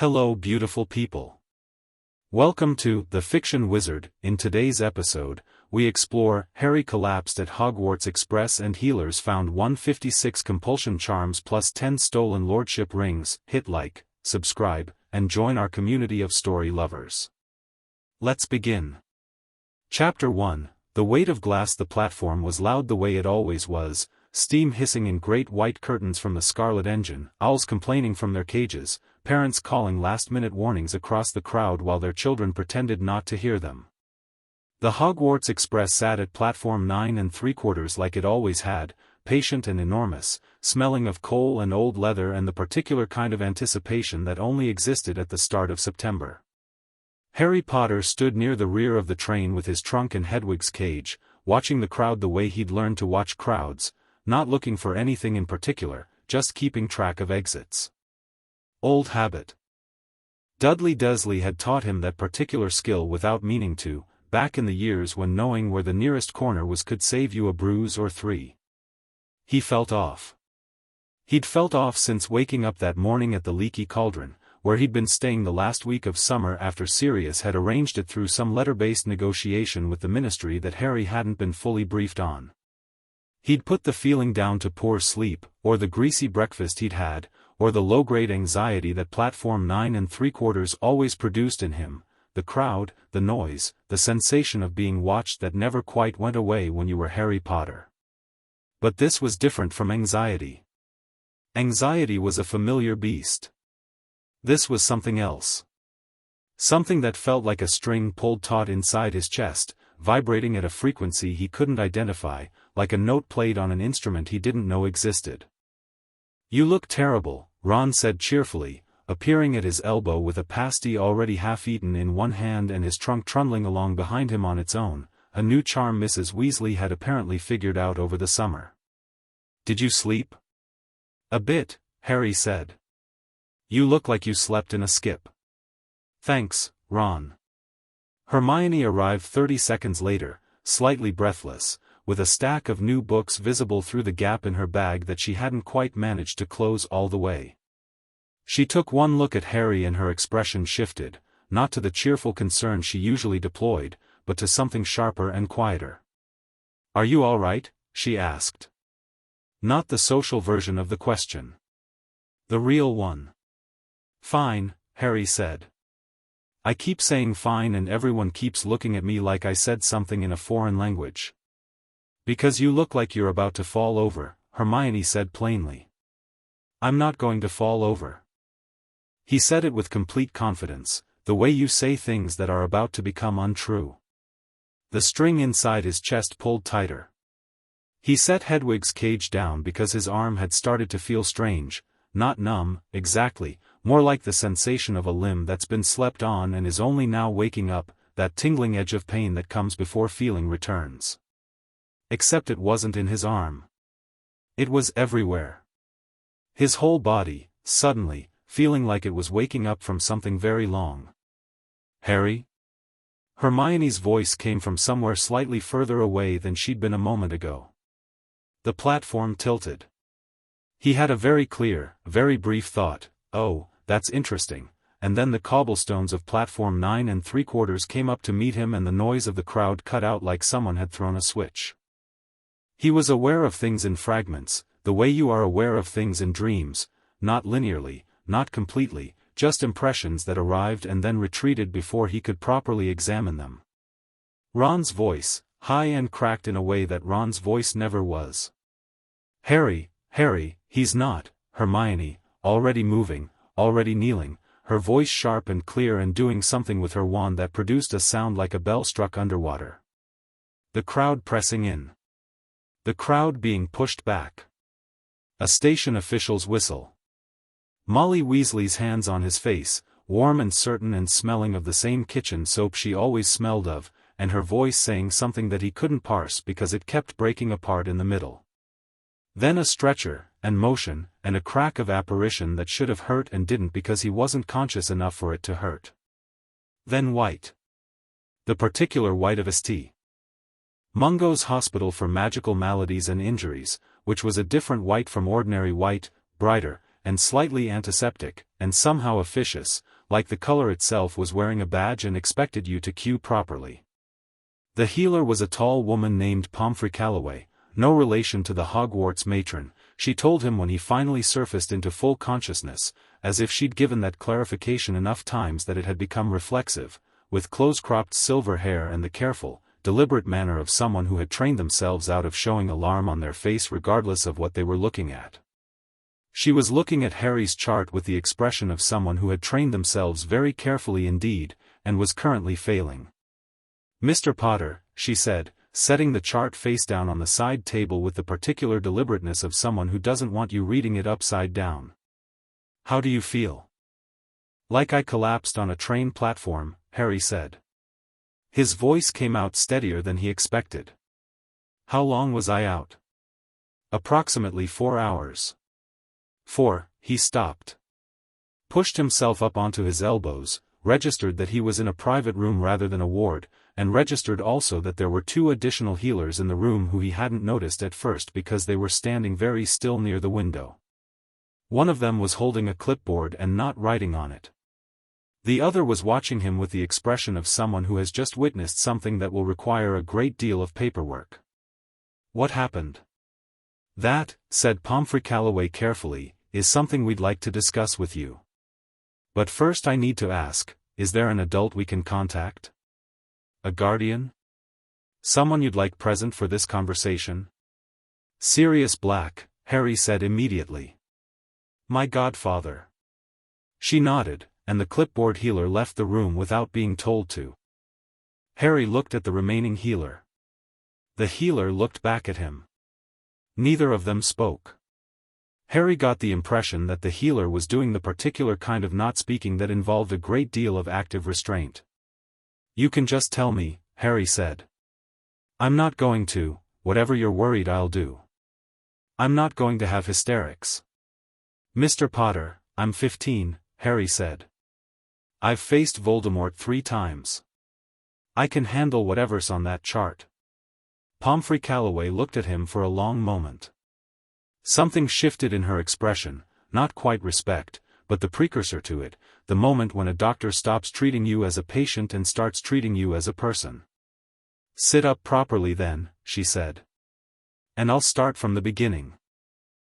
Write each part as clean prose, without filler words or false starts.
Hello beautiful people. Welcome to The Fiction Wizard. In today's episode, we explore Harry collapsed at Hogwarts Express and healers found 156 compulsion charms plus 10 stolen Lordship rings. Hit like, subscribe, and join our community of story lovers. Let's begin. Chapter 1. The weight of glass. The platform was loud the way it always was, steam hissing in great white curtains from the Scarlet Engine, owls complaining from their cages, parents calling last-minute warnings across the crowd while their children pretended not to hear them. The Hogwarts Express sat at platform 9 3/4 like it always had, patient and enormous, smelling of coal and old leather and the particular kind of anticipation that only existed at the start of September. Harry Potter stood near the rear of the train with his trunk in Hedwig's cage, watching the crowd the way he'd learned to watch crowds, not looking for anything in particular, just keeping track of exits. Old habit. Dudley Dursley had taught him that particular skill without meaning to, back in the years when knowing where the nearest corner was could save you a bruise or three. He felt off. He'd felt off since waking up that morning at the Leaky Cauldron, where he'd been staying the last week of summer after Sirius had arranged it through some letter-based negotiation with the Ministry that Harry hadn't been fully briefed on. He'd put the feeling down to poor sleep, or the greasy breakfast he'd had, or the low-grade anxiety that platform 9 3/4 always produced in him, the crowd, the noise, the sensation of being watched that never quite went away when you were Harry Potter. But this was different from anxiety. Anxiety was a familiar beast. This was something else. Something that felt like a string pulled taut inside his chest, vibrating at a frequency he couldn't identify, like a note played on an instrument he didn't know existed. "You look terrible," Ron said cheerfully, appearing at his elbow with a pasty already half-eaten in one hand and his trunk trundling along behind him on its own, a new charm Mrs. Weasley had apparently figured out over the summer. "Did you sleep?" "A bit," Harry said. "You look like you slept in a skip." "Thanks, Ron." Hermione arrived 30 seconds later, slightly breathless, with a stack of new books visible through the gap in her bag that she hadn't quite managed to close all the way. She took one look at Harry and her expression shifted, not to the cheerful concern she usually deployed, but to something sharper and quieter. "Are you all right?" she asked. Not the social version of the question. The real one. "Fine," Harry said. "I keep saying fine and everyone keeps looking at me like I said something in a foreign language." "Because you look like you're about to fall over," Hermione said plainly. "I'm not going to fall over." He said it with complete confidence, the way you say things that are about to become untrue. The string inside his chest pulled tighter. He set Hedwig's cage down because his arm had started to feel strange, not numb, exactly, more like the sensation of a limb that's been slept on and is only now waking up, that tingling edge of pain that comes before feeling returns. Except it wasn't in his arm. It was everywhere. His whole body, suddenly, feeling like it was waking up from something very long. "Harry?" Hermione's voice came from somewhere slightly further away than she'd been a moment ago. The platform tilted. He had a very clear, very brief thought, "Oh, that's interesting," and then the cobblestones of platform 9 3/4 came up to meet him and the noise of the crowd cut out like someone had thrown a switch. He was aware of things in fragments, the way you are aware of things in dreams, not linearly, not completely, just impressions that arrived and then retreated before he could properly examine them. Ron's voice, high and cracked in a way that Ron's voice never was. "Harry, he's not," Hermione, already moving, already kneeling, her voice sharp and clear and doing something with her wand that produced a sound like a bell struck underwater. The crowd pressing in. The crowd being pushed back. A station official's whistle. Molly Weasley's hands on his face, warm and certain and smelling of the same kitchen soap she always smelled of, and her voice saying something that he couldn't parse because it kept breaking apart in the middle. Then a stretcher, and motion, and a crack of apparition that should have hurt and didn't because he wasn't conscious enough for it to hurt. Then white. The particular white of St. Mungo's Hospital for Magical Maladies and Injuries, which was a different white from ordinary white, brighter, and slightly antiseptic, and somehow officious, like the color itself was wearing a badge and expected you to cue properly. The healer was a tall woman named Pomfrey Calloway, no relation to the Hogwarts matron, she told him when he finally surfaced into full consciousness, as if she'd given that clarification enough times that it had become reflexive, with close-cropped silver hair and the careful, deliberate manner of someone who had trained themselves out of showing alarm on their face regardless of what they were looking at. She was looking at Harry's chart with the expression of someone who had trained themselves very carefully indeed, and was currently failing. "Mr. Potter," she said, setting the chart face down on the side table with the particular deliberateness of someone who doesn't want you reading it upside down. "How do you feel?" "Like I collapsed on a train platform," Harry said. His voice came out steadier than he expected. "How long was I out?" "Approximately 4 hours. 4, he stopped. Pushed himself up onto his elbows, registered that he was in a private room rather than a ward, and registered also that there were 2 additional healers in the room who he hadn't noticed at first because they were standing very still near the window. One of them was holding a clipboard and not writing on it. The other was watching him with the expression of someone who has just witnessed something that will require a great deal of paperwork. "What happened?" "That," said Pomfrey Calloway carefully, "is something we'd like to discuss with you. But first I need to ask, is there an adult we can contact? A guardian? Someone you'd like present for this conversation?" "Sirius Black," Harry said immediately. "My godfather." She nodded, and the clipboard healer left the room without being told to. Harry looked at the remaining healer. The healer looked back at him. Neither of them spoke. Harry got the impression that the healer was doing the particular kind of not speaking that involved a great deal of active restraint. "You can just tell me," Harry said. "I'm not going to, whatever you're worried I'll do. I'm not going to have hysterics." "Mr. Potter, I'm 15, Harry said. "I've faced Voldemort 3 times. I can handle whatever's on that chart." Pomfrey Calloway looked at him for a long moment. Something shifted in her expression, not quite respect, but the precursor to it, the moment when a doctor stops treating you as a patient and starts treating you as a person. "Sit up properly then," she said. "And I'll start from the beginning."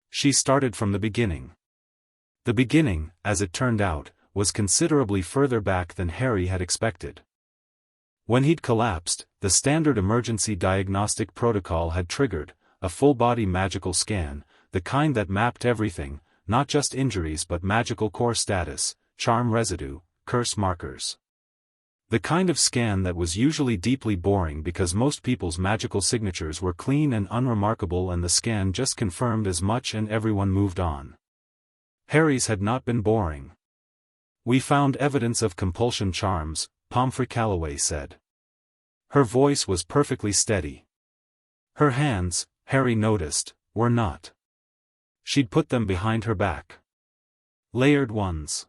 She started from the beginning. The beginning, as it turned out, was considerably further back than Harry had expected. When he'd collapsed, the standard emergency diagnostic protocol had triggered, a full-body magical scan, the kind that mapped everything, not just injuries but magical core status, charm residue, curse markers. The kind of scan that was usually deeply boring because most people's magical signatures were clean and unremarkable and the scan just confirmed as much and everyone moved on. Harry's had not been boring. "We found evidence of compulsion charms," Pomfrey Calloway said. Her voice was perfectly steady. Her hands, Harry noticed, were not. She'd put them behind her back. "Layered ones."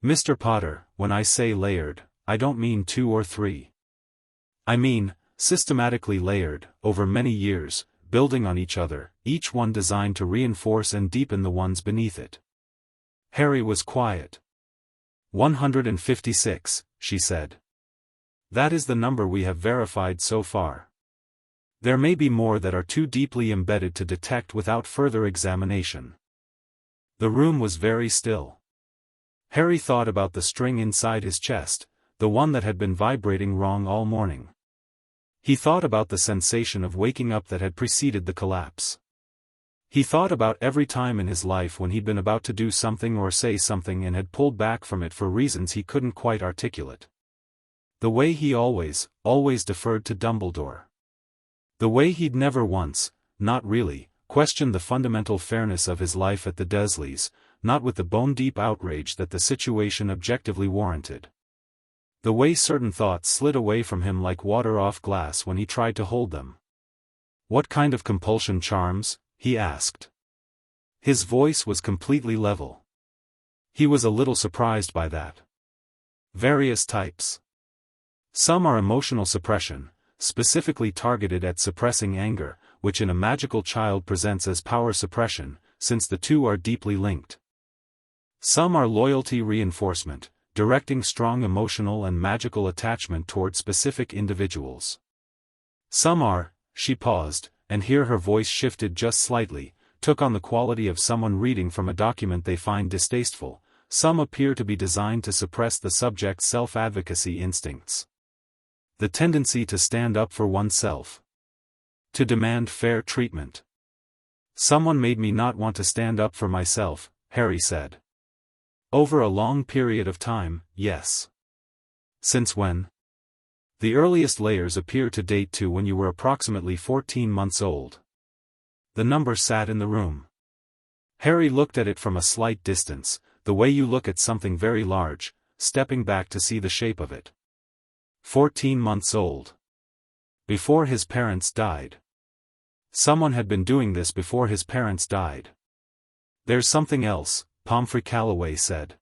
"Mr. Potter, when I say layered, I don't mean 2 or 3. I mean, systematically layered, over many years, building on each other, each one designed to reinforce and deepen the ones beneath it." Harry was quiet. 156, she said. "That is the number we have verified so far. There may be more that are too deeply embedded to detect without further examination." The room was very still. Harry thought about the string inside his chest, the one that had been vibrating wrong all morning. He thought about the sensation of waking up that had preceded the collapse. He thought about every time in his life when he'd been about to do something or say something and had pulled back from it for reasons he couldn't quite articulate. The way he always deferred to Dumbledore. The way he'd never once, not really, questioned the fundamental fairness of his life at the Dursleys, not with the bone-deep outrage that the situation objectively warranted. The way certain thoughts slid away from him like water off glass when he tried to hold them. "What kind of compulsion charms?" he asked. His voice was completely level. He was a little surprised by that. "Various types. Some are emotional suppression, specifically targeted at suppressing anger, which in a magical child presents as power suppression, since the two are deeply linked. Some are loyalty reinforcement, directing strong emotional and magical attachment toward specific individuals. Some are, she paused, and here her voice shifted just slightly, took on the quality of someone reading from a document they find distasteful. Some appear to be designed to suppress the subject's self-advocacy instincts. The tendency to stand up for oneself. To demand fair treatment. Someone made me not want to stand up for myself, Harry said. Over a long period of time, yes. Since when? The earliest layers appear to date to when you were approximately 14 months old. The number sat in the room. Harry looked at it from a slight distance, the way you look at something very large, stepping back to see the shape of it. 14 months old. Before his parents died. Someone had been doing this before his parents died. There's something else, Pomfrey Calloway said.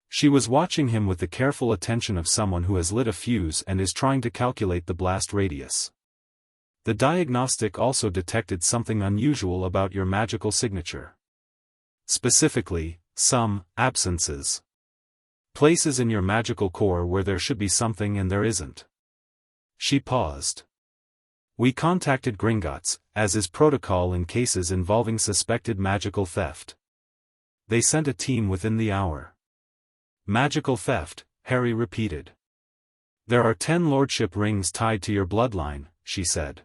She was watching him with the careful attention of someone who has lit a fuse and is trying to calculate the blast radius. The diagnostic also detected something unusual about your magical signature. Specifically, some absences. Places in your magical core where there should be something and there isn't. She paused. We contacted Gringotts, as is protocol in cases involving suspected magical theft. They sent a team within the hour. Magical theft, Harry repeated. There are 10 Lordship rings tied to your bloodline, she said.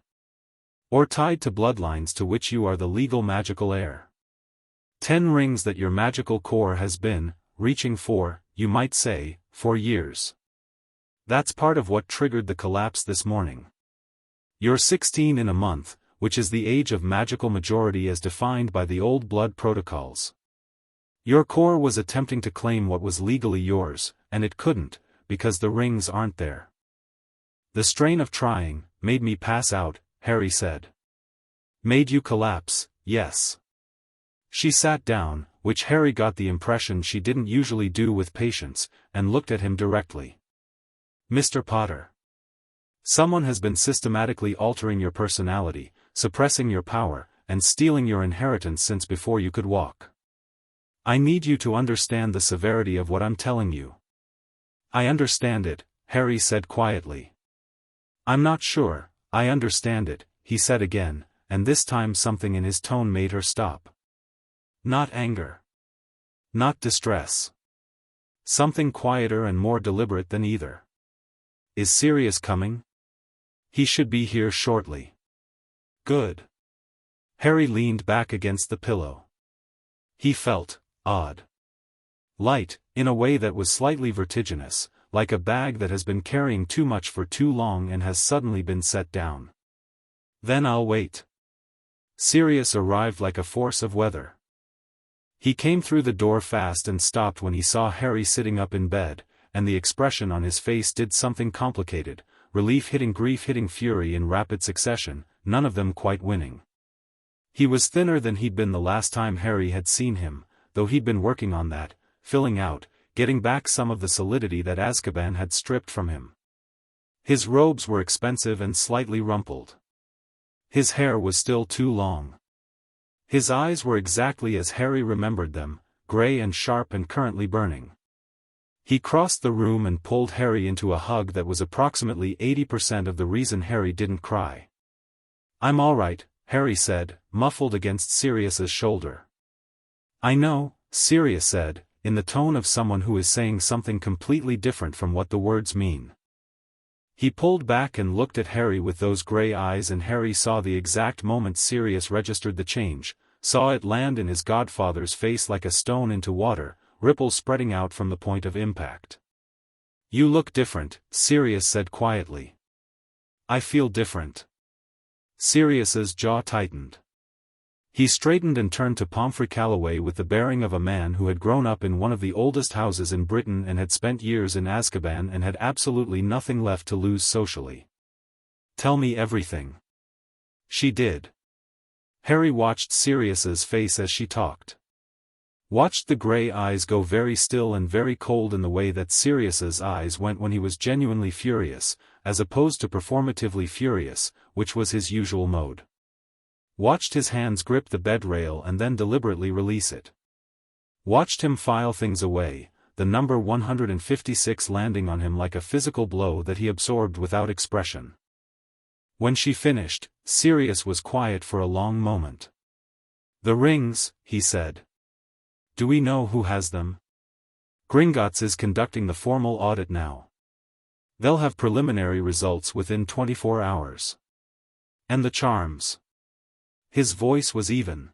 Or tied to bloodlines to which you are the legal magical heir. 10 rings that your magical core has been reaching for, you might say, for years. That's part of what triggered the collapse this morning. You're 16 in a month, which is the age of magical majority as defined by the old blood protocols. Your core was attempting to claim what was legally yours, and it couldn't, because the rings aren't there. The strain of trying made me pass out, Harry said. Made you collapse, yes. She sat down, which Harry got the impression she didn't usually do with patience, and looked at him directly. Mr. Potter. Someone has been systematically altering your personality, suppressing your power, and stealing your inheritance since before you could walk. I need you to understand the severity of what I'm telling you. I understand it, Harry said quietly. I'm not sure, I understand it, he said again, and this time something in his tone made her stop. Not anger. Not distress. Something quieter and more deliberate than either. Is Sirius coming? He should be here shortly. Good. Harry leaned back against the pillow. He felt odd. Light, in a way that was slightly vertiginous, like a bag that has been carrying too much for too long and has suddenly been set down. Then I'll wait. Sirius arrived like a force of weather. He came through the door fast and stopped when he saw Harry sitting up in bed, and the expression on his face did something complicated, relief hitting grief hitting fury in rapid succession, none of them quite winning. He was thinner than he'd been the last time Harry had seen him, though he'd been working on that, filling out, getting back some of the solidity that Azkaban had stripped from him. His robes were expensive and slightly rumpled. His hair was still too long. His eyes were exactly as Harry remembered them, gray and sharp and currently burning. He crossed the room and pulled Harry into a hug that was approximately 80% of the reason Harry didn't cry. I'm all right, Harry said, muffled against Sirius's shoulder. I know, Sirius said, in the tone of someone who is saying something completely different from what the words mean. He pulled back and looked at Harry with those gray eyes, and Harry saw the exact moment Sirius registered the change, saw it land in his godfather's face like a stone into water, ripples spreading out from the point of impact. You look different, Sirius said quietly. I feel different. Sirius's jaw tightened. He straightened and turned to Pomfrey Calloway with the bearing of a man who had grown up in one of the oldest houses in Britain and had spent years in Azkaban and had absolutely nothing left to lose socially. Tell me everything. She did. Harry watched Sirius's face as she talked. Watched the gray eyes go very still and very cold in the way that Sirius's eyes went when he was genuinely furious, as opposed to performatively furious, which was his usual mode. Watched his hands grip the bed rail and then deliberately release it. Watched him file things away, the number 156 landing on him like a physical blow that he absorbed without expression. When she finished, Sirius was quiet for a long moment. "The rings," he said. "Do we know who has them?" "Gringotts is conducting the formal audit now. They'll have preliminary results within 24 hours. And the charms?" His voice was even.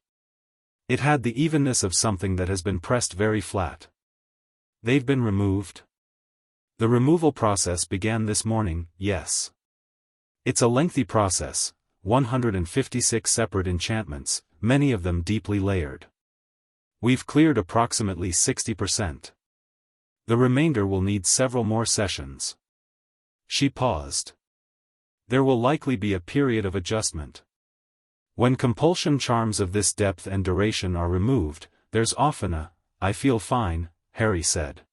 It had the evenness of something that has been pressed very flat. "They've been removed?" "The removal process began this morning, yes. It's a lengthy process, 156 separate enchantments, many of them deeply layered. We've cleared approximately 60%. The remainder will need several more sessions." She paused. "There will likely be a period of adjustment. When compulsion charms of this depth and duration are removed, there's often a, 'I feel fine,'" Harry said.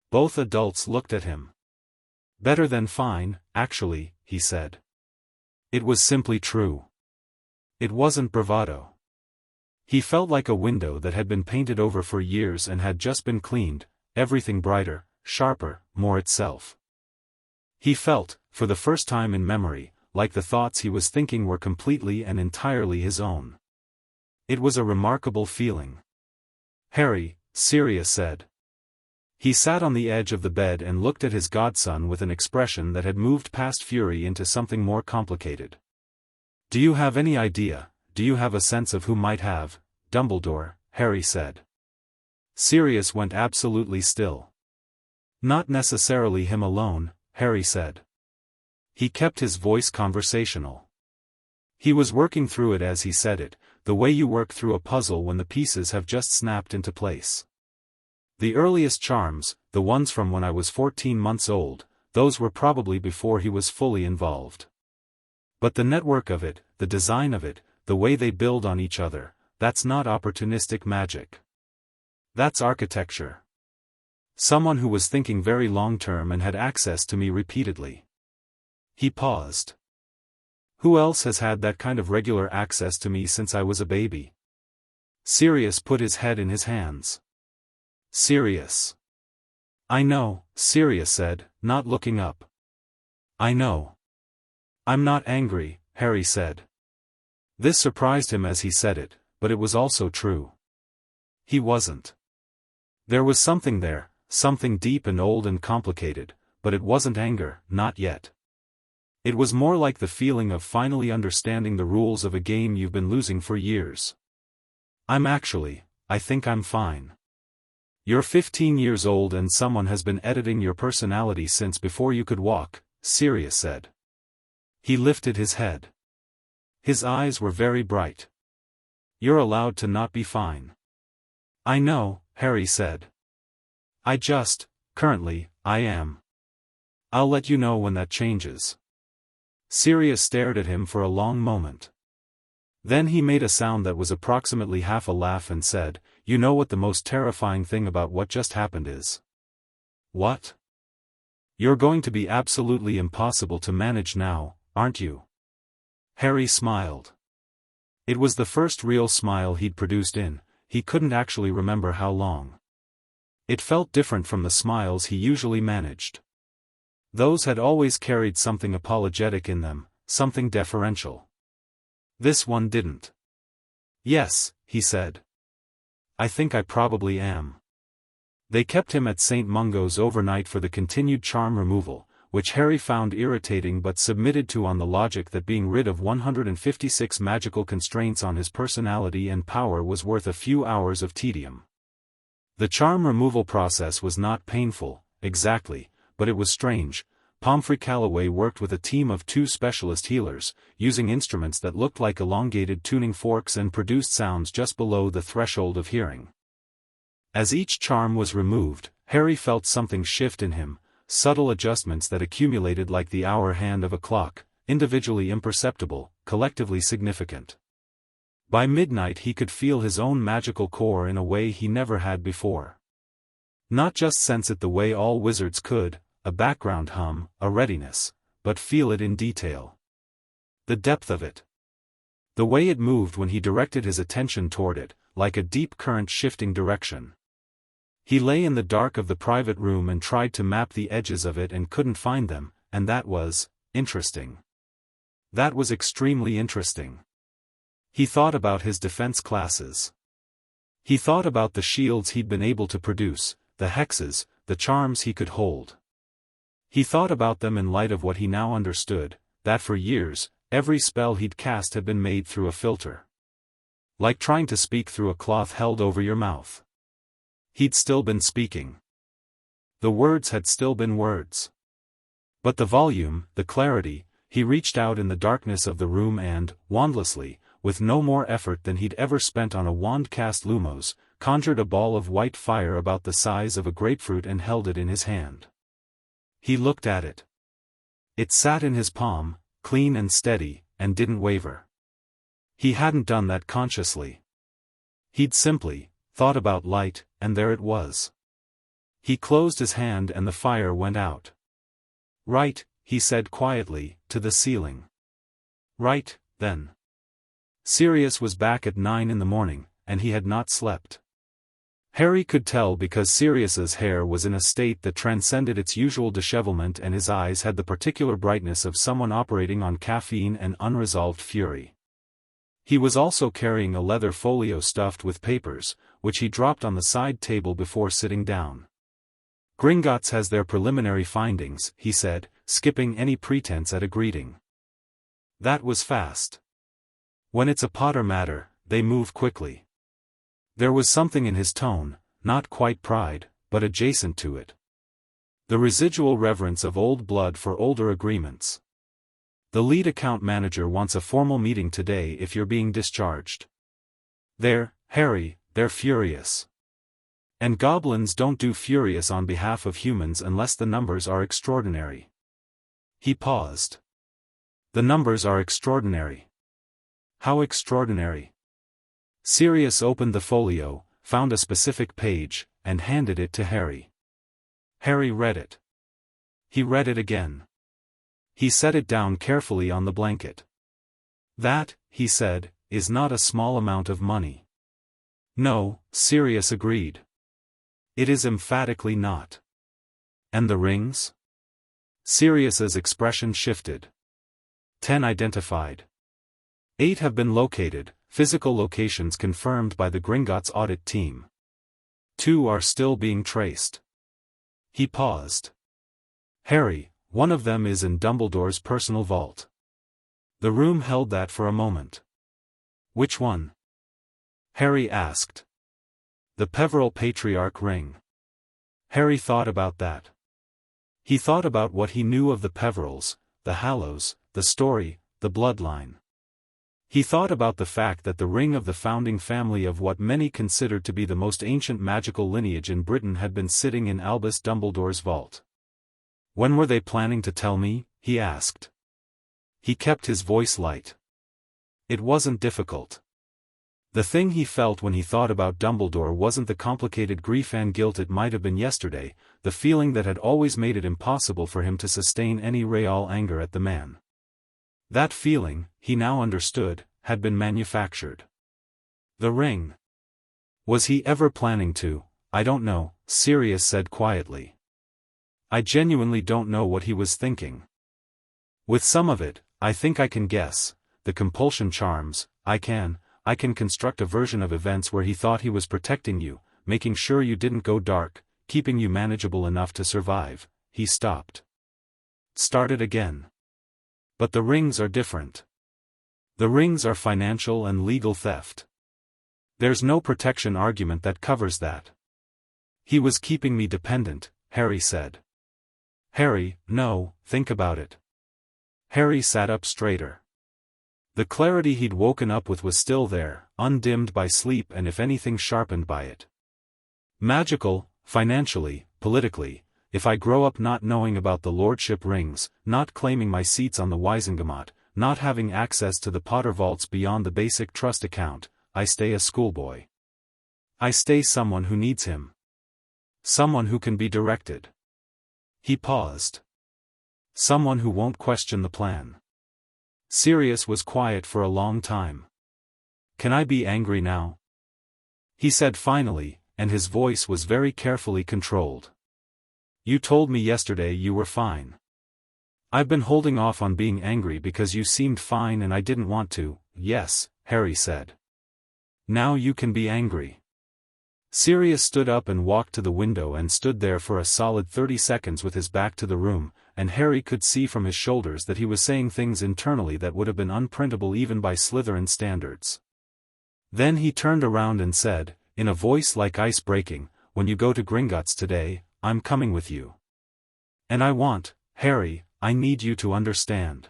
Both adults looked at him. "Better than fine, actually," he said. It was simply true. It wasn't bravado. He felt like a window that had been painted over for years and had just been cleaned, everything brighter, sharper, more itself. He felt, for the first time in memory, like the thoughts he was thinking were completely and entirely his own. It was a remarkable feeling. "Harry," Sirius said. He sat on the edge of the bed and looked at his godson with an expression that had moved past fury into something more complicated. "Do you have any idea, do you have a sense of who might have, Dumbledore?" Harry said. Sirius went absolutely still. "Not necessarily him alone," Harry said. He kept his voice conversational. He was working through it as he said it, the way you work through a puzzle when the pieces have just snapped into place. "The earliest charms, the ones from when I was 14 months old, those were probably before he was fully involved. But the network of it, the design of it, the way they build on each other, that's not opportunistic magic. That's architecture. Someone who was thinking very long-term and had access to me repeatedly." He paused. "Who else has had that kind of regular access to me since I was a baby?" Sirius put his head in his hands. "Sirius." "I know," Sirius said, not looking up. "I know." "I'm not angry," Harry said. This surprised him as he said it, but it was also true. He wasn't. There was something there, something deep and old and complicated, but it wasn't anger, not yet. It was more like the feeling of finally understanding the rules of a game you've been losing for years. I think I'm fine." "You're 15 years old and someone has been editing your personality since before you could walk," Sirius said. He lifted his head. His eyes were very bright. "You're allowed to not be fine." "I know," Harry said. Currently, I am. I'll let you know when that changes." Sirius stared at him for a long moment. Then he made a sound that was approximately half a laugh and said, "You know what the most terrifying thing about what just happened is?" "What?" "You're going to be absolutely impossible to manage now, aren't you?" Harry smiled. It was the first real smile he'd produced in, he couldn't actually remember how long. It felt different from the smiles he usually managed. Those had always carried something apologetic in them, something deferential. This one didn't. "Yes," he said. "I think I probably am." They kept him at St. Mungo's overnight for the continued charm removal, which Harry found irritating but submitted to on the logic that being rid of 156 magical constraints on his personality and power was worth a few hours of tedium. The charm removal process was not painful, exactly, but it was strange. Pomfrey Calloway worked with a team of 2 specialist healers, using instruments that looked like elongated tuning forks and produced sounds just below the threshold of hearing. As each charm was removed, Harry felt something shift in him, subtle adjustments that accumulated like the hour hand of a clock, individually imperceptible, collectively significant. By midnight he could feel his own magical core in a way he never had before. Not just sense it the way all wizards could, a background hum, a readiness, but feel it in detail. The depth of it. The way it moved when he directed his attention toward it, like a deep current shifting direction. He lay in the dark of the private room and tried to map the edges of it and couldn't find them, and that was interesting. That was extremely interesting. He thought about his defense classes. He thought about the shields he'd been able to produce, the hexes, the charms he could hold. He thought about them in light of what he now understood, that for years, every spell he'd cast had been made through a filter. Like trying to speak through a cloth held over your mouth. He'd still been speaking. The words had still been words. But the volume, the clarity, he reached out in the darkness of the room and, wandlessly, with no more effort than he'd ever spent on a wand-cast lumos, conjured a ball of white fire about the size of a grapefruit and held it in his hand. He looked at it. It sat in his palm, clean and steady, and didn't waver. He hadn't done that consciously. He'd simply thought about light, and there it was. He closed his hand and the fire went out. Right, he said quietly, to the ceiling. Right, then. Sirius was back at 9 in the morning, and he had not slept. Harry could tell because Sirius's hair was in a state that transcended its usual dishevelment and his eyes had the particular brightness of someone operating on caffeine and unresolved fury. He was also carrying a leather folio stuffed with papers, which he dropped on the side table before sitting down. Gringotts has their preliminary findings, he said, skipping any pretense at a greeting. That was fast. When it's a Potter matter, they move quickly. There was something in his tone, not quite pride, but adjacent to it. The residual reverence of old blood for older agreements. The lead account manager wants a formal meeting today if you're being discharged. Harry, they're furious. And goblins don't do furious on behalf of humans unless the numbers are extraordinary. He paused. The numbers are extraordinary. How extraordinary? Sirius opened the folio, found a specific page, and handed it to Harry. Harry read it. He read it again. He set it down carefully on the blanket. That, he said, is not a small amount of money. No, Sirius agreed. It is emphatically not. And the rings? Sirius's expression shifted. 10 identified. 8 have been located, physical locations confirmed by the Gringotts audit team. 2 are still being traced. He paused. Harry, one of them is in Dumbledore's personal vault. The room held that for a moment. Which one? Harry asked. The Peverell Patriarch ring. Harry thought about that. He thought about what he knew of the Peverells, the Hallows, the story, the bloodline. He thought about the fact that the ring of the founding family of what many considered to be the most ancient magical lineage in Britain had been sitting in Albus Dumbledore's vault. When were they planning to tell me? He asked. He kept his voice light. It wasn't difficult. The thing he felt when he thought about Dumbledore wasn't the complicated grief and guilt it might have been yesterday, the feeling that had always made it impossible for him to sustain any real anger at the man. That feeling, he now understood, had been manufactured. The ring. Was he ever planning to? I don't know, Sirius said quietly. I genuinely don't know what he was thinking. With some of it, I think I can guess, the compulsion charms, I can construct a version of events where he thought he was protecting you, making sure you didn't go dark, keeping you manageable enough to survive. He stopped. Started again. But the rings are different. The rings are financial and legal theft. There's no protection argument that covers that. He was keeping me dependent, Harry said. Harry, no, think about it. Harry sat up straighter. The clarity he'd woken up with was still there, undimmed by sleep and if anything sharpened by it. Magical, financially, politically, if I grow up not knowing about the Lordship rings, not claiming my seats on the Wisengamot, not having access to the Potter vaults beyond the basic trust account, I stay a schoolboy. I stay someone who needs him. Someone who can be directed. He paused. Someone who won't question the plan. Sirius was quiet for a long time. Can I be angry now? He said finally, and his voice was very carefully controlled. You told me yesterday you were fine. I've been holding off on being angry because you seemed fine and I didn't want to. Yes, Harry said. Now you can be angry. Sirius stood up and walked to the window and stood there for a solid 30 seconds with his back to the room, and Harry could see from his shoulders that he was saying things internally that would have been unprintable even by Slytherin standards. Then he turned around and said, in a voice like ice breaking, when you go to Gringotts today, I'm coming with you. And I want, Harry, I need you to understand.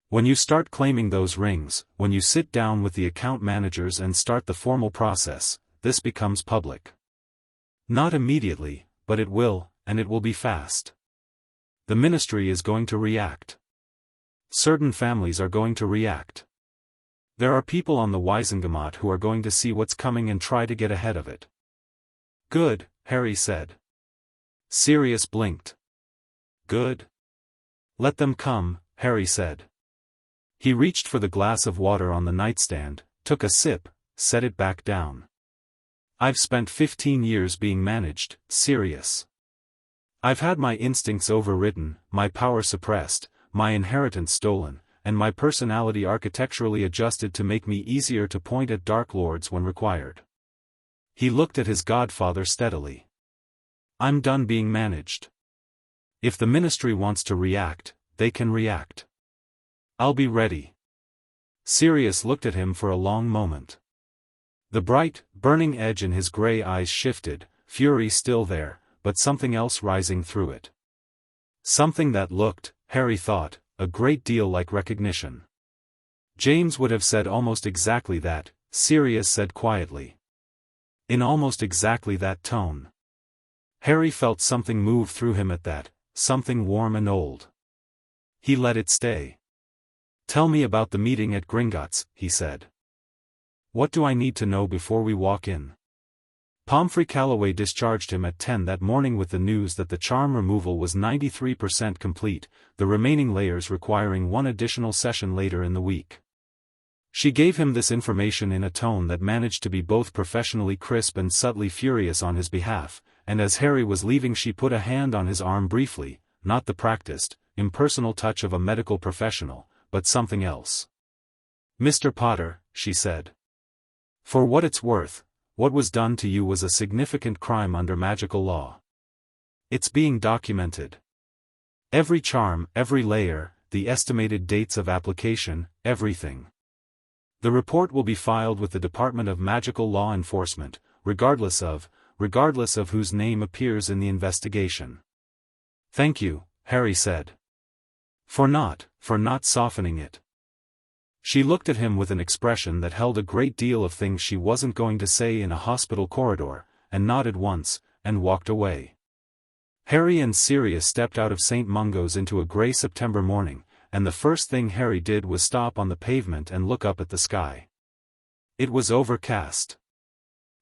When you start claiming those rings, when you sit down with the account managers and start the formal process, this becomes public. Not immediately, but it will, and it will be fast. The ministry is going to react. Certain families are going to react. There are people on the Wisengamot who are going to see what's coming and try to get ahead of it. Good, Harry said. Sirius blinked. Good. Let them come, Harry said. He reached for the glass of water on the nightstand, took a sip, set it back down. I've spent 15 years being managed, Sirius. I've had my instincts overridden, my power suppressed, my inheritance stolen, and my personality architecturally adjusted to make me easier to point at Dark Lords when required. He looked at his godfather steadily. I'm done being managed. If the ministry wants to react, they can react. I'll be ready. Sirius looked at him for a long moment. The bright, burning edge in his gray eyes shifted, fury still there, but something else rising through it. Something that looked, Harry thought, a great deal like recognition. James would have said almost exactly that, Sirius said quietly. In almost exactly that tone. Harry felt something move through him at that, something warm and old. He let it stay. Tell me about the meeting at Gringotts, he said. What do I need to know before we walk in? Pomfrey Calloway discharged him at 10 that morning with the news that the charm removal was 93% complete, the remaining layers requiring one additional session later in the week. She gave him this information in a tone that managed to be both professionally crisp and subtly furious on his behalf, and as Harry was leaving she put a hand on his arm briefly, not the practiced, impersonal touch of a medical professional, but something else. Mr. Potter, she said. For what it's worth, what was done to you was a significant crime under magical law. It's being documented. Every charm, every layer, the estimated dates of application, everything. The report will be filed with the Department of Magical Law Enforcement, regardless of whose name appears in the investigation. Thank you, Harry said. For not softening it. She looked at him with an expression that held a great deal of things she wasn't going to say in a hospital corridor, and nodded once, and walked away. Harry and Sirius stepped out of St. Mungo's into a grey September morning, and the first thing Harry did was stop on the pavement and look up at the sky. It was overcast.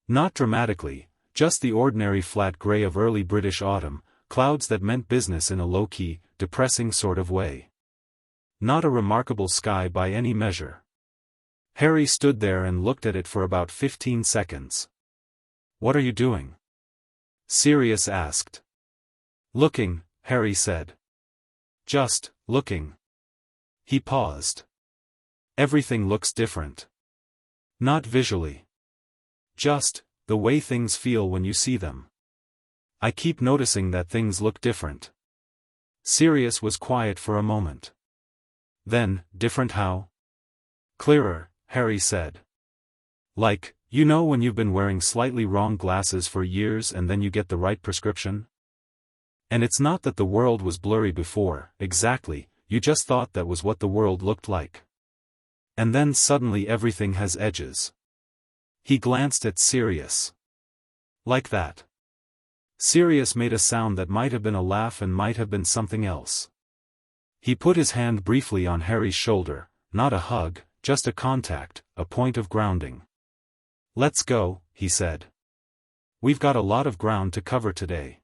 Not dramatically, just the ordinary flat grey of early British autumn, clouds that meant business in a low-key, depressing sort of way. Not a remarkable sky by any measure. Harry stood there and looked at it for about 15 seconds. What are you doing? Sirius asked. Looking, Harry said. Just, looking. He paused. Everything looks different. Not visually. Just, the way things feel when you see them. I keep noticing that things look different. Sirius was quiet for a moment. Then, different how? Clearer, Harry said. Like, you know when you've been wearing slightly wrong glasses for years and then you get the right prescription? And it's not that the world was blurry before, exactly, you just thought that was what the world looked like. And then suddenly everything has edges. He glanced at Sirius. Like that. Sirius made a sound that might have been a laugh and might have been something else. He put his hand briefly on Harry's shoulder, not a hug, just a contact, a point of grounding. Let's go, he said. We've got a lot of ground to cover today.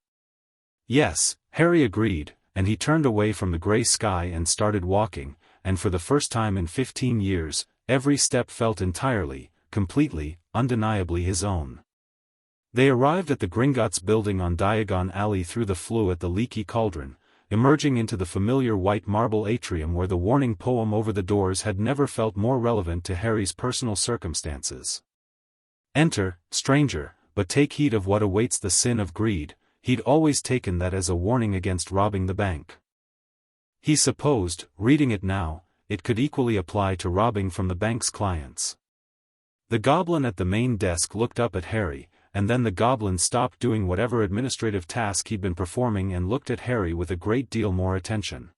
Yes, Harry agreed, and he turned away from the grey sky and started walking, and for the first time in 15 years, every step felt entirely, completely, undeniably his own. They arrived at the Gringotts building on Diagon Alley through the flue at the Leaky Cauldron, emerging into the familiar white marble atrium where the warning poem over the doors had never felt more relevant to Harry's personal circumstances. "Enter, stranger, but take heed of what awaits the sin of greed." He'd always taken that as a warning against robbing the bank. He supposed, reading it now, it could equally apply to robbing from the bank's clients. The goblin at the main desk looked up at Harry, and then the goblin stopped doing whatever administrative task he'd been performing and looked at Harry with a great deal more attention.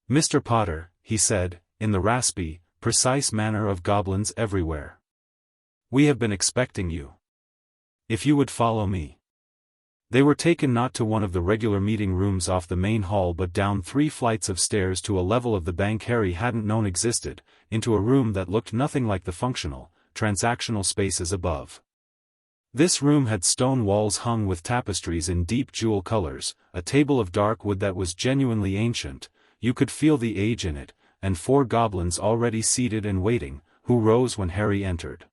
"Mr. Potter," he said, in the raspy, precise manner of goblins everywhere. "We have been expecting you. If you would follow me." They were taken not to one of the regular meeting rooms off the main hall but down 3 flights of stairs to a level of the bank Harry hadn't known existed, into a room that looked nothing like the functional, transactional spaces above. This room had stone walls hung with tapestries in deep jewel colors, a table of dark wood that was genuinely ancient, you could feel the age in it, and 4 goblins already seated and waiting, who rose when Harry entered.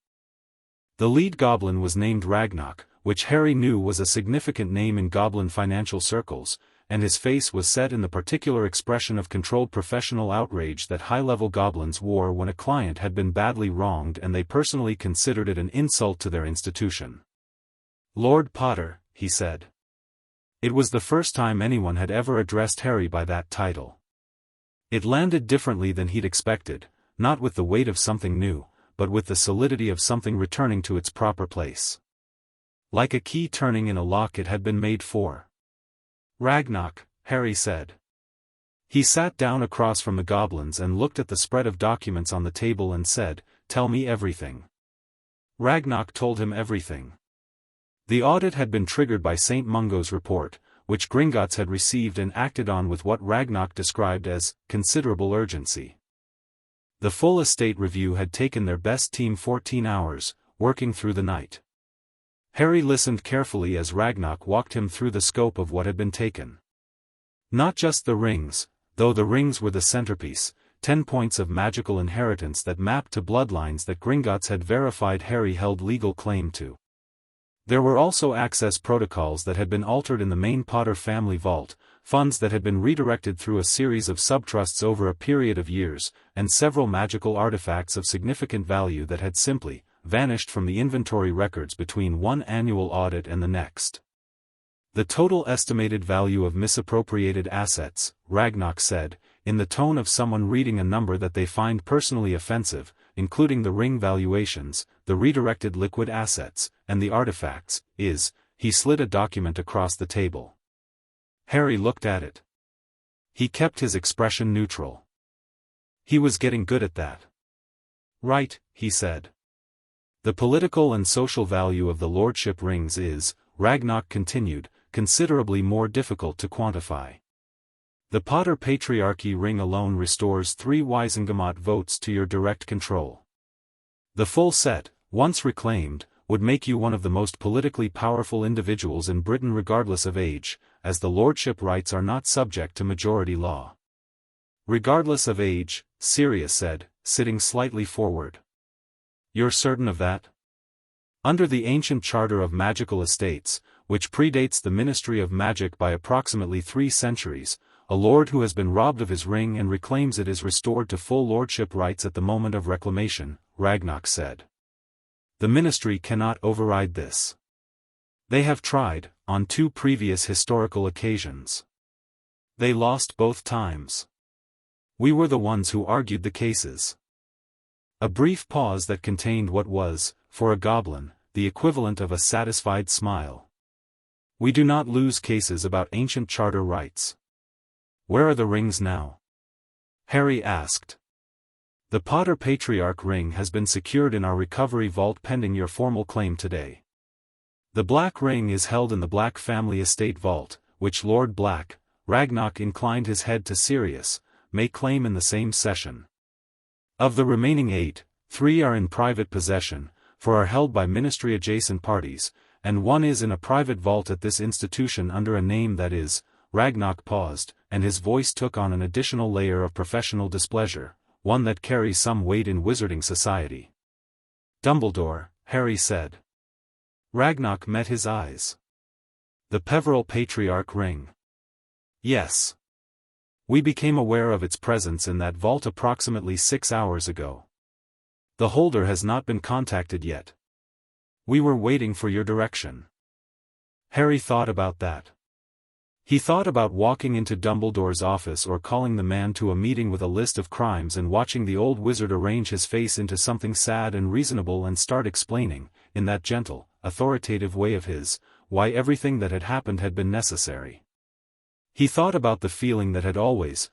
The lead goblin was named Ragnarok, which Harry knew was a significant name in goblin financial circles, and his face was set in the particular expression of controlled professional outrage that high-level goblins wore when a client had been badly wronged and they personally considered it an insult to their institution. "Lord Potter," he said. It was the first time anyone had ever addressed Harry by that title. It landed differently than he'd expected, not with the weight of something new, but with the solidity of something returning to its proper place. Like a key turning in a lock it had been made for. "Ragnarok," Harry said. He sat down across from the goblins and looked at the spread of documents on the table and said, "Tell me everything." Ragnarok told him everything. The audit had been triggered by St. Mungo's report, which Gringotts had received and acted on with what Ragnarok described as considerable urgency. The full estate review had taken their best team 14 hours, working through the night. Harry listened carefully as Ragnarok walked him through the scope of what had been taken. Not just the rings, though the rings were the centerpiece, 10 points of magical inheritance that mapped to bloodlines that Gringotts had verified Harry held legal claim to. There were also access protocols that had been altered in the main Potter family vault, funds that had been redirected through a series of subtrusts over a period of years, and several magical artifacts of significant value that had simply vanished from the inventory records between one annual audit and the next. "The total estimated value of misappropriated assets," Ragnarok said, in the tone of someone reading a number that they find personally offensive, including the ring valuations, the redirected liquid assets, and the artifacts, is, he slid a document across the table. Harry looked at it. He kept his expression neutral. He was getting good at that. "Right," he said. "The political and social value of the Lordship rings is," Ragnarok continued, "considerably more difficult to quantify. The Potter Patriarchy ring alone restores 3 Wisengamot votes to your direct control. The full set, once reclaimed, would make you one of the most politically powerful individuals in Britain regardless of age, as the Lordship rights are not subject to majority law." "Regardless of age," Sirius said, sitting slightly forward. "You're certain of that?" Under the ancient Charter of Magical Estates, which predates the Ministry of Magic by approximately 3 centuries, a lord who has been robbed of his ring and reclaims it is restored to full lordship rights at the moment of reclamation, Ragnarok said. "The Ministry cannot override this. They have tried, on 2 previous historical occasions. They lost both times. We were the ones who argued the cases." A brief pause that contained what was, for a goblin, the equivalent of a satisfied smile. "We do not lose cases about ancient charter rights." "Where are the rings now?" Harry asked. "The Potter Patriarch ring has been secured in our recovery vault pending your formal claim today. The Black ring is held in the Black family estate vault, which Lord Black," Ragnarok inclined his head to Sirius, "may claim in the same session. Of the remaining 8, 3 are in private possession, 4 are held by ministry-adjacent parties, and 1 is in a private vault at this institution under a name that is." Ragnarok paused, and his voice took on an additional layer of professional displeasure, one that carries some weight in wizarding society. Dumbledore, Harry said. Ragnok met his eyes. The Peverell Patriarch ring. Yes. We became aware of its presence in that vault approximately 6 hours ago. The holder has not been contacted yet. We were waiting for your direction. Harry thought about that. He thought about walking into Dumbledore's office or calling the man to a meeting with a list of crimes and watching the old wizard arrange his face into something sad and reasonable and start explaining, in that gentle, authoritative way of his, why everything that had happened had been necessary. He thought about the feeling that had always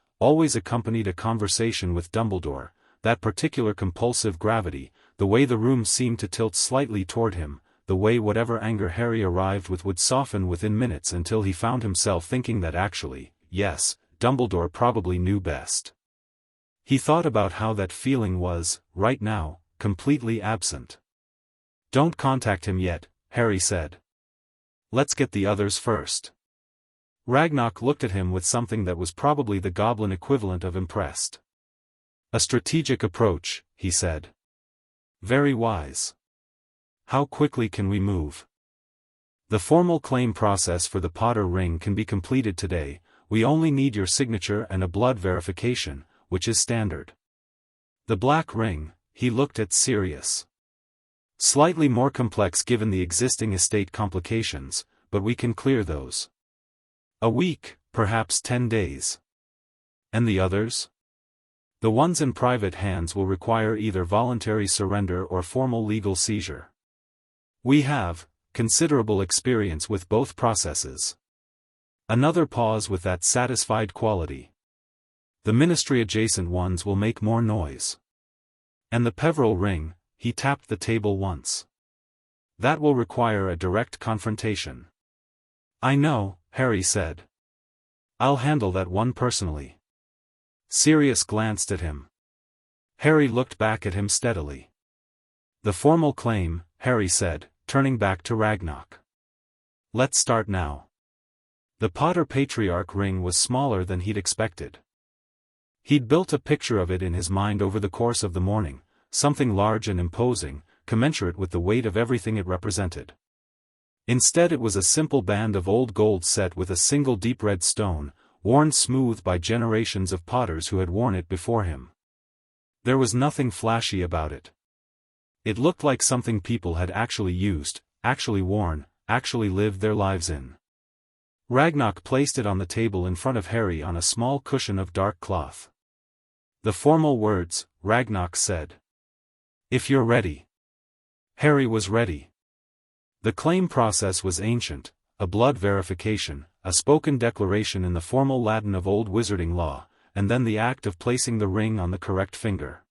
accompanied a conversation with Dumbledore, that particular compulsive gravity, the way the room seemed to tilt slightly toward him, the way whatever anger Harry arrived with would soften within minutes until he found himself thinking that actually, yes, Dumbledore probably knew best. He thought about how that feeling was, right now, completely absent. Don't contact him yet, Harry said. Let's get the others first. Ragnok looked at him with something that was probably the goblin equivalent of impressed. A strategic approach, he said. Very wise. How quickly can we move? The formal claim process for the Potter ring can be completed today. We only need your signature and a blood verification, which is standard. The black ring, he looked at Sirius. Slightly more complex given the existing estate complications, but we can clear those. A week, perhaps 10 days. And the others? The ones in private hands will require either voluntary surrender or formal legal seizure. We have considerable experience with both processes. Another pause with that satisfied quality. The ministry-adjacent ones will make more noise. And the Peverell ring, he tapped the table once. That will require a direct confrontation. I know, Harry said. I'll handle that one personally. Sirius glanced at him. Harry looked back at him steadily. The formal claim, Harry said, turning back to Ragnok. Let's start now. The Potter Patriarch ring was smaller than he'd expected. He'd built a picture of it in his mind over the course of the morning, something large and imposing, commensurate with the weight of everything it represented. Instead it was a simple band of old gold set with a single deep red stone, worn smooth by generations of potters who had worn it before him. There was nothing flashy about it. It looked like something people had actually used, actually worn, actually lived their lives in. Ragnok placed it on the table in front of Harry on a small cushion of dark cloth. The formal words, Ragnok said. If you're ready. Harry was ready. The claim process was ancient, a blood verification, a spoken declaration in the formal Latin of old wizarding law, and then the act of placing the ring on the correct finger.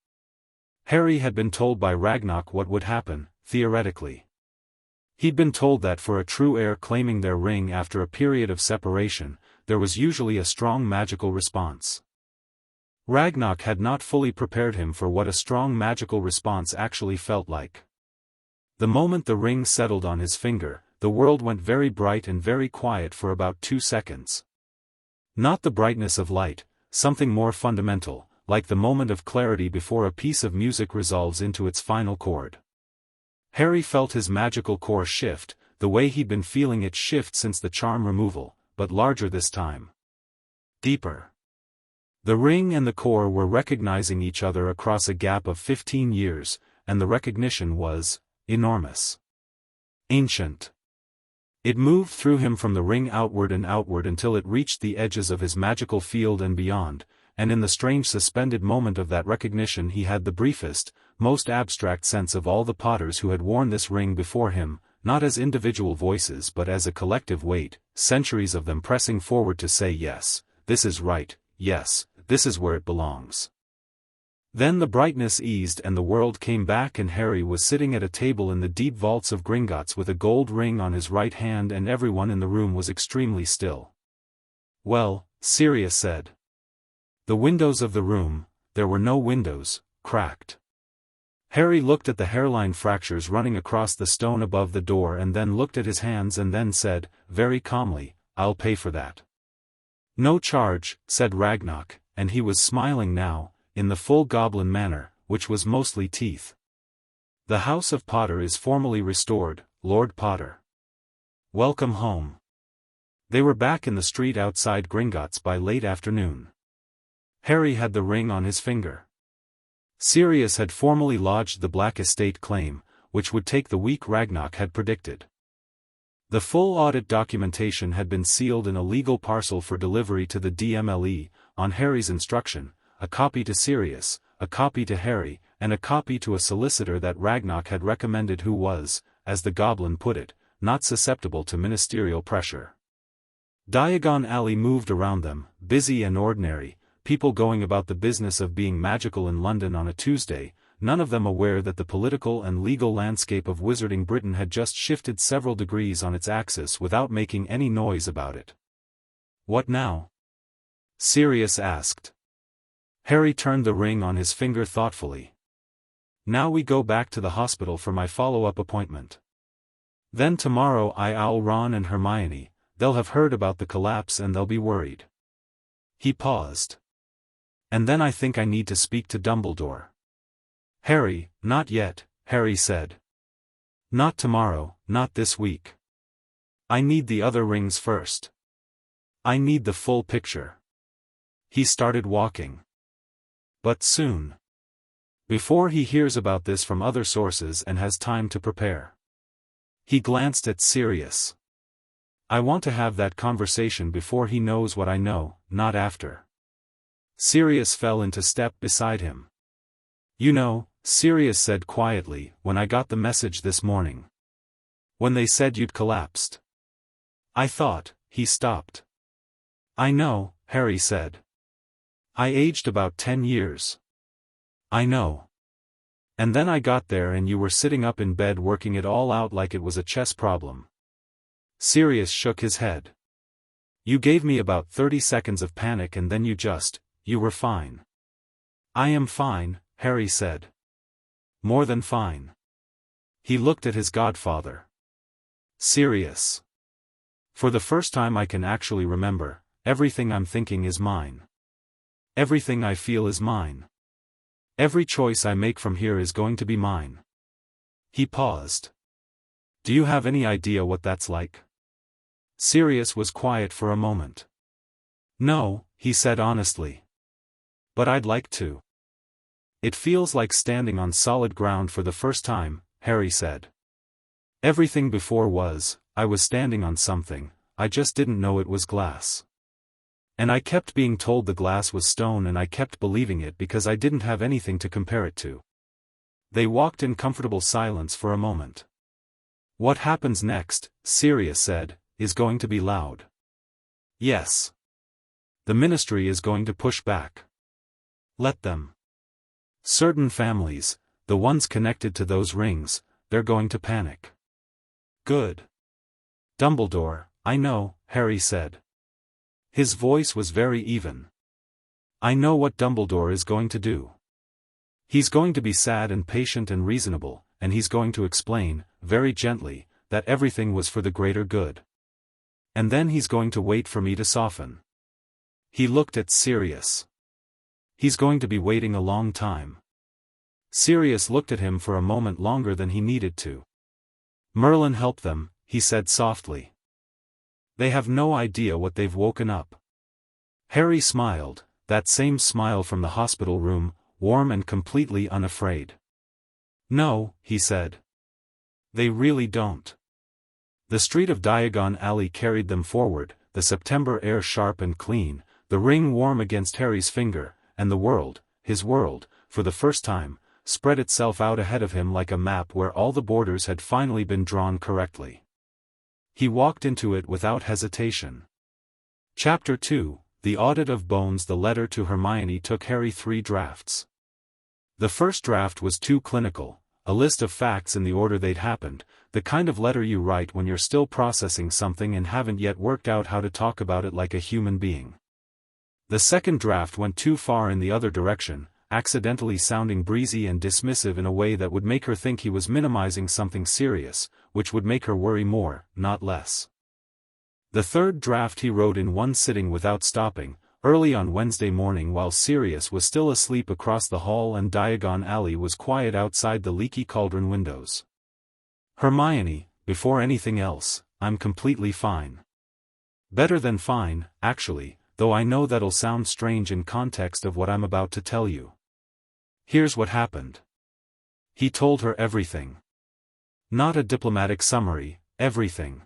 Harry had been told by Ragnok what would happen, theoretically. He'd been told that for a true heir claiming their ring after a period of separation, there was usually a strong magical response. Ragnok had not fully prepared him for what a strong magical response actually felt like. The moment the ring settled on his finger, the world went very bright and very quiet for about 2 seconds. Not the brightness of light, something more fundamental, like the moment of clarity before a piece of music resolves into its final chord. Harry felt his magical core shift, the way he'd been feeling it shift since the charm removal, but larger this time. Deeper. The ring and the core were recognizing each other across a gap of 15 years, and the recognition was enormous. Ancient. It moved through him from the ring outward and outward until it reached the edges of his magical field and beyond, and in the strange suspended moment of that recognition he had the briefest, most abstract sense of all the Potters who had worn this ring before him, not as individual voices but as a collective weight, centuries of them pressing forward to say yes, this is right, yes, this is where it belongs. Then the brightness eased and the world came back and Harry was sitting at a table in the deep vaults of Gringotts with a gold ring on his right hand and everyone in the room was extremely still. Well, Sirius said. The windows of the room, there were no windows, cracked. Harry looked at the hairline fractures running across the stone above the door and then looked at his hands and then said, very calmly, I'll pay for that. No charge, said Ragnok, and he was smiling now, in the full goblin manner, which was mostly teeth. The House of Potter is formally restored, Lord Potter. Welcome home. They were back in the street outside Gringotts by late afternoon. Harry had the ring on his finger. Sirius had formally lodged the Black Estate claim, which would take the week Ragnarok had predicted. The full audit documentation had been sealed in a legal parcel for delivery to the DMLE, on Harry's instruction, a copy to Sirius, a copy to Harry, and a copy to a solicitor that Ragnarok had recommended who was, as the goblin put it, not susceptible to ministerial pressure. Diagon Alley moved around them, busy and ordinary, people going about the business of being magical in London on a Tuesday, none of them aware that the political and legal landscape of Wizarding Britain had just shifted several degrees on its axis without making any noise about it. What now? Sirius asked. Harry turned the ring on his finger thoughtfully. Now we go back to the hospital for my follow-up appointment. Then tomorrow I'll Ron and Hermione, they'll have heard about the collapse and they'll be worried. He paused. And then I think I need to speak to Dumbledore. Harry, not yet, Harry said. Not tomorrow, not this week. I need the other rings first. I need the full picture. He started walking. But soon. Before he hears about this from other sources and has time to prepare. He glanced at Sirius. I want to have that conversation before he knows what I know, not after. Sirius fell into step beside him. You know, Sirius said quietly, when I got the message this morning. When they said you'd collapsed. I thought, he stopped. I know, Harry said. I aged about 10 years. I know. And then I got there and you were sitting up in bed working it all out like it was a chess problem. Sirius shook his head. You gave me about 30 seconds of panic and then you were fine. I am fine, Harry said. More than fine. He looked at his godfather. Sirius. For the first time I can actually remember, everything I'm thinking is mine. Everything I feel is mine. Every choice I make from here is going to be mine. He paused. Do you have any idea what that's like? Sirius was quiet for a moment. No, he said honestly. But I'd like to. It feels like standing on solid ground for the first time, Harry said. Everything before I was standing on something, I just didn't know it was glass. And I kept being told the glass was stone and I kept believing it because I didn't have anything to compare it to. They walked in comfortable silence for a moment. What happens next, Sirius said, is going to be loud. Yes. The ministry is going to push back. Let them. Certain families, the ones connected to those rings, they're going to panic. Good. Dumbledore, I know, Harry said. His voice was very even. I know what Dumbledore is going to do. He's going to be sad and patient and reasonable, and he's going to explain, very gently, that everything was for the greater good. And then he's going to wait for me to soften. He looked at Sirius. He's going to be waiting a long time. Sirius looked at him for a moment longer than he needed to. Merlin helped them, he said softly. They have no idea what they've woken up. Harry smiled, that same smile from the hospital room, warm and completely unafraid. No, he said. They really don't. The street of Diagon Alley carried them forward, the September air sharp and clean, the ring warm against Harry's finger, and the world, his world, for the first time, spread itself out ahead of him like a map where all the borders had finally been drawn correctly. He walked into it without hesitation. Chapter 2, The Audit of Bones. The letter to Hermione took Harry 3 drafts. The first draft was too clinical, a list of facts in the order they'd happened, the kind of letter you write when you're still processing something and haven't yet worked out how to talk about it like a human being. The second draft went too far in the other direction, accidentally sounding breezy and dismissive in a way that would make her think he was minimizing something serious, which would make her worry more, not less. The third draft he wrote in one sitting without stopping, early on Wednesday morning while Sirius was still asleep across the hall and Diagon Alley was quiet outside the leaky cauldron windows. Hermione, before anything else, I'm completely fine. Better than fine, actually, though I know that'll sound strange in context of what I'm about to tell you. Here's what happened. He told her everything. Not a diplomatic summary, everything.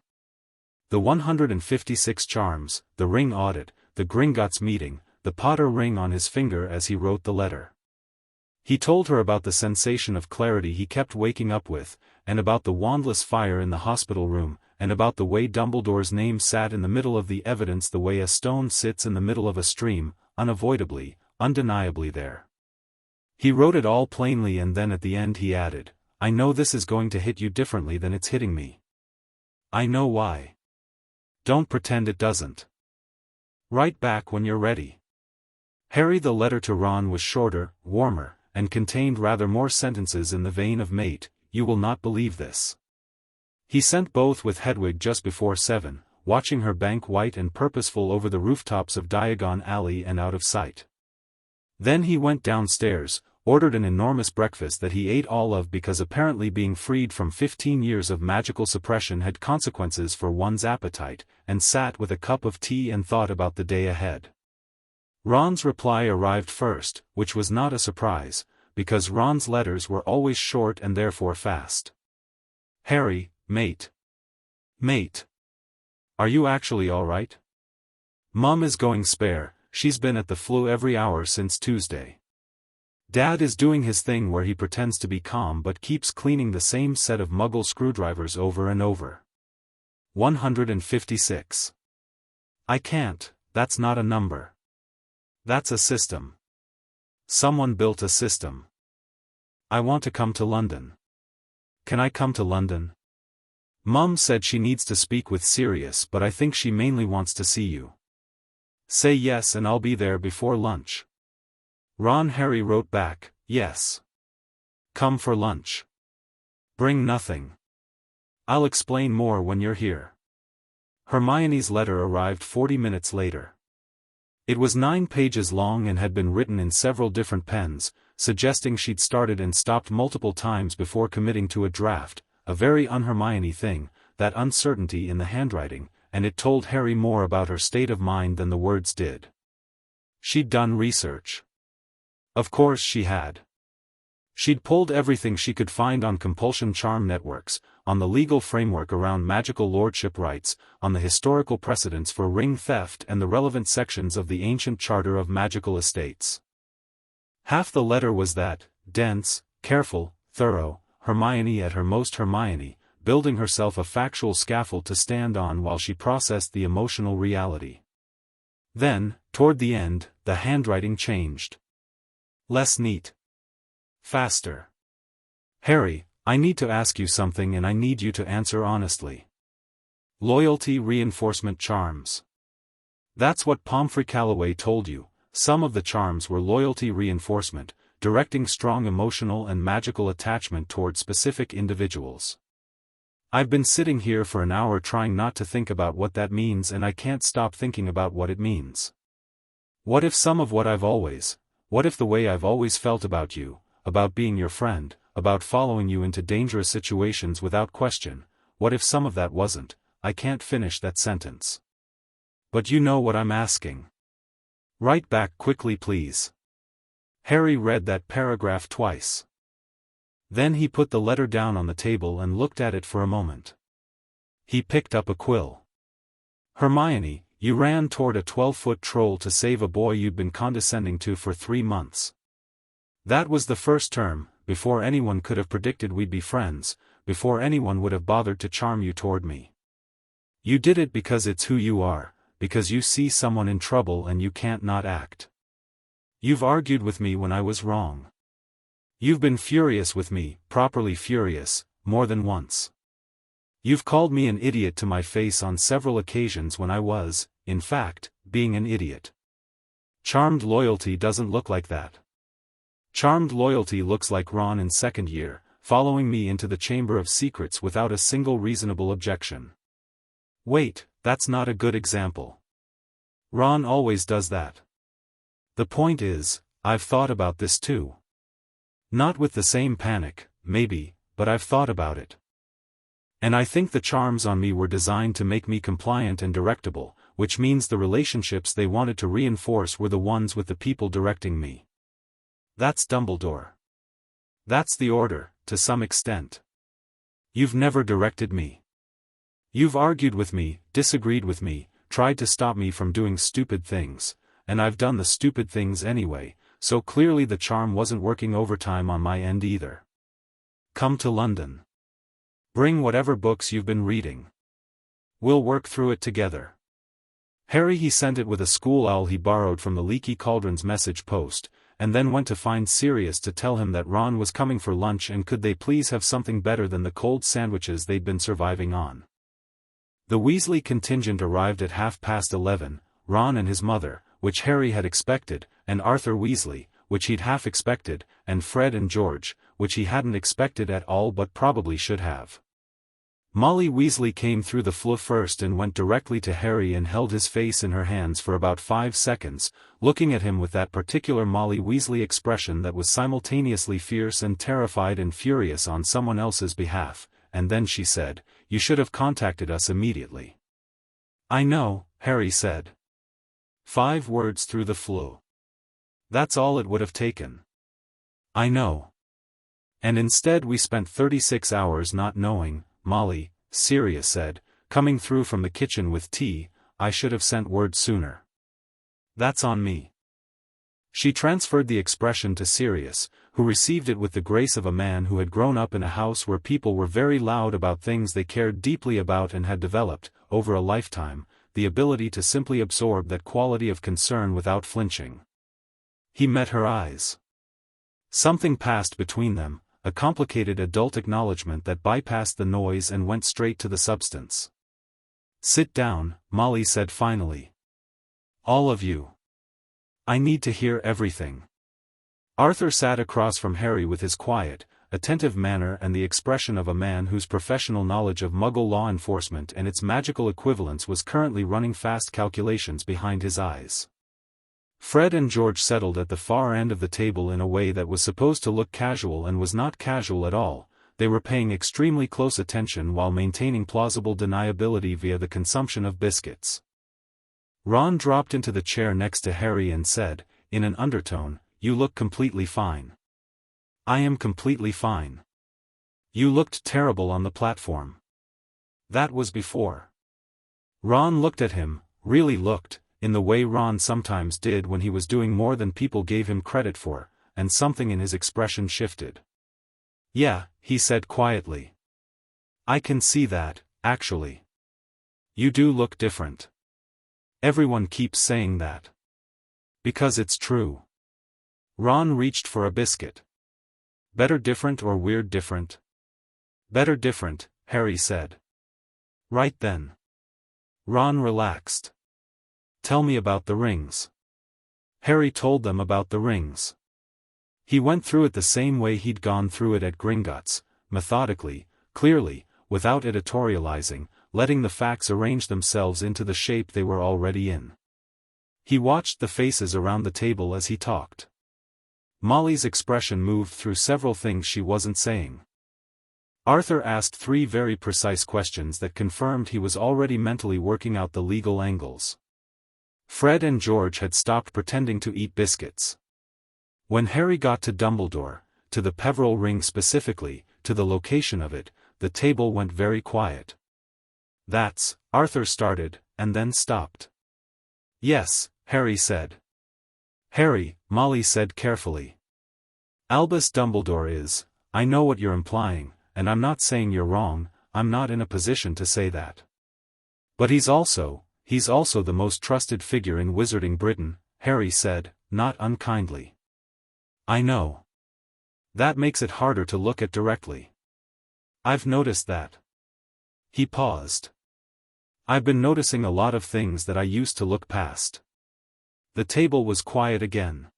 The 156 charms, the ring audit, the Gringotts meeting, the Potter ring on his finger as he wrote the letter. He told her about the sensation of clarity he kept waking up with, and about the wandless fire in the hospital room, and about the way Dumbledore's name sat in the middle of the evidence the way a stone sits in the middle of a stream, unavoidably, undeniably there. He wrote it all plainly and then at the end he added, I know this is going to hit you differently than it's hitting me. I know why. Don't pretend it doesn't. Write back when you're ready. Harry, the letter to Ron was shorter, warmer, and contained rather more sentences in the vein of mate, you will not believe this. He sent both with Hedwig just before 7, watching her bank white and purposeful over the rooftops of Diagon Alley and out of sight. Then he went downstairs, ordered an enormous breakfast that he ate all of because apparently being freed from 15 years of magical suppression had consequences for one's appetite, and sat with a cup of tea and thought about the day ahead. Ron's reply arrived first, which was not a surprise, because Ron's letters were always short and therefore fast. Harry, mate. Mate. Are you actually all right? Mum is going spare, she's been at the flu every hour since Tuesday. Dad is doing his thing where he pretends to be calm but keeps cleaning the same set of muggle screwdrivers over and over. 156. I can't, that's not a number. That's a system. Someone built a system. I want to come to London. Can I come to London? Mum said she needs to speak with Sirius but I think she mainly wants to see you. Say yes and I'll be there before lunch. Ron. Harry wrote back, yes. Come for lunch. Bring nothing. I'll explain more when you're here. Hermione's letter arrived 40 minutes later. It was 9 pages long and had been written in several different pens, suggesting she'd started and stopped multiple times before committing to a draft, a very un-Hermione thing, that uncertainty in the handwriting, and it told Harry more about her state of mind than the words did. She'd done research. Of course she had. She'd pulled everything she could find on compulsion charm networks, on the legal framework around magical lordship rights, on the historical precedents for ring theft and the relevant sections of the ancient charter of magical estates. Half the letter was that, dense, careful, thorough, Hermione at her most Hermione, building herself a factual scaffold to stand on while she processed the emotional reality. Then, toward the end, the handwriting changed. Less neat. Faster. Harry, I need to ask you something and I need you to answer honestly. Loyalty reinforcement charms. That's what Pomfrey Calloway told you. Some of the charms were loyalty reinforcement, directing strong emotional and magical attachment toward specific individuals. I've been sitting here for an hour trying not to think about what that means and I can't stop thinking about what it means. What if some of what what if the way I've always felt about you, about being your friend, about following you into dangerous situations without question, what if some of that wasn't? I can't finish that sentence. But you know what I'm asking. Write back quickly please. Harry read that paragraph twice. Then he put the letter down on the table and looked at it for a moment. He picked up a quill. Hermione, you ran toward a 12-foot troll to save a boy you'd been condescending to for 3 months. That was the first term, before anyone could have predicted we'd be friends, before anyone would have bothered to charm you toward me. You did it because it's who you are, because you see someone in trouble and you can't not act. You've argued with me when I was wrong. You've been furious with me, properly furious, more than once. You've called me an idiot to my face on several occasions when I was, in fact, being an idiot. Charmed loyalty doesn't look like that. Charmed loyalty looks like Ron in second year, following me into the Chamber of Secrets without a single reasonable objection. Wait, that's not a good example. Ron always does that. The point is, I've thought about this too. Not with the same panic, maybe, but I've thought about it. And I think the charms on me were designed to make me compliant and directable, which means the relationships they wanted to reinforce were the ones with the people directing me. That's Dumbledore. That's the Order, to some extent. You've never directed me. You've argued with me, disagreed with me, tried to stop me from doing stupid things, and I've done the stupid things anyway, so clearly the charm wasn't working overtime on my end either. Come to London. Bring whatever books you've been reading. We'll work through it together. Harry he sent it with a school owl he borrowed from the Leaky Cauldron's message post, and then went to find Sirius to tell him that Ron was coming for lunch and could they please have something better than the cold sandwiches they'd been surviving on. The Weasley contingent arrived at 11:30, Ron and his mother, which Harry had expected, and Arthur Weasley, which he'd half expected, and Fred and George, which he hadn't expected at all but probably should have. Molly Weasley came through the floor first and went directly to Harry and held his face in her hands for about 5 seconds, looking at him with that particular Molly Weasley expression that was simultaneously fierce and terrified and furious on someone else's behalf, and then she said, "You should have contacted us immediately." "I know," Harry said. 5 words through the floor. That's all it would have taken. "I know. And instead we spent 36 hours not knowing, Molly," Sirius said, coming through from the kitchen with tea. "I should have sent word sooner. That's on me." She transferred the expression to Sirius, who received it with the grace of a man who had grown up in a house where people were very loud about things they cared deeply about and had developed, over a lifetime, the ability to simply absorb that quality of concern without flinching. He met her eyes. Something passed between them, a complicated adult acknowledgement that bypassed the noise and went straight to the substance. "Sit down," Molly said finally. "All of you. I need to hear everything." Arthur sat across from Harry with his quiet, attentive manner and the expression of a man whose professional knowledge of Muggle law enforcement and its magical equivalents was currently running fast calculations behind his eyes. Fred and George settled at the far end of the table in a way that was supposed to look casual and was not casual at all. They were paying extremely close attention while maintaining plausible deniability via the consumption of biscuits. Ron dropped into the chair next to Harry and said, in an undertone, "You look completely fine." "I am completely fine. You looked terrible on the platform." "That was before." Ron looked at him, really looked, in the way Ron sometimes did when he was doing more than people gave him credit for, and something in his expression shifted. "Yeah," he said quietly. "I can see that, actually. You do look different. Everyone keeps saying that. Because it's true." Ron reached for a biscuit. "Better different or weird different?" "Better different," Harry said. "Right then." Ron relaxed. "Tell me about the rings." Harry told them about the rings. He went through it the same way he'd gone through it at Gringotts, methodically, clearly, without editorializing, letting the facts arrange themselves into the shape they were already in. He watched the faces around the table as he talked. Molly's expression moved through several things she wasn't saying. Arthur asked 3 very precise questions that confirmed he was already mentally working out the legal angles. Fred and George had stopped pretending to eat biscuits. When Harry got to Dumbledore, to the Peverell ring specifically, to the location of it, the table went very quiet. "That's," Arthur started, and then stopped. "Yes," Harry said. "Harry," Molly said carefully. "Albus Dumbledore is, I know what you're implying, and I'm not saying you're wrong, I'm not in a position to say that. But he's also the most trusted figure in Wizarding Britain," Harry said, not unkindly. "I know. That makes it harder to look at directly. I've noticed that." He paused. "I've been noticing a lot of things that I used to look past." The table was quiet again.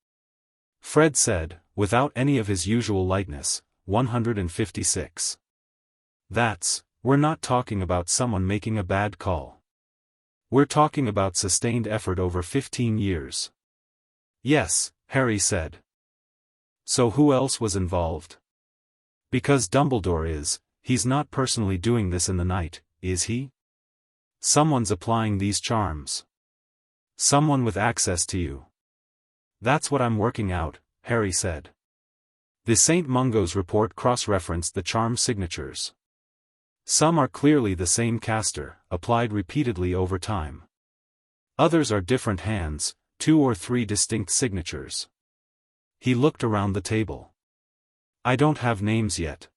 Fred said, without any of his usual lightness, 156. "We're not talking about someone making a bad call. We're talking about sustained effort over 15 years. Yes, Harry said. So who else was involved? Because Dumbledore is, he's not personally doing this in the night, is he? Someone's applying these charms. Someone with access to you. That's what I'm working out, Harry said. The St. Mungo's report cross-referenced the charm signatures. Some are clearly the same caster, applied repeatedly over time. Others are different hands, 2 or 3 distinct signatures. He looked around the table. I don't have names yet.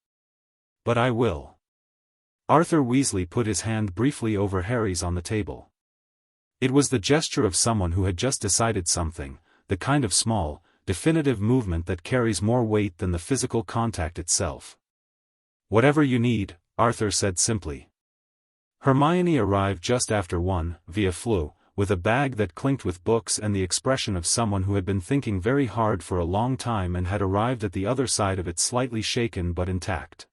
But I will. Arthur Weasley put his hand briefly over Harry's on the table. It was the gesture of someone who had just decided something, the kind of small, definitive movement that carries more weight than the physical contact itself. Whatever you need, Arthur said simply. Hermione arrived just after 1, via Flu, with a bag that clinked with books and the expression of someone who had been thinking very hard for a long time and had arrived at the other side of it slightly shaken but intact.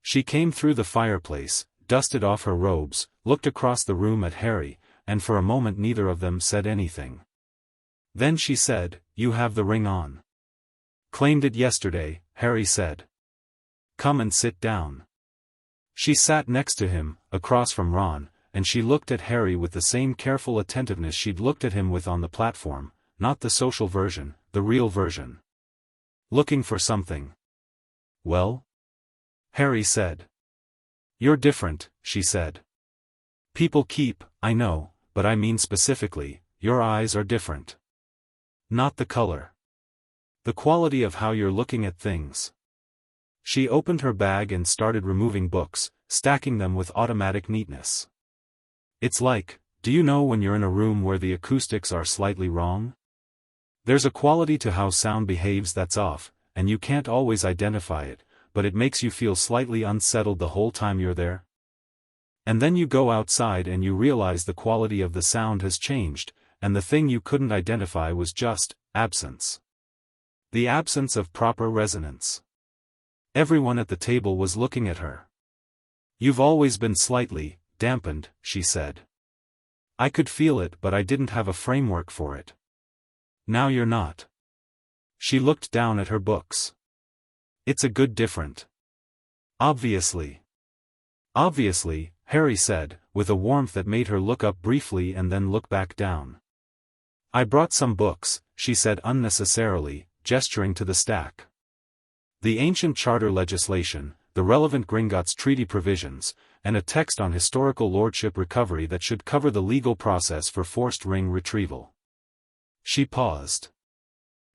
She came through the fireplace, dusted off her robes, looked across the room at Harry, and for a moment neither of them said anything. Then she said, "You have the ring on." "Claimed it yesterday," Harry said. "Come and sit down." She sat next to him, across from Ron, and she looked at Harry with the same careful attentiveness she'd looked at him with on the platform, not the social version, the real version. "Looking for something?" "Well?" Harry said. "You're different," she said. "People keep, I know, but I mean specifically, your eyes are different. Not the color. The quality of how you're looking at things." She opened her bag and started removing books, stacking them with automatic neatness. "It's like, do you know when you're in a room where the acoustics are slightly wrong? There's a quality to how sound behaves that's off, and you can't always identify it, but it makes you feel slightly unsettled the whole time you're there. And then you go outside and you realize the quality of the sound has changed, and the thing you couldn't identify was just absence. The absence of proper resonance." Everyone at the table was looking at her. "You've always been slightly dampened," she said. "I could feel it, but I didn't have a framework for it. Now you're not." She looked down at her books. "It's a good different." "Obviously." "Obviously," Harry said, with a warmth that made her look up briefly and then look back down. "I brought some books," she said unnecessarily, gesturing to the stack. "The ancient charter legislation, the relevant Gringotts treaty provisions, and a text on historical lordship recovery that should cover the legal process for forced ring retrieval." She paused.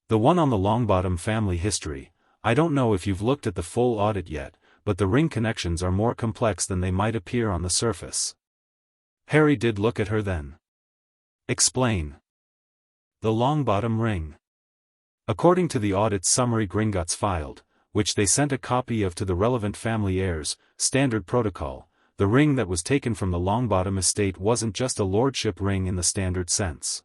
"The one on the Longbottom family history, I don't know if you've looked at the full audit yet, but the ring connections are more complex than they might appear on the surface." Harry did look at her then. "Explain." "The Longbottom ring. According to the audit summary Gringotts filed, which they sent a copy of to the relevant family heirs, standard protocol, the ring that was taken from the Longbottom estate wasn't just a lordship ring in the standard sense.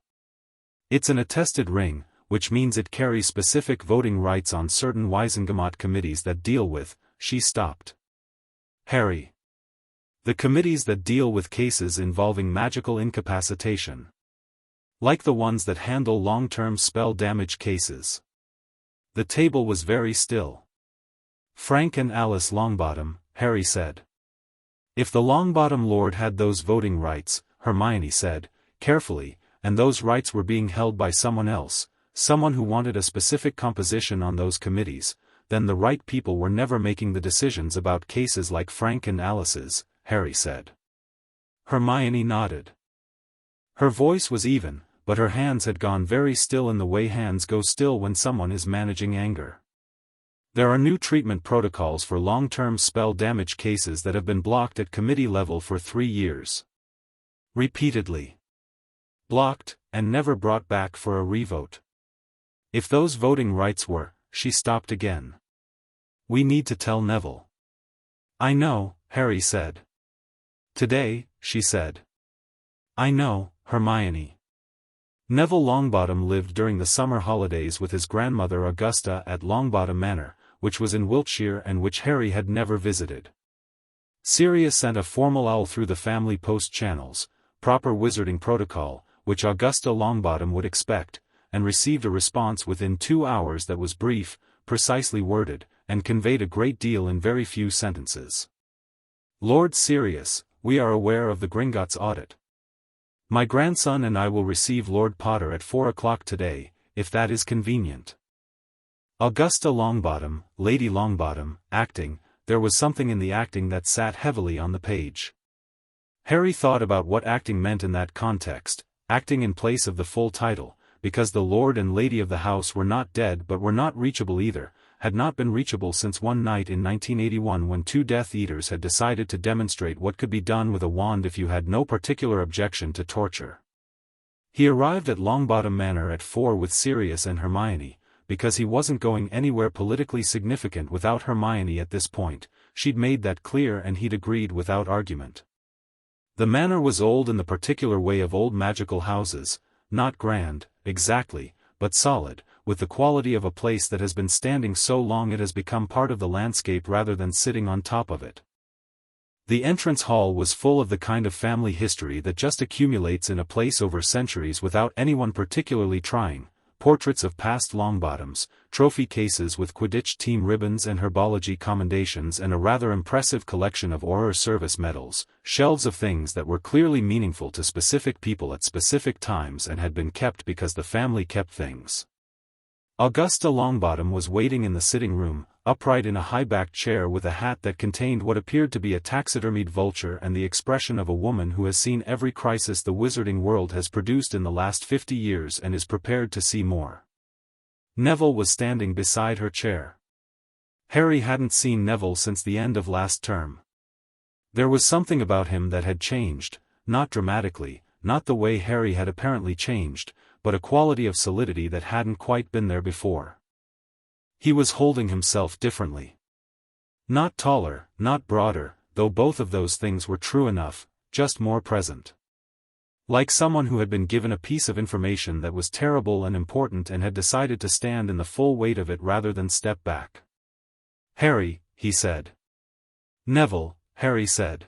It's an attested ring, which means it carries specific voting rights on certain Wisengamot committees that deal with." She stopped. "Harry. The committees that deal with cases involving magical incapacitation. Like the ones that handle long-term spell damage cases." The table was very still. "Frank and Alice Longbottom," Harry said. "If the Longbottom Lord had those voting rights," Hermione said, carefully, "and those rights were being held by someone else, someone who wanted a specific composition on those committees, then the right people were never making the decisions about cases like Frank and Alice's," Harry said. Hermione nodded. Her voice was even, but her hands had gone very still in the way hands go still when someone is managing anger. "There are new treatment protocols for long-term spell damage cases that have been blocked at committee level for 3 years. Repeatedly. Blocked, and never brought back for a revote. If those voting rights were..." She stopped again. "We need to tell Neville." "I know," Harry said. "Today," she said. "I know, Hermione." Neville Longbottom lived during the summer holidays with his grandmother Augusta at Longbottom Manor, which was in Wiltshire and which Harry had never visited. Sirius sent a formal owl through the family post channels, proper wizarding protocol, which Augusta Longbottom would expect, and received a response within 2 hours that was brief, precisely worded, and conveyed a great deal in very few sentences. Lord Sirius, we are aware of the Gringotts audit. My grandson and I will receive Lord Potter at 4 o'clock today, if that is convenient. Augusta Longbottom, Lady Longbottom, acting. There was something in the acting that sat heavily on the page. Harry thought about what acting meant in that context, acting in place of the full title, because the Lord and Lady of the house were not dead but were not reachable either, had not been reachable since one night in 1981 when 2 Death Eaters had decided to demonstrate what could be done with a wand if you had no particular objection to torture. He arrived at Longbottom Manor at 4 with Sirius and Hermione, because he wasn't going anywhere politically significant without Hermione at this point. She'd made that clear and he'd agreed without argument. The manor was old in the particular way of old magical houses, not grand, exactly, but solid, with the quality of a place that has been standing so long it has become part of the landscape rather than sitting on top of it. The entrance hall was full of the kind of family history that just accumulates in a place over centuries without anyone particularly trying. Portraits of past Longbottoms, trophy cases with Quidditch team ribbons and herbology commendations and a rather impressive collection of Auror service medals, shelves of things that were clearly meaningful to specific people at specific times and had been kept because the family kept things. Augusta Longbottom was waiting in the sitting room, upright in a high-backed chair with a hat that contained what appeared to be a taxidermied vulture and the expression of a woman who has seen every crisis the wizarding world has produced in the last 50 years and is prepared to see more. Neville was standing beside her chair. Harry hadn't seen Neville since the end of last term. There was something about him that had changed, not dramatically, not the way Harry had apparently changed, but a quality of solidity that hadn't quite been there before. He was holding himself differently. Not taller, not broader, though both of those things were true enough, just more present. Like someone who had been given a piece of information that was terrible and important and had decided to stand in the full weight of it rather than step back. "Harry," he said. "Neville," Harry said.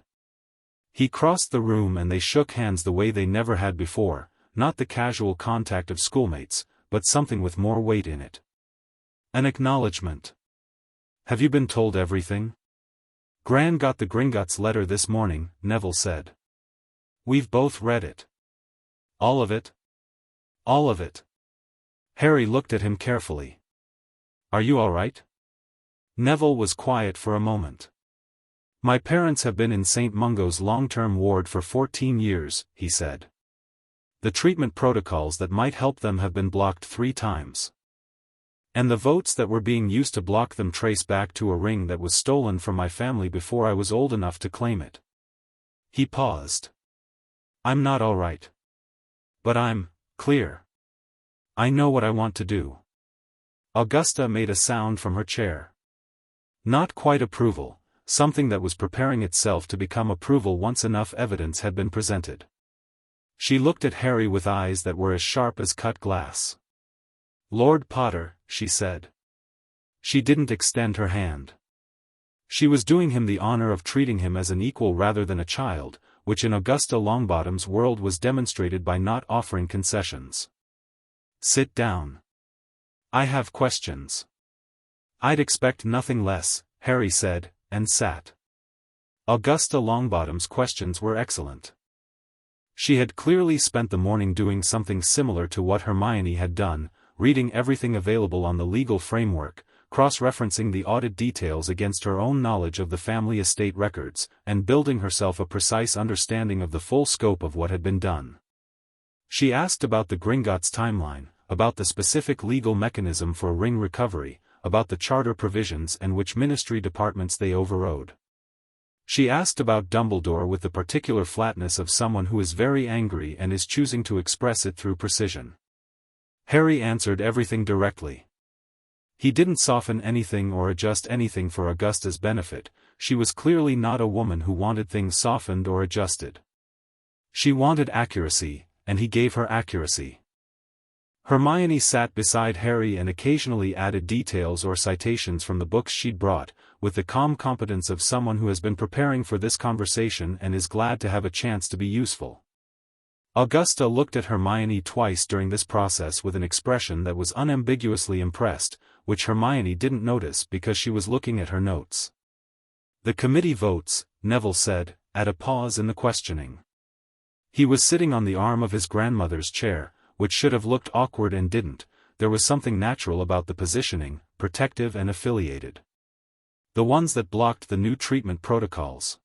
He crossed the room and they shook hands the way they never had before, not the casual contact of schoolmates, but something with more weight in it. An acknowledgement. "Have you been told everything?" "Gran got the Gringotts letter this morning," Neville said. "We've both read it." "All of it?" "All of it." Harry looked at him carefully. "Are you all right?" Neville was quiet for a moment. "My parents have been in St. Mungo's long-term ward for 14 years, he said. The treatment protocols that might help them have been blocked 3 times. And the votes that were being used to block them trace back to a ring that was stolen from my family before I was old enough to claim it." He paused. "I'm not all right. But I'm clear. I know what I want to do." Augusta made a sound from her chair. Not quite approval, something that was preparing itself to become approval once enough evidence had been presented. She looked at Harry with eyes that were as sharp as cut glass. "Lord Potter," she said. She didn't extend her hand. She was doing him the honor of treating him as an equal rather than a child, which in Augusta Longbottom's world was demonstrated by not offering concessions. "Sit down. I have questions." "I'd expect nothing less," Harry said, and sat. Augusta Longbottom's questions were excellent. She had clearly spent the morning doing something similar to what Hermione had done, reading everything available on the legal framework, cross-referencing the audit details against her own knowledge of the family estate records, and building herself a precise understanding of the full scope of what had been done. She asked about the Gringotts timeline, about the specific legal mechanism for ring recovery, about the charter provisions and which ministry departments they overrode. She asked about Dumbledore with the particular flatness of someone who is very angry and is choosing to express it through precision. Harry answered everything directly. He didn't soften anything or adjust anything for Augusta's benefit. She was clearly not a woman who wanted things softened or adjusted. She wanted accuracy, and he gave her accuracy. Hermione sat beside Harry and occasionally added details or citations from the books she'd brought, with the calm competence of someone who has been preparing for this conversation and is glad to have a chance to be useful. Augusta looked at Hermione twice during this process with an expression that was unambiguously impressed, which Hermione didn't notice because she was looking at her notes. "The committee votes," Neville said, at a pause in the questioning. He was sitting on the arm of his grandmother's chair, which should have looked awkward and didn't. There was something natural about the positioning, protective and affiliated. The ones that blocked the new treatment protocols.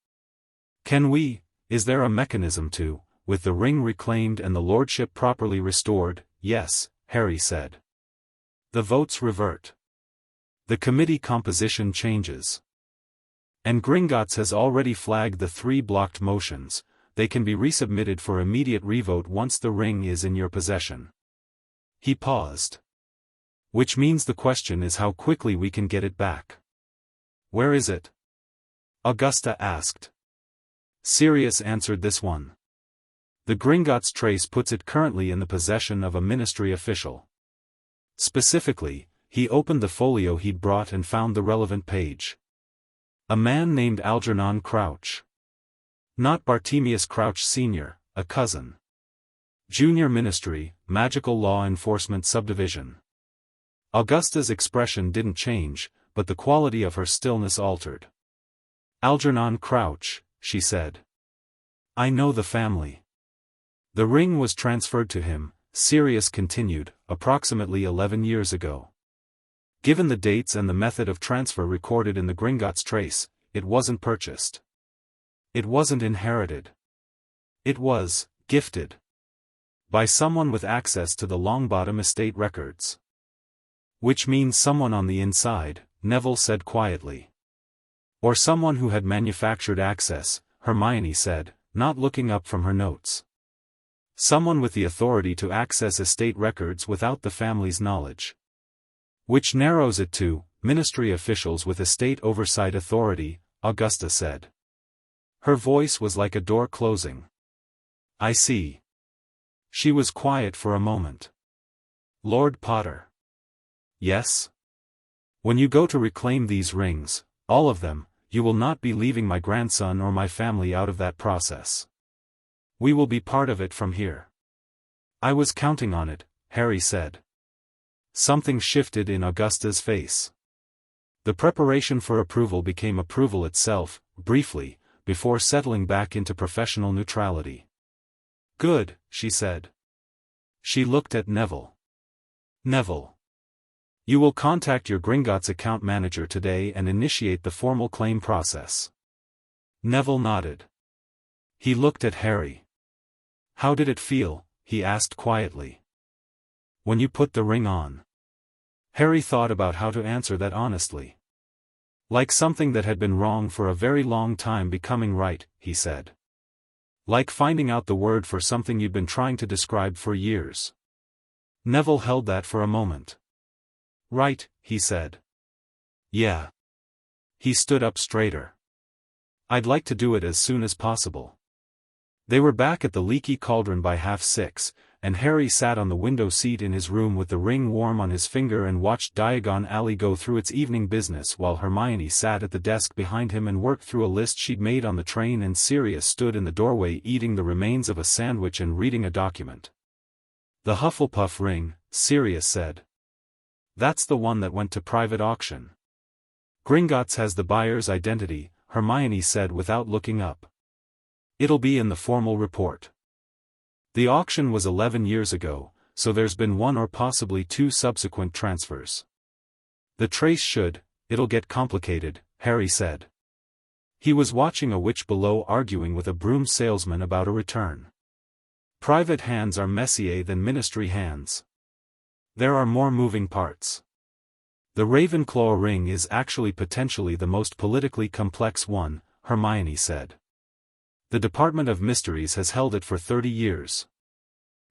Is there a mechanism to, with the ring reclaimed and the lordship properly restored? Yes, Harry said. The votes revert. The committee composition changes. And Gringotts has already flagged the 3 blocked motions. They can be resubmitted for immediate revote once the ring is in your possession. He paused. Which means the question is how quickly we can get it back. Where is it? Augusta asked. Sirius answered this one. The Gringotts trace puts it currently in the possession of a ministry official. Specifically, he opened the folio he'd brought and found the relevant page. A man named Algernon Crouch. Not Bartemius Crouch Sr., a cousin. Junior Ministry, Magical Law Enforcement Subdivision. Augusta's expression didn't change, but the quality of her stillness altered. Algernon Crouch, she said. I know the family. The ring was transferred to him, Sirius continued, approximately 11 years ago. Given the dates and the method of transfer recorded in the Gringotts trace, it wasn't purchased. It wasn't inherited. It was gifted. By someone with access to the Longbottom estate records. Which means someone on the inside, Neville said quietly. Or someone who had manufactured access, Hermione said, not looking up from her notes. Someone with the authority to access estate records without the family's knowledge. Which narrows it to ministry officials with estate oversight authority, Augusta said. Her voice was like a door closing. I see. She was quiet for a moment. Lord Potter. Yes? When you go to reclaim these rings, all of them, you will not be leaving my grandson or my family out of that process. We will be part of it from here. I was counting on it, Harry said. Something shifted in Augusta's face. The preparation for approval became approval itself, briefly, before settling back into professional neutrality. Good, she said. She looked at Neville. Neville. You will contact your Gringotts account manager today and initiate the formal claim process. Neville nodded. He looked at Harry. How did it feel? He asked quietly. When you put the ring on. Harry thought about how to answer that honestly. Like something that had been wrong for a very long time becoming right, he said. Like finding out the word for something you'd been trying to describe for years. Neville held that for a moment. Right, he said. Yeah. He stood up straighter. I'd like to do it as soon as possible. They were back at the Leaky Cauldron by 6:30, and Harry sat on the window seat in his room with the ring warm on his finger and watched Diagon Alley go through its evening business while Hermione sat at the desk behind him and worked through a list she'd made on the train, and Sirius stood in the doorway eating the remains of a sandwich and reading a document. The Hufflepuff ring, Sirius said. That's the one that went to private auction. Gringotts has the buyer's identity, Hermione said without looking up. It'll be in the formal report. The auction was 11 years ago, so there's been 1 or possibly 2 subsequent transfers. The trace it'll get complicated, Harry said. He was watching a witch below arguing with a broom salesman about a return. Private hands are messier than ministry hands. There are more moving parts. The Ravenclaw ring is actually potentially the most politically complex one, Hermione said. The Department of Mysteries has held it for 30 years.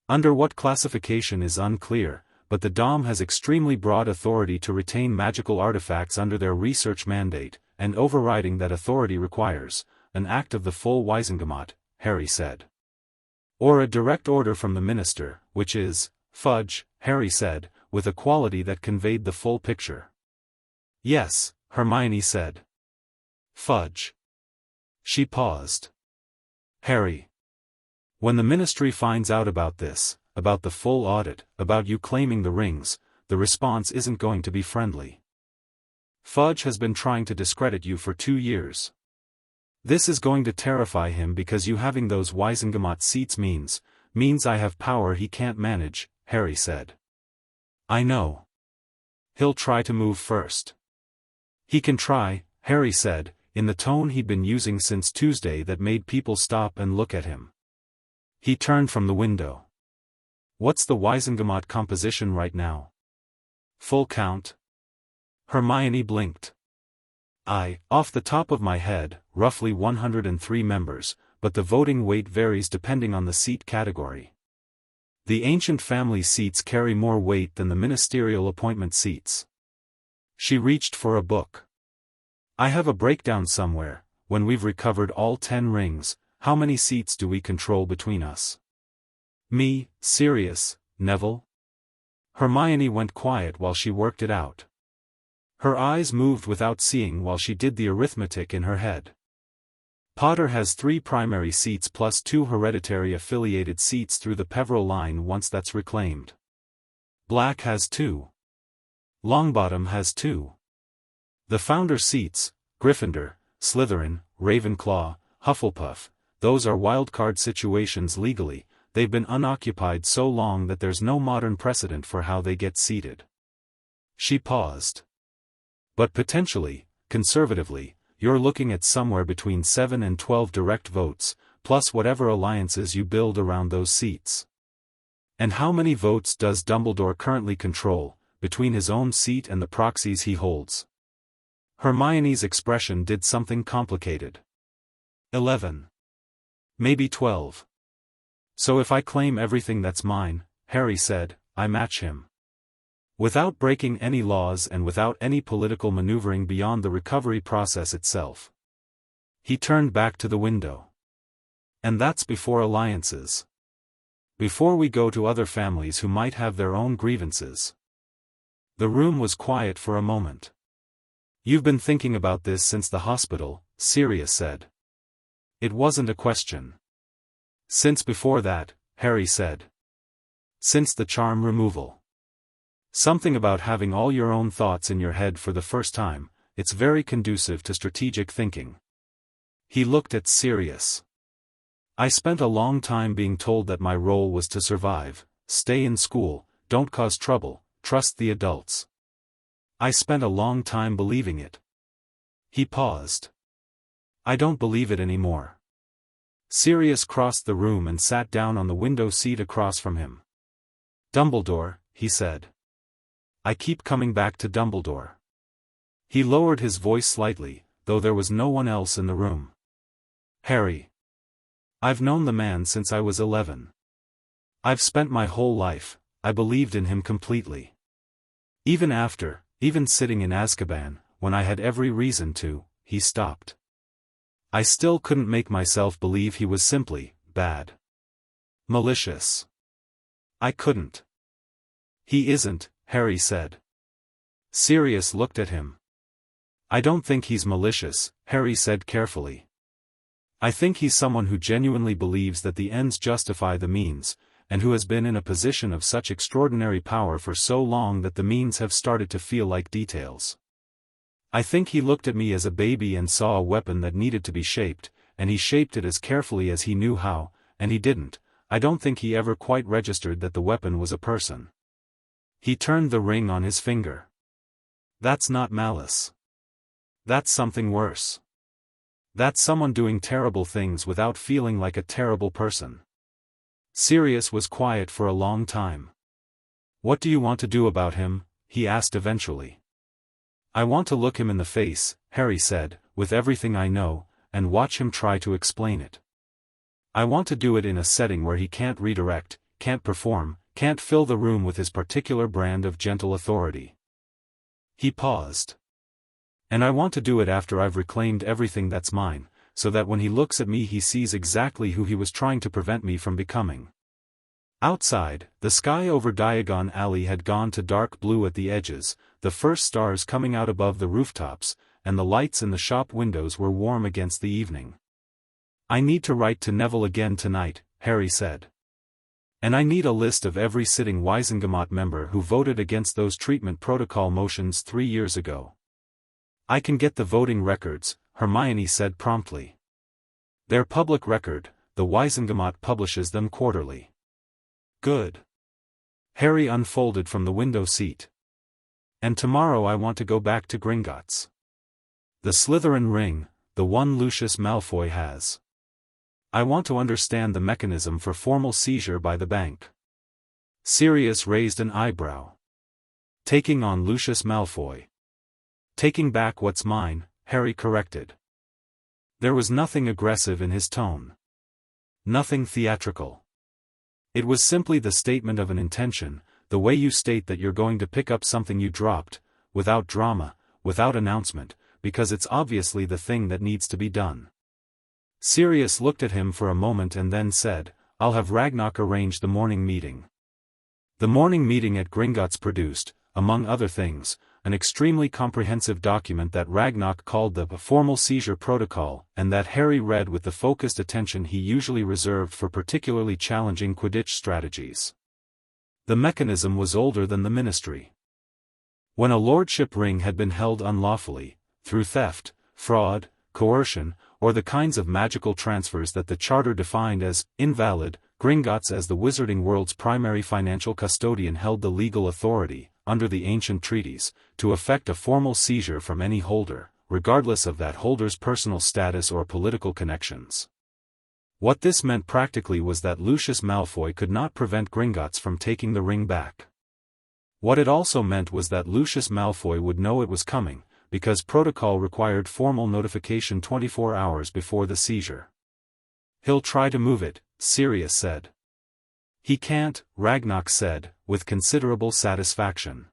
Under what classification is unclear, but the Dom has extremely broad authority to retain magical artifacts under their research mandate, and overriding that authority requires an act of the full Wisengamot, Harry said. Or a direct order from the minister, which is fudge, Harry said, with a quality that conveyed the full picture. Yes, Hermione said. Fudge. She paused. Harry. When the ministry finds out about this, about the full audit, about you claiming the rings, the response isn't going to be friendly. Fudge has been trying to discredit you for 2 years. This is going to terrify him because you having those Wisengamot seats means I have power he can't manage, Harry said. I know. He'll try to move first. He can try, Harry said, in the tone he'd been using since Tuesday that made people stop and look at him. He turned from the window. What's the Wisengamot composition right now? Full count? Hermione blinked. Off the top of my head, roughly 103 members, but the voting weight varies depending on the seat category. The ancient family seats carry more weight than the ministerial appointment seats. She reached for a book. I have a breakdown somewhere. When we've recovered all 10 rings, how many seats do we control between us? Me, Sirius, Neville? Hermione went quiet while she worked it out. Her eyes moved without seeing while she did the arithmetic in her head. Potter has 3 primary seats plus 2 hereditary affiliated seats through the Peverell line once that's reclaimed. Black has 2. Longbottom has 2. The founder seats, Gryffindor, Slytherin, Ravenclaw, Hufflepuff, those are wildcard situations legally. They've been unoccupied so long that there's no modern precedent for how they get seated. She paused. But potentially, conservatively, you're looking at somewhere between 7 and 12 direct votes, plus whatever alliances you build around those seats. And how many votes does Dumbledore currently control, between his own seat and the proxies he holds? Hermione's expression did something complicated. 11. Maybe 12. So if I claim everything that's mine, Harry said, I match him. Without breaking any laws and without any political maneuvering beyond the recovery process itself. He turned back to the window. And that's before alliances. Before we go to other families who might have their own grievances. The room was quiet for a moment. You've been thinking about this since the hospital, Sirius said. It wasn't a question. Since before that, Harry said. Since the charm removal. Something about having all your own thoughts in your head for the first time, it's very conducive to strategic thinking. He looked at Sirius. I spent a long time being told that my role was to survive, stay in school, don't cause trouble, trust the adults. I spent a long time believing it. He paused. I don't believe it anymore. Sirius crossed the room and sat down on the window seat across from him. Dumbledore, he said. I keep coming back to Dumbledore. He lowered his voice slightly, though there was no one else in the room. Harry. I've known the man since I was 11. I've spent my whole life, I believed in him completely. Even sitting in Azkaban, when I had every reason to, he stopped. I still couldn't make myself believe he was simply bad. Malicious. I couldn't. He isn't, Harry said. Sirius looked at him. I don't think he's malicious, Harry said carefully. I think he's someone who genuinely believes that the ends justify the means, and who has been in a position of such extraordinary power for so long that the means have started to feel like details. I think he looked at me as a baby and saw a weapon that needed to be shaped, and he shaped it as carefully as he knew how, and he didn't. I don't think he ever quite registered that the weapon was a person. He turned the ring on his finger. That's not malice. That's something worse. That's someone doing terrible things without feeling like a terrible person. Sirius was quiet for a long time. What do you want to do about him? He asked eventually. I want to look him in the face, Harry said, with everything I know, and watch him try to explain it. I want to do it in a setting where he can't redirect, can't perform, can't fill the room with his particular brand of gentle authority. He paused. And I want to do it after I've reclaimed everything that's mine, so that when he looks at me he sees exactly who he was trying to prevent me from becoming. Outside, the sky over Diagon Alley had gone to dark blue at the edges, the first stars coming out above the rooftops, and the lights in the shop windows were warm against the evening. I need to write to Neville again tonight, Harry said. And I need a list of every sitting Wisengamot member who voted against those treatment protocol motions 3 years ago. I can get the voting records, Hermione said promptly. They're public record, the Wisengamot publishes them quarterly. Good. Harry unfolded from the window seat. And tomorrow I want to go back to Gringotts. The Slytherin ring, the one Lucius Malfoy has. I want to understand the mechanism for formal seizure by the bank. Sirius raised an eyebrow. Taking on Lucius Malfoy. Taking back what's mine, Harry corrected. There was nothing aggressive in his tone. Nothing theatrical. It was simply the statement of an intention, the way you state that you're going to pick up something you dropped, without drama, without announcement, because it's obviously the thing that needs to be done. Sirius looked at him for a moment and then said, I'll have Ragnarok arrange the morning meeting. The morning meeting at Gringotts produced, among other things, an extremely comprehensive document that Ragnarok called the Formal Seizure Protocol, and that Harry read with the focused attention he usually reserved for particularly challenging Quidditch strategies. The mechanism was older than the Ministry. When a Lordship ring had been held unlawfully, through theft, fraud, coercion, or the kinds of magical transfers that the Charter defined as invalid, Gringotts as the wizarding world's primary financial custodian held the legal authority, under the ancient treaties, to effect a formal seizure from any holder, regardless of that holder's personal status or political connections. What this meant practically was that Lucius Malfoy could not prevent Gringotts from taking the ring back. What it also meant was that Lucius Malfoy would know it was coming, because protocol required formal notification 24 hours before the seizure. He'll try to move it, Sirius said. He can't, Ragnarok said, with considerable satisfaction.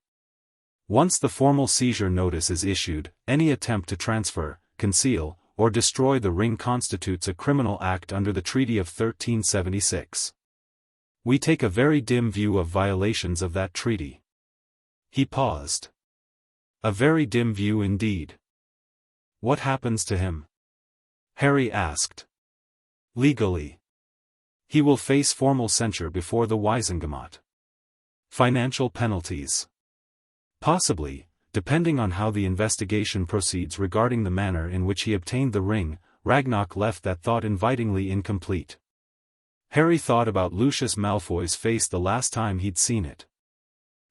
Once the formal seizure notice is issued, any attempt to transfer, conceal, or destroy the ring constitutes a criminal act under the Treaty of 1376. We take a very dim view of violations of that treaty. He paused. A very dim view indeed. What happens to him? Harry asked. Legally. He will face formal censure before the Wisengamot. Financial penalties. Possibly, depending on how the investigation proceeds regarding the manner in which he obtained the ring, Ragnarok left that thought invitingly incomplete. Harry thought about Lucius Malfoy's face the last time he'd seen it.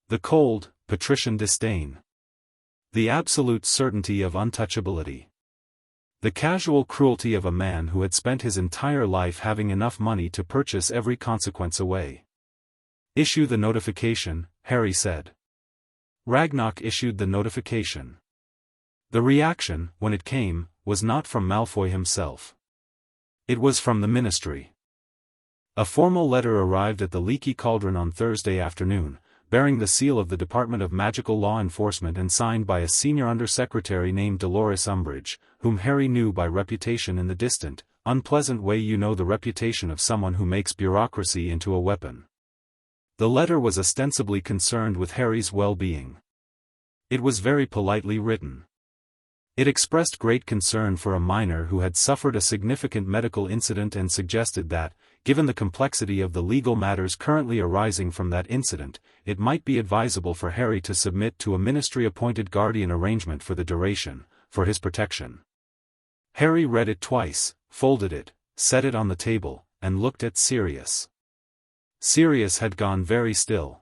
The cold, patrician disdain. The absolute certainty of untouchability. The casual cruelty of a man who had spent his entire life having enough money to purchase every consequence away. Issue the notification, Harry said. Ragnarok issued the notification. The reaction, when it came, was not from Malfoy himself. It was from the Ministry. A formal letter arrived at the Leaky Cauldron on Thursday afternoon, bearing the seal of the Department of Magical Law Enforcement and signed by a senior undersecretary named Dolores Umbridge, whom Harry knew by reputation in the distant, unpleasant way you know the reputation of someone who makes bureaucracy into a weapon. The letter was ostensibly concerned with Harry's well-being. It was very politely written. It expressed great concern for a minor who had suffered a significant medical incident and suggested that, given the complexity of the legal matters currently arising from that incident, it might be advisable for Harry to submit to a ministry-appointed guardian arrangement for the duration, for his protection. Harry read it twice, folded it, set it on the table, and looked at Sirius. Sirius had gone very still.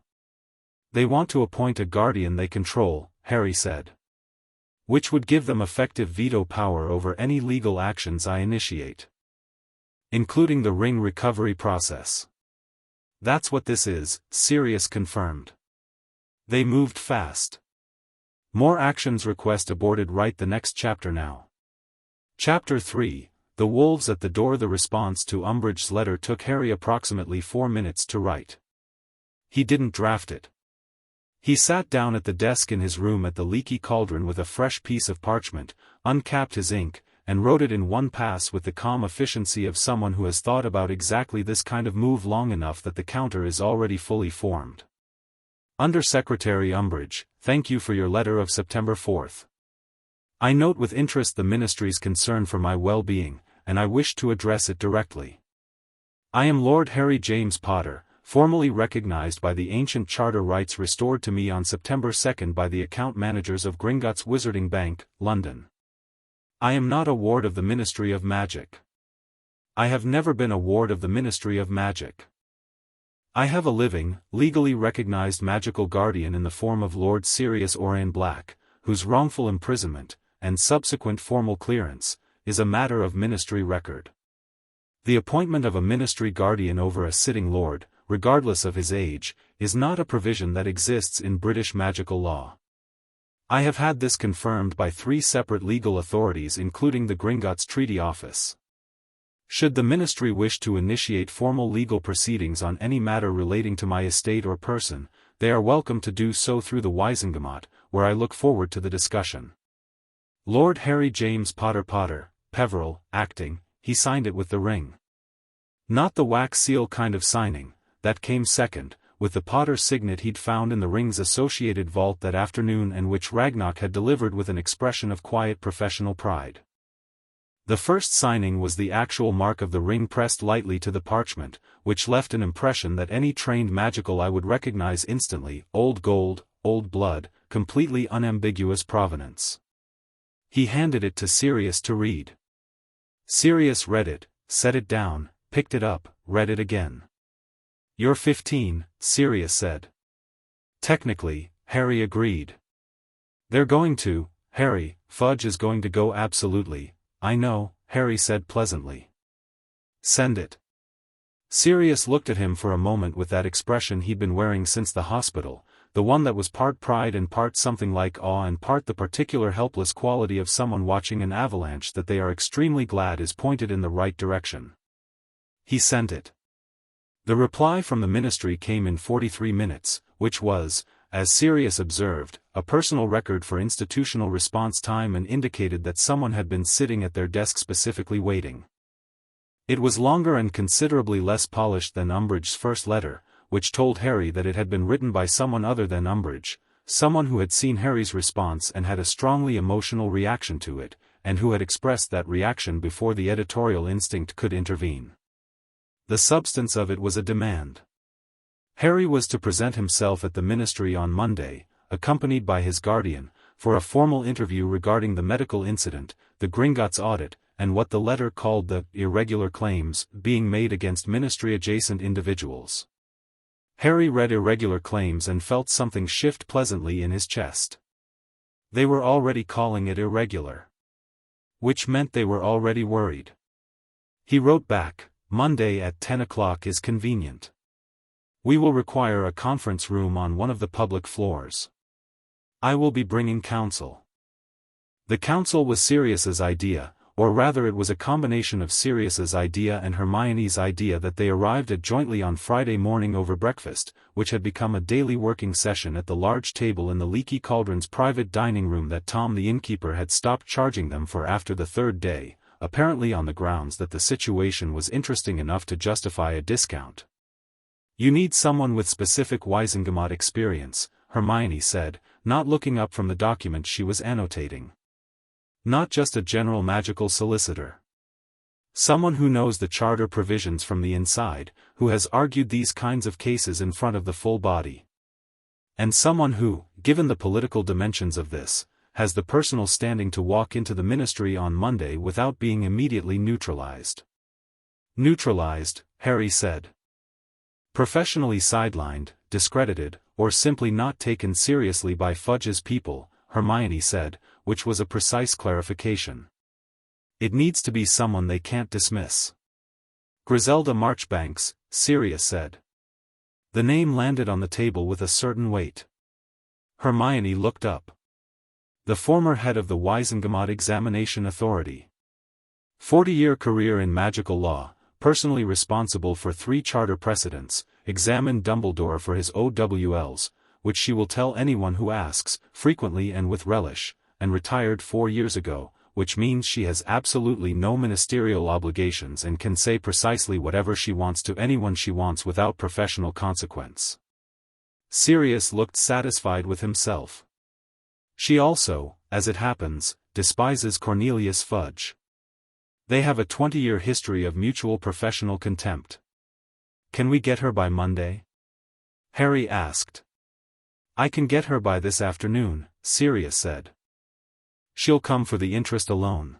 They want to appoint a guardian they control, Harry said. Which would give them effective veto power over any legal actions I initiate. Including the ring recovery process. That's what this is, Sirius confirmed. They moved fast. More actions request aborted. Write the next chapter now. Chapter 3, The Wolves at the Door. The response to Umbridge's letter took Harry approximately 4 minutes to write. He didn't draft it. He sat down at the desk in his room at the Leaky Cauldron with a fresh piece of parchment, uncapped his ink, and wrote it in one pass with the calm efficiency of someone who has thought about exactly this kind of move long enough that the counter is already fully formed. Undersecretary Umbridge, thank you for your letter of September 4th. I note with interest the Ministry's concern for my well-being, and I wish to address it directly. I am Lord Harry James Potter, formally recognized by the ancient charter rights restored to me on September 2 by the account managers of Gringotts Wizarding Bank, London. I am not a ward of the Ministry of Magic. I have never been a ward of the Ministry of Magic. I have a living, legally recognized magical guardian in the form of Lord Sirius Orain Black, whose wrongful imprisonment, and subsequent formal clearance, is a matter of ministry record. The appointment of a ministry guardian over a sitting lord, regardless of his age, is not a provision that exists in British magical law. I have had this confirmed by 3 separate legal authorities including the Gringotts Treaty Office. Should the ministry wish to initiate formal legal proceedings on any matter relating to my estate or person, they are welcome to do so through the Wisengamot, where I look forward to the discussion. Lord Harry James Potter, Peverell, acting, he signed it with the ring. Not the wax seal kind of signing, that came second, with the Potter signet he'd found in the ring's associated vault that afternoon and which Ragnarok had delivered with an expression of quiet professional pride. The first signing was the actual mark of the ring pressed lightly to the parchment, which left an impression that any trained magical eye would recognize instantly: old gold, old blood, completely unambiguous provenance. He handed it to Sirius to read. Sirius read it, set it down, picked it up, read it again. "You're 15, Sirius said. "Technically," Harry agreed. "They're going to, Harry, Fudge is going to go absolutely, I know," Harry said pleasantly. "Send it." Sirius looked at him for a moment with that expression he'd been wearing since the hospital, the one that was part pride and part something like awe and part the particular helpless quality of someone watching an avalanche that they are extremely glad is pointed in the right direction. He sent it. The reply from the ministry came in 43 minutes, which was, as Sirius observed, a personal record for institutional response time and indicated that someone had been sitting at their desk specifically waiting. It was longer and considerably less polished than Umbridge's first letter, which told Harry that it had been written by someone other than Umbridge, someone who had seen Harry's response and had a strongly emotional reaction to it, and who had expressed that reaction before the editorial instinct could intervene. The substance of it was a demand. Harry was to present himself at the ministry on Monday, accompanied by his guardian, for a formal interview regarding the medical incident, the Gringotts audit, and what the letter called the irregular claims being made against ministry-adjacent individuals. Harry read irregular claims and felt something shift pleasantly in his chest. They were already calling it irregular. Which meant they were already worried. He wrote back, "Monday at 10 o'clock is convenient. We will require a conference room on one of the public floors. I will be bringing counsel." The counsel was Sirius's idea, or rather it was a combination of Sirius's idea and Hermione's idea that they arrived at jointly on Friday morning over breakfast, which had become a daily working session at the large table in the Leaky Cauldron's private dining room that Tom the innkeeper had stopped charging them for after the 3rd day, apparently on the grounds that the situation was interesting enough to justify a discount. "You need someone with specific Wisengamot experience," Hermione said, not looking up from the document she was annotating. "Not just a general magical solicitor. Someone who knows the charter provisions from the inside, who has argued these kinds of cases in front of the full body. And someone who, given the political dimensions of this, has the personal standing to walk into the ministry on Monday without being immediately neutralized." "Neutralized," Harry said. "Professionally sidelined, discredited, or simply not taken seriously by Fudge's people," Hermione said, which was a precise clarification. "It needs to be someone they can't dismiss." "Griselda Marchbanks," Sirius said. The name landed on the table with a certain weight. Hermione looked up. The former head of the Wisengamot Examination Authority. 40-year career in magical law, personally responsible for 3 charter precedents, examined Dumbledore for his OWLs, which she will tell anyone who asks, frequently and with relish, and retired 4 years ago, which means she has absolutely no ministerial obligations and can say precisely whatever she wants to anyone she wants without professional consequence. Sirius looked satisfied with himself. She also, as it happens, despises Cornelius Fudge. They have a 20-year history of mutual professional contempt. Can we get her by Monday? Harry asked. I can get her by this afternoon, Sirius said. She'll come for the interest alone.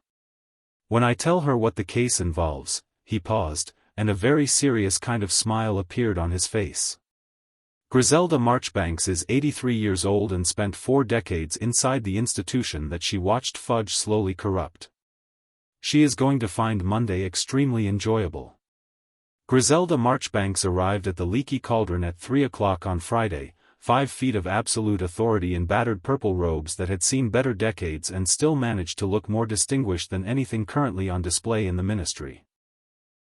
When I tell her what the case involves, he paused, and a very serious kind of smile appeared on his face. Griselda Marchbanks is 83 years old and spent 4 decades inside the institution that she watched Fudge slowly corrupt. She is going to find Monday extremely enjoyable. Griselda Marchbanks arrived at the Leaky Cauldron at 3 o'clock on Friday, 5 feet of absolute authority in battered purple robes that had seen better decades and still managed to look more distinguished than anything currently on display in the ministry.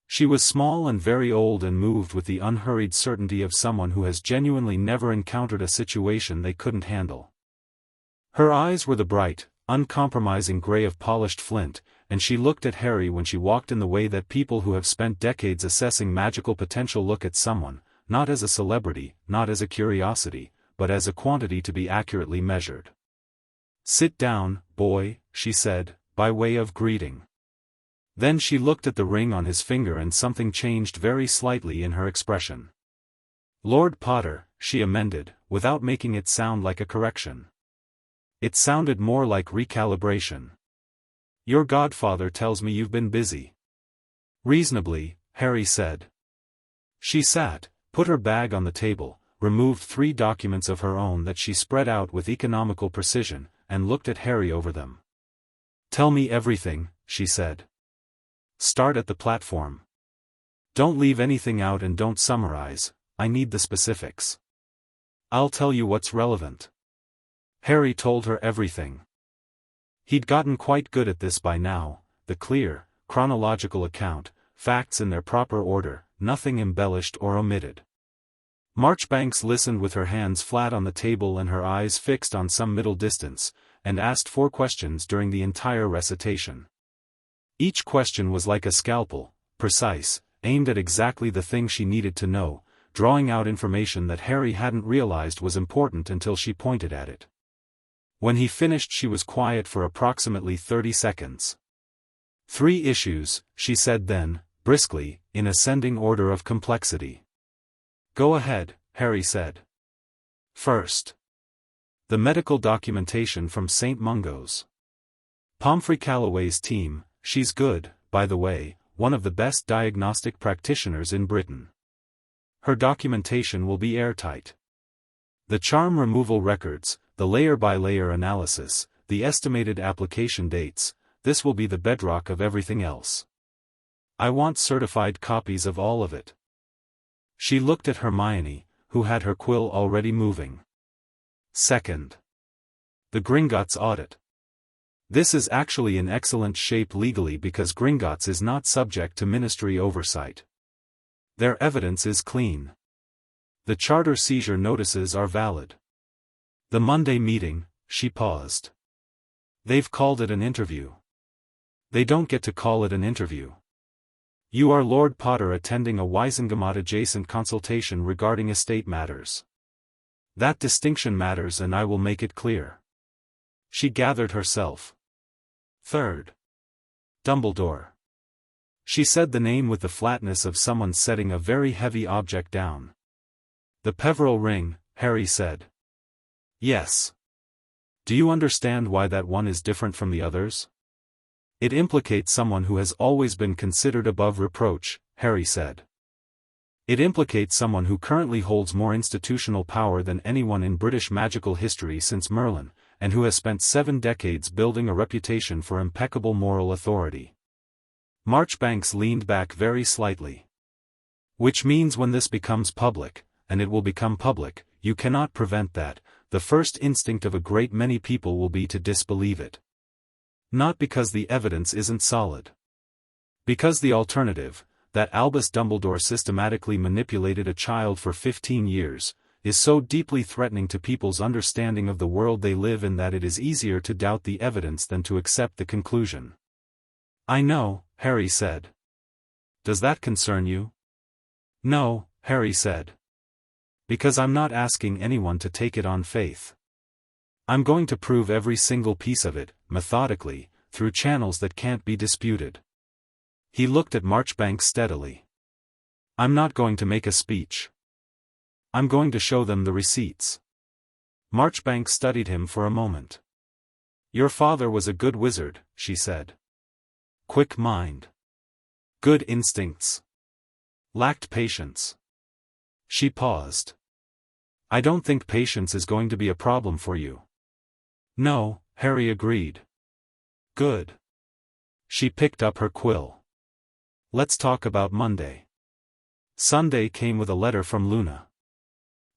She was small and very old and moved with the unhurried certainty of someone who has genuinely never encountered a situation they couldn't handle. Her eyes were the bright, uncompromising gray of polished flint, and she looked at Harry when she walked in the way that people who have spent decades assessing magical potential look at someone, not as a celebrity, not as a curiosity, but as a quantity to be accurately measured. Sit down, boy, she said, by way of greeting. Then she looked at the ring on his finger and something changed very slightly in her expression. Lord Potter, she amended, without making it sound like a correction. It sounded more like recalibration. Your godfather tells me you've been busy. Reasonably, Harry said. She sat, put her bag on the table, removed 3 documents of her own that she spread out with economical precision, and looked at Harry over them. Tell me everything, she said. Start at the platform. Don't leave anything out and don't summarize, I need the specifics. I'll tell you what's relevant. Harry told her everything. He'd gotten quite good at this by now, the clear, chronological account, facts in their proper order, nothing embellished or omitted. Marchbanks listened with her hands flat on the table and her eyes fixed on some middle distance, and asked 4 questions during the entire recitation. Each question was like a scalpel, precise, aimed at exactly the thing she needed to know, drawing out information that Harry hadn't realized was important until she pointed at it. When he finished she was quiet for approximately 30 seconds. 3 issues, she said then, briskly, in ascending order of complexity. Go ahead, Harry said. First. The medical documentation from St. Mungo's. Pomfrey Calloway's team, she's good, by the way, one of the best diagnostic practitioners in Britain. Her documentation will be airtight. The charm removal records, the layer-by-layer analysis, the estimated application dates, this will be the bedrock of everything else. I want certified copies of all of it. She looked at Hermione, who had her quill already moving. Second. The Gringotts audit. This is actually in excellent shape legally because Gringotts is not subject to ministry oversight. Their evidence is clean. The charter seizure notices are valid. The Monday meeting, she paused. They've called it an interview. They don't get to call it an interview. You are Lord Potter attending a Wisengamot-adjacent consultation regarding estate matters. That distinction matters and I will make it clear. She gathered herself. Third. Dumbledore. She said the name with the flatness of someone setting a very heavy object down. The Peverell ring, Harry said. Yes. Do you understand why that one is different from the others? It implicates someone who has always been considered above reproach, Harry said. It implicates someone who currently holds more institutional power than anyone in British magical history since Merlin, and who has spent 7 decades building a reputation for impeccable moral authority. Marchbanks leaned back very slightly. Which means when this becomes public, and it will become public, you cannot prevent that, the first instinct of a great many people will be to disbelieve it. Not because the evidence isn't solid. Because the alternative, that Albus Dumbledore systematically manipulated a child for 15 years, is so deeply threatening to people's understanding of the world they live in that it is easier to doubt the evidence than to accept the conclusion. I know, Harry said. Does that concern you? No, Harry said. Because I'm not asking anyone to take it on faith. I'm going to prove every single piece of it, methodically, through channels that can't be disputed. He looked at Marchbanks steadily. I'm not going to make a speech. I'm going to show them the receipts. Marchbanks studied him for a moment. Your father was a good wizard, she said. Quick mind. Good instincts. Lacked patience. She paused. I don't think patience is going to be a problem for you. No, Harry agreed. Good. She picked up her quill. Let's talk about Monday. Sunday came with a letter from Luna.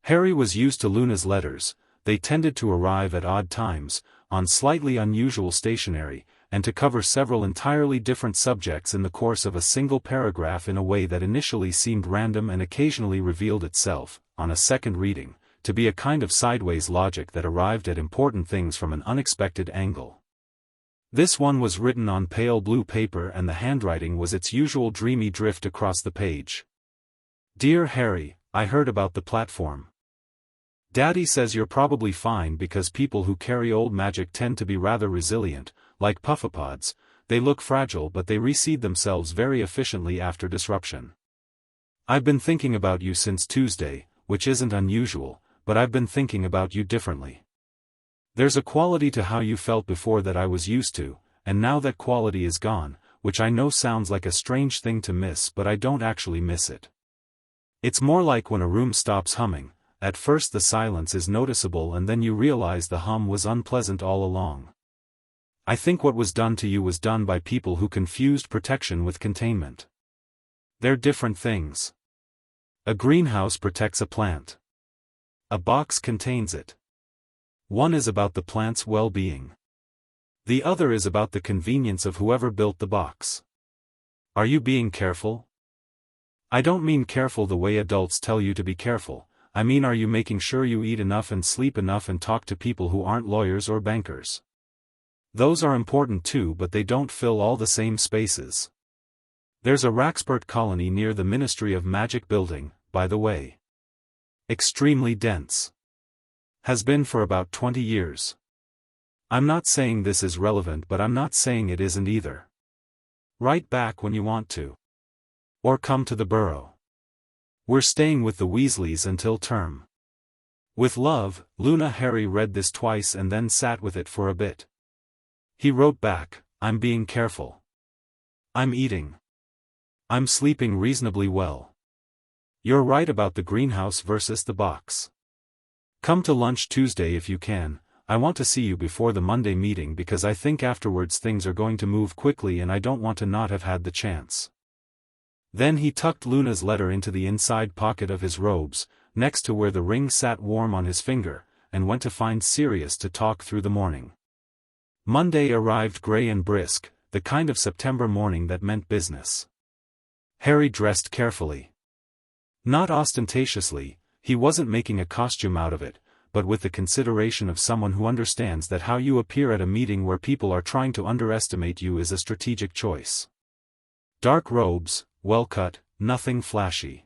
Harry was used to Luna's letters. They tended to arrive at odd times, on slightly unusual stationery, and to cover several entirely different subjects in the course of a single paragraph in a way that initially seemed random and occasionally revealed itself, on a second reading, to be a kind of sideways logic that arrived at important things from an unexpected angle. This one was written on pale blue paper and the handwriting was its usual dreamy drift across the page. Dear Harry, I heard about the platform. Daddy says you're probably fine because people who carry old magic tend to be rather resilient, like puffapods. They look fragile but they reseed themselves very efficiently after disruption. I've been thinking about you since Tuesday, which isn't unusual, but I've been thinking about you differently. There's a quality to how you felt before that I was used to, and now that quality is gone, which I know sounds like a strange thing to miss but I don't actually miss it. It's more like when a room stops humming. At first the silence is noticeable and then you realize the hum was unpleasant all along. I think what was done to you was done by people who confused protection with containment. They're different things. A greenhouse protects a plant. A box contains it. One is about the plant's well-being. The other is about the convenience of whoever built the box. Are you being careful? I don't mean careful the way adults tell you to be careful. I mean, are you making sure you eat enough and sleep enough and talk to people who aren't lawyers or bankers? Those are important too, but they don't fill all the same spaces. There's a Raxpert colony near the Ministry of Magic building, by the way. Extremely dense. Has been for about 20 years. I'm not saying this is relevant, but I'm not saying it isn't either. Write back when you want to. Or come to the Burrow. We're staying with the Weasleys until term. With love, Luna. Harry read this twice and then sat with it for a bit. He wrote back, I'm being careful. I'm eating. I'm sleeping reasonably well. You're right about the greenhouse versus the box. Come to lunch Tuesday if you can. I want to see you before the Monday meeting because I think afterwards things are going to move quickly and I don't want to not have had the chance. Then he tucked Luna's letter into the inside pocket of his robes, next to where the ring sat warm on his finger, and went to find Sirius to talk through the morning. Monday arrived grey and brisk, the kind of September morning that meant business. Harry dressed carefully. Not ostentatiously, he wasn't making a costume out of it, but with the consideration of someone who understands that how you appear at a meeting where people are trying to underestimate you is a strategic choice. Dark robes, well cut, nothing flashy.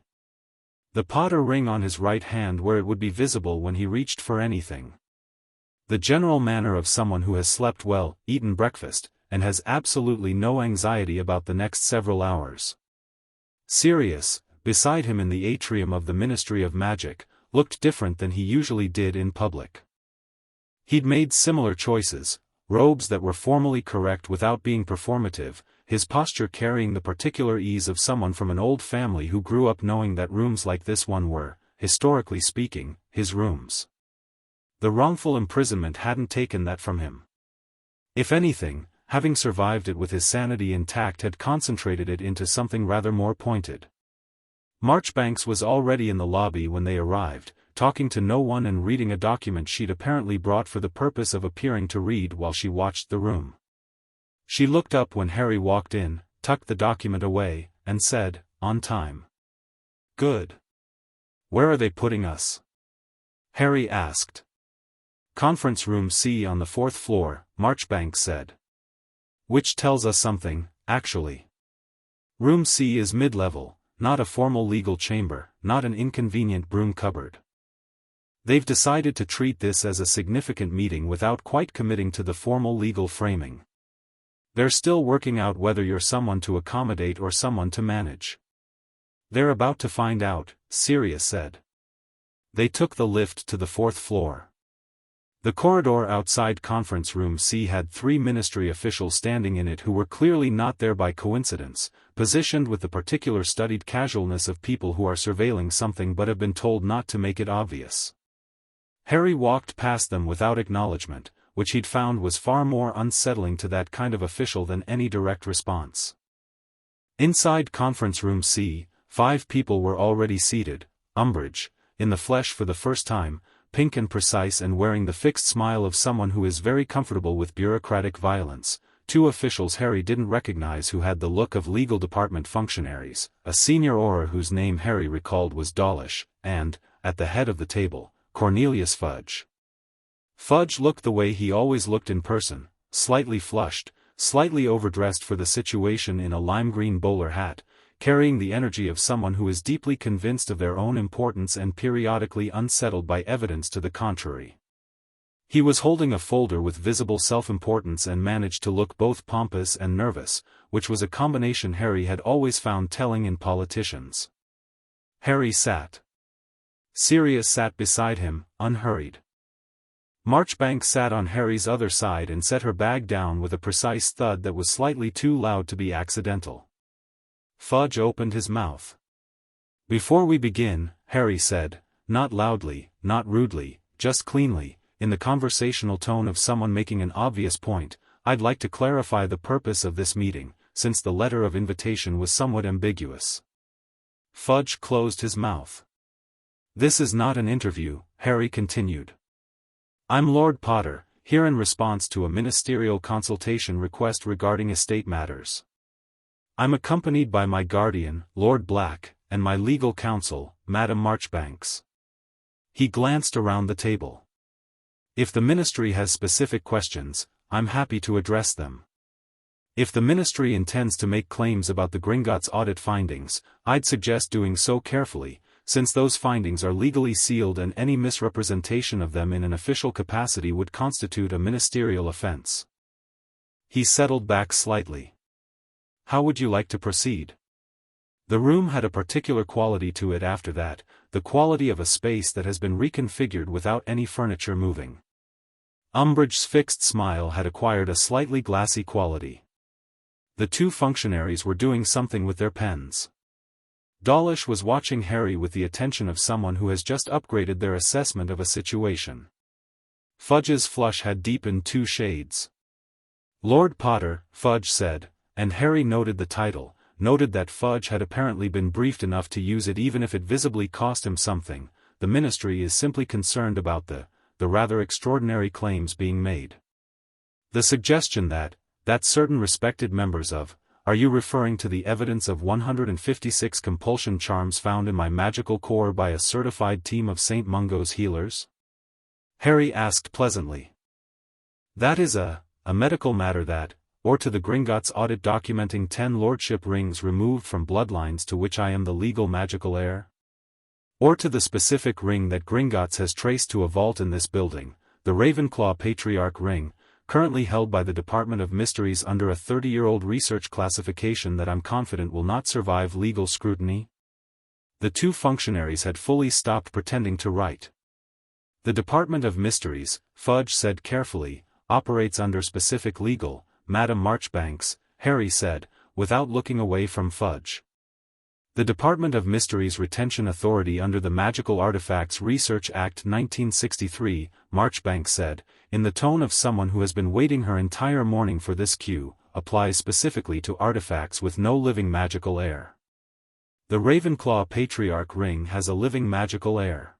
The Potter ring on his right hand where it would be visible when he reached for anything. The general manner of someone who has slept well, eaten breakfast, and has absolutely no anxiety about the next several hours. Sirius, beside him in the atrium of the Ministry of Magic, looked different than he usually did in public. He'd made similar choices, robes that were formally correct without being performative, his posture carrying the particular ease of someone from an old family who grew up knowing that rooms like this one were, historically speaking, his rooms. The wrongful imprisonment hadn't taken that from him. If anything, having survived it with his sanity intact had concentrated it into something rather more pointed. Marchbanks was already in the lobby when they arrived, talking to no one and reading a document she'd apparently brought for the purpose of appearing to read while she watched the room. She looked up when Harry walked in, tucked the document away, and said, on time. Good. Where are they putting us? Harry asked. Conference room C on the 4th floor, Marchbanks said. Which tells us something, actually. Room C is mid-level, not a formal legal chamber, not an inconvenient broom cupboard. They've decided to treat this as a significant meeting without quite committing to the formal legal framing. They're still working out whether you're someone to accommodate or someone to manage. They're about to find out, Sirius said. They took the lift to the 4th floor. The corridor outside Conference Room C had 3 ministry officials standing in it who were clearly not there by coincidence, positioned with the particular studied casualness of people who are surveilling something but have been told not to make it obvious. Harry walked past them without acknowledgement, which he'd found was far more unsettling to that kind of official than any direct response. Inside Conference Room C, 5 people were already seated: Umbridge, in the flesh for the first time, pink and precise and wearing the fixed smile of someone who is very comfortable with bureaucratic violence; 2 officials Harry didn't recognize who had the look of legal department functionaries, a senior Auror whose name Harry recalled was Dawlish, and, at the head of the table, Cornelius Fudge. Fudge looked the way he always looked in person, slightly flushed, slightly overdressed for the situation in a lime green bowler hat, carrying the energy of someone who is deeply convinced of their own importance and periodically unsettled by evidence to the contrary. He was holding a folder with visible self-importance and managed to look both pompous and nervous, which was a combination Harry had always found telling in politicians. Harry sat. Sirius sat beside him, unhurried. Marchbank sat on Harry's other side and set her bag down with a precise thud that was slightly too loud to be accidental. Fudge opened his mouth. "Before we begin," Harry said, not loudly, not rudely, just cleanly, in the conversational tone of someone making an obvious point, "I'd like to clarify the purpose of this meeting, since the letter of invitation was somewhat ambiguous." Fudge closed his mouth. "This is not an interview," Harry continued. "I'm Lord Potter, here in response to a ministerial consultation request regarding estate matters. I'm accompanied by my guardian, Lord Black, and my legal counsel, Madam Marchbanks." He glanced around the table. "If the ministry has specific questions, I'm happy to address them. If the ministry intends to make claims about the Gringotts audit findings, I'd suggest doing so carefully, since those findings are legally sealed and any misrepresentation of them in an official capacity would constitute a ministerial offense." He settled back slightly. "How would you like to proceed?" The room had a particular quality to it after that, the quality of a space that has been reconfigured without any furniture moving. Umbridge's fixed smile had acquired a slightly glassy quality. The 2 functionaries were doing something with their pens. Dawlish was watching Harry with the attention of someone who has just upgraded their assessment of a situation. Fudge's flush had deepened 2 shades. "Lord Potter," Fudge said, and Harry noted the title, noted that Fudge had apparently been briefed enough to use it even if it visibly cost him something. "The ministry is simply concerned about the rather extraordinary claims being made. The suggestion that certain respected members of—" "Are you referring to the evidence of 156 compulsion charms found in my magical core by a certified team of St. Mungo's healers?" Harry asked pleasantly. "That is a medical matter that, or to the Gringotts audit documenting 10 lordship rings removed from bloodlines to which I am the legal magical heir? Or to the specific ring that Gringotts has traced to a vault in this building, the Ravenclaw Patriarch ring, currently held by the Department of Mysteries under a 30-year-old research classification that I'm confident will not survive legal scrutiny?" The 2 functionaries had fully stopped pretending to write. "The Department of Mysteries," Fudge said carefully, "operates under specific legal—" "Madam Marchbanks," Harry said, without looking away from Fudge. "The Department of Mysteries Retention Authority under the Magical Artifacts Research Act 1963, Marchbanks said, in the tone of someone who has been waiting her entire morning for this cue, applies specifically to artifacts with no living magical heir. The Ravenclaw Patriarch ring has a living magical heir.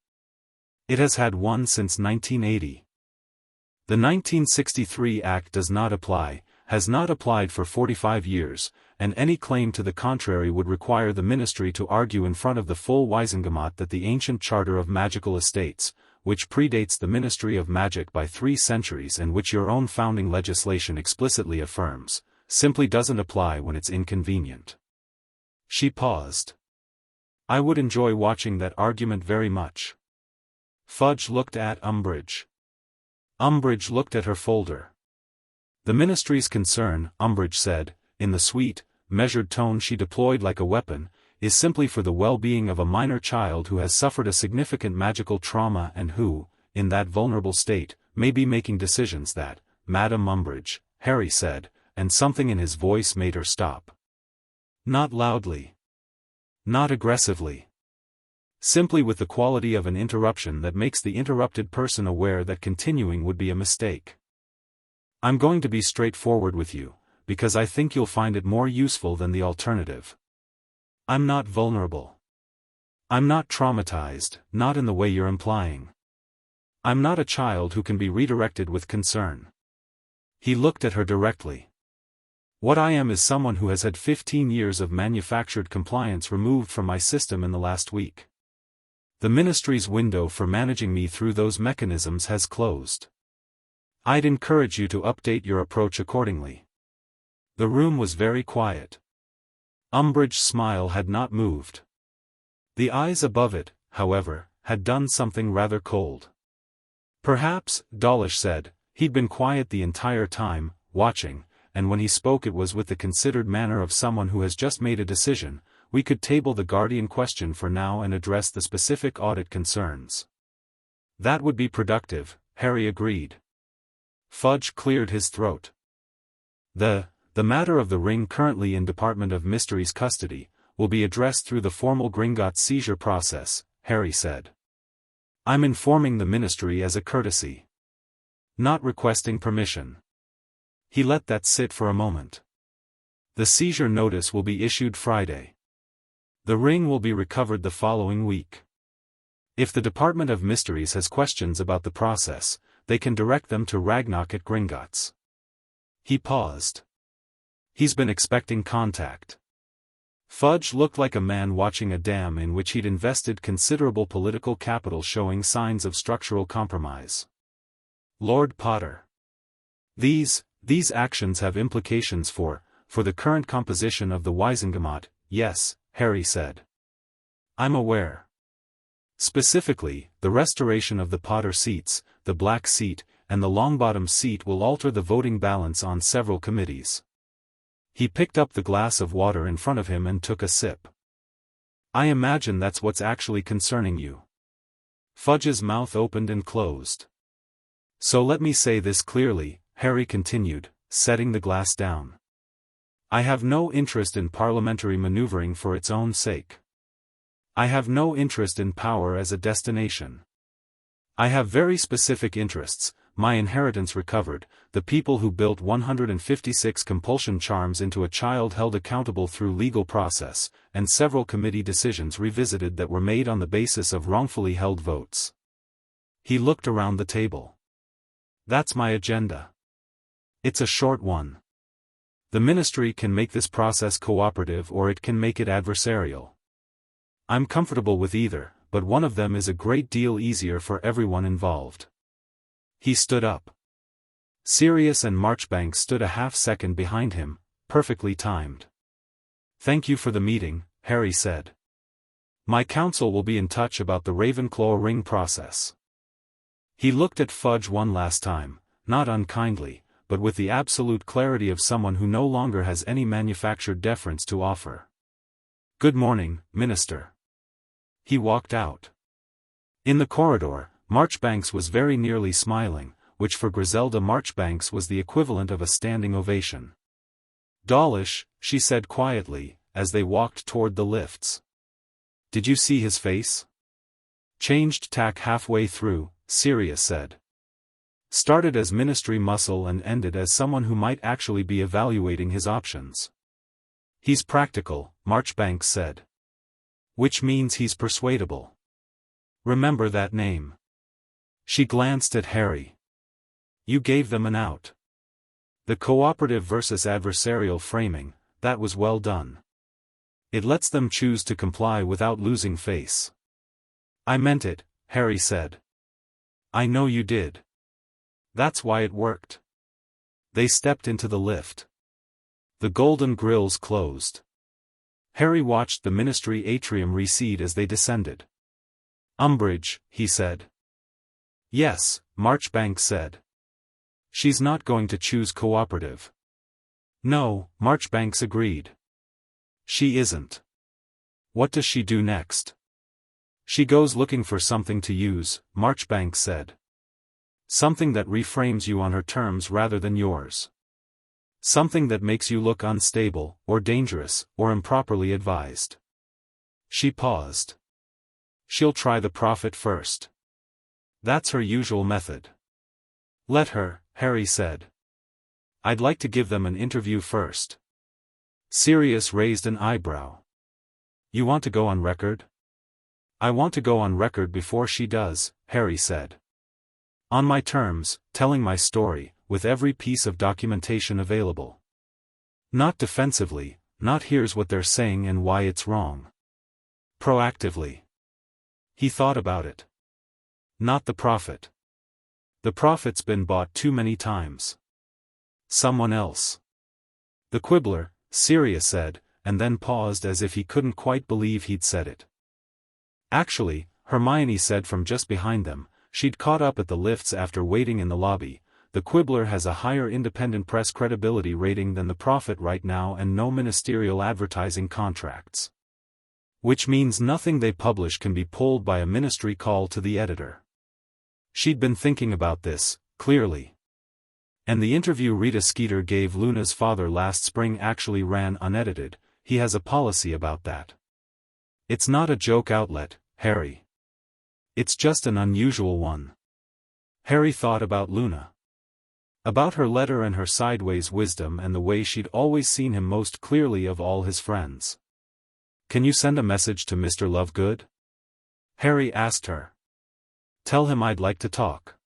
It has had one since 1980. The 1963 Act does not apply, has not applied for 45 years, and any claim to the contrary would require the Ministry to argue in front of the full Wisengamot that the ancient Charter of Magical Estates, which predates the Ministry of Magic by 3 centuries and which your own founding legislation explicitly affirms, simply doesn't apply when it's inconvenient." She paused. "I would enjoy watching that argument very much." Fudge looked at Umbridge. Umbridge looked at her folder. "The Ministry's concern," Umbridge said, in the sweet, measured tone she deployed like a weapon, is simply for the well-being of a minor child who has suffered a significant magical trauma and who, in that vulnerable state, may be making decisions that, Madam Umbridge, Harry said, and something in his voice made her stop. Not loudly. Not aggressively. Simply with the quality of an interruption that makes the interrupted person aware that continuing would be a mistake. I'm going to be straightforward with you, because I think you'll find it more useful than the alternative. I'm not vulnerable. I'm not traumatized, not in the way you're implying. I'm not a child who can be redirected with concern. He looked at her directly. What I am is someone who has had 15 years of manufactured compliance removed from my system in the last week. The Ministry's window for managing me through those mechanisms has closed. I'd encourage you to update your approach accordingly. The room was very quiet. Umbridge's smile had not moved. The eyes above it, however, had done something rather cold. Perhaps, Dawlish said, he'd been quiet the entire time, watching, and when he spoke it was with the considered manner of someone who has just made a decision. We could table the Guardian question for now and address the specific audit concerns. That would be productive, Harry agreed. Fudge cleared his throat. The matter of the ring currently in Department of Mysteries custody, will be addressed through the formal Gringotts seizure process, Harry said. I'm informing the Ministry as a courtesy. Not requesting permission. He let that sit for a moment. The seizure notice will be issued Friday. The ring will be recovered the following week. If the Department of Mysteries has questions about the process, they can direct them to Ragnarok at Gringotts. He paused. He's been expecting contact. Fudge looked like a man watching a dam in which he'd invested considerable political capital showing signs of structural compromise. Lord Potter. These actions have implications for the current composition of the Wisengamot, yes, Harry said. I'm aware. Specifically, the restoration of the Potter seats, the Black seat, and the Longbottom seat will alter the voting balance on several committees. He picked up the glass of water in front of him and took a sip. I imagine that's what's actually concerning you. Fudge's mouth opened and closed. So let me say this clearly, Harry continued, setting the glass down. I have no interest in parliamentary maneuvering for its own sake. I have no interest in power as a destination. I have very specific interests, my inheritance recovered, the people who built 156 compulsion charms into a child held accountable through legal process, and several committee decisions revisited that were made on the basis of wrongfully held votes. He looked around the table. That's my agenda. It's a short one. The Ministry can make this process cooperative or it can make it adversarial. I'm comfortable with either, but one of them is a great deal easier for everyone involved. He stood up. Sirius and Marchbank stood a half-second behind him, perfectly timed. Thank you for the meeting, Harry said. My council will be in touch about the Ravenclaw ring process. He looked at Fudge one last time, not unkindly, but with the absolute clarity of someone who no longer has any manufactured deference to offer. Good morning, Minister. He walked out. In the corridor, Marchbanks was very nearly smiling, which for Griselda Marchbanks was the equivalent of a standing ovation. Dawlish, she said quietly, as they walked toward the lifts. Did you see his face? Changed tack halfway through, Sirius said. Started as Ministry muscle and ended as someone who might actually be evaluating his options. He's practical, Marchbanks said. Which means he's persuadable. Remember that name. She glanced at Harry. You gave them an out. The cooperative versus adversarial framing, that was well done. It lets them choose to comply without losing face. I meant it, Harry said. I know you did. That's why it worked. They stepped into the lift. The golden grills closed. Harry watched the Ministry atrium recede as they descended. Umbridge, he said. Yes, Marchbanks said. She's not going to choose cooperative. No, Marchbanks agreed. She isn't. What does she do next? She goes looking for something to use, Marchbanks said. Something that reframes you on her terms rather than yours. Something that makes you look unstable, or dangerous, or improperly advised. She paused. She'll try the prophet first. That's her usual method. Let her, Harry said. I'd like to give them an interview first. Sirius raised an eyebrow. You want to go on record? I want to go on record before she does, Harry said. On my terms, telling my story, with every piece of documentation available. Not defensively, not here's what they're saying and why it's wrong. Proactively. He thought about it. Not the prophet. The prophet's been bought too many times. Someone else. The quibbler, Sirius said, and then paused as if he couldn't quite believe he'd said it. Actually, Hermione said from just behind them, she'd caught up at the lifts after waiting in the lobby, the quibbler has a higher independent press credibility rating than the prophet right now and no ministerial advertising contracts. Which means nothing they publish can be pulled by a ministry call to the editor. She'd been thinking about this, clearly. And the interview Rita Skeeter gave Luna's father last spring actually ran unedited, he has a policy about that. It's not a joke outlet, Harry. It's just an unusual one. Harry thought about Luna. About her letter and her sideways wisdom and the way she'd always seen him most clearly of all his friends. Can you send a message to Mr. Lovegood? Harry asked her. Tell him I'd like to talk.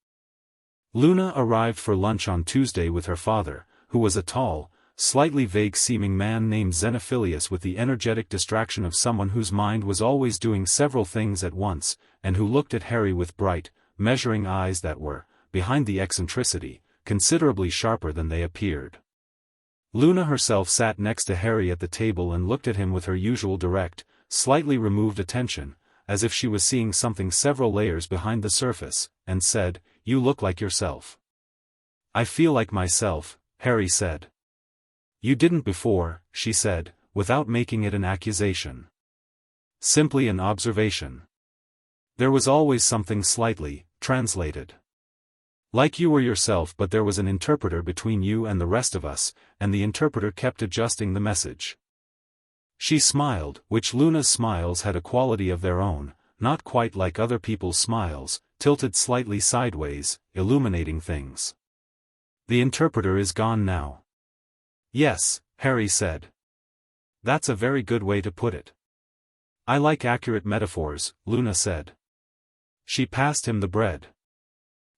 Luna arrived for lunch on Tuesday with her father, who was a tall, slightly vague-seeming man named Xenophilius with the energetic distraction of someone whose mind was always doing several things at once, and who looked at Harry with bright, measuring eyes that were, behind the eccentricity, considerably sharper than they appeared. Luna herself sat next to Harry at the table and looked at him with her usual direct, slightly removed attention, as if she was seeing something several layers behind the surface, and said, "You look like yourself." "I feel like myself," Harry said. "You didn't before," she said, without making it an accusation. Simply an observation. There was always something slightly, translated. Like you were yourself, but there was an interpreter between you and the rest of us, and the interpreter kept adjusting the message. She smiled, which Luna's smiles had a quality of their own, not quite like other people's smiles, tilted slightly sideways, illuminating things. The interpreter is gone now. Yes, Harry said. That's a very good way to put it. I like accurate metaphors, Luna said. She passed him the bread.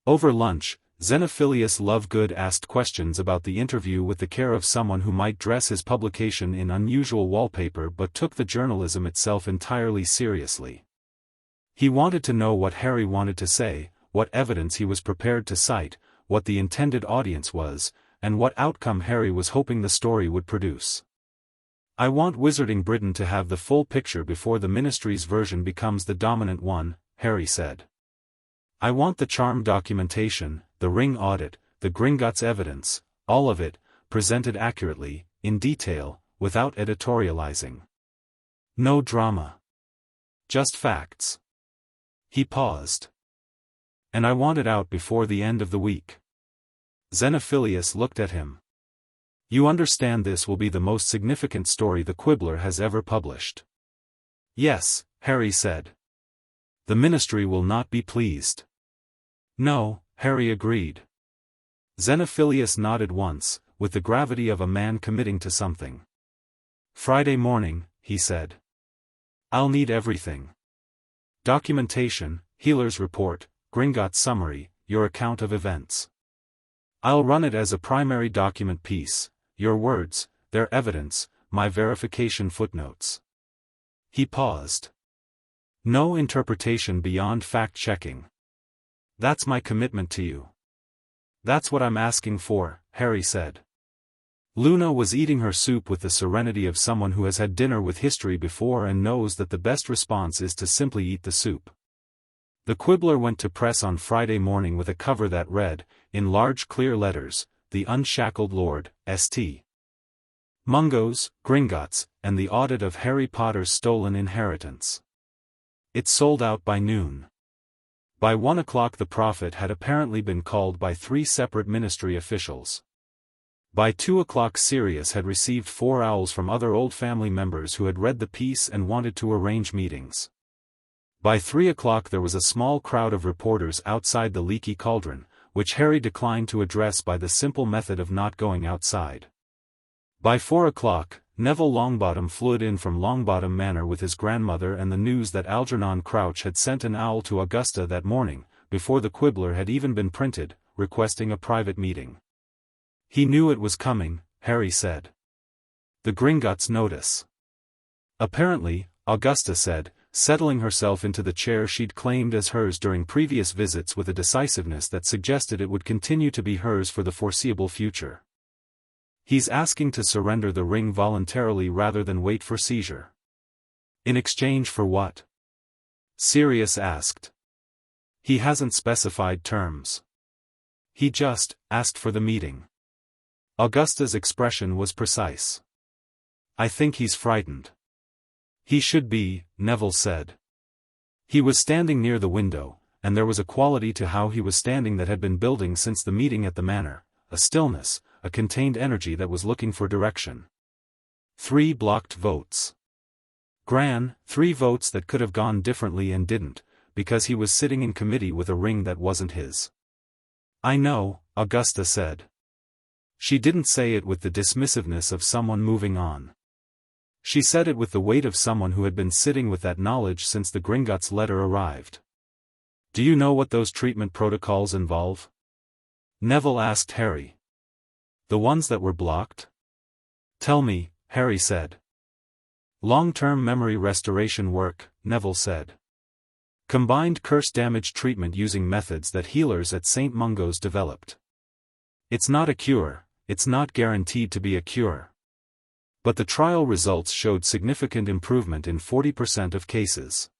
Over lunch, Xenophilius Lovegood asked questions about the interview with the care of someone who might dress his publication in unusual wallpaper but took the journalism itself entirely seriously. He wanted to know what Harry wanted to say, what evidence he was prepared to cite, what the intended audience was, and what outcome Harry was hoping the story would produce. I want Wizarding Britain to have the full picture before the Ministry's version becomes the dominant one, Harry said. I want the charm documentation, the ring audit, the Gringotts evidence, all of it, presented accurately, in detail, without editorializing. No drama. Just facts. He paused. And I want it out before the end of the week. Xenophilius looked at him. You understand this will be the most significant story the Quibbler has ever published. Yes, Harry said. The Ministry will not be pleased. No, Harry agreed. Xenophilius nodded once, with the gravity of a man committing to something. Friday morning, he said. I'll need everything. Documentation, healer's report, Gringotts summary, your account of events. I'll run it as a primary document piece, your words, their evidence, my verification footnotes. He paused. No interpretation beyond fact-checking. That's my commitment to you. That's what I'm asking for, Harry said. Luna was eating her soup with the serenity of someone who has had dinner with history before and knows that the best response is to simply eat the soup. The Quibbler went to press on Friday morning with a cover that read, in large clear letters, The Unshackled Lord, St. Mungo's, Gringotts, and the audit of Harry Potter's stolen inheritance. It sold out by noon. By 1 o'clock the prophet had apparently been called by 3 separate ministry officials. By 2 o'clock Sirius had received 4 owls from other old family members who had read the piece and wanted to arrange meetings. By 3 o'clock there was a small crowd of reporters outside the leaky cauldron, which Harry declined to address by the simple method of not going outside. By 4 o'clock, Neville Longbottom flew in from Longbottom Manor with his grandmother and the news that Algernon Crouch had sent an owl to Augusta that morning, before the Quibbler had even been printed, requesting a private meeting. He knew it was coming, Harry said. The Gringotts notice. Apparently, Augusta said, settling herself into the chair she'd claimed as hers during previous visits with a decisiveness that suggested it would continue to be hers for the foreseeable future. He's asking to surrender the ring voluntarily rather than wait for seizure. In exchange for what? Sirius asked. He hasn't specified terms. He just asked for the meeting. Augusta's expression was precise. I think he's frightened. He should be, Neville said. He was standing near the window, and there was a quality to how he was standing that had been building since the meeting at the manor, a stillness, a contained energy that was looking for direction. 3 blocked votes. Gran, 3 votes that could have gone differently and didn't, because he was sitting in committee with a ring that wasn't his. I know, Augusta said. She didn't say it with the dismissiveness of someone moving on. She said it with the weight of someone who had been sitting with that knowledge since the Gringotts letter arrived. Do you know what those treatment protocols involve? Neville asked Harry. The ones that were blocked? Tell me, Harry said. Long-term memory restoration work, Neville said. Combined curse damage treatment using methods that healers at St. Mungo's developed. It's not a cure, it's not guaranteed to be a cure. But the trial results showed significant improvement in 40% of cases.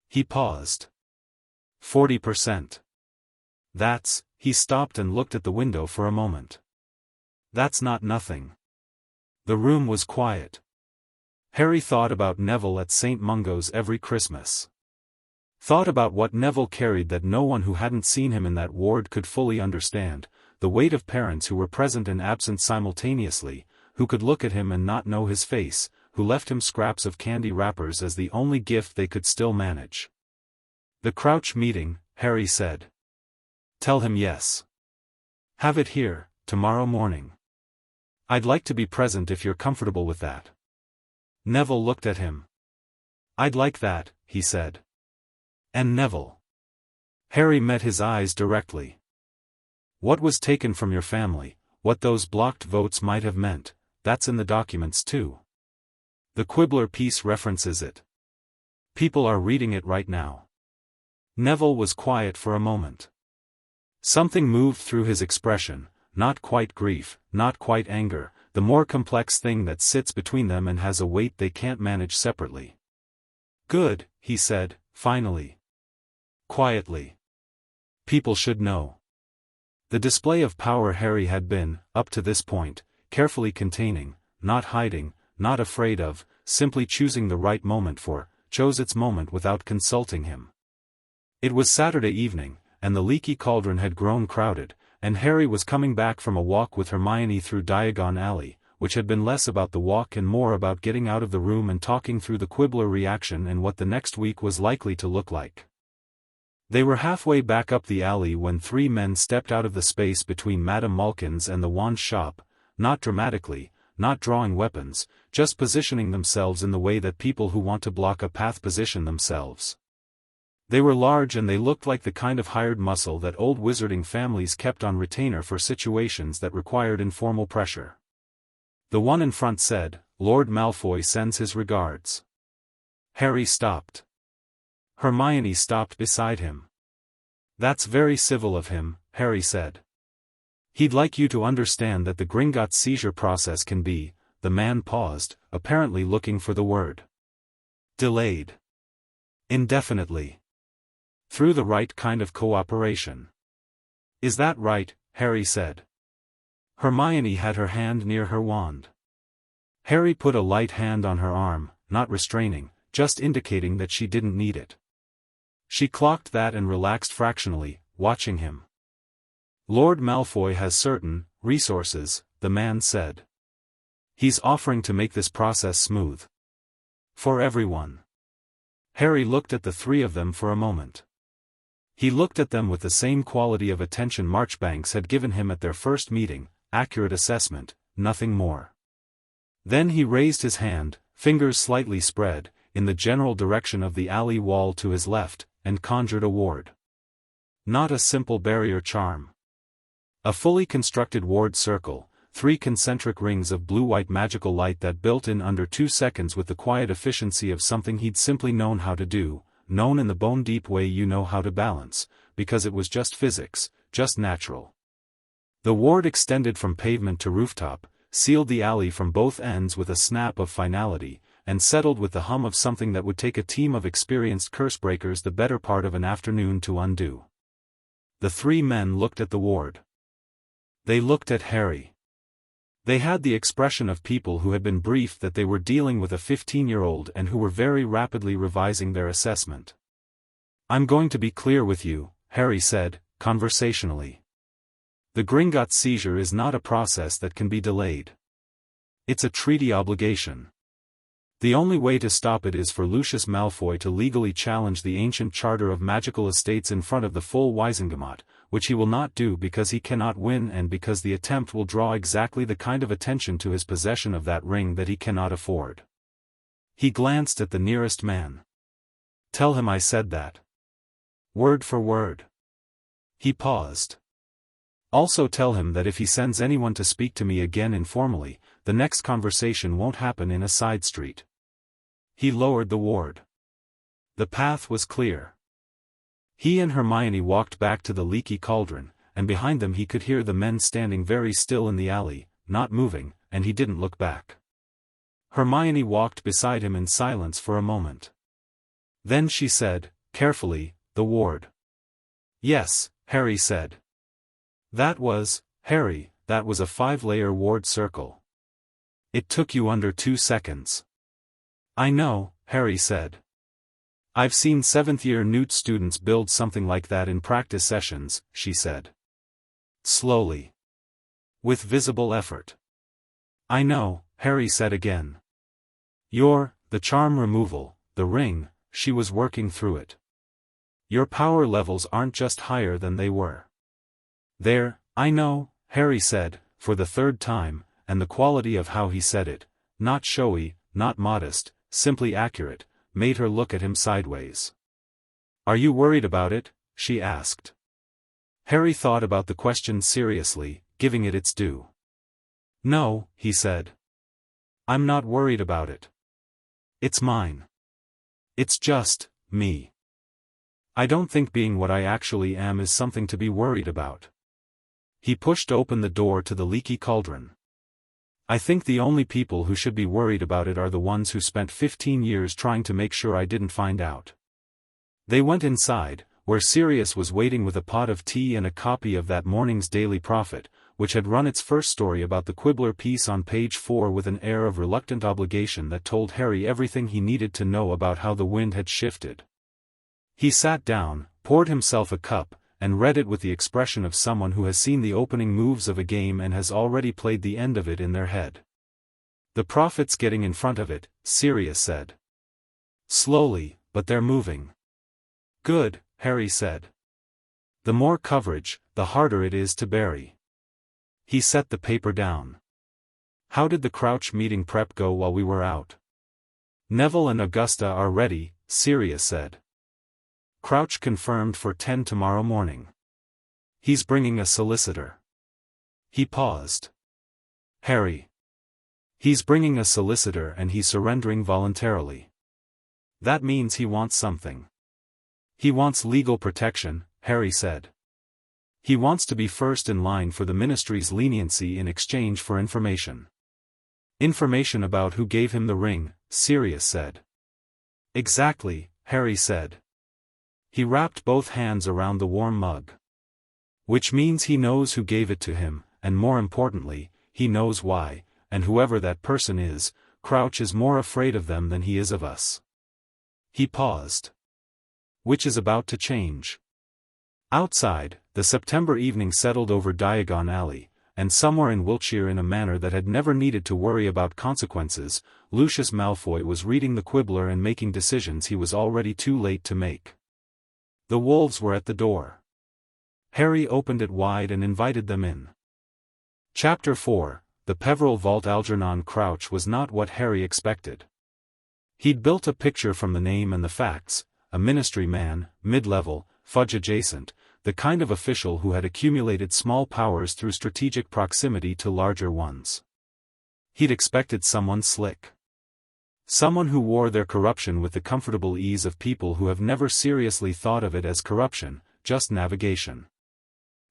He paused. 40%. He stopped and looked at the window for a moment. That's not nothing. The room was quiet. Harry thought about Neville at St. Mungo's every Christmas. Thought about what Neville carried that no one who hadn't seen him in that ward could fully understand, the weight of parents who were present and absent simultaneously, who could look at him and not know his face, who left him scraps of candy wrappers as the only gift they could still manage. The Crouch meeting, Harry said. Tell him yes. Have it here, tomorrow morning. I'd like to be present if you're comfortable with that. Neville looked at him. I'd like that, he said. And Neville. Harry met his eyes directly. What was taken from your family, what those blocked votes might have meant, that's in the documents too. The Quibbler piece references it. People are reading it right now. Neville was quiet for a moment. Something moved through his expression, not quite grief, not quite anger, the more complex thing that sits between them and has a weight they can't manage separately. Good, he said, finally. Quietly. People should know. The display of power Harry had been, up to this point, carefully containing, not hiding, not afraid of, simply choosing the right moment chose its moment without consulting him. It was Saturday evening, and the leaky cauldron had grown crowded, and Harry was coming back from a walk with Hermione through Diagon Alley, which had been less about the walk and more about getting out of the room and talking through the Quibbler reaction and what the next week was likely to look like. They were halfway back up the alley when 3 men stepped out of the space between Madame Malkin's and the wand shop, not dramatically, not drawing weapons, just positioning themselves in the way that people who want to block a path position themselves. They were large and they looked like the kind of hired muscle that old wizarding families kept on retainer for situations that required informal pressure. The one in front said, "Lord Malfoy sends his regards." Harry stopped. Hermione stopped beside him. "That's very civil of him," Harry said. "He'd like you to understand that the Gringotts seizure process can be," the man paused, apparently looking for the word. "Delayed. Indefinitely. Through the right kind of cooperation." "Is that right?" Harry said. Hermione had her hand near her wand. Harry put a light hand on her arm, not restraining, just indicating that she didn't need it. She clocked that and relaxed fractionally, watching him. Lord Malfoy has certain resources, the man said. He's offering to make this process smooth. For everyone. Harry looked at the three of them for a moment. He looked at them with the same quality of attention Marchbanks had given him at their first meeting, accurate assessment, nothing more. Then he raised his hand, fingers slightly spread, in the general direction of the alley wall to his left, and conjured a ward. Not a simple barrier charm. A fully constructed ward circle, 3 concentric rings of blue-white magical light that built in under 2 seconds with the quiet efficiency of something he'd simply known how to do, known in the bone-deep way you know how to balance, because it was just physics, just natural. The ward extended from pavement to rooftop, sealed the alley from both ends with a snap of finality, and settled with the hum of something that would take a team of experienced curse-breakers the better part of an afternoon to undo. The 3 men looked at the ward. They looked at Harry. They had the expression of people who had been briefed that they were dealing with a 15-year-old and who were very rapidly revising their assessment. "I'm going to be clear with you," Harry said, conversationally. "The Gringotts seizure is not a process that can be delayed. It's a treaty obligation. The only way to stop it is for Lucius Malfoy to legally challenge the ancient charter of magical estates in front of the full Wisengamot, which he will not do because he cannot win and because the attempt will draw exactly the kind of attention to his possession of that ring that he cannot afford." He glanced at the nearest man. "Tell him I said that. Word for word." He paused. "Also tell him that if he sends anyone to speak to me again informally, the next conversation won't happen in a side street." He lowered the ward. The path was clear. He and Hermione walked back to the leaky cauldron, and behind them he could hear the men standing very still in the alley, not moving, and he didn't look back. Hermione walked beside him in silence for a moment. Then she said, carefully, "The ward." "Yes," Harry said. Harry, that was a 5-layer ward circle. It took you under 2 seconds." "I know," Harry said. "I've seen 7th-year Newt students build something like that in practice sessions," she said. Slowly. With visible effort. "I know," Harry said again. The charm removal, the ring," she was working through it. "Your power levels aren't just higher than they were." "I know," Harry said, for the 3rd time, and the quality of how he said it, not showy, not modest, simply accurate, made her look at him sideways. "Are you worried about it?" she asked. Harry thought about the question seriously, giving it its due. "No," he said. "I'm not worried about it. It's mine. It's just me. I don't think being what I actually am is something to be worried about." He pushed open the door to the leaky cauldron. "I think the only people who should be worried about it are the ones who spent 15 years trying to make sure I didn't find out." They went inside, where Sirius was waiting with a pot of tea and a copy of that morning's Daily Prophet, which had run its first story about the Quibbler piece on page 4 with an air of reluctant obligation that told Harry everything he needed to know about how the wind had shifted. He sat down, poured himself a cup, and read it with the expression of someone who has seen the opening moves of a game and has already played the end of it in their head. "The Prophet's getting in front of it," Sirius said. "Slowly, but they're moving." "Good," Harry said. "The more coverage, the harder it is to bury." He set the paper down. "How did the Crouch meeting prep go while we were out?" "Neville and Augusta are ready," Sirius said. "Crouch confirmed for 10 tomorrow morning. He's bringing a solicitor." He paused. "Harry. He's bringing a solicitor and he's surrendering voluntarily. That means he wants something. He wants legal protection," Harry said. "He wants to be first in line for the Ministry's leniency in exchange for information." "Information about who gave him the ring," Sirius said. "Exactly," Harry said. He wrapped both hands around the warm mug. "Which means he knows who gave it to him, and more importantly, he knows why, and whoever that person is, Crouch is more afraid of them than he is of us." He paused. "Which is about to change." Outside, the September evening settled over Diagon Alley, and somewhere in Wiltshire in a manner that had never needed to worry about consequences, Lucius Malfoy was reading the Quibbler and making decisions he was already too late to make. The wolves were at the door. Harry opened it wide and invited them in. Chapter 4, The Peverell Vault. Algernon Crouch was not what Harry expected. He'd built a picture from the name and the facts, a ministry man, mid-level, fudge adjacent, the kind of official who had accumulated small powers through strategic proximity to larger ones. He'd expected someone slick. Someone who wore their corruption with the comfortable ease of people who have never seriously thought of it as corruption, just navigation.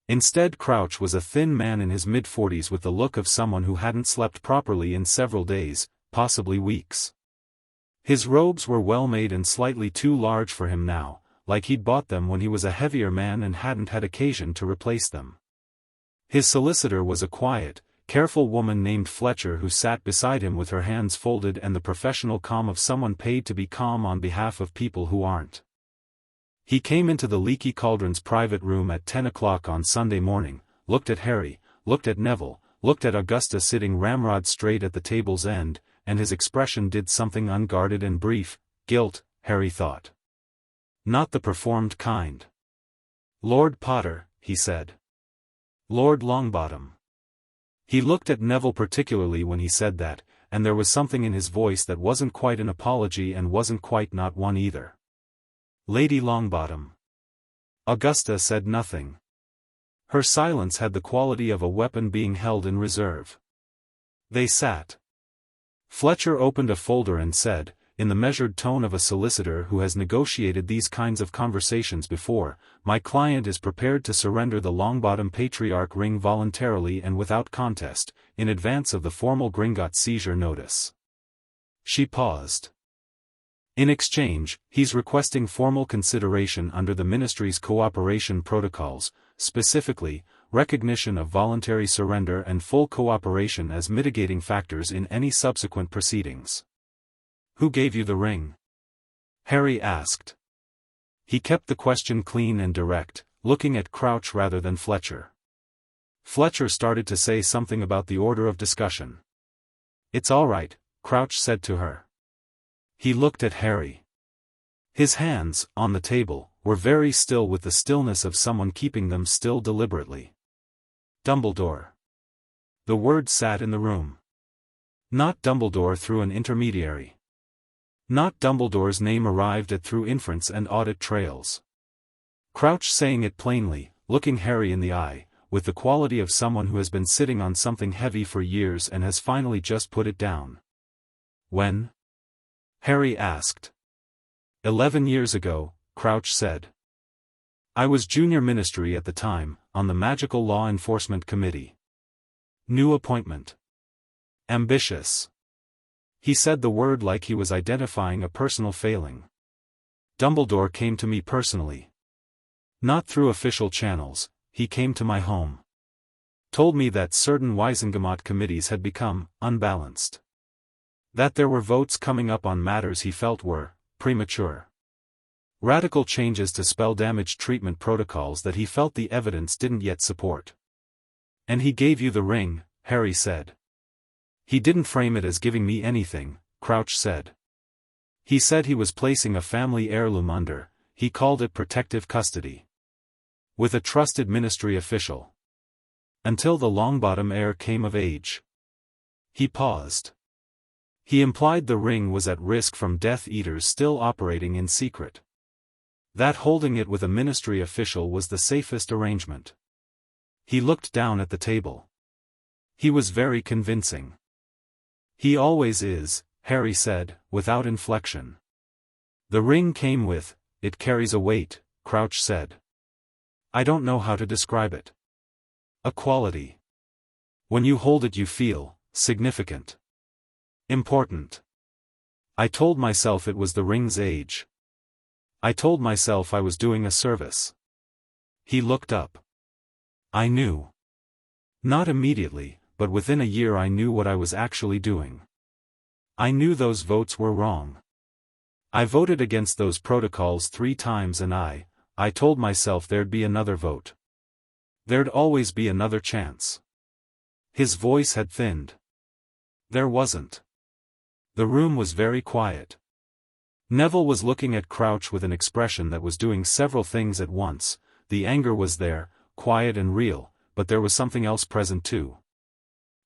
Instead, Crouch was a thin man in his mid-40s with the look of someone who hadn't slept properly in several days, possibly weeks. His robes were well-made and slightly too large for him now, like he'd bought them when he was a heavier man and hadn't had occasion to replace them. His solicitor was a quiet, careful woman named Fletcher who sat beside him with her hands folded and the professional calm of someone paid to be calm on behalf of people who aren't. He came into the Leaky Cauldron's private room at 10 o'clock on Sunday morning, looked at Harry, looked at Neville, looked at Augusta sitting ramrod straight at the table's end, and his expression did something unguarded and brief, guilt, Harry thought. Not the performed kind. "Lord Potter," he said. "Lord Longbottom." He looked at Neville particularly when he said that, and there was something in his voice that wasn't quite an apology and wasn't quite not one either. "Lady Longbottom." Augusta said nothing. Her silence had the quality of a weapon being held in reserve. They sat. Fletcher opened a folder and said, in the measured tone of a solicitor who has negotiated these kinds of conversations before, "My client is prepared to surrender the Longbottom Patriarch ring voluntarily and without contest, in advance of the formal Gringotts seizure notice." She paused. "In exchange, he's requesting formal consideration under the Ministry's cooperation protocols, specifically, recognition of voluntary surrender and full cooperation as mitigating factors in any subsequent proceedings." "Who gave you the ring?" Harry asked. He kept the question clean and direct, looking at Crouch rather than Fletcher. Fletcher started to say something about the order of discussion. "It's all right," Crouch said to her. He looked at Harry. His hands, on the table, were very still with the stillness of someone keeping them still deliberately. "Dumbledore." The word sat in the room. Not Dumbledore through an intermediary. Not Dumbledore's name arrived at through inference and audit trails. Crouch saying it plainly, looking Harry in the eye, with the quality of someone who has been sitting on something heavy for years and has finally just put it down. "When?" Harry asked. 11 years ago, Crouch said. "I was junior ministry at the time, on the Magical Law Enforcement Committee. New appointment. Ambitious." He said the word like he was identifying a personal failing. "Dumbledore came to me personally. Not through official channels, he came to my home. Told me that certain Wisengamot committees had become unbalanced. That there were votes coming up on matters he felt were premature. Radical changes to spell damage treatment protocols that he felt the evidence didn't yet support. And he gave you the ring," Harry said. "He didn't frame it as giving me anything," Crouch said. "He said he was placing a family heirloom under, he called it protective custody. With a trusted ministry official. Until the Longbottom heir came of age." He paused. He implied the ring was at risk from Death Eaters still operating in secret. That holding it with a ministry official was the safest arrangement. He looked down at the table. He was very convincing. "He always is," Harry said, without inflection. "The ring came with, it carries a weight," Crouch said. "I don't know how to describe it. A quality. When you hold it you feel significant. Important. I told myself it was the ring's age. I told myself I was doing a service." He looked up. "I knew. Not immediately, but within a year I knew what I was actually doing. I knew those votes were wrong. I voted against those protocols 3 times and I told myself there'd be another vote. There'd always be another chance. His voice had thinned. There wasn't. The room was very quiet. Neville was looking at Crouch with an expression that was doing several things at once. The anger was there, quiet and real, but there was something else present too.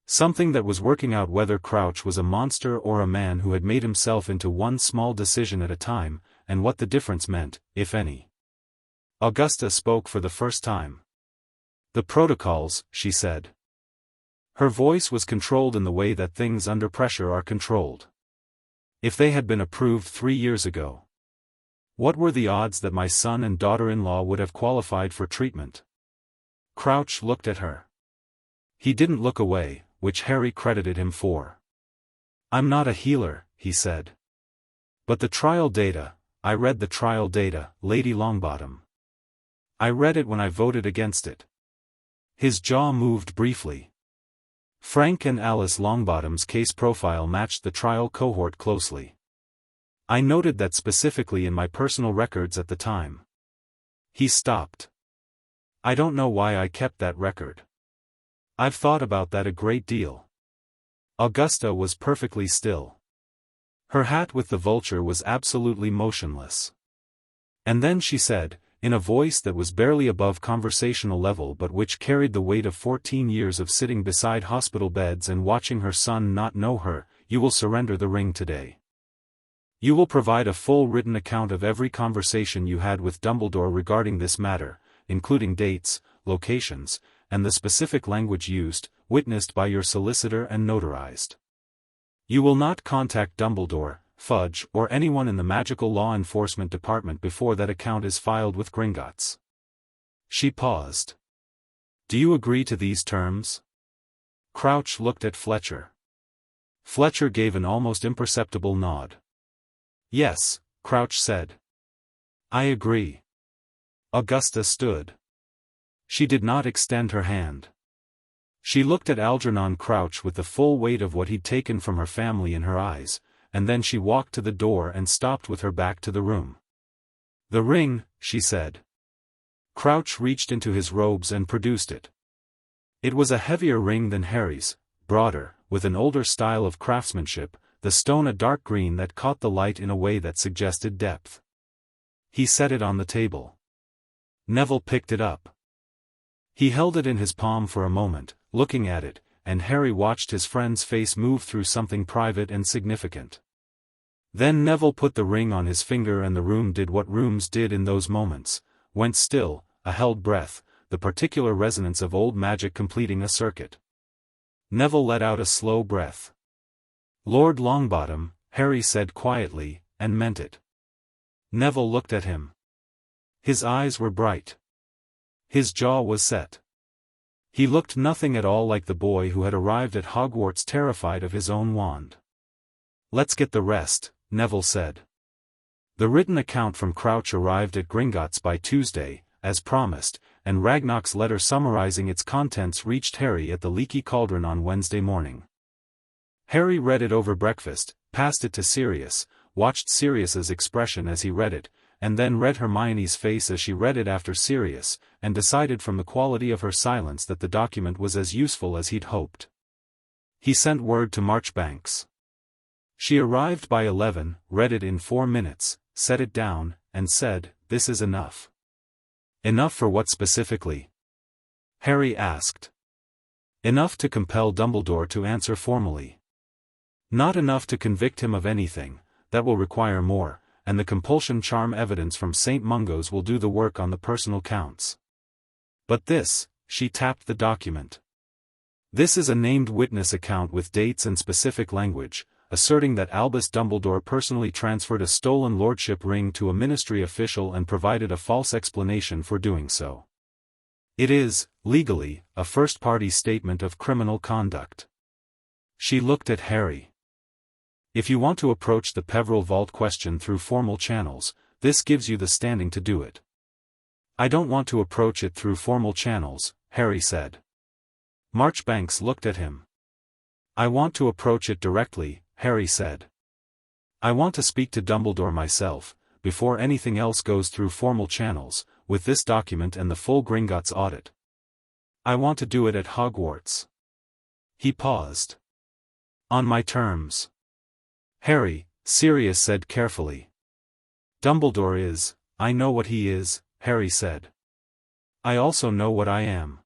Something that was working out whether Crouch was a monster or a man who had made himself into one small decision at a time, and what the difference meant, if any. Augusta spoke for the first time. "The protocols," she said. Her voice was controlled in the way that things under pressure are controlled. "If they had been approved 3 years ago, what were the odds that my son and daughter-in-law would have qualified for treatment?" Crouch looked at her. He didn't look away, which Harry credited him for. "I'm not a healer," he said. "But the trial data, I read the trial data, Lady Longbottom. I read it when I voted against it." His jaw moved briefly. Frank and Alice Longbottom's case profile matched the trial cohort closely. "I noted that specifically in my personal records at the time." He stopped. "I don't know why I kept that record. I've thought about that a great deal." Augusta was perfectly still. Her hat with the vulture was absolutely motionless. And then she said, in a voice that was barely above conversational level but which carried the weight of 14 years of sitting beside hospital beds and watching her son not know her, "You will surrender the ring today. You will provide a full written account of every conversation you had with Dumbledore regarding this matter, including dates, locations, and the specific language used, witnessed by your solicitor and notarized. You will not contact Dumbledore, Fudge, or anyone in the Magical Law Enforcement Department before that account is filed with Gringotts." She paused. "Do you agree to these terms?" Crouch looked at Fletcher. Fletcher gave an almost imperceptible nod. "Yes," Crouch said. "I agree." Augusta stood. She did not extend her hand. She looked at Algernon Crouch with the full weight of what he'd taken from her family in her eyes, and then she walked to the door and stopped with her back to the room. "The ring," she said. Crouch reached into his robes and produced it. It was a heavier ring than Harry's, broader, with an older style of craftsmanship, the stone a dark green that caught the light in a way that suggested depth. He set it on the table. Neville picked it up. He held it in his palm for a moment, looking at it, and Harry watched his friend's face move through something private and significant. Then Neville put the ring on his finger and the room did what rooms did in those moments, went still, a held breath, the particular resonance of old magic completing a circuit. Neville let out a slow breath. "Lord Longbottom," Harry said quietly, and meant it. Neville looked at him. His eyes were bright. His jaw was set. He looked nothing at all like the boy who had arrived at Hogwarts terrified of his own wand. "Let's get the rest," Neville said. The written account from Crouch arrived at Gringotts by Tuesday, as promised, and Ragnarok's letter summarizing its contents reached Harry at the Leaky Cauldron on Wednesday morning. Harry read it over breakfast, passed it to Sirius, watched Sirius's expression as he read it, and then read Hermione's face as she read it after Sirius, and decided from the quality of her silence that the document was as useful as he'd hoped. He sent word to Marchbanks. She arrived by 11, read it in 4 minutes, set it down, and said, "This is enough." "Enough for what specifically?" Harry asked. "Enough to compel Dumbledore to answer formally. Not enough to convict him of anything, that will require more, and the compulsion charm evidence from St. Mungo's will do the work on the personal counts. But this," she tapped the document. "This is a named witness account with dates and specific language, asserting that Albus Dumbledore personally transferred a stolen lordship ring to a ministry official and provided a false explanation for doing so. It is, legally, a first-party statement of criminal conduct." She looked at Harry. "If you want to approach the Peverell vault question through formal channels, this gives you the standing to do it." "I don't want to approach it through formal channels," Harry said. Marchbanks looked at him. "I want to approach it directly," Harry said. "I want to speak to Dumbledore myself, before anything else goes through formal channels, with this document and the full Gringotts audit. I want to do it at Hogwarts." He paused. "On my terms." "Harry," Sirius said carefully. "Dumbledore is, I know what he is," Harry said. "I also know what I am.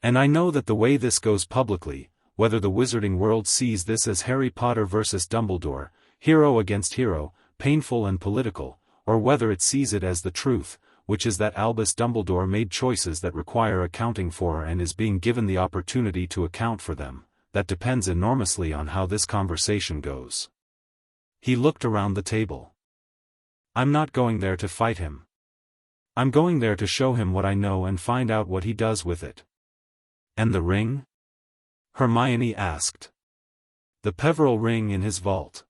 And I know that the way this goes publicly, whether the wizarding world sees this as Harry Potter versus Dumbledore, hero against hero, painful and political, or whether it sees it as the truth, which is that Albus Dumbledore made choices that require accounting for and is being given the opportunity to account for them, that depends enormously on how this conversation goes." He looked around the table. "I'm not going there to fight him. I'm going there to show him what I know and find out what he does with it." "And the ring?" Hermione asked. "The Peverell ring in his vault.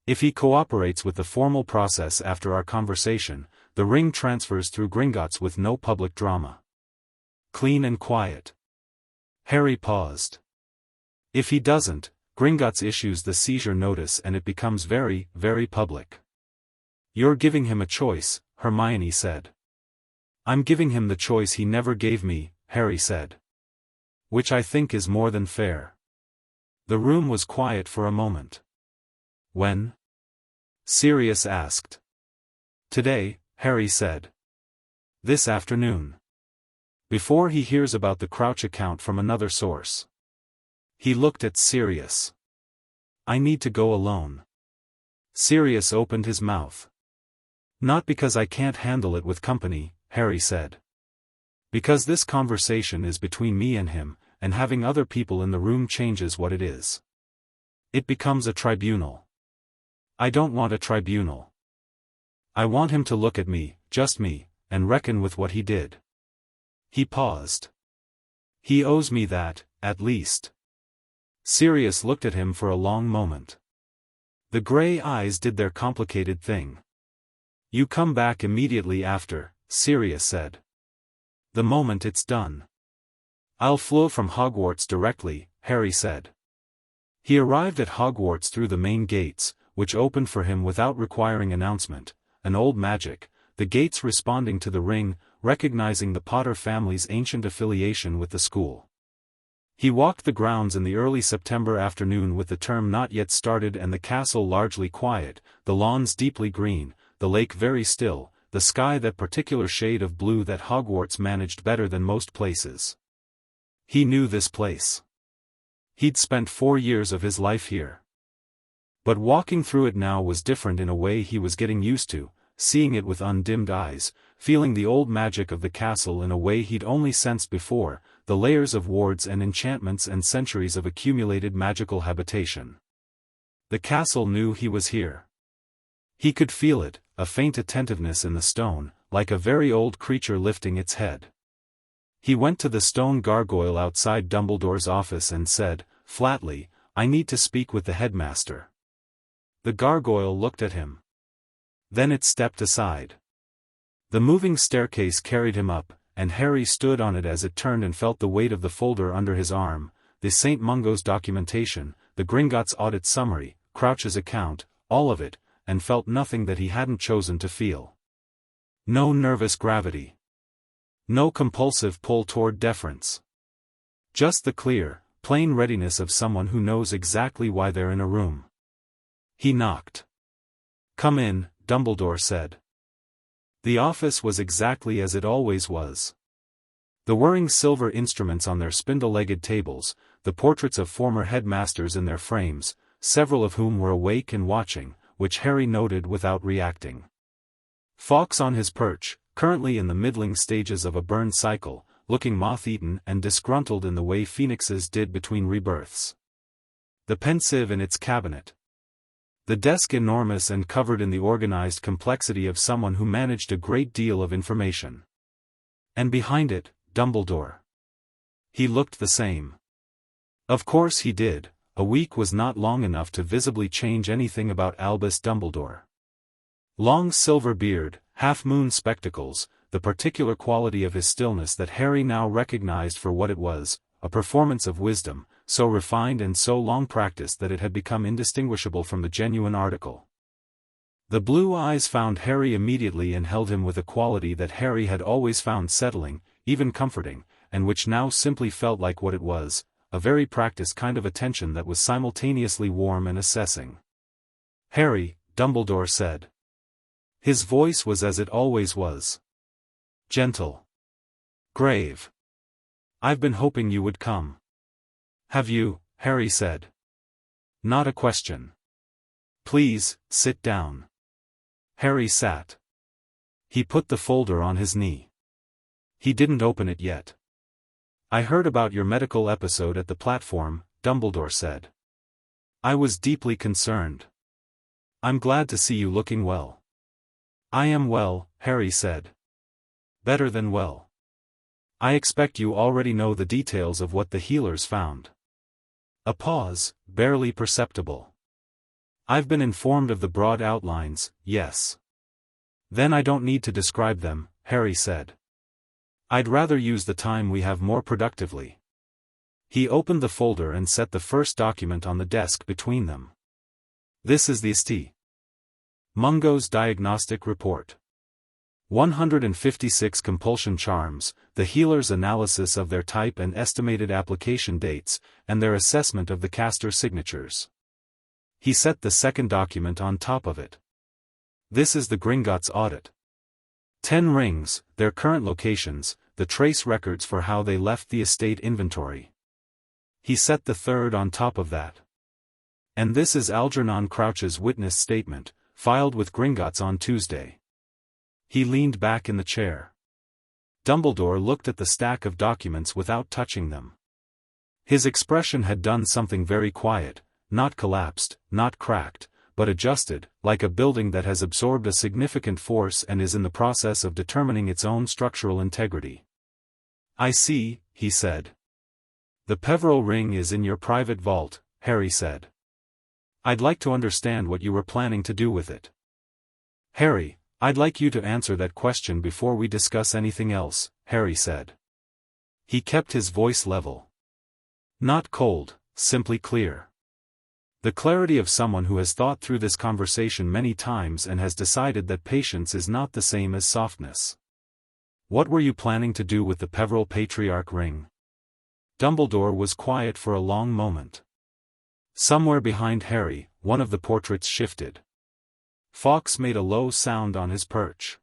If he cooperates with the formal process after our conversation, the ring transfers through Gringotts with no public drama. Clean and quiet." Harry paused. "If he doesn't, Gringotts issues the seizure notice and it becomes very, very public." "You're giving him a choice," Hermione said. "I'm giving him the choice he never gave me," Harry said. "Which I think is more than fair." The room was quiet for a moment. "When?" Sirius asked. "Today," Harry said. "This afternoon. Before he hears about the Crouch account from another source." He looked at Sirius. "I need to go alone." Sirius opened his mouth. "Not because I can't handle it with company," Harry said. "Because this conversation is between me and him, and having other people in the room changes what it is. It becomes a tribunal. I don't want a tribunal. I want him to look at me, just me, and reckon with what he did." He paused. "He owes me that, at least." Sirius looked at him for a long moment. The gray eyes did their complicated thing. "You come back immediately after," Sirius said. "The moment it's done." "I'll flew from Hogwarts directly," Harry said. He arrived at Hogwarts through the main gates, which opened for him without requiring announcement, an old magic, the gates responding to the ring, recognizing the Potter family's ancient affiliation with the school. He walked the grounds in the early September afternoon with the term not yet started and the castle largely quiet, the lawns deeply green, the lake very still, the sky that particular shade of blue that Hogwarts managed better than most places. He knew this place. He'd spent 4 years of his life here. But walking through it now was different in a way he was getting used to, seeing it with undimmed eyes, feeling the old magic of the castle in a way he'd only sensed before, the layers of wards and enchantments and centuries of accumulated magical habitation. The castle knew he was here. He could feel it, a faint attentiveness in the stone, like a very old creature lifting its head. He went to the stone gargoyle outside Dumbledore's office and said, flatly, "I need to speak with the headmaster." The gargoyle looked at him. Then it stepped aside. The moving staircase carried him up, and Harry stood on it as it turned and felt the weight of the folder under his arm, the St. Mungo's documentation, the Gringotts audit summary, Crouch's account, all of it, and felt nothing that he hadn't chosen to feel. No nervous gravity. No compulsive pull toward deference. Just the clear, plain readiness of someone who knows exactly why they're in a room. He knocked. "Come in," Dumbledore said. The office was exactly as it always was. The whirring silver instruments on their spindle-legged tables, the portraits of former headmasters in their frames, several of whom were awake and watching, which Harry noted without reacting. Fawkes on his perch, currently in the middling stages of a burn cycle, looking moth-eaten and disgruntled in the way phoenixes did between rebirths. The pensieve in its cabinet. The desk enormous and covered in the organized complexity of someone who managed a great deal of information. And behind it, Dumbledore. He looked the same. Of course he did, a week was not long enough to visibly change anything about Albus Dumbledore. Long silver beard, half-moon spectacles, the particular quality of his stillness that Harry now recognized for what it was, a performance of wisdom, so refined and so long practiced that it had become indistinguishable from the genuine article. The blue eyes found Harry immediately and held him with a quality that Harry had always found settling, even comforting, and which now simply felt like what it was, a very practiced kind of attention that was simultaneously warm and assessing. "Harry," Dumbledore said. His voice was as it always was. Gentle. Grave. "I've been hoping you would come." "Have you?" Harry said. "Not a question. Please, sit down." Harry sat. He put the folder on his knee. He didn't open it yet. "I heard about your medical episode at the platform," Dumbledore said. "I was deeply concerned. I'm glad to see you looking well." "I am well," Harry said. "Better than well. I expect you already know the details of what the healers found." A pause, barely perceptible. "I've been informed of the broad outlines, yes." "Then I don't need to describe them," Harry said. "I'd rather use the time we have more productively." He opened the folder and set the first document on the desk between them. "This is the St. Mungo's diagnostic report. 156 compulsion charms, the healer's analysis of their type and estimated application dates, and their assessment of the caster signatures." He set the second document on top of it. "This is the Gringotts audit. 10 rings, their current locations, the trace records for how they left the estate inventory." He set the third on top of that. "And this is Algernon Crouch's witness statement, filed with Gringotts on Tuesday." He leaned back in the chair. Dumbledore looked at the stack of documents without touching them. His expression had done something very quiet, not collapsed, not cracked, but adjusted, like a building that has absorbed a significant force and is in the process of determining its own structural integrity. "I see," he said. "The Peverell ring is in your private vault," Harry said. "I'd like to understand what you were planning to do with it." "Harry, I'd like you to answer that question before we discuss anything else," Harry said. He kept his voice level. Not cold, simply clear. The clarity of someone who has thought through this conversation many times and has decided that patience is not the same as softness. "What were you planning to do with the Peverell Patriarch ring?" Dumbledore was quiet for a long moment. Somewhere behind Harry, one of the portraits shifted. Fawkes made a low sound on his perch.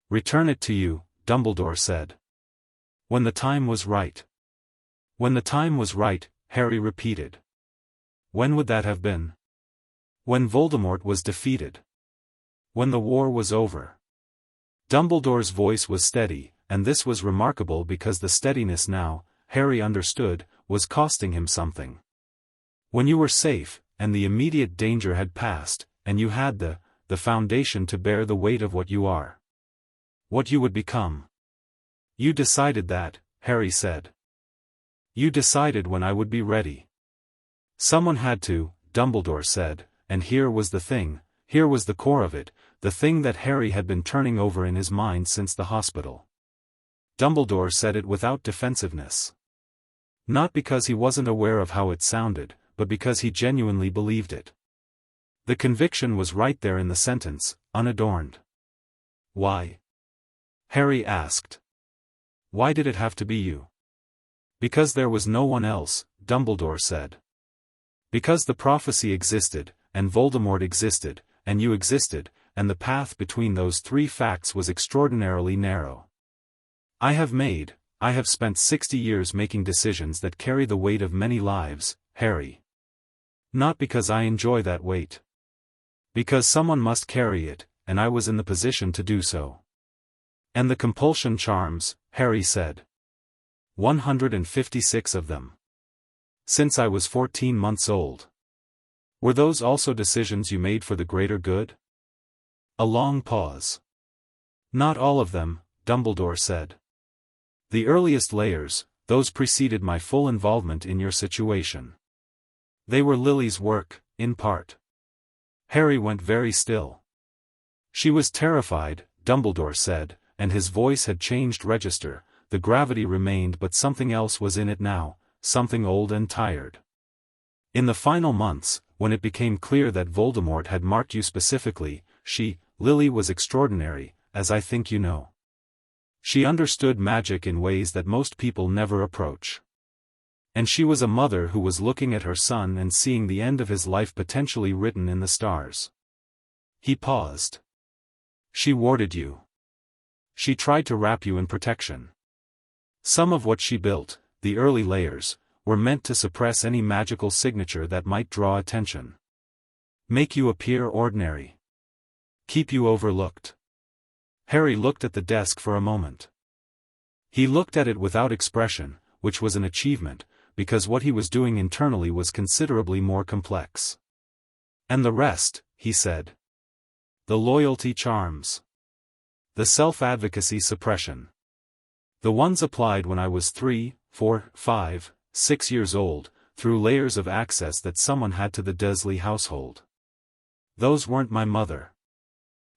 "Return it to you," Dumbledore said. "When the time was right." "When the time was right," Harry repeated. "When would that have been?" "When Voldemort was defeated. When the war was over." Dumbledore's voice was steady, and this was remarkable because the steadiness now, Harry understood, was costing him something. "When you were safe, and the immediate danger had passed, and you had the foundation to bear the weight of what you are. What you would become." "You decided that," Harry said. "You decided when I would be ready." "Someone had to," Dumbledore said, and here was the thing, here was the core of it, the thing that Harry had been turning over in his mind since the hospital. Dumbledore said it without defensiveness. Not because he wasn't aware of how it sounded, but because he genuinely believed it. The conviction was right there in the sentence, unadorned. "Why?" Harry asked. "Why did it have to be you?" "Because there was no one else," Dumbledore said. "Because the prophecy existed, and Voldemort existed, and you existed, and the path between those three facts was extraordinarily narrow. I have spent 60 years making decisions that carry the weight of many lives, Harry. Not because I enjoy that weight. Because someone must carry it, and I was in the position to do so." "And the compulsion charms," Harry said. 156 of them. Since I was 14 months old. Were those also decisions you made for the greater good?" A long pause. "Not all of them," Dumbledore said. "The earliest layers, those preceded my full involvement in your situation. They were Lily's work, in part." Harry went very still. "She was terrified," Dumbledore said, and his voice had changed register, the gravity remained, but something else was in it now, something old and tired. In the final months, when it became clear that Voldemort had marked you specifically, Lily was extraordinary, as I think you know. She understood magic in ways that most people never approach. And she was a mother who was looking at her son and seeing the end of his life potentially written in the stars. He paused. She warded you. She tried to wrap you in protection. Some of what she built, the early layers, were meant to suppress any magical signature that might draw attention. Make you appear ordinary. Keep you overlooked. Harry looked at the desk for a moment. He looked at it without expression, which was an achievement, because what he was doing internally was considerably more complex. And the rest, he said. The loyalty charms. The self-advocacy suppression. The ones applied when I was 3, 4, 5, 6 years old, through layers of access that someone had to the Dursley household. Those weren't my mother.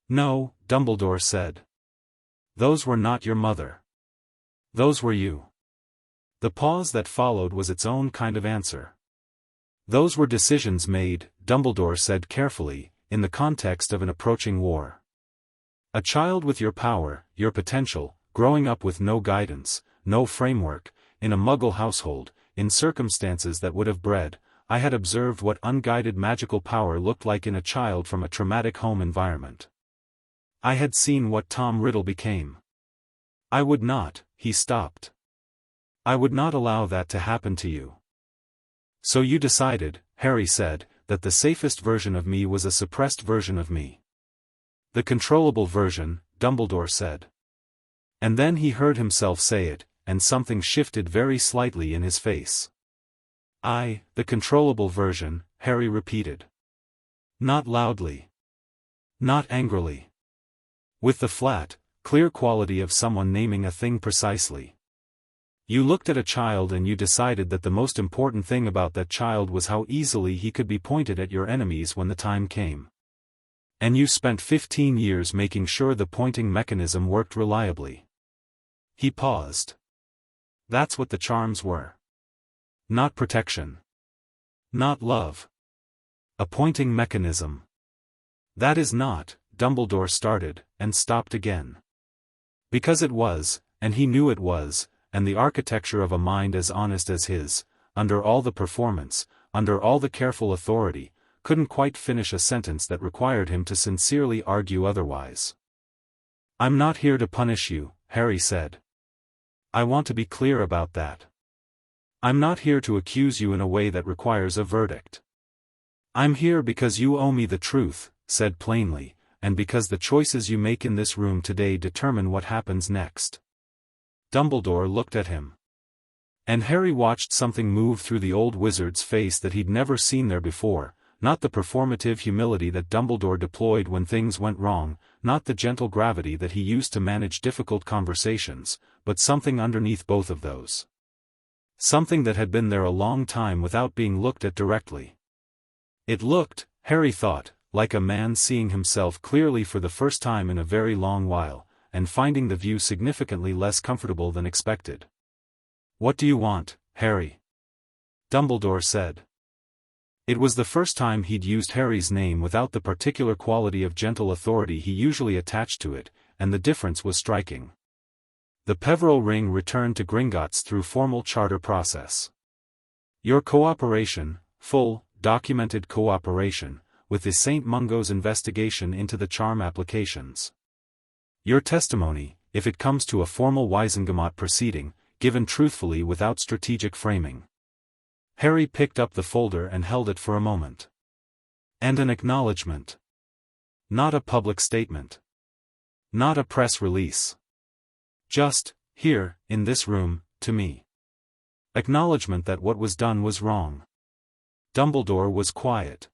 No, Dumbledore said. Those were not your mother. Those were you. The pause that followed was its own kind of answer. Those were decisions made, Dumbledore said carefully, in the context of an approaching war. A child with your power, your potential, growing up with no guidance, no framework, in a Muggle household, in circumstances that would have bred, I had observed what unguided magical power looked like in a child from a traumatic home environment. I had seen what Tom Riddle became. I would not, he stopped. I would not allow that to happen to you. So you decided, Harry said, that the safest version of me was a suppressed version of me. The controllable version, Dumbledore said. And then he heard himself say it, and something shifted very slightly in his face. The controllable version, Harry repeated. Not loudly. Not angrily. With the flat, clear quality of someone naming a thing precisely. You looked at a child and you decided that the most important thing about that child was how easily he could be pointed at your enemies when the time came. And you spent 15 years making sure the pointing mechanism worked reliably. He paused. That's what the charms were. Not protection. Not love. A pointing mechanism. That is not, Dumbledore started, and stopped again. Because it was, and he knew it was, and the architecture of a mind as honest as his, under all the performance, under all the careful authority, couldn't quite finish a sentence that required him to sincerely argue otherwise. I'm not here to punish you, Harry said. I want to be clear about that. I'm not here to accuse you in a way that requires a verdict. I'm here because you owe me the truth, said plainly, and because the choices you make in this room today determine what happens next. Dumbledore looked at him. And Harry watched something move through the old wizard's face that he'd never seen there before, not the performative humility that Dumbledore deployed when things went wrong, not the gentle gravity that he used to manage difficult conversations, but something underneath both of those. Something that had been there a long time without being looked at directly. It looked, Harry thought, like a man seeing himself clearly for the first time in a very long while, and finding the view significantly less comfortable than expected. What do you want, Harry? Dumbledore said. It was the first time he'd used Harry's name without the particular quality of gentle authority he usually attached to it, and the difference was striking. The Peverell ring returned to Gringotts through formal charter process. Your cooperation, full, documented cooperation, with the St. Mungo's investigation into the charm applications. Your testimony, if it comes to a formal Wisengamot proceeding, given truthfully without strategic framing. Harry picked up the folder and held it for a moment. And an acknowledgement. Not a public statement. Not a press release. Just, here, in this room, to me. Acknowledgement that what was done was wrong. Dumbledore was quiet.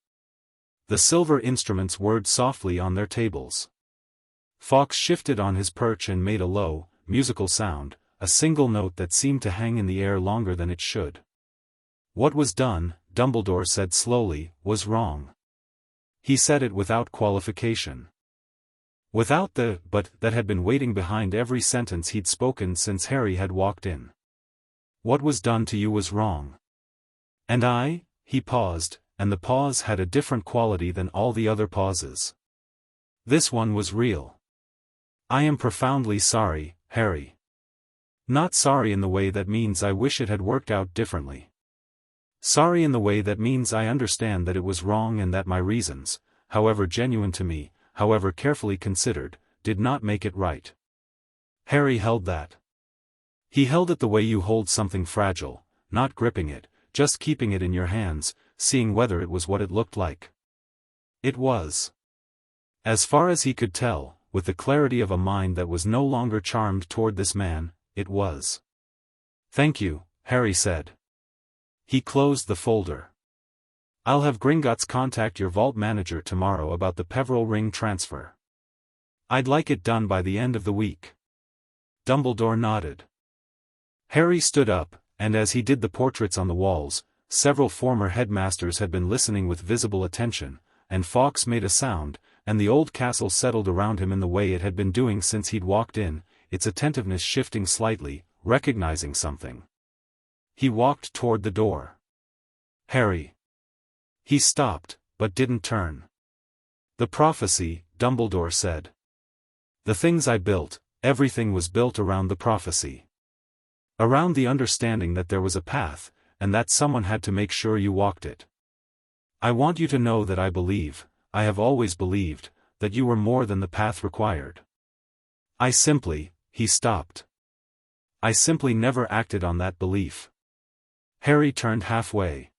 The silver instruments whirred softly on their tables. Fawkes shifted on his perch and made a low, musical sound, a single note that seemed to hang in the air longer than it should. What was done, Dumbledore said slowly, was wrong. He said it without qualification. Without the "but" that had been waiting behind every sentence he'd spoken since Harry had walked in. What was done to you was wrong. And he paused, and the pause had a different quality than all the other pauses. This one was real. I am profoundly sorry, Harry. Not sorry in the way that means I wish it had worked out differently. Sorry in the way that means I understand that it was wrong and that my reasons, however genuine to me, however carefully considered, did not make it right. Harry held that. He held it the way you hold something fragile, not gripping it, just keeping it in your hands, seeing whether it was what it looked like. It was. As far as he could tell, with the clarity of a mind that was no longer charmed toward this man, it was. Thank you, Harry said. He closed the folder. I'll have Gringotts contact your vault manager tomorrow about the Peverell ring transfer. I'd like it done by the end of the week. Dumbledore nodded. Harry stood up, and as he did the portraits on the walls, several former headmasters had been listening with visible attention, and Fawkes made a sound, and the old castle settled around him in the way it had been doing since he'd walked in, its attentiveness shifting slightly, recognizing something. He walked toward the door. Harry. He stopped, but didn't turn. The prophecy, Dumbledore said. The things I built, everything was built around the prophecy. Around the understanding that there was a path, and that someone had to make sure you walked it. I want you to know that I believe, I have always believed, that you were more than the path required. He stopped. I simply never acted on that belief. Harry turned halfway.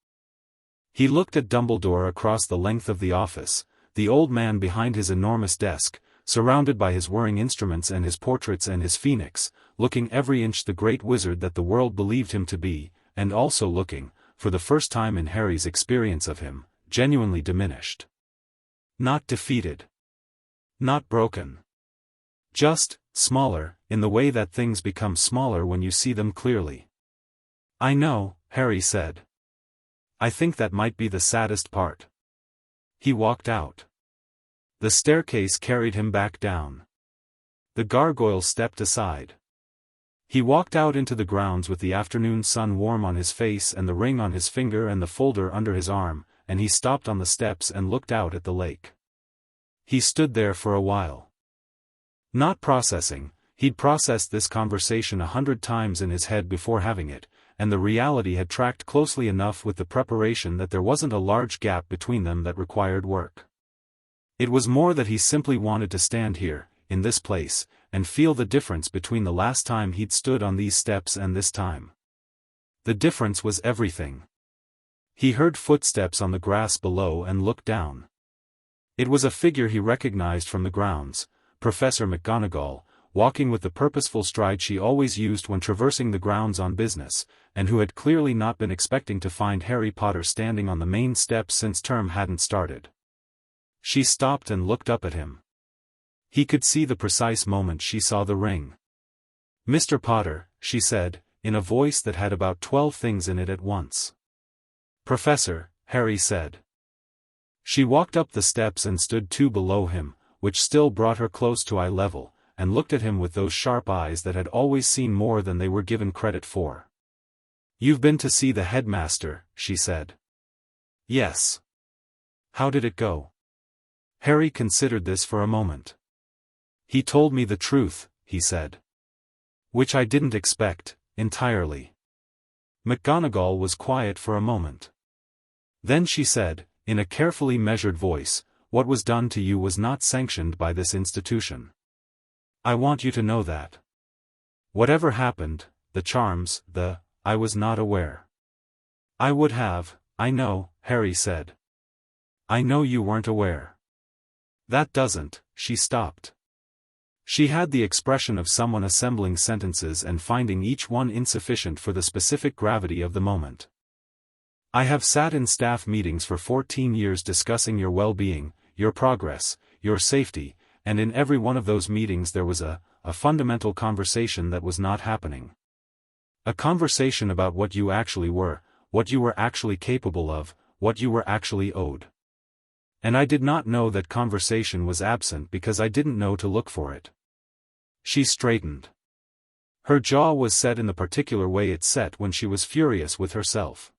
He looked at Dumbledore across the length of the office, the old man behind his enormous desk, surrounded by his whirring instruments and his portraits and his phoenix, looking every inch the great wizard that the world believed him to be, and also looking, for the first time in Harry's experience of him, genuinely diminished. Not defeated. Not broken. Just, smaller, in the way that things become smaller when you see them clearly. I know, Harry said. I think that might be the saddest part. He walked out. The staircase carried him back down. The gargoyle stepped aside. He walked out into the grounds with the afternoon sun warm on his face and the ring on his finger and the folder under his arm, and he stopped on the steps and looked out at the lake. He stood there for a while. Not processing, he'd processed this conversation 100 times in his head before having it, and the reality had tracked closely enough with the preparation that there wasn't a large gap between them that required work. It was more that he simply wanted to stand here, in this place, and feel the difference between the last time he'd stood on these steps and this time. The difference was everything. He heard footsteps on the grass below and looked down. It was a figure he recognized from the grounds, Professor McGonagall, walking with the purposeful stride she always used when traversing the grounds on business, and who had clearly not been expecting to find Harry Potter standing on the main steps since term hadn't started. She stopped and looked up at him. He could see the precise moment she saw the ring. Mr. Potter, she said, in a voice that had about 12 things in it at once. Professor, Harry said. She walked up the steps and stood 2 below him, which still brought her close to eye level, and looked at him with those sharp eyes that had always seen more than they were given credit for. You've been to see the headmaster, she said. Yes. How did it go? Harry considered this for a moment. He told me the truth, he said. Which I didn't expect, entirely. McGonagall was quiet for a moment. Then she said, in a carefully measured voice, what was done to you was not sanctioned by this institution. I want you to know that. Whatever happened, the charms, I was not aware. I would have, I know, Harry said. I know you weren't aware. That doesn't, she stopped. She had the expression of someone assembling sentences and finding each one insufficient for the specific gravity of the moment. I have sat in staff meetings for 14 years discussing your well-being, your progress, your safety, and in every one of those meetings there was a fundamental conversation that was not happening. A conversation about what you actually were, what you were actually capable of, what you were actually owed. And I did not know that conversation was absent because I didn't know to look for it. She straightened. Her jaw was set in the particular way it set when she was furious with herself.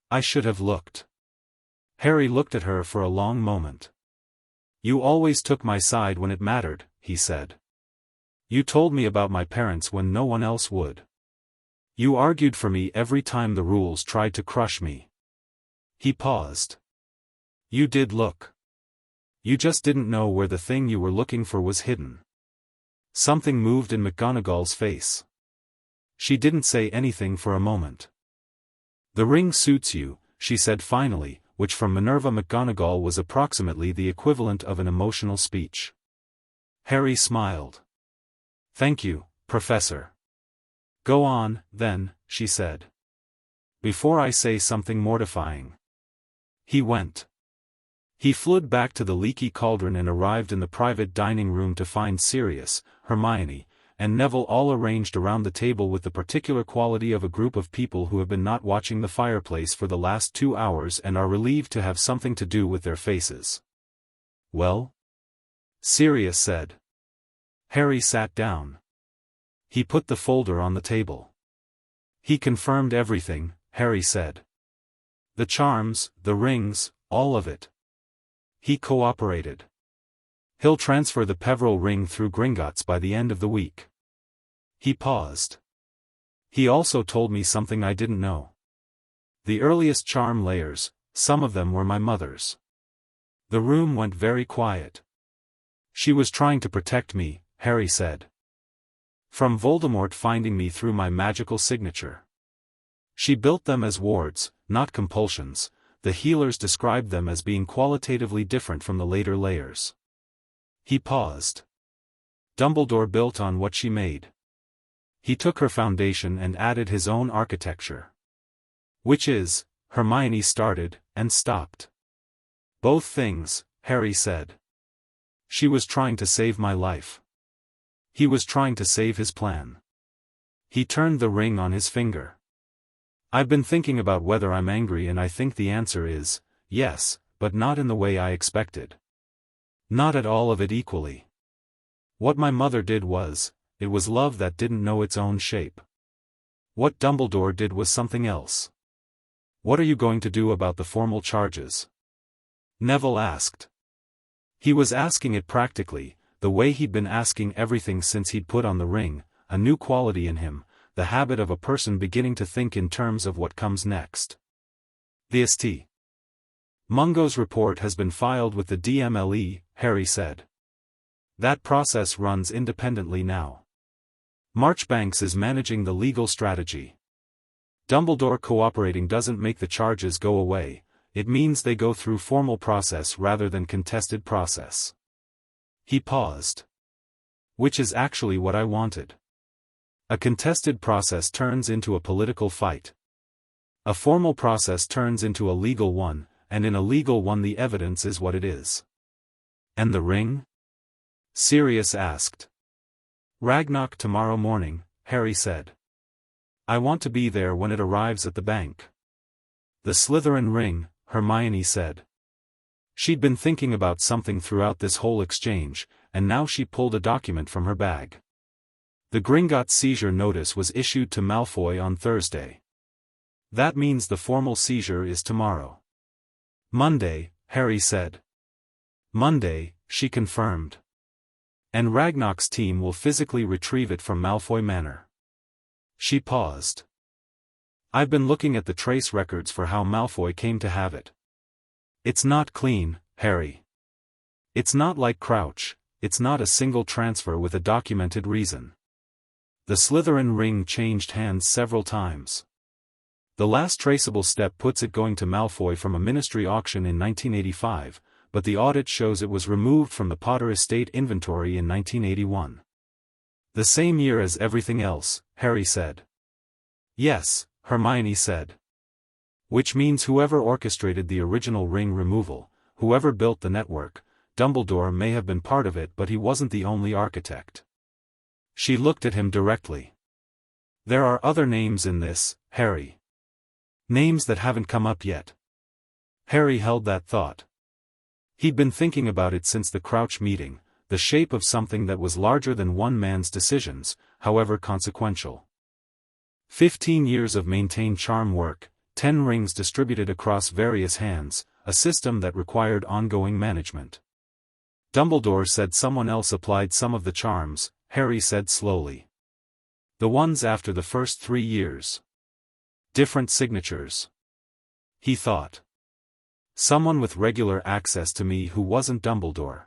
I should have looked. Harry looked at her for a long moment. You always took my side when it mattered, he said. You told me about my parents when no one else would. You argued for me every time the rules tried to crush me. He paused. You did look. You just didn't know where the thing you were looking for was hidden. Something moved in McGonagall's face. She didn't say anything for a moment. The ring suits you, she said finally, which from Minerva McGonagall was approximately the equivalent of an emotional speech. Harry smiled. Thank you, Professor. Go on, then, she said. Before I say something mortifying. He went. He flew back to the leaky cauldron and arrived in the private dining room to find Sirius, Hermione, and Neville all arranged around the table with the particular quality of a group of people who have been not watching the fireplace for the last 2 hours and are relieved to have something to do with their faces. Well? Sirius said. Harry sat down. He put the folder on the table. He confirmed everything, Harry said. The charms, the rings, all of it. He cooperated. He'll transfer the Peverell ring through Gringotts by the end of the week. He paused. He also told me something I didn't know. The earliest charm layers, some of them were my mother's. The room went very quiet. She was trying to protect me, Harry said. From Voldemort finding me through my magical signature. She built them as wards, not compulsions. The healers described them as being qualitatively different from the later layers. He paused. Dumbledore built on what she made. He took her foundation and added his own architecture. Which is, Hermione started, and stopped. Both things, Harry said. She was trying to save my life. He was trying to save his plan. He turned the ring on his finger. I've been thinking about whether I'm angry and I think the answer is, yes, but not in the way I expected. Not at all of it equally. What my mother did was, it was love that didn't know its own shape. What Dumbledore did was something else. What are you going to do about the formal charges? Neville asked. He was asking it practically, the way he'd been asking everything since he'd put on the ring, a new quality in him. The habit of a person beginning to think in terms of what comes next. The St. Mungo's report has been filed with the DMLE, Harry said. That process runs independently now. Marchbanks is managing the legal strategy. Dumbledore cooperating doesn't make the charges go away, it means they go through formal process rather than contested process. He paused. Which is actually what I wanted. A contested process turns into a political fight. A formal process turns into a legal one, and in a legal one the evidence is what it is. And the ring? Sirius asked. Ragnarok tomorrow morning, Harry said. I want to be there when it arrives at the bank. The Slytherin ring, Hermione said. She'd been thinking about something throughout this whole exchange, and now she pulled a document from her bag. The Gringotts seizure notice was issued to Malfoy on Thursday. That means the formal seizure is tomorrow. Monday, Harry said. Monday, she confirmed. And Ragnarok's team will physically retrieve it from Malfoy Manor. She paused. I've been looking at the trace records for how Malfoy came to have it. It's not clean, Harry. It's not like Crouch, it's not a single transfer with a documented reason. The Slytherin ring changed hands several times. The last traceable step puts it going to Malfoy from a ministry auction in 1985, but the audit shows it was removed from the Potter estate inventory in 1981. The same year as everything else, Harry said. Yes, Hermione said. Which means whoever orchestrated the original ring removal, whoever built the network, Dumbledore may have been part of it but he wasn't the only architect. She looked at him directly. There are other names in this, Harry. Names that haven't come up yet. Harry held that thought. He'd been thinking about it since the Crouch meeting, the shape of something that was larger than one man's decisions, however consequential. 15 years of maintained charm work, 10 rings distributed across various hands, a system that required ongoing management. Dumbledore said someone else applied some of the charms, Harry said slowly. The ones after the first 3 years. Different signatures. He thought. Someone with regular access to me who wasn't Dumbledore.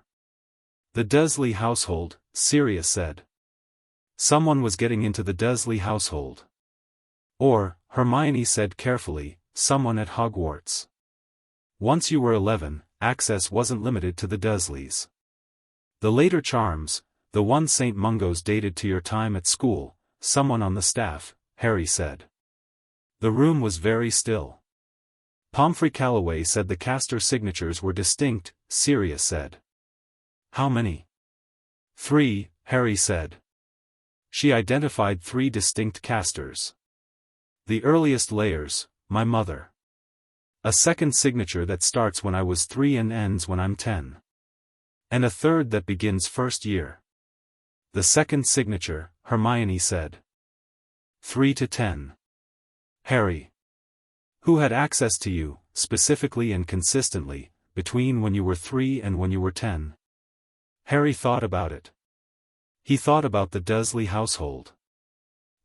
The Dursley household, Sirius said. Someone was getting into the Dursley household. Or, Hermione said carefully, someone at Hogwarts. Once you were 11, access wasn't limited to the Dursleys. The later charms, the one St. Mungo's dated to your time at school, someone on the staff, Harry said. The room was very still. Pomfrey Calloway said the caster signatures were distinct, Sirius said. How many? 3, Harry said. She identified 3 distinct casters. The earliest layers, my mother. A second signature that starts when I was 3 and ends when I'm 10. And a third that begins first year. The second signature, Hermione said. 3 to 10. Harry. Who had access to you, specifically and consistently, between when you were 3 and when you were 10? Harry thought about it. He thought about the Dursley household.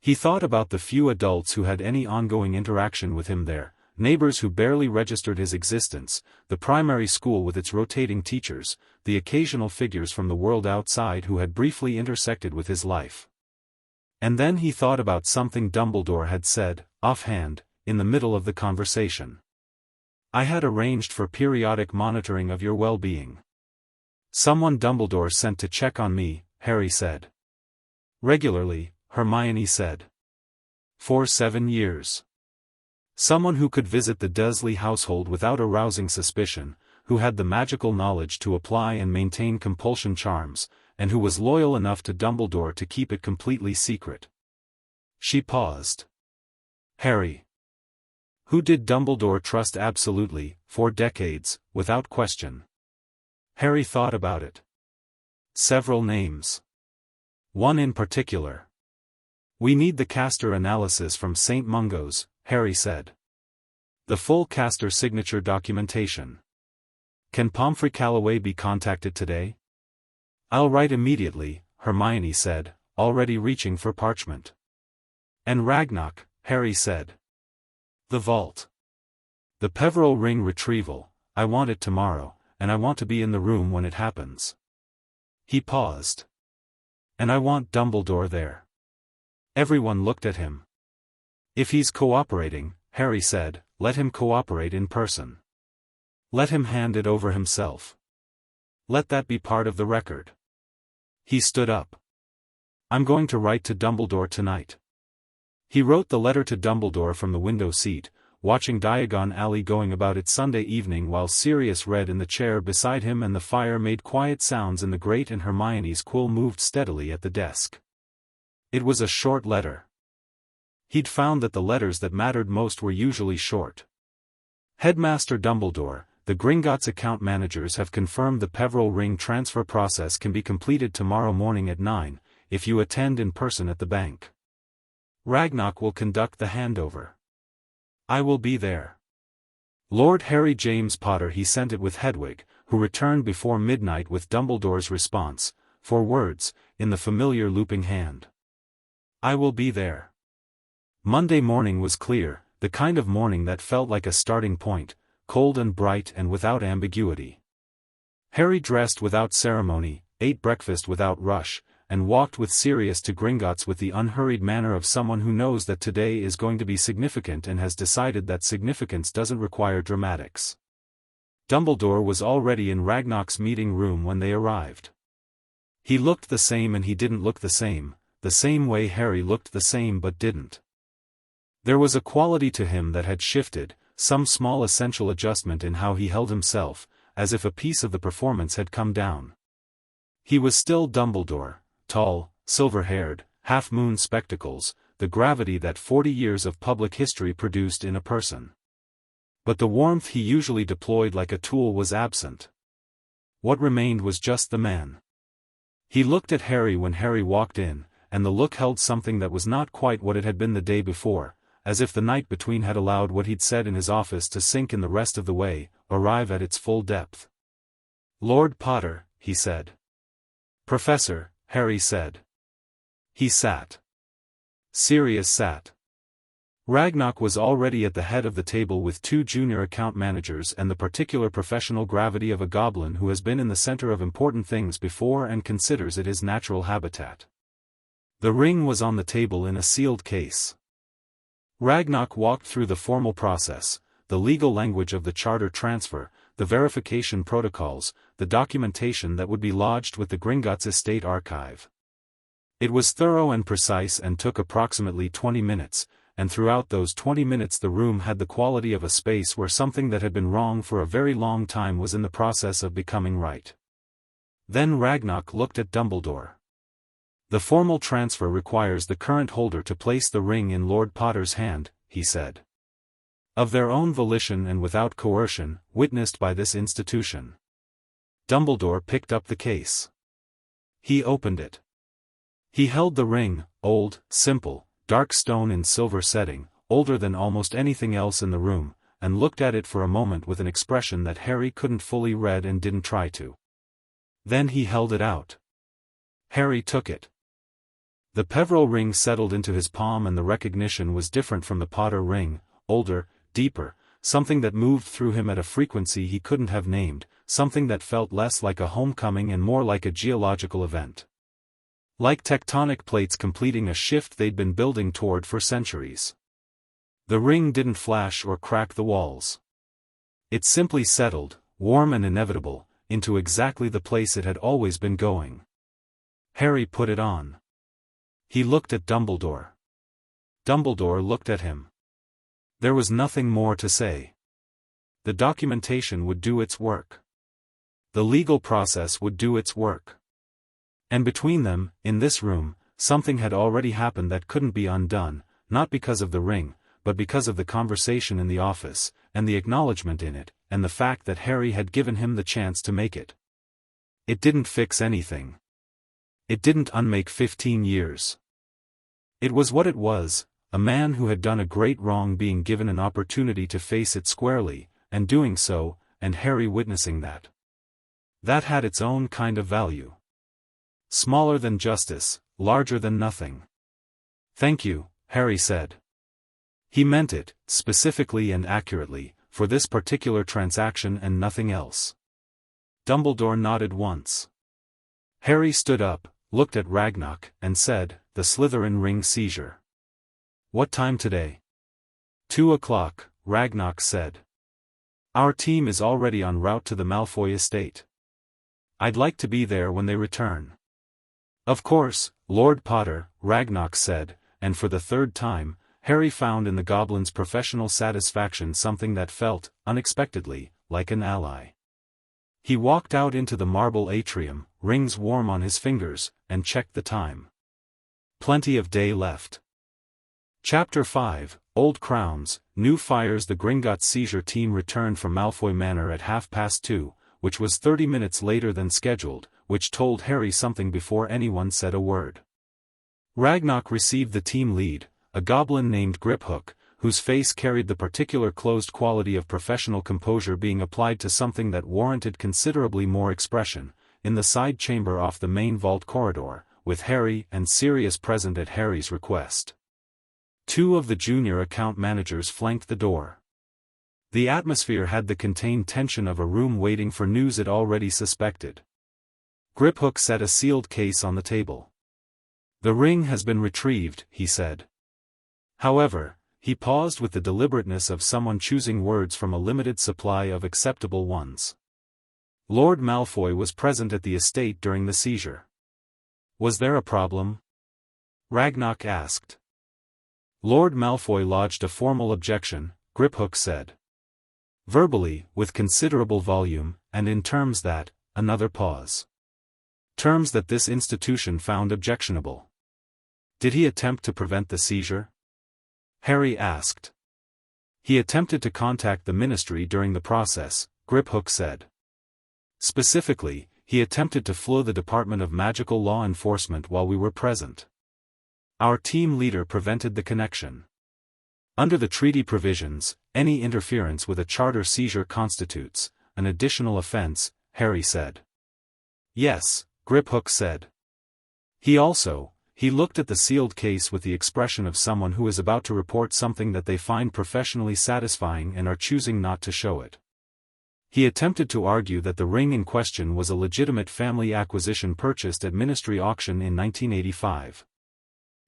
He thought about the few adults who had any ongoing interaction with him there, neighbors who barely registered his existence, the primary school with its rotating teachers, the occasional figures from the world outside who had briefly intersected with his life. And then he thought about something Dumbledore had said, offhand, in the middle of the conversation. I had arranged for periodic monitoring of your well-being. Someone Dumbledore sent to check on me, Harry said. Regularly, Hermione said. For 7 years. Someone who could visit the Dursley household without arousing suspicion, who had the magical knowledge to apply and maintain compulsion charms, and who was loyal enough to Dumbledore to keep it completely secret. She paused. Harry. Who did Dumbledore trust absolutely, for decades, without question? Harry thought about it. Several names. One in particular. We need the caster analysis from St. Mungo's, Harry said. The full caster signature documentation. Can Pomfrey Calloway be contacted today? I'll write immediately, Hermione said, already reaching for parchment. And Ragnarok, Harry said. The vault. The Peverell ring retrieval, I want it tomorrow, and I want to be in the room when it happens. He paused. And I want Dumbledore there. Everyone looked at him. If he's cooperating, Harry said, let him cooperate in person. Let him hand it over himself. Let that be part of the record. He stood up. I'm going to write to Dumbledore tonight. He wrote the letter to Dumbledore from the window seat, watching Diagon Alley going about its Sunday evening while Sirius read in the chair beside him and the fire made quiet sounds in the grate and Hermione's quill moved steadily at the desk. It was a short letter. He'd found that the letters that mattered most were usually short. Headmaster Dumbledore, the Gringotts account managers have confirmed the Peverell ring transfer process can be completed tomorrow morning at 9, if you attend in person at the bank. Ragnarok will conduct the handover. I will be there. Lord Harry James Potter. He sent it with Hedwig, who returned before midnight with Dumbledore's response, 4 words, in the familiar looping hand. I will be there. Monday morning was clear, the kind of morning that felt like a starting point, cold and bright and without ambiguity. Harry dressed without ceremony, ate breakfast without rush, and walked with Sirius to Gringotts with the unhurried manner of someone who knows that today is going to be significant and has decided that significance doesn't require dramatics. Dumbledore was already in Ragnarok's meeting room when they arrived. He looked the same and he didn't look the same way Harry looked the same but didn't. There was a quality to him that had shifted, some small essential adjustment in how he held himself, as if a piece of the performance had come down. He was still Dumbledore, tall, silver-haired, half-moon spectacles, the gravity that 40 years of public history produced in a person. But the warmth he usually deployed like a tool was absent. What remained was just the man. He looked at Harry when Harry walked in, and the look held something that was not quite what it had been the day before, as if the night between had allowed what he'd said in his office to sink in the rest of the way, arrive at its full depth. "Lord Potter," he said. "Professor," Harry said. He sat. Sirius sat. Ragnarok was already at the head of the table with two junior account managers and the particular professional gravity of a goblin who has been in the center of important things before and considers it his natural habitat. The ring was on the table in a sealed case. Ragnarok walked through the formal process, the legal language of the charter transfer, the verification protocols, the documentation that would be lodged with the Gringotts estate archive. It was thorough and precise and took approximately 20 minutes, and throughout those 20 minutes the room had the quality of a space where something that had been wrong for a very long time was in the process of becoming right. Then Ragnarok looked at Dumbledore. "The formal transfer requires the current holder to place the ring in Lord Potter's hand," he said. "Of their own volition and without coercion, witnessed by this institution." Dumbledore picked up the case. He opened it. He held the ring, old, simple, dark stone in silver setting, older than almost anything else in the room, and looked at it for a moment with an expression that Harry couldn't fully read and didn't try to. Then he held it out. Harry took it. The Peverell ring settled into his palm and the recognition was different from the Potter ring, older, deeper, something that moved through him at a frequency he couldn't have named, something that felt less like a homecoming and more like a geological event. Like tectonic plates completing a shift they'd been building toward for centuries. The ring didn't flash or crack the walls. It simply settled, warm and inevitable, into exactly the place it had always been going. Harry put it on. He looked at Dumbledore. Dumbledore looked at him. There was nothing more to say. The documentation would do its work. The legal process would do its work. And between them, in this room, something had already happened that couldn't be undone, not because of the ring, but because of the conversation in the office, and the acknowledgement in it, and the fact that Harry had given him the chance to make it. It didn't fix anything. It didn't unmake 15 years. It was what it was, a man who had done a great wrong being given an opportunity to face it squarely, and doing so, and Harry witnessing that. That had its own kind of value. Smaller than justice, larger than nothing. "Thank you," Harry said. He meant it, specifically and accurately, for this particular transaction and nothing else. Dumbledore nodded once. Harry stood up, looked at Ragnarok, and said, "The Slytherin ring seizure. What time today?" 2 o'clock, Ragnarok said. "Our team is already en route to the Malfoy estate. I'd like to be there when they return." "Of course, Lord Potter," Ragnarok said, and for the third time, Harry found in the goblin's professional satisfaction something that felt, unexpectedly, like an ally. He walked out into the marble atrium, rings warm on his fingers, and checked the time. Plenty of day left. Chapter 5, Old Crowns, New Fires. The Gringotts seizure team returned from Malfoy Manor at 2:30, which was 30 minutes later than scheduled, which told Harry something before anyone said a word. Ragnarok received the team lead, a goblin named Griphook, whose face carried the particular closed quality of professional composure being applied to something that warranted considerably more expression, in the side chamber off the main vault corridor, with Harry and Sirius present at Harry's request. 2 of the junior account managers flanked the door. The atmosphere had the contained tension of a room waiting for news it already suspected. Griphook set a sealed case on the table. "The ring has been retrieved," he said. However, he paused with the deliberateness of someone choosing words from a limited supply of acceptable ones. "Lord Malfoy was present at the estate during the seizure. Was there a problem?" Ragnarok asked. Lord Malfoy lodged a formal objection, Griphook said. Verbally, with considerable volume, and in terms that, another pause. Terms that this institution found objectionable. "Did he attempt to prevent the seizure?" Harry asked. "He attempted to contact the ministry during the process," Griphook said. Specifically, he attempted to floor the Department of Magical Law Enforcement while we were present. Our team leader prevented the connection. Under the treaty provisions, any interference with a charter seizure constitutes an additional offense, Harry said. Yes, Griphook said. He looked at the sealed case with the expression of someone who is about to report something that they find professionally satisfying and are choosing not to show it. He attempted to argue that the ring in question was a legitimate family acquisition purchased at Ministry auction in 1985.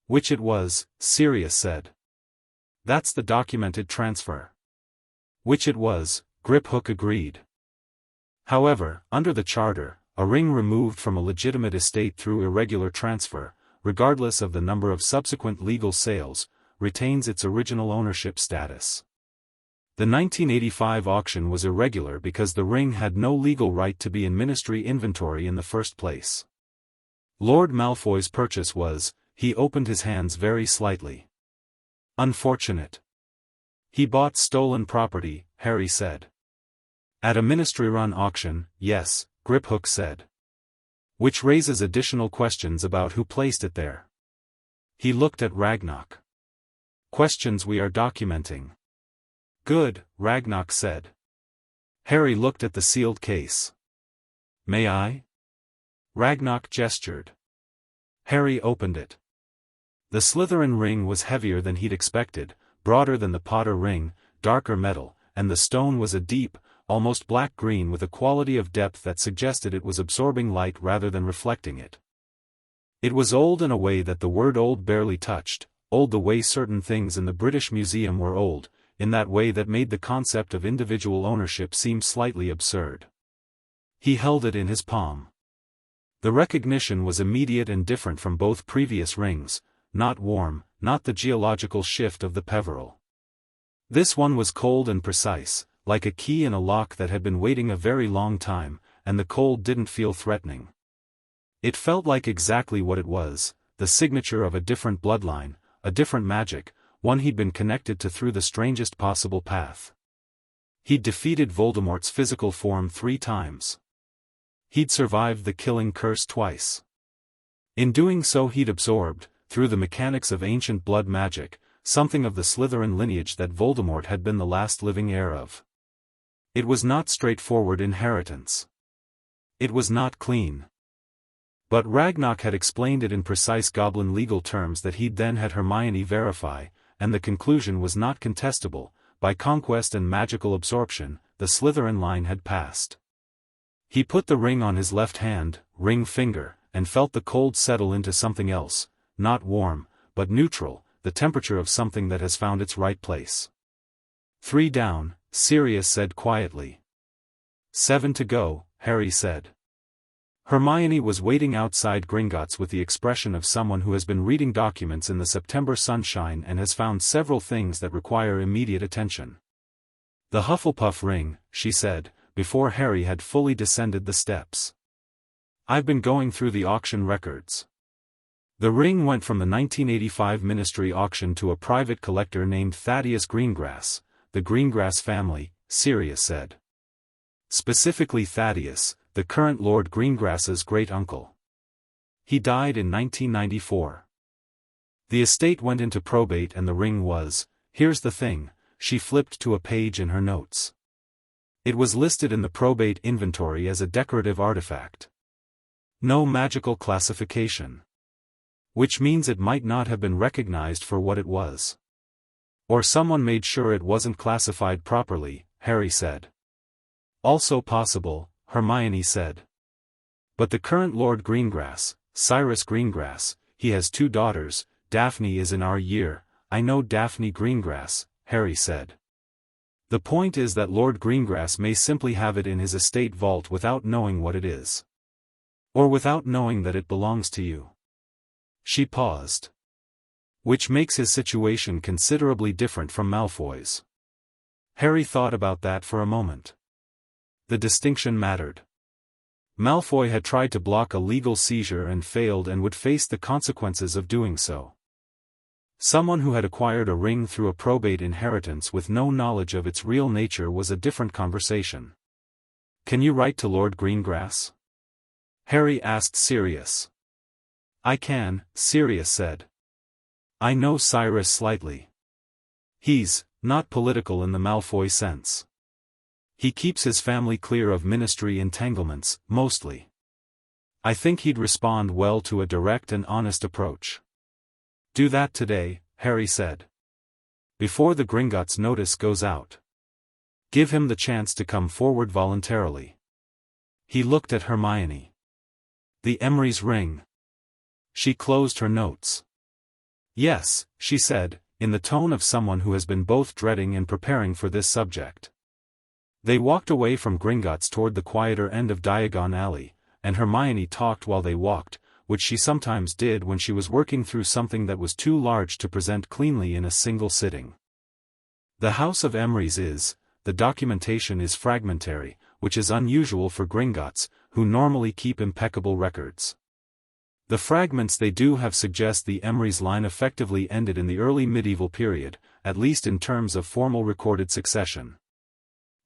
Which it was, Sirius said. That's the documented transfer. Which it was, Griphook agreed. However, under the charter, a ring removed from a legitimate estate through irregular transfer, regardless of the number of subsequent legal sales, retains its original ownership status. The 1985 auction was irregular because the ring had no legal right to be in Ministry inventory in the first place. Lord Malfoy's purchase was, he opened his hands very slightly. Unfortunate. He bought stolen property, Harry said. At a Ministry-run auction, yes, Griphook said. Which raises additional questions about who placed it there. He looked at Ragnok. Questions we are documenting. Good, Ragnok said. Harry looked at the sealed case. May I? Ragnok gestured. Harry opened it. The Slytherin ring was heavier than he'd expected, broader than the Potter ring, darker metal, and the stone was a deep, almost black-green with a quality of depth that suggested it was absorbing light rather than reflecting it. It was old in a way that the word old barely touched, old the way certain things in the British Museum were old, in that way that made the concept of individual ownership seem slightly absurd. He held it in his palm. The recognition was immediate and different from both previous rings, not warm, not the geological shift of the Peverell. This one was cold and precise, like a key in a lock that had been waiting a very long time, and the cold didn't feel threatening. It felt like exactly what it was, the signature of a different bloodline, a different magic, one he'd been connected to through the strangest possible path. He'd defeated Voldemort's physical form 3 times. He'd survived the killing curse twice. In doing so he'd absorbed, through the mechanics of ancient blood magic, something of the Slytherin lineage that Voldemort had been the last living heir of. It was not straightforward inheritance. It was not clean. But Ragnok had explained it in precise goblin legal terms that he'd then had Hermione verify, and the conclusion was not contestable. By conquest and magical absorption, the Slytherin line had passed. He put the ring on his left hand, ring finger, and felt the cold settle into something else, not warm, but neutral, the temperature of something that has found its right place. 3 down, Sirius said quietly. 7 to go, Harry said. Hermione was waiting outside Gringotts with the expression of someone who has been reading documents in the September sunshine and has found several things that require immediate attention. The Hufflepuff ring, she said, before Harry had fully descended the steps. I've been going through the auction records. The ring went from the 1985 Ministry auction to a private collector named Thaddeus Greengrass, the Greengrass family, Sirius said. Specifically Thaddeus, the current Lord Greengrass's great-uncle. He died in 1994. The estate went into probate and the ring was, here's the thing, she flipped to a page in her notes. It was listed in the probate inventory as a decorative artifact. No magical classification. Which means it might not have been recognized for what it was. Or someone made sure it wasn't classified properly, Harry said. Also possible, Hermione said. But the current Lord Greengrass, Cyrus Greengrass, he has 2 daughters, Daphne is in our year, I know Daphne Greengrass, Harry said. The point is that Lord Greengrass may simply have it in his estate vault without knowing what it is. Or without knowing that it belongs to you. She paused. Which makes his situation considerably different from Malfoy's. Harry thought about that for a moment. The distinction mattered. Malfoy had tried to block a legal seizure and failed and would face the consequences of doing so. Someone who had acquired a ring through a probate inheritance with no knowledge of its real nature was a different conversation. Can you write to Lord Greengrass? Harry asked Sirius. I can, Sirius said. I know Cyrus slightly. He's not political in the Malfoy sense. He keeps his family clear of ministry entanglements, mostly. I think he'd respond well to a direct and honest approach. Do that today, Harry said. Before the Gringotts notice goes out. Give him the chance to come forward voluntarily. He looked at Hermione. The Emery's ring. She closed her notes. Yes, she said, in the tone of someone who has been both dreading and preparing for this subject. They walked away from Gringotts toward the quieter end of Diagon Alley, and Hermione talked while they walked, which she sometimes did when she was working through something that was too large to present cleanly in a single sitting. The House of Emery's the documentation is fragmentary, which is unusual for Gringotts, who normally keep impeccable records. The fragments they do have suggest the Emery's line effectively ended in the early medieval period, at least in terms of formal recorded succession.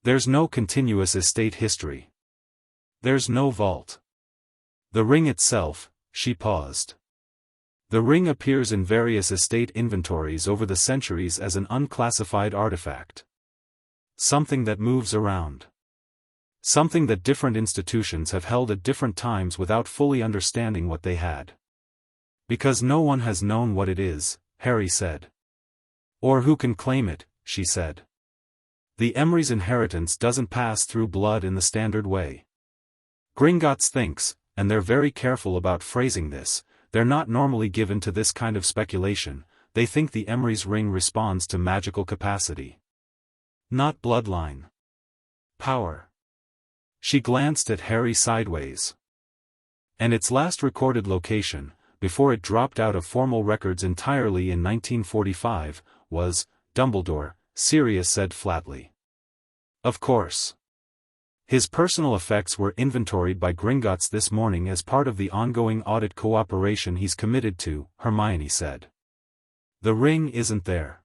There's no continuous estate history. There's no vault. The ring itself, she paused. The ring appears in various estate inventories over the centuries as an unclassified artifact. Something that moves around. Something that different institutions have held at different times without fully understanding what they had. Because no one has known what it is, Harry said. Or who can claim it, she said. The Emery's inheritance doesn't pass through blood in the standard way. Gringotts thinks, and they're very careful about phrasing this, they're not normally given to this kind of speculation, they think the Emery's ring responds to magical capacity. Not bloodline. Power. She glanced at Harry sideways. And its last recorded location, before it dropped out of formal records entirely in 1945, was Dumbledore, Sirius said flatly. Of course. His personal effects were inventoried by Gringotts this morning as part of the ongoing audit cooperation he's committed to, Hermione said. The ring isn't there.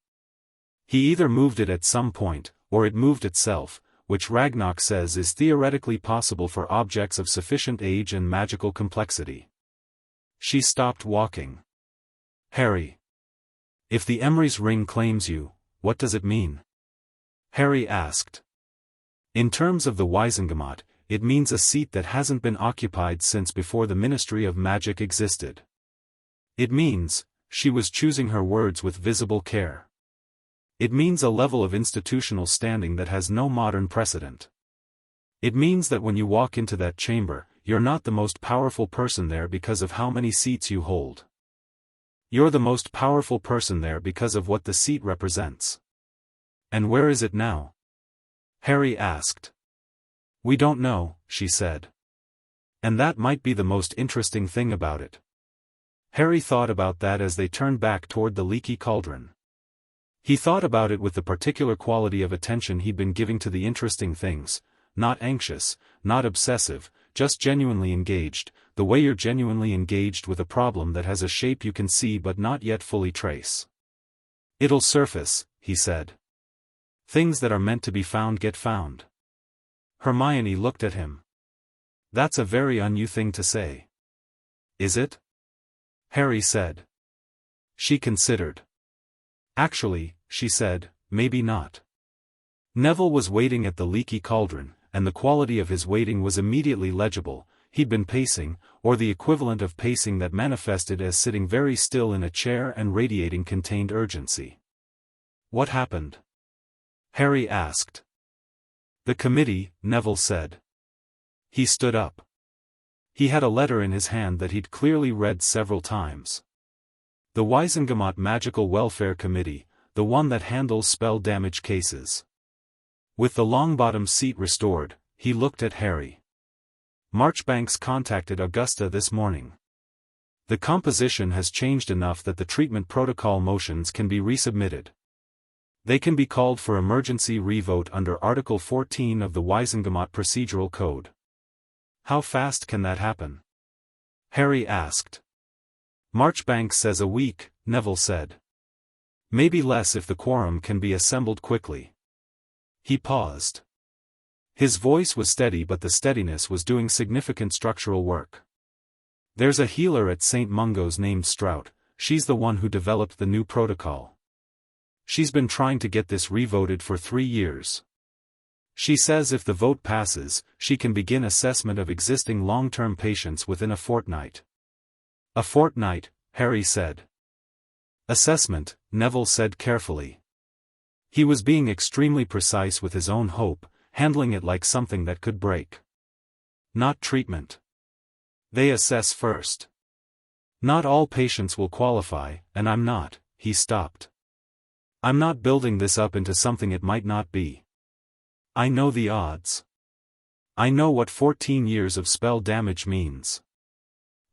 He either moved it at some point, or it moved itself, which Ragnarok says is theoretically possible for objects of sufficient age and magical complexity. She stopped walking. Harry. If the Emery's ring claims you, what does it mean? Harry asked. In terms of the Wizengamot, it means a seat that hasn't been occupied since before the Ministry of Magic existed. It means, she was choosing her words with visible care. It means a level of institutional standing that has no modern precedent. It means that when you walk into that chamber, you're not the most powerful person there because of how many seats you hold. You're the most powerful person there because of what the seat represents. And where is it now? Harry asked. We don't know, she said. And that might be the most interesting thing about it. Harry thought about that as they turned back toward the leaky cauldron. He thought about it with the particular quality of attention he'd been giving to the interesting things, not anxious, not obsessive, just genuinely engaged, the way you're genuinely engaged with a problem that has a shape you can see but not yet fully trace. It'll surface, he said. Things that are meant to be found get found. Hermione looked at him. That's a very un-you thing to say. Is it? Harry said. She considered. Actually, she said, maybe not. Neville was waiting at the leaky cauldron, and the quality of his waiting was immediately legible. He'd been pacing, or the equivalent of pacing that manifested as sitting very still in a chair and radiating contained urgency. What happened? Harry asked. The committee, Neville said. He stood up. He had a letter in his hand that he'd clearly read several times. The Wizengamot Magical Welfare Committee, the one that handles spell damage cases. With the Longbottom seat restored, he looked at Harry. Marchbanks contacted Augusta this morning. The composition has changed enough that the treatment protocol motions can be resubmitted. They can be called for emergency revote under Article 14 of the Wizengamot Procedural Code. How fast can that happen? Harry asked. Marchbanks says a week, Neville said. Maybe less if the quorum can be assembled quickly. He paused. His voice was steady, but the steadiness was doing significant structural work. There's a healer at St. Mungo's named Strout. She's the one who developed the new protocol. She's been trying to get this revoted for 3 years. She says if the vote passes, she can begin assessment of existing long-term patients within a fortnight. A fortnight, Harry said. Assessment, Neville said carefully. He was being extremely precise with his own hope, handling it like something that could break. Not treatment. They assess first. Not all patients will qualify, and I'm not. He stopped. I'm not building this up into something it might not be. I know the odds. I know what 14 years of spell damage means.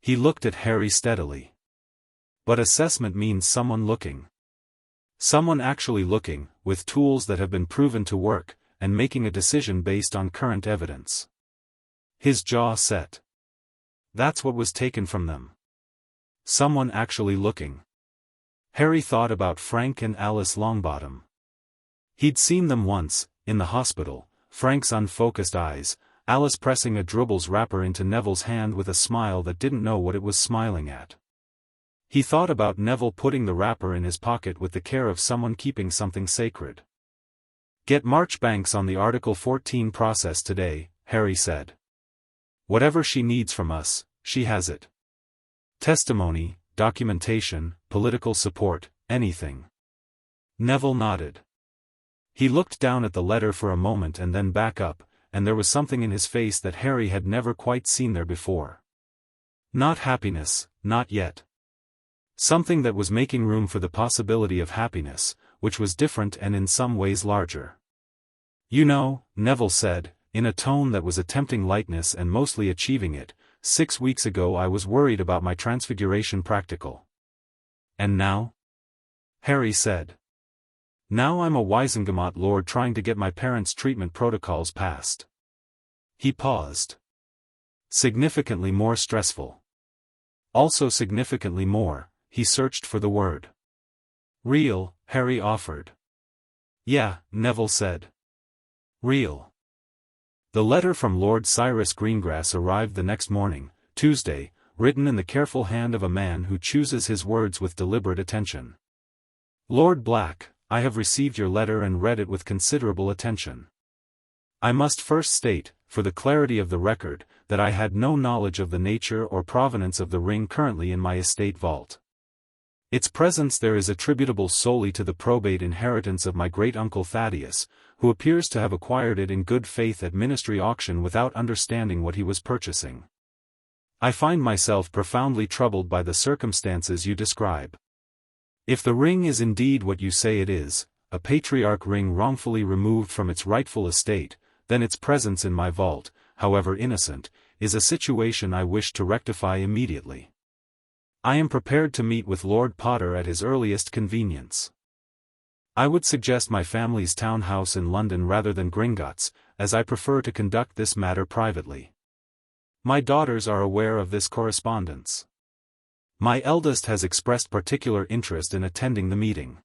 He looked at Harry steadily. But assessment means someone looking. Someone actually looking, with tools that have been proven to work, and making a decision based on current evidence. His jaw set. That's what was taken from them. Someone actually looking. Harry thought about Frank and Alice Longbottom. He'd seen them once, in the hospital, Frank's unfocused eyes, Alice pressing a Dribbles wrapper into Neville's hand with a smile that didn't know what it was smiling at. He thought about Neville putting the wrapper in his pocket with the care of someone keeping something sacred. Get Marchbanks on the Article 14 process today, Harry said. Whatever she needs from us, she has it. Testimony, documentation, political support, anything. Neville nodded. He looked down at the letter for a moment and then back up, and there was something in his face that Harry had never quite seen there before. Not happiness, not yet. Something that was making room for the possibility of happiness, which was different and in some ways larger. You know, Neville said, in a tone that was attempting lightness and mostly achieving it, 6 weeks ago I was worried about my transfiguration practical. And now? Harry said. Now I'm a Wisengamot lord trying to get my parents' treatment protocols passed. He paused. Significantly more stressful. Also significantly more, he searched for the word. Real, Harry offered. Yeah, Neville said. Real. The letter from Lord Cyrus Greengrass arrived the next morning, Tuesday, written in the careful hand of a man who chooses his words with deliberate attention. Lord Black, I have received your letter and read it with considerable attention. I must first state, for the clarity of the record, that I had no knowledge of the nature or provenance of the ring currently in my estate vault. Its presence there is attributable solely to the probate inheritance of my great-uncle Thaddeus, who appears to have acquired it in good faith at ministry auction without understanding what he was purchasing. I find myself profoundly troubled by the circumstances you describe. If the ring is indeed what you say it is, a patriarch ring wrongfully removed from its rightful estate, then its presence in my vault, however innocent, is a situation I wish to rectify immediately. I am prepared to meet with Lord Potter at his earliest convenience. I would suggest my family's townhouse in London rather than Gringotts, as I prefer to conduct this matter privately. My daughters are aware of this correspondence. My eldest has expressed particular interest in attending the meeting.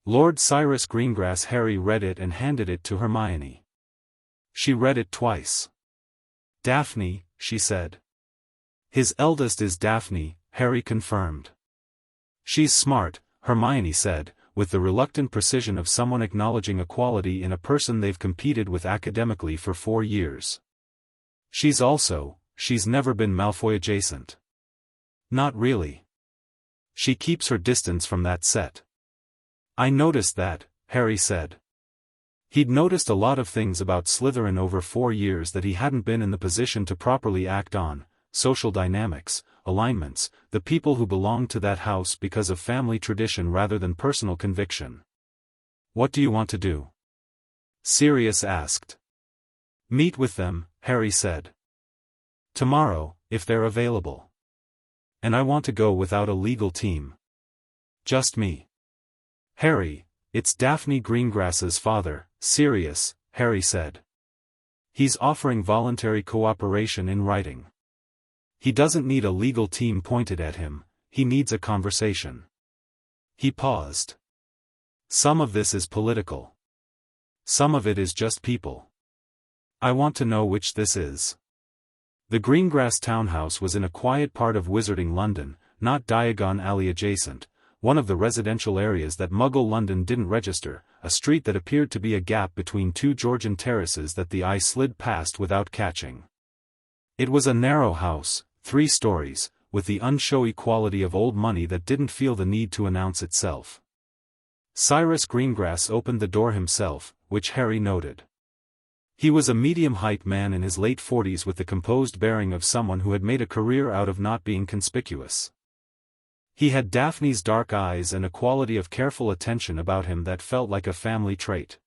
Lord Cyrus Greengrass. Harry read it and handed it to Hermione. She read it twice. Daphne, she said. His eldest is Daphne, Harry confirmed. She's smart, Hermione said, with the reluctant precision of someone acknowledging a quality in a person they've competed with academically for 4 years. She's never been Malfoy adjacent. Not really. She keeps her distance from that set. I noticed that, Harry said. He'd noticed a lot of things about Slytherin over 4 years that he hadn't been in the position to properly act on: social dynamics, alignments, the people who belonged to that house because of family tradition rather than personal conviction. What do you want to do? Sirius asked. Meet with them, Harry said. Tomorrow, if they're available. And I want to go without a legal team. Just me. Harry, it's Daphne Greengrass's father, Sirius, Harry said. He's offering voluntary cooperation in writing. He doesn't need a legal team pointed at him, he needs a conversation. He paused. Some of this is political. Some of it is just people. I want to know which this is. The Greengrass townhouse was in a quiet part of Wizarding London, not Diagon Alley adjacent, one of the residential areas that Muggle London didn't register, a street that appeared to be a gap between two Georgian terraces that the eye slid past without catching. It was a narrow house, 3 stories, with the unshowy quality of old money that didn't feel the need to announce itself. Cyrus Greengrass opened the door himself, which Harry noted. He was a medium-height man in his late 40s with the composed bearing of someone who had made a career out of not being conspicuous. He had Daphne's dark eyes and a quality of careful attention about him that felt like a family trait.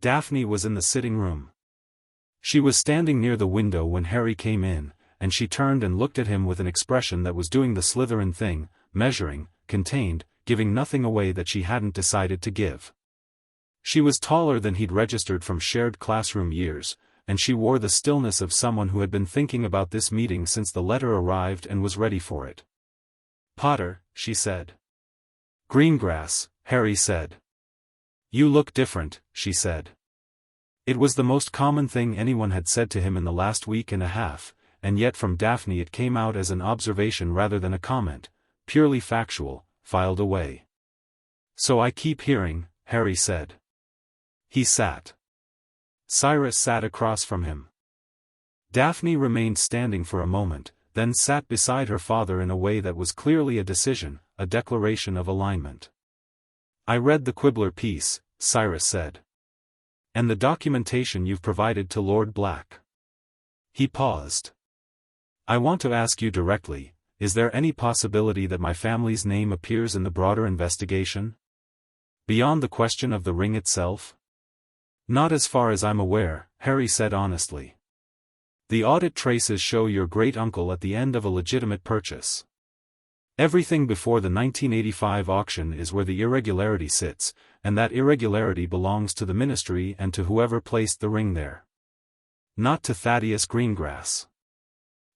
Daphne was in the sitting room. She was standing near the window when Harry came in, and she turned and looked at him with an expression that was doing the Slytherin thing, measuring, contained, giving nothing away that she hadn't decided to give. She was taller than he'd registered from shared classroom years, and she wore the stillness of someone who had been thinking about this meeting since the letter arrived and was ready for it. "Potter," she said. "Greengrass," Harry said. "You look different," she said. It was the most common thing anyone had said to him in the last week and a half, and yet from Daphne it came out as an observation rather than a comment, purely factual, filed away. "So I keep hearing," Harry said. He sat. Cyrus sat across from him. Daphne remained standing for a moment, then sat beside her father in a way that was clearly a decision, a declaration of alignment. "I read the Quibbler piece," Cyrus said. "And the documentation you've provided to Lord Black." He paused. "I want to ask you directly, is there any possibility that my family's name appears in the broader investigation? Beyond the question of the ring itself?" "Not as far as I'm aware," Harry said honestly. "The audit traces show your great-uncle at the end of a legitimate purchase. Everything before the 1985 auction is where the irregularity sits, and that irregularity belongs to the Ministry and to whoever placed the ring there. Not to Thaddeus Greengrass."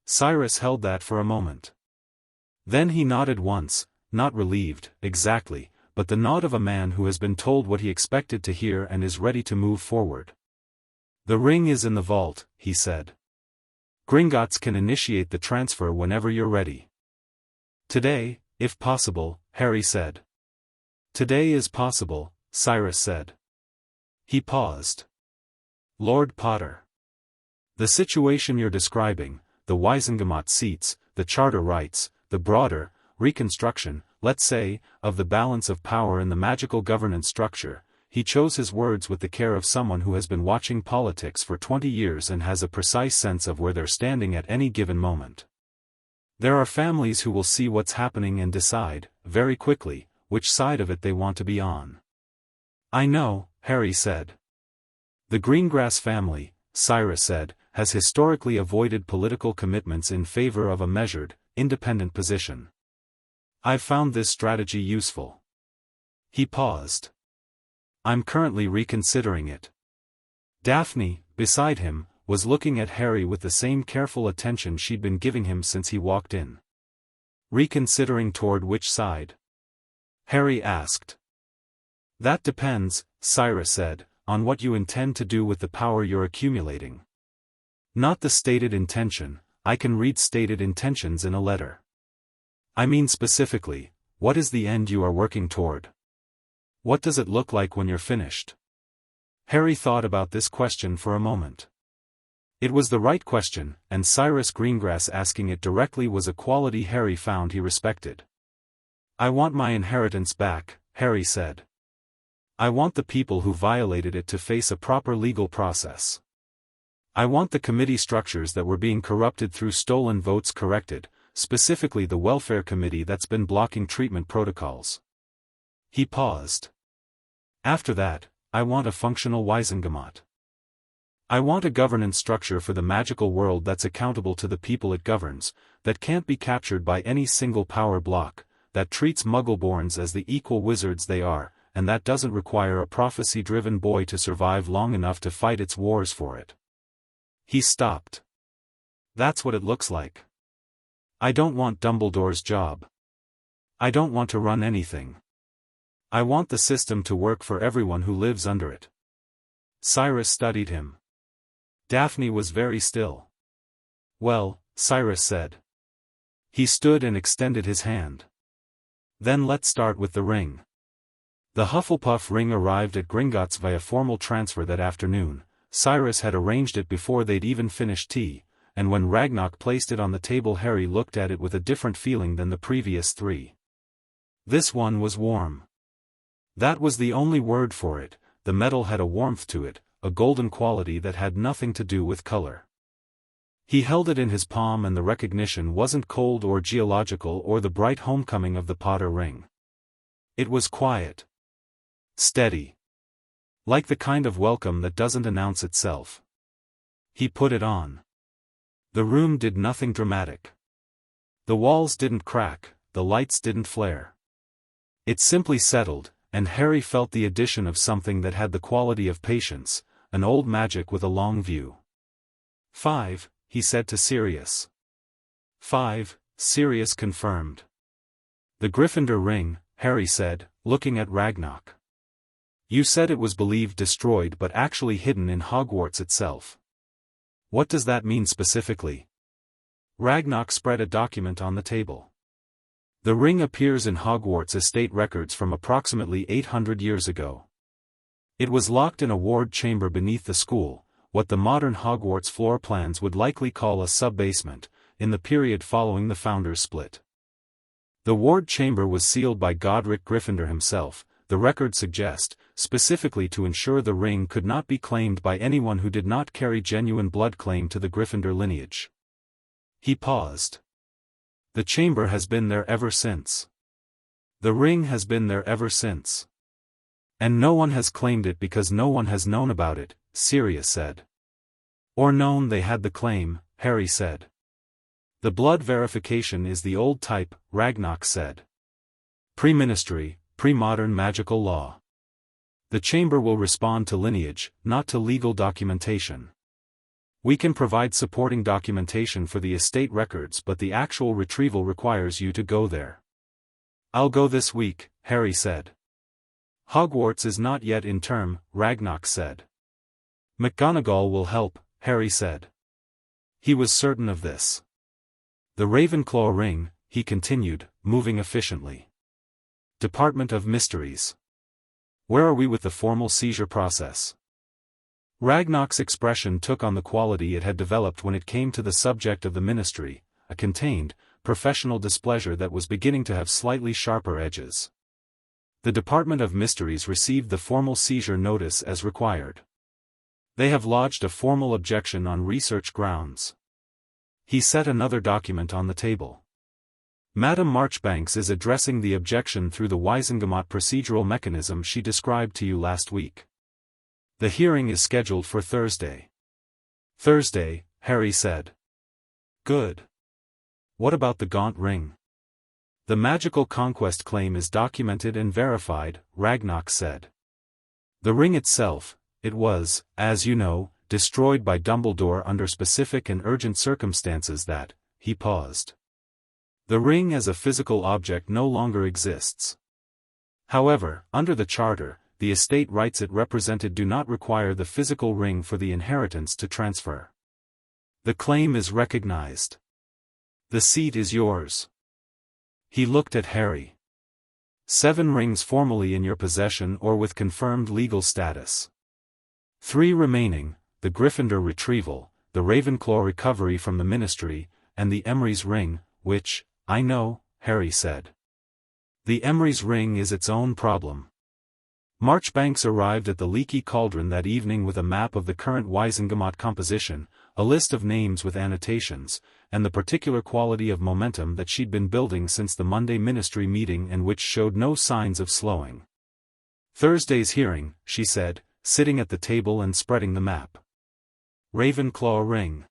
Cyrus held that for a moment. Then he nodded once, not relieved, exactly, but the nod of a man who has been told what he expected to hear and is ready to move forward. "The ring is in the vault," he said. "Gringotts can initiate the transfer whenever you're ready." "Today, if possible," Harry said. "Today is possible," Cyrus said. He paused. "Lord Potter. The situation you're describing, the Wisengamot seats, the charter rights, the broader, reconstruction, let's say, of the balance of power in the magical governance structure," he chose his words with the care of someone who has been watching politics for 20 years and has a precise sense of where they're standing at any given moment. "There are families who will see what's happening and decide, very quickly, which side of it they want to be on." "I know," Harry said. "The Greengrass family," Cyrus said, "has historically avoided political commitments in favor of a measured, independent position. I've found this strategy useful." He paused. "I'm currently reconsidering it." Daphne, beside him, was looking at Harry with the same careful attention she'd been giving him since he walked in. "Reconsidering toward which side?" Harry asked. "That depends," Cyrus said, "on what you intend to do with the power you're accumulating. Not the stated intention, I can read stated intentions in a letter. I mean specifically, what is the end you are working toward? What does it look like when you're finished?" Harry thought about this question for a moment. It was the right question, and Cyrus Greengrass asking it directly was a quality Harry found he respected. "I want my inheritance back," Harry said. "I want the people who violated it to face a proper legal process. I want the committee structures that were being corrupted through stolen votes corrected, specifically the welfare committee that's been blocking treatment protocols." He paused. "After that, I want a functional Wisengamot. I want a governance structure for the magical world that's accountable to the people it governs, that can't be captured by any single power block, that treats Muggleborns as the equal wizards they are, and that doesn't require a prophecy-driven boy to survive long enough to fight its wars for it." He stopped. "That's what it looks like. I don't want Dumbledore's job. I don't want to run anything. I want the system to work for everyone who lives under it." Cyrus studied him. Daphne was very still. Well, Cyrus said. He stood and extended his hand. Then let's start with the ring. The Hufflepuff ring arrived at Gringotts via formal transfer that afternoon. Cyrus had arranged it before they'd even finished tea, and when Ragnarok placed it on the table, Harry looked at it with a different feeling than the previous three. This one was warm. That was the only word for it. The metal had a warmth to it, a golden quality that had nothing to do with color. He held it in his palm, and the recognition wasn't cold or geological or the bright homecoming of the Potter ring. It was quiet. Steady. Like the kind of welcome that doesn't announce itself. He put it on. The room did nothing dramatic. The walls didn't crack, the lights didn't flare. It simply settled, and Harry felt the addition of something that had the quality of patience, an old magic with a long view. 5, he said to Sirius. 5, Sirius confirmed. The Gryffindor ring, Harry said, looking at Ragnarok. You said it was believed destroyed but actually hidden in Hogwarts itself. What does that mean specifically? Ragnarok spread a document on the table. The ring appears in Hogwarts estate records from approximately 800 years ago. It was locked in a ward chamber beneath the school, what the modern Hogwarts floor plans would likely call a sub-basement, in the period following the Founders' split. The ward chamber was sealed by Godric Gryffindor himself, the records suggest, specifically to ensure the ring could not be claimed by anyone who did not carry genuine blood claim to the Gryffindor lineage. He paused. The chamber has been there ever since. The ring has been there ever since. And no one has claimed it because no one has known about it, Sirius said. Or known they had the claim, Harry said. The blood verification is the old type, Ragnarok said. Pre-ministry, pre-modern magical law. The chamber will respond to lineage, not to legal documentation. We can provide supporting documentation for the estate records, but the actual retrieval requires you to go there. I'll go this week, Harry said. Hogwarts is not yet in term, Ragnarok said. McGonagall will help, Harry said. He was certain of this. The Ravenclaw ring, he continued, moving efficiently. Department of Mysteries. Where are we with the formal seizure process? Ragnarok's expression took on the quality it had developed when it came to the subject of the ministry, a contained, professional displeasure that was beginning to have slightly sharper edges. The Department of Mysteries received the formal seizure notice as required. They have lodged a formal objection on research grounds. He set another document on the table. Madame Marchbanks is addressing the objection through the Wisengamot procedural mechanism she described to you last week. The hearing is scheduled for Thursday. Thursday, Harry said. Good. What about the Gaunt ring? The magical conquest claim is documented and verified, Ragnarok said. The ring itself, it was, as you know, destroyed by Dumbledore under specific and urgent circumstances that, he paused. The ring as a physical object no longer exists. However, under the Charter, the estate rights it represented do not require the physical ring for the inheritance to transfer. The claim is recognized. The seat is yours. He looked at Harry. 7 rings formally in your possession or with confirmed legal status. 3 remaining, the Gryffindor retrieval, the Ravenclaw recovery from the Ministry, and the Emery's ring, which, I know, Harry said. The Emery's ring is its own problem. Marchbanks arrived at the Leaky Cauldron that evening with a map of the current Wisengamot composition, a list of names with annotations, and the particular quality of momentum that she'd been building since the Monday Ministry meeting and which showed no signs of slowing. Thursday's hearing, she said, sitting at the table and spreading the map. Ravenclaw ring.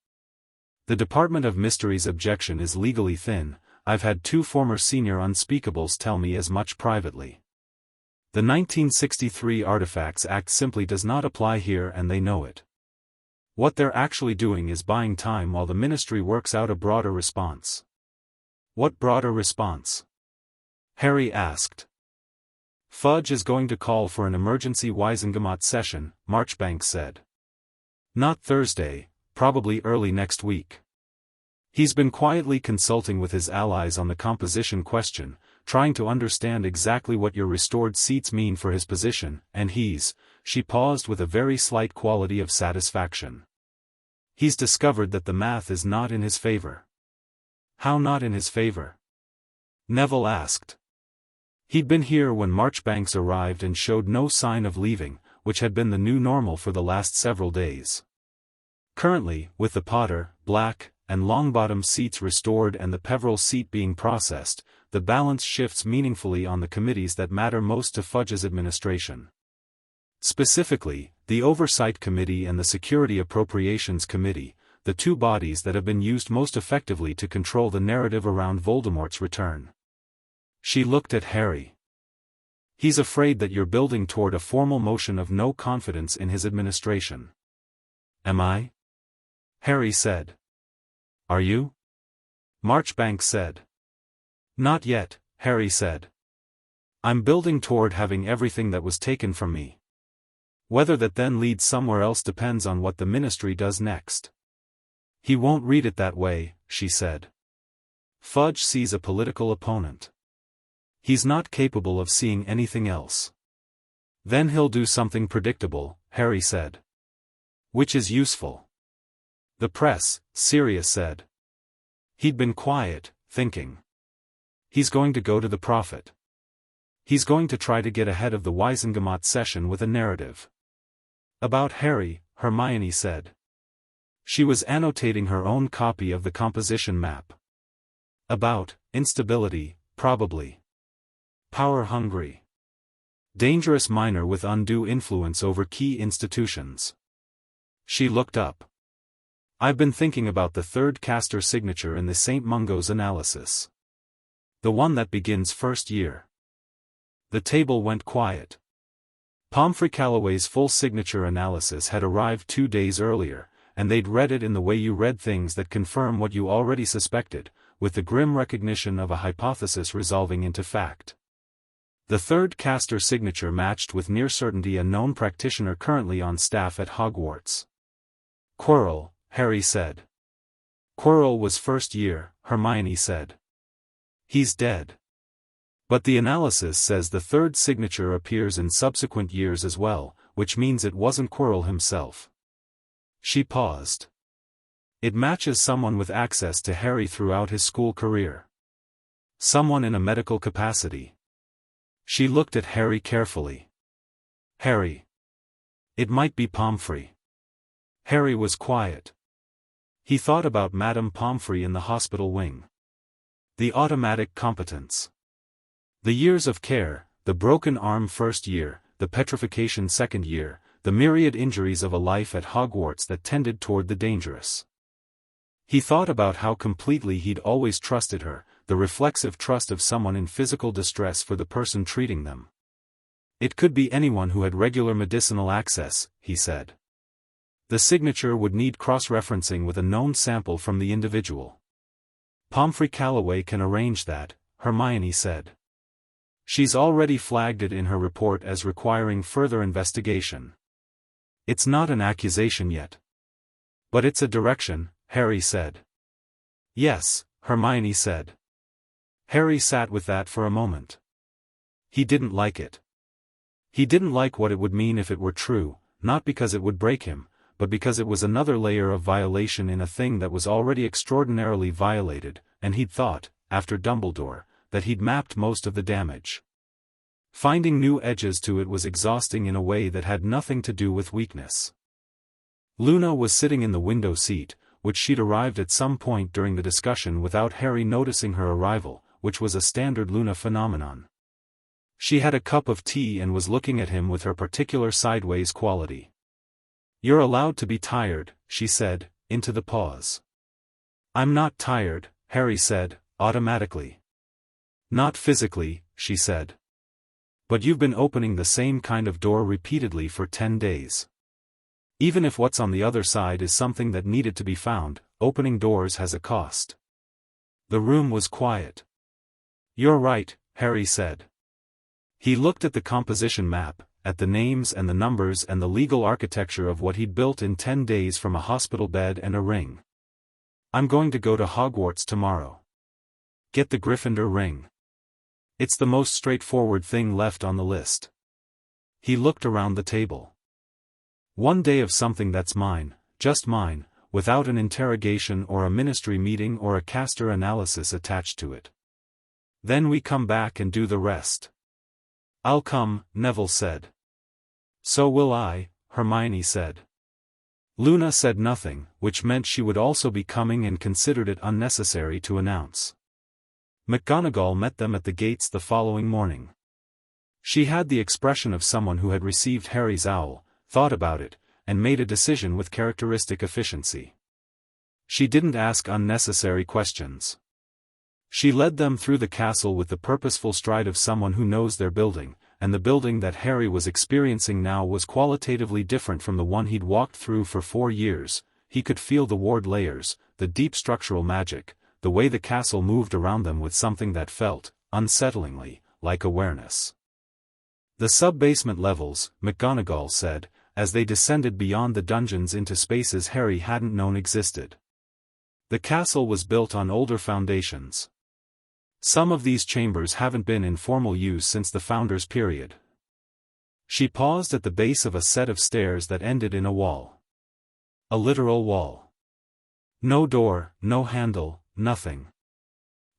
The Department of Mysteries' objection is legally thin. I've had 2 former senior unspeakables tell me as much privately. The 1963 Artifacts Act simply does not apply here and they know it. What they're actually doing is buying time while the Ministry works out a broader response. What broader response? Harry asked. Fudge is going to call for an emergency Wisengamot session, Marchbanks said. Not Thursday, probably early next week. He's been quietly consulting with his allies on the composition question, trying to understand exactly what your restored seats mean for his position, and she paused with a very slight quality of satisfaction. He's discovered that the math is not in his favor. How not in his favor? Neville asked. He'd been here when Marchbanks arrived and showed no sign of leaving, which had been the new normal for the last several days. Currently, with the Potter, Black, and Longbottom seats restored and the Peverell seat being processed, the balance shifts meaningfully on the committees that matter most to Fudge's administration. Specifically, the Oversight Committee and the Security Appropriations Committee, the two bodies that have been used most effectively to control the narrative around Voldemort's return. She looked at Harry. He's afraid that you're building toward a formal motion of no confidence in his administration. Am I? Harry said. Are you? Marchbanks said. Not yet, Harry said. I'm building toward having everything that was taken from me. Whether that then leads somewhere else depends on what the ministry does next. He won't read it that way, she said. Fudge sees a political opponent. He's not capable of seeing anything else. Then he'll do something predictable, Harry said. Which is useful. The press, Sirius said. He'd been quiet, thinking. He's going to go to the prophet. He's going to try to get ahead of the Wisengamot session with a narrative. About Harry, Hermione said. She was annotating her own copy of the composition map. About instability, probably. Power-hungry. Dangerous minor with undue influence over key institutions. She looked up. I've been thinking about the third caster signature in the St. Mungo's analysis. The one that begins first year. The table went quiet. Pomfrey Calloway's full signature analysis had arrived 2 days earlier, and they'd read it in the way you read things that confirm what you already suspected, with the grim recognition of a hypothesis resolving into fact. The third caster signature matched with near certainty a known practitioner currently on staff at Hogwarts. Quirrell, Harry said. Quirrell was first year, Hermione said. He's dead. But the analysis says the third signature appears in subsequent years as well, which means it wasn't Quirrell himself. She paused. It matches someone with access to Harry throughout his school career. Someone in a medical capacity. She looked at Harry carefully. Harry. It might be Pomfrey. Harry was quiet. He thought about Madame Pomfrey in the hospital wing. The automatic competence. The years of care, the broken arm first year, the petrification second year, the myriad injuries of a life at Hogwarts that tended toward the dangerous. He thought about how completely he'd always trusted her, the reflexive trust of someone in physical distress for the person treating them. It could be anyone who had regular medicinal access, he said. The signature would need cross-referencing with a known sample from the individual. Pomfrey Calloway can arrange that, Hermione said. She's already flagged it in her report as requiring further investigation. It's not an accusation yet. But it's a direction, Harry said. Yes, Hermione said. Harry sat with that for a moment. He didn't like it. He didn't like what it would mean if it were true, not because it would break him, but because it was another layer of violation in a thing that was already extraordinarily violated, and he'd thought, after Dumbledore, that he'd mapped most of the damage. Finding new edges to it was exhausting in a way that had nothing to do with weakness. Luna was sitting in the window seat, which she'd arrived at some point during the discussion without Harry noticing her arrival, which was a standard Luna phenomenon. She had a cup of tea and was looking at him with her particular sideways quality. "You're allowed to be tired," she said, into the pause. "I'm not tired," Harry said, automatically. "Not physically," she said. "But you've been opening the same kind of door repeatedly for 10 days. Even if what's on the other side is something that needed to be found, opening doors has a cost." The room was quiet. "You're right," Harry said. He looked at the composition map, at the names and the numbers and the legal architecture of what he'd built in 10 days from a hospital bed and a ring. I'm going to go to Hogwarts tomorrow. Get the Gryffindor ring. It's the most straightforward thing left on the list. He looked around the table. One day of something that's mine, just mine, without an interrogation or a ministry meeting or a caster analysis attached to it. Then we come back and do the rest. I'll come, Neville said. So will I, Hermione said. Luna said nothing, which meant she would also be coming and considered it unnecessary to announce. McGonagall met them at the gates the following morning. She had the expression of someone who had received Harry's owl, thought about it, and made a decision with characteristic efficiency. She didn't ask unnecessary questions. She led them through the castle with the purposeful stride of someone who knows their building, and the building that Harry was experiencing now was qualitatively different from the one he'd walked through for 4 years. He could feel the ward layers, the deep structural magic, the way the castle moved around them with something that felt, unsettlingly, like awareness. The sub-basement levels, McGonagall said, as they descended beyond the dungeons into spaces Harry hadn't known existed. The castle was built on older foundations. Some of these chambers haven't been in formal use since the Founders' period. She paused at the base of a set of stairs that ended in a wall. A literal wall. No door, no handle, nothing.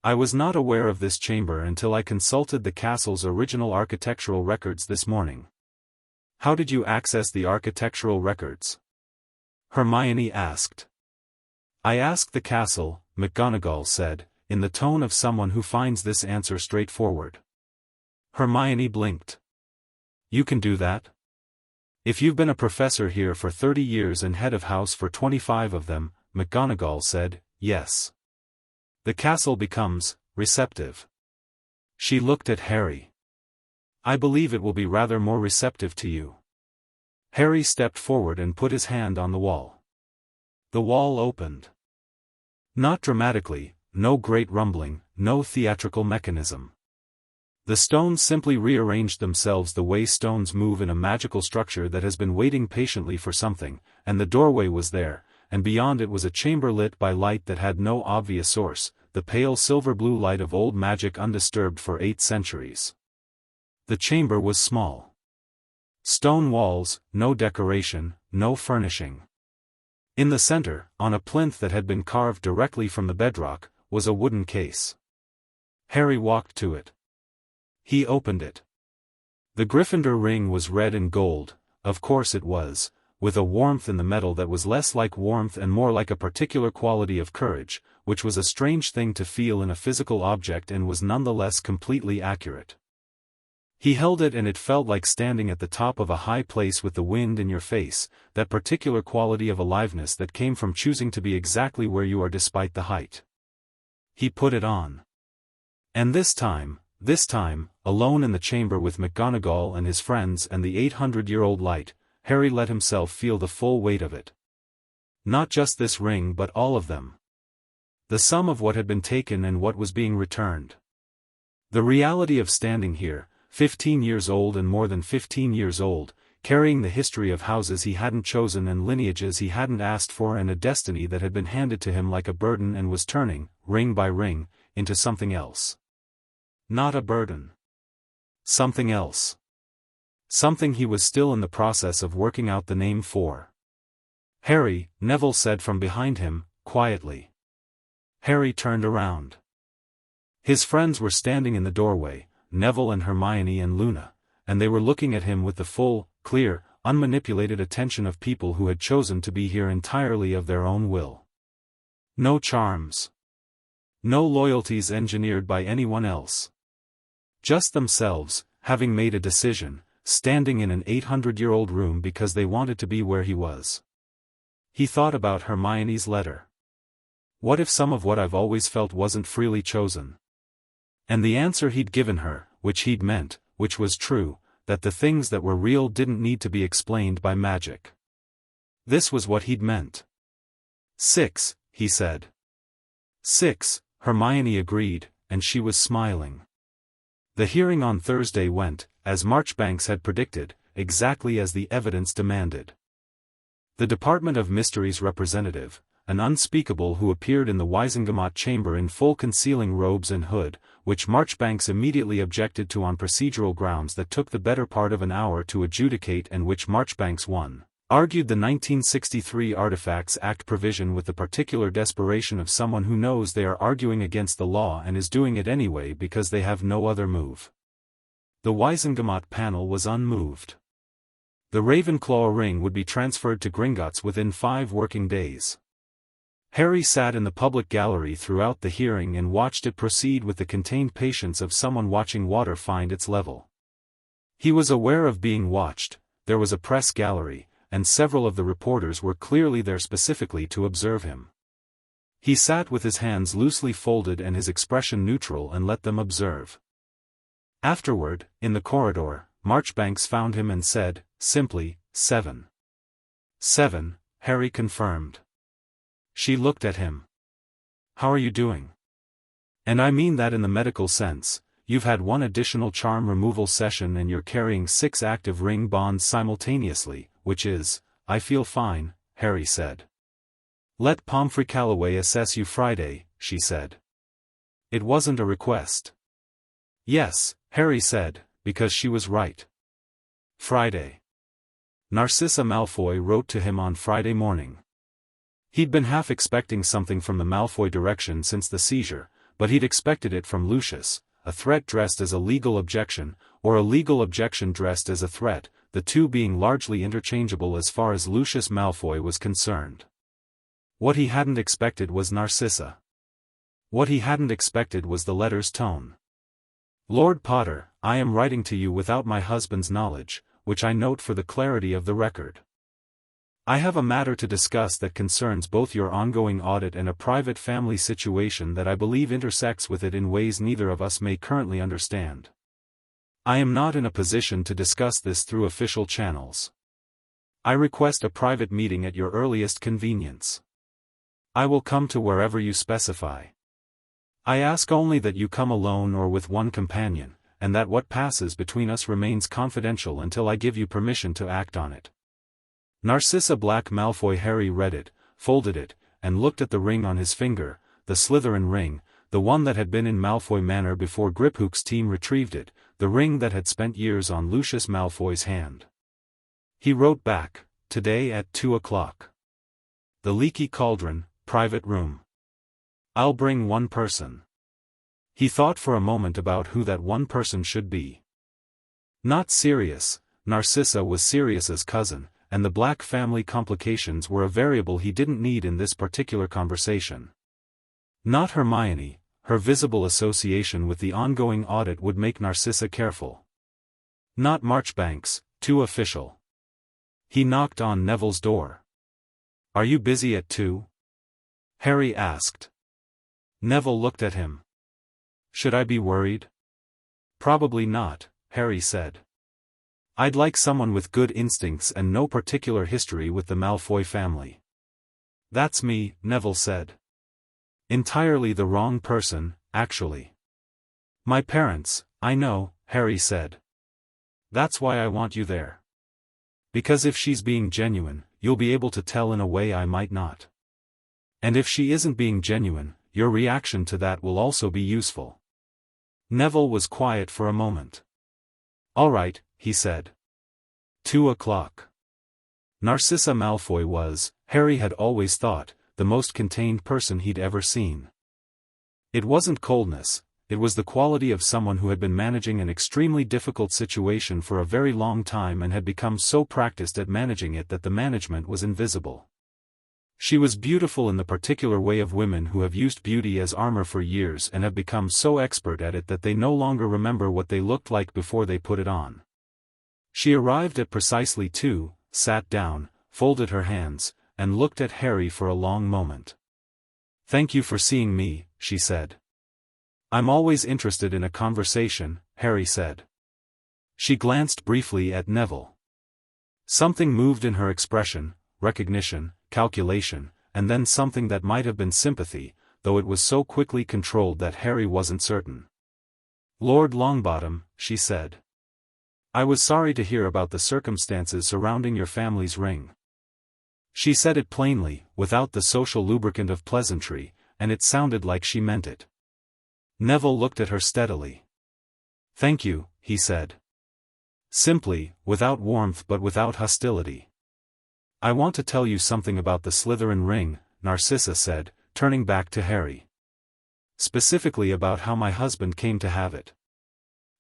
I was not aware of this chamber until I consulted the castle's original architectural records this morning. How did you access the architectural records? Hermione asked. I asked the castle, McGonagall said, in the tone of someone who finds this answer straightforward. Hermione blinked. You can do that? If you've been a professor here for 30 years and head of house for 25 of them, McGonagall said, yes. The castle becomes receptive. She looked at Harry. I believe it will be rather more receptive to you. Harry stepped forward and put his hand on the wall. The wall opened. Not dramatically, no great rumbling, no theatrical mechanism. The stones simply rearranged themselves the way stones move in a magical structure that has been waiting patiently for something, and the doorway was there, and beyond it was a chamber lit by light that had no obvious source, the pale silver-blue light of old magic undisturbed for 8 centuries. The chamber was small. Stone walls, no decoration, no furnishing. In the center, on a plinth that had been carved directly from the bedrock, was a wooden case. Harry walked to it. He opened it. The Gryffindor ring was red and gold, of course it was, with a warmth in the metal that was less like warmth and more like a particular quality of courage, which was a strange thing to feel in a physical object and was nonetheless completely accurate. He held it and it felt like standing at the top of a high place with the wind in your face, that particular quality of aliveness that came from choosing to be exactly where you are despite the height. He put it on. And this time, alone in the chamber with McGonagall and his friends and the 800-year-old light, Harry let himself feel the full weight of it. Not just this ring but all of them. The sum of what had been taken and what was being returned. The reality of standing here, 15 years old and more than 15 years old, carrying the history of houses he hadn't chosen and lineages he hadn't asked for and a destiny that had been handed to him like a burden and was turning, ring by ring, into something else. Not a burden. Something else. Something he was still in the process of working out the name for. Harry, Neville said from behind him, quietly. Harry turned around. His friends were standing in the doorway, Neville and Hermione and Luna, and they were looking at him with the full, clear, unmanipulated attention of people who had chosen to be here entirely of their own will. No charms. No loyalties engineered by anyone else. Just themselves, having made a decision, standing in an 800-year-old room because they wanted to be where he was. He thought about Hermione's letter. What if some of what I've always felt wasn't freely chosen? And the answer he'd given her, which he'd meant, which was true, that the things that were real didn't need to be explained by magic. This was what he'd meant. 6, he said. 6, Hermione agreed, and she was smiling. The hearing on Thursday went, as Marchbanks had predicted, exactly as the evidence demanded. The Department of Mysteries representative, an unspeakable who appeared in the Wisengamot chamber in full concealing robes and hood, which Marchbanks immediately objected to on procedural grounds that took the better part of an hour to adjudicate and which Marchbanks won, argued the 1963 Artifacts Act provision with the particular desperation of someone who knows they are arguing against the law and is doing it anyway because they have no other move. The Wisengamot panel was unmoved. The Ravenclaw ring would be transferred to Gringotts within 5 working days. Harry sat in the public gallery throughout the hearing and watched it proceed with the contained patience of someone watching water find its level. He was aware of being watched. There was a press gallery, and several of the reporters were clearly there specifically to observe him. He sat with his hands loosely folded and his expression neutral and let them observe. Afterward, in the corridor, Marchbanks found him and said, simply, 7. 7, Harry confirmed. She looked at him. How are you doing? And I mean that in the medical sense. You've had 1 additional charm removal session and you're carrying 6 active ring bonds simultaneously, which is, I feel fine, Harry said. Let Pomfrey Calloway assess you Friday, she said. It wasn't a request. Yes, Harry said, because she was right. Friday. Narcissa Malfoy wrote to him on Friday morning. He'd been half expecting something from the Malfoy direction since the seizure, but he'd expected it from Lucius, a threat dressed as a legal objection, or a legal objection dressed as a threat, the two being largely interchangeable as far as Lucius Malfoy was concerned. What he hadn't expected was Narcissa. What he hadn't expected was the letter's tone. Lord Potter, I am writing to you without my husband's knowledge, which I note for the clarity of the record. I have a matter to discuss that concerns both your ongoing audit and a private family situation that I believe intersects with it in ways neither of us may currently understand. I am not in a position to discuss this through official channels. I request a private meeting at your earliest convenience. I will come to wherever you specify. I ask only that you come alone or with one companion, and that what passes between us remains confidential until I give you permission to act on it. Narcissa Black Malfoy. Harry read it, folded it, and looked at the ring on his finger, the Slytherin ring, the one that had been in Malfoy Manor before Griphook's team retrieved it, the ring that had spent years on Lucius Malfoy's hand. He wrote back, today at 2 o'clock. The Leaky Cauldron, private room. I'll bring one person. He thought for a moment about who that one person should be. Not Sirius. Narcissa was Sirius's cousin, and the Black family complications were a variable he didn't need in this particular conversation. Not Hermione. Her visible association with the ongoing audit would make Narcissa careful. Not Marchbanks, too official. He knocked on Neville's door. Are you busy at 2? Harry asked. Neville looked at him. Should I be worried? Probably not, Harry said. I'd like someone with good instincts and no particular history with the Malfoy family. That's me, Neville said. Entirely the wrong person, actually. My parents, I know, Harry said. That's why I want you there. Because if she's being genuine, you'll be able to tell in a way I might not. And if she isn't being genuine, your reaction to that will also be useful. Neville was quiet for a moment. All right, he said. 2 o'clock. Narcissa Malfoy was, Harry had always thought, the most contained person he'd ever seen. It wasn't coldness, it was the quality of someone who had been managing an extremely difficult situation for a very long time and had become so practiced at managing it that the management was invisible. She was beautiful in the particular way of women who have used beauty as armor for years and have become so expert at it that they no longer remember what they looked like before they put it on. She arrived at precisely 2, sat down, folded her hands, and looked at Harry for a long moment. Thank you for seeing me, she said. I'm always interested in a conversation, Harry said. She glanced briefly at Neville. Something moved in her expression, recognition, calculation, and then something that might have been sympathy, though it was so quickly controlled that Harry wasn't certain. Lord Longbottom, she said. I was sorry to hear about the circumstances surrounding your family's ring. She said it plainly, without the social lubricant of pleasantry, and it sounded like she meant it. Neville looked at her steadily. Thank you, he said. Simply, without warmth but without hostility. I want to tell you something about the Slytherin ring, Narcissa said, turning back to Harry. Specifically about how my husband came to have it.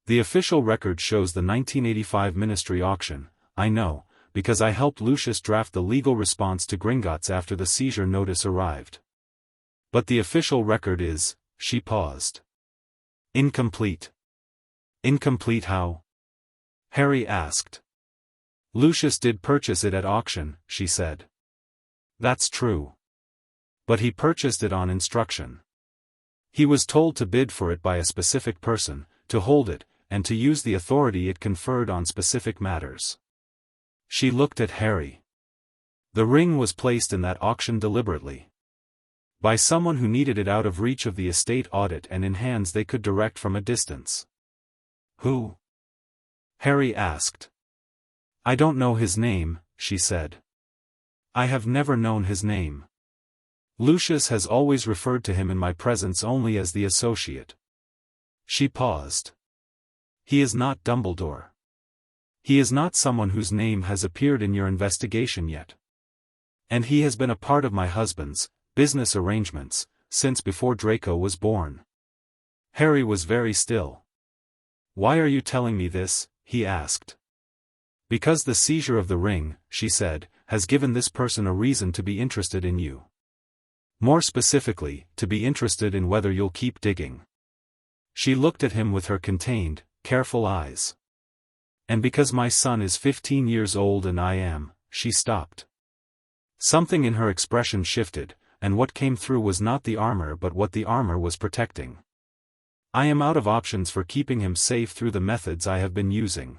The official record shows the 1985 Ministry auction, I know, because I helped Lucius draft the legal response to Gringotts after the seizure notice arrived. But the official record is, she paused. Incomplete. Incomplete how? Harry asked. Lucius did purchase it at auction, she said. That's true. But he purchased it on instruction. He was told to bid for it by a specific person, to hold it, and to use the authority it conferred on specific matters. She looked at Harry. The ring was placed in that auction deliberately. By someone who needed it out of reach of the estate audit and in hands they could direct from a distance. Who? Harry asked. I don't know his name, she said. I have never known his name. Lucius has always referred to him in my presence only as the associate. She paused. He is not Dumbledore. He is not someone whose name has appeared in your investigation yet. And he has been a part of my husband's business arrangements since before Draco was born. Harry was very still. Why are you telling me this? He asked. Because the seizure of the ring, she said, has given this person a reason to be interested in you. More specifically, to be interested in whether you'll keep digging. She looked at him with her contained, careful eyes. And because my son is 15 years old and I am, she stopped. Something in her expression shifted, and what came through was not the armor but what the armor was protecting. I am out of options for keeping him safe through the methods I have been using.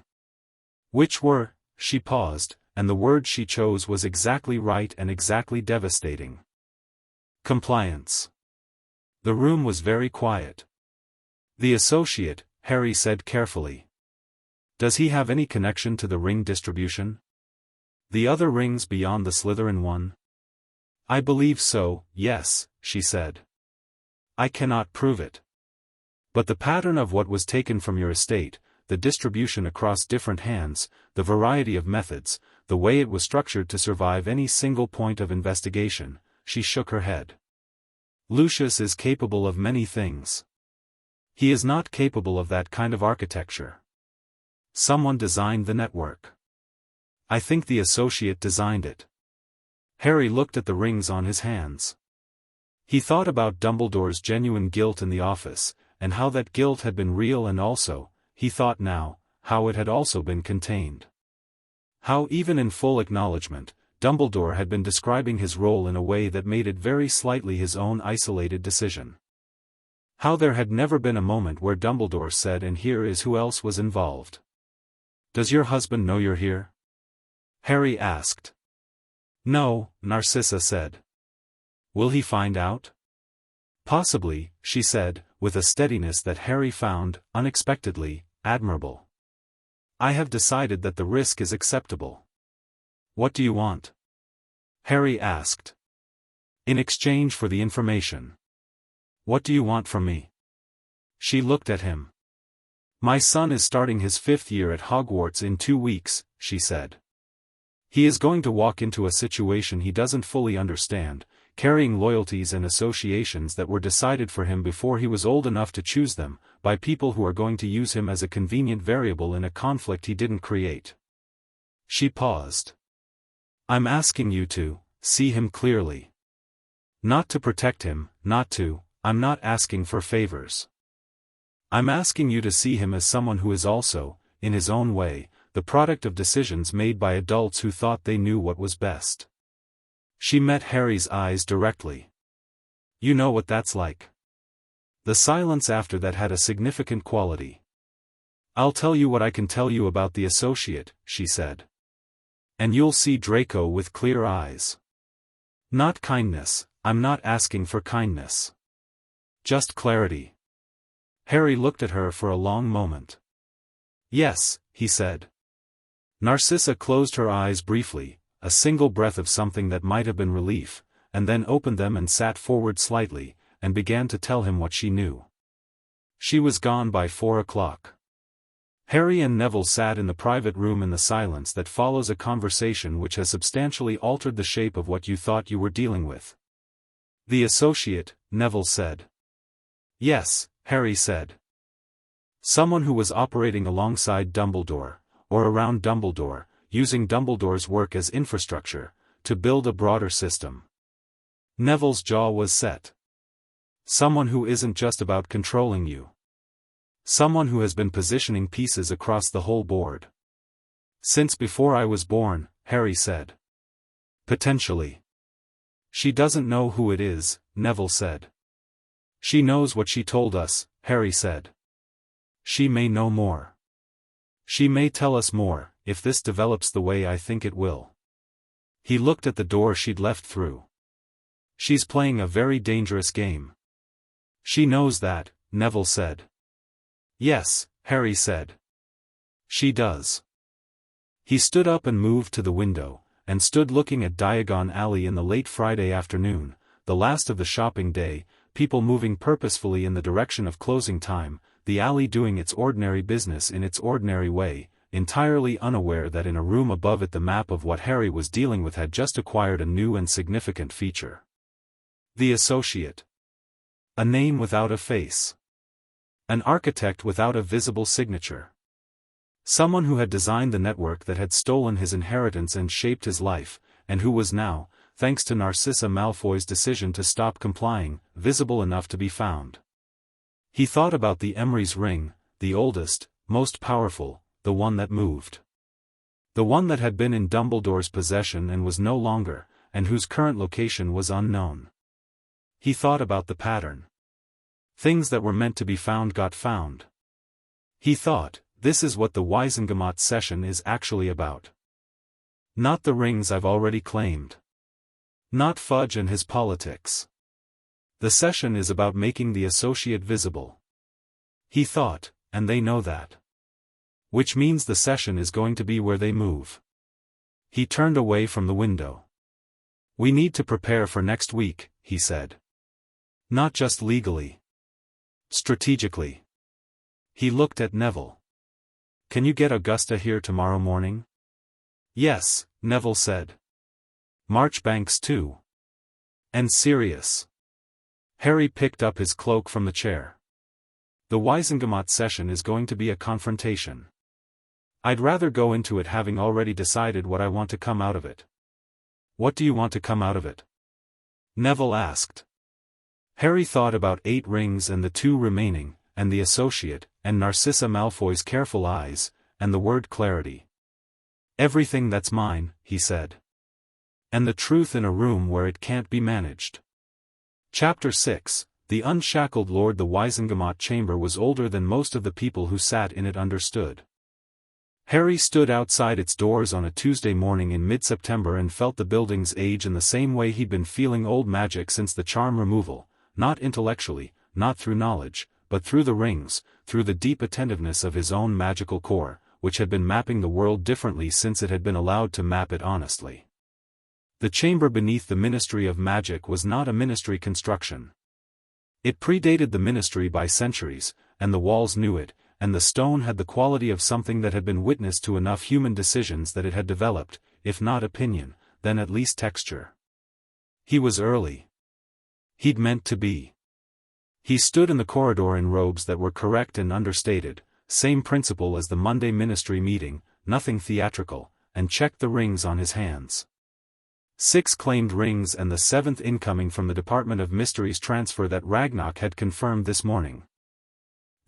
Which were, she paused, and the word she chose was exactly right and exactly devastating. Compliance. The room was very quiet. The associate, Harry said carefully. Does he have any connection to the ring distribution? The other rings beyond the Slytherin one? I believe so, yes, she said. I cannot prove it. But the pattern of what was taken from your estate, the distribution across different hands, the variety of methods, the way it was structured to survive any single point of investigation, she shook her head. Lucius is capable of many things. He is not capable of that kind of architecture. Someone designed the network. I think the associate designed it. Harry looked at the rings on his hands. He thought about Dumbledore's genuine guilt in the office, and how that guilt had been real and also, he thought now, how it had also been contained. How even in full acknowledgement, Dumbledore had been describing his role in a way that made it very slightly his own isolated decision. How there had never been a moment where Dumbledore said and here is who else was involved. Does your husband know you're here? Harry asked. No, Narcissa said. Will he find out? Possibly, she said, with a steadiness that Harry found, unexpectedly, admirable. I have decided that the risk is acceptable. What do you want? Harry asked. In exchange for the information. What do you want from me? She looked at him. My son is starting his 5th year at Hogwarts in 2 weeks, she said. He is going to walk into a situation he doesn't fully understand, carrying loyalties and associations that were decided for him before he was old enough to choose them, by people who are going to use him as a convenient variable in a conflict he didn't create. She paused. I'm asking you to see him clearly. Not to protect him, I'm not asking for favors. I'm asking you to see him as someone who is also, in his own way, the product of decisions made by adults who thought they knew what was best. She met Harry's eyes directly. You know what that's like. The silence after that had a significant quality. I'll tell you what I can tell you about the associate, she said. And you'll see Draco with clear eyes. Not kindness, I'm not asking for kindness. Just clarity. Harry looked at her for a long moment. Yes, he said. Narcissa closed her eyes briefly, a single breath of something that might have been relief, and then opened them and sat forward slightly, and began to tell him what she knew. She was gone by 4 o'clock. Harry and Neville sat in the private room in the silence that follows a conversation which has substantially altered the shape of what you thought you were dealing with. "The associate," Neville said. "Yes," Harry said. "Someone who was operating alongside Dumbledore, or around Dumbledore, using Dumbledore's work as infrastructure, to build a broader system." Neville's jaw was set. "Someone who isn't just about controlling you. Someone who has been positioning pieces across the whole board." "Since before I was born," Harry said. "Potentially." "She doesn't know who it is," Neville said. "She knows what she told us," Harry said. "She may know more. She may tell us more, if this develops the way I think it will." He looked at the door she'd left through. "She's playing a very dangerous game." "She knows that," Neville said. "Yes," Harry said. "She does." He stood up and moved to the window, and stood looking at Diagon Alley in the late Friday afternoon, the last of the shopping day, people moving purposefully in the direction of closing time, the alley doing its ordinary business in its ordinary way, entirely unaware that in a room above it the map of what Harry was dealing with had just acquired a new and significant feature. The associate. A name without a face. An architect without a visible signature. Someone who had designed the network that had stolen his inheritance and shaped his life, and who was now, thanks to Narcissa Malfoy's decision to stop complying, visible enough to be found. He thought about the Emery's ring, the oldest, most powerful, the one that moved. The one that had been in Dumbledore's possession and was no longer, and whose current location was unknown. He thought about the pattern. Things that were meant to be found got found. He thought, this is what the Wisengamot session is actually about. Not the rings I've already claimed. Not Fudge and his politics. The session is about making the associate visible. He thought, and they know that. Which means the session is going to be where they move. He turned away from the window. "We need to prepare for next week," he said. "Not just legally. Strategically." He looked at Neville. "Can you get Augusta here tomorrow morning?" "Yes," Neville said. "Marchbanks too." "And Sirius." Harry picked up his cloak from the chair. "The Wisengamot session is going to be a confrontation. I'd rather go into it having already decided what I want to come out of it." "What do you want to come out of it?" Neville asked. Harry thought about 8 rings and the 2 remaining, and the associate, and Narcissa Malfoy's careful eyes, and the word clarity. "Everything that's mine," he said. "And the truth in a room where it can't be managed." Chapter 6, The Unshackled Lord. The Wisengamot chamber was older than most of the people who sat in it understood. Harry stood outside its doors on a Tuesday morning in mid-September and felt the building's age in the same way he'd been feeling old magic since the charm removal, not intellectually, not through knowledge, but through the rings, through the deep attentiveness of his own magical core, which had been mapping the world differently since it had been allowed to map it honestly. The chamber beneath the Ministry of Magic was not a ministry construction. It predated the ministry by centuries, and the walls knew it, and the stone had the quality of something that had been witness to enough human decisions that it had developed, if not opinion, then at least texture. He was early. He'd meant to be. He stood in the corridor in robes that were correct and understated, same principle as the Monday ministry meeting, nothing theatrical, and checked the rings on his hands. 6 claimed rings and the 7th incoming from the Department of Mysteries transfer that Ragnarok had confirmed this morning.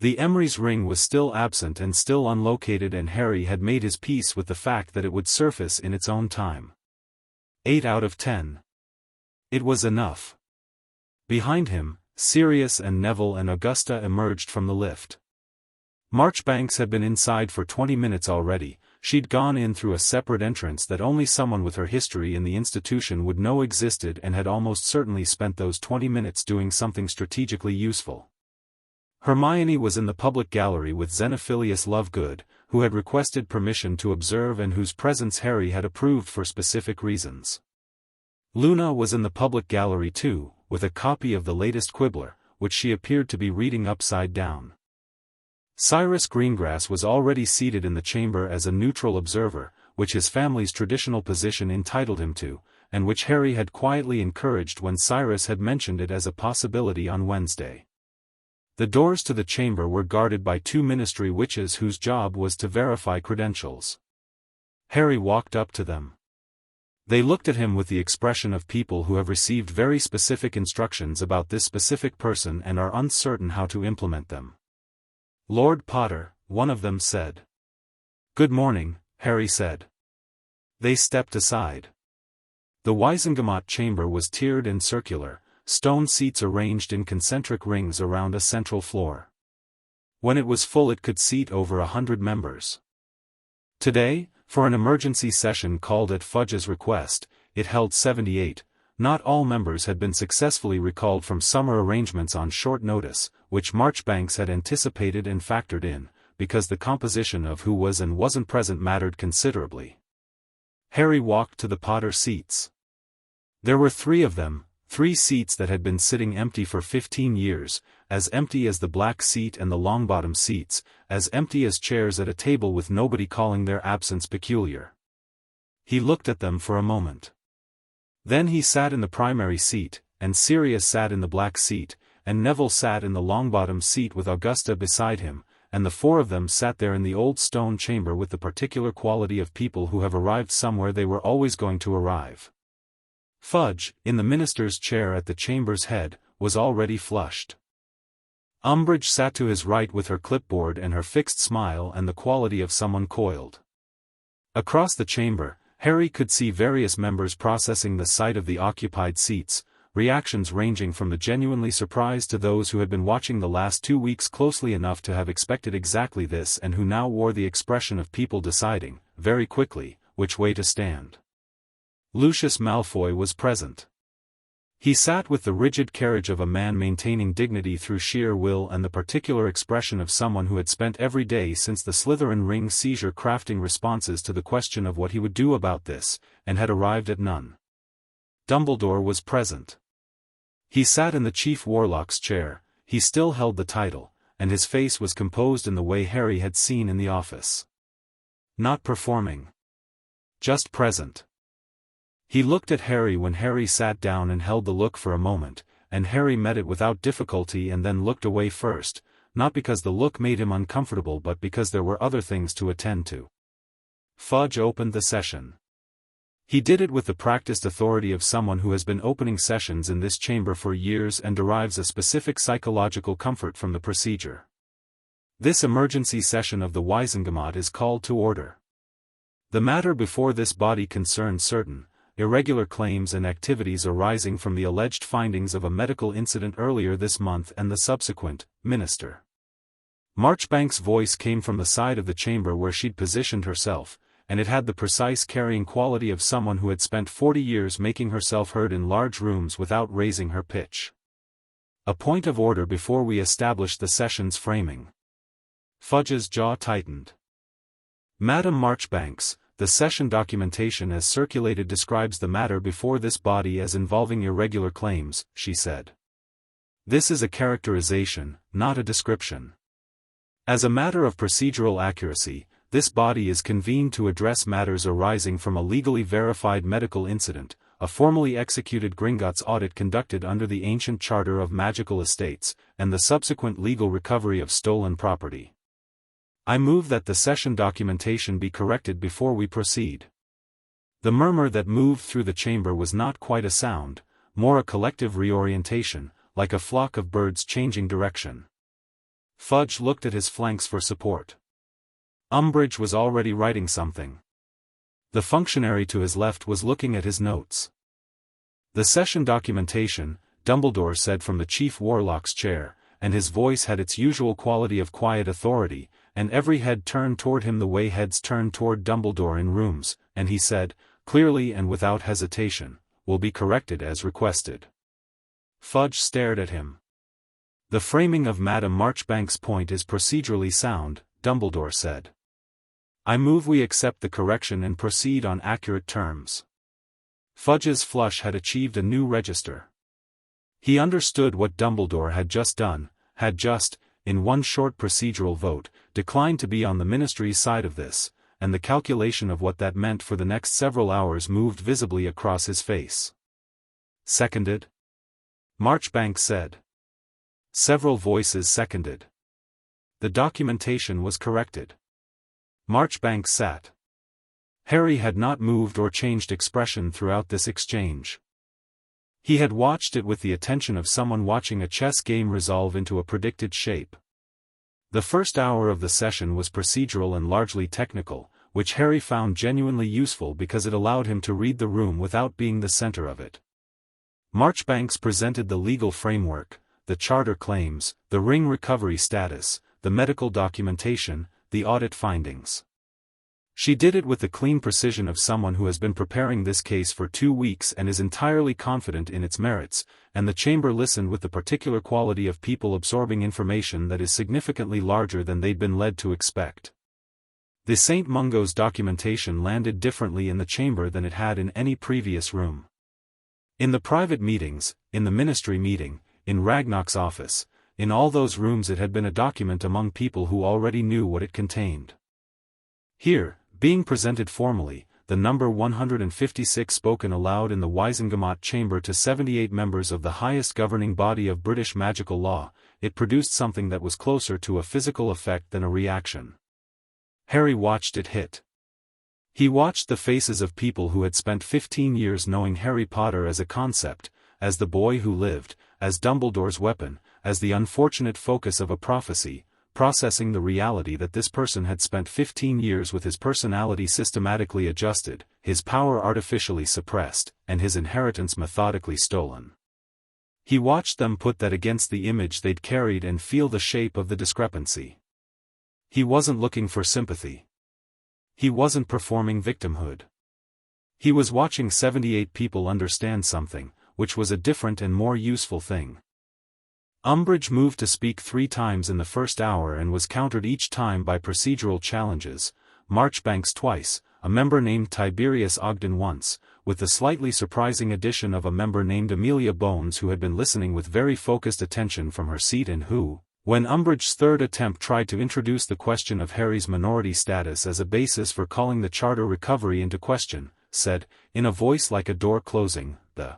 The Emery's ring was still absent and still unlocated, and Harry had made his peace with the fact that it would surface in its own time. 8 out of 10. It was enough. Behind him, Sirius and Neville and Augusta emerged from the lift. Marchbanks had been inside for 20 minutes already. She'd gone in through a separate entrance that only someone with her history in the institution would know existed, and had almost certainly spent those 20 minutes doing something strategically useful. Hermione was in the public gallery with Xenophilius Lovegood, who had requested permission to observe and whose presence Harry had approved for specific reasons. Luna was in the public gallery too, with a copy of the latest Quibbler, which she appeared to be reading upside down. Cyrus Greengrass was already seated in the chamber as a neutral observer, which his family's traditional position entitled him to, and which Harry had quietly encouraged when Cyrus had mentioned it as a possibility on Wednesday. The doors to the chamber were guarded by 2 ministry witches whose job was to verify credentials. Harry walked up to them. They looked at him with the expression of people who have received very specific instructions about this specific person and are uncertain how to implement them. "Lord Potter," one of them said. "Good morning," Harry said. They stepped aside. The Wizengamot chamber was tiered and circular, stone seats arranged in concentric rings around a central floor. When it was full it could seat over 100 members. Today, for an emergency session called at Fudge's request, it held 78. Not all members had been successfully recalled from summer arrangements on short notice, which Marchbanks had anticipated and factored in, because the composition of who was and wasn't present mattered considerably. Harry walked to the Potter seats. There were 3 of them, 3 seats that had been sitting empty for 15 years, as empty as the black seat and the Longbottom seats, as empty as chairs at a table with nobody calling their absence peculiar. He looked at them for a moment. Then he sat in the primary seat, and Sirius sat in the black seat, and Neville sat in the Longbottom seat with Augusta beside him, and the 4 of them sat there in the old stone chamber with the particular quality of people who have arrived somewhere they were always going to arrive. Fudge, in the minister's chair at the chamber's head, was already flushed. Umbridge sat to his right with her clipboard and her fixed smile and the quality of someone coiled. Across the chamber, Harry could see various members processing the sight of the occupied seats, reactions ranging from the genuinely surprised to those who had been watching the last 2 weeks closely enough to have expected exactly this and who now wore the expression of people deciding, very quickly, which way to stand. Lucius Malfoy was present. He sat with the rigid carriage of a man maintaining dignity through sheer will and the particular expression of someone who had spent every day since the Slytherin ring seizure crafting responses to the question of what he would do about this, and had arrived at none. Dumbledore was present. He sat in the Chief Warlock's chair, he still held the title, and his face was composed in the way Harry had seen in the office. Not performing. Just present. He looked at Harry when Harry sat down and held the look for a moment, and Harry met it without difficulty and then looked away first, not because the look made him uncomfortable but because there were other things to attend to. Fudge opened the session. He did it with the practiced authority of someone who has been opening sessions in this chamber for years and derives a specific psychological comfort from the procedure. This emergency session of the Wizengamot is called to order. The matter before this body concerns certain irregular claims and activities arising from the alleged findings of a medical incident earlier this month and the subsequent minister. Marchbanks' voice came from the side of the chamber where she'd positioned herself, and it had the precise carrying quality of someone who had spent 40 years making herself heard in large rooms without raising her pitch. A point of order before we establish the session's framing. Fudge's jaw tightened. Madam Marchbanks, the session documentation as circulated describes the matter before this body as involving irregular claims, she said. This is a characterization, not a description. As a matter of procedural accuracy, this body is convened to address matters arising from a legally verified medical incident, a formally executed Gringotts audit conducted under the ancient Charter of Magical Estates, and the subsequent legal recovery of stolen property. I move that the session documentation be corrected before we proceed. The murmur that moved through the chamber was not quite a sound, more a collective reorientation, like a flock of birds changing direction. Fudge looked at his flanks for support. Umbridge was already writing something. The functionary to his left was looking at his notes. The session documentation, Dumbledore said from the Chief Warlock's chair, and his voice had its usual quality of quiet authority, and every head turned toward him the way heads turn toward Dumbledore in rooms, and he said, clearly and without hesitation, will be corrected as requested. Fudge stared at him. The framing of Madam Marchbank's point is procedurally sound, Dumbledore said. I move we accept the correction and proceed on accurate terms. Fudge's flush had achieved a new register. He understood what Dumbledore had just done, in one short procedural vote, declined to be on the Ministry's side of this, and the calculation of what that meant for the next several hours moved visibly across his face. Seconded? Marchbank said. Several voices seconded. The documentation was corrected. Marchbank sat. Harry had not moved or changed expression throughout this exchange. He had watched it with the attention of someone watching a chess game resolve into a predicted shape. The first hour of the session was procedural and largely technical, which Harry found genuinely useful because it allowed him to read the room without being the center of it. Marchbanks presented the legal framework, the charter claims, the ring recovery status, the medical documentation, the audit findings. She did it with the clean precision of someone who has been preparing this case for 2 weeks and is entirely confident in its merits, and the chamber listened with the particular quality of people absorbing information that is significantly larger than they'd been led to expect. The St. Mungo's documentation landed differently in the chamber than it had in any previous room. In the private meetings, in the ministry meeting, in Ragnarok's office, in all those rooms it had been a document among people who already knew what it contained. Here, being presented formally, the number 156 spoken aloud in the Wisengamot chamber to 78 members of the highest governing body of British magical law, it produced something that was closer to a physical effect than a reaction. Harry watched it hit. He watched the faces of people who had spent 15 years knowing Harry Potter as a concept, as the boy who lived, as Dumbledore's weapon, as the unfortunate focus of a prophecy, processing the reality that this person had spent 15 years with his personality systematically adjusted, his power artificially suppressed, and his inheritance methodically stolen. He watched them put that against the image they'd carried and feel the shape of the discrepancy. He wasn't looking for sympathy. He wasn't performing victimhood. He was watching 78 people understand something, which was a different and more useful thing. Umbridge moved to speak 3 times in the first hour and was countered each time by procedural challenges, Marchbanks twice, a member named Tiberius Ogden once, with the slightly surprising addition of a member named Amelia Bones who had been listening with very focused attention from her seat and who, when Umbridge's third attempt tried to introduce the question of Harry's minority status as a basis for calling the charter recovery into question, said, in a voice like a door closing, the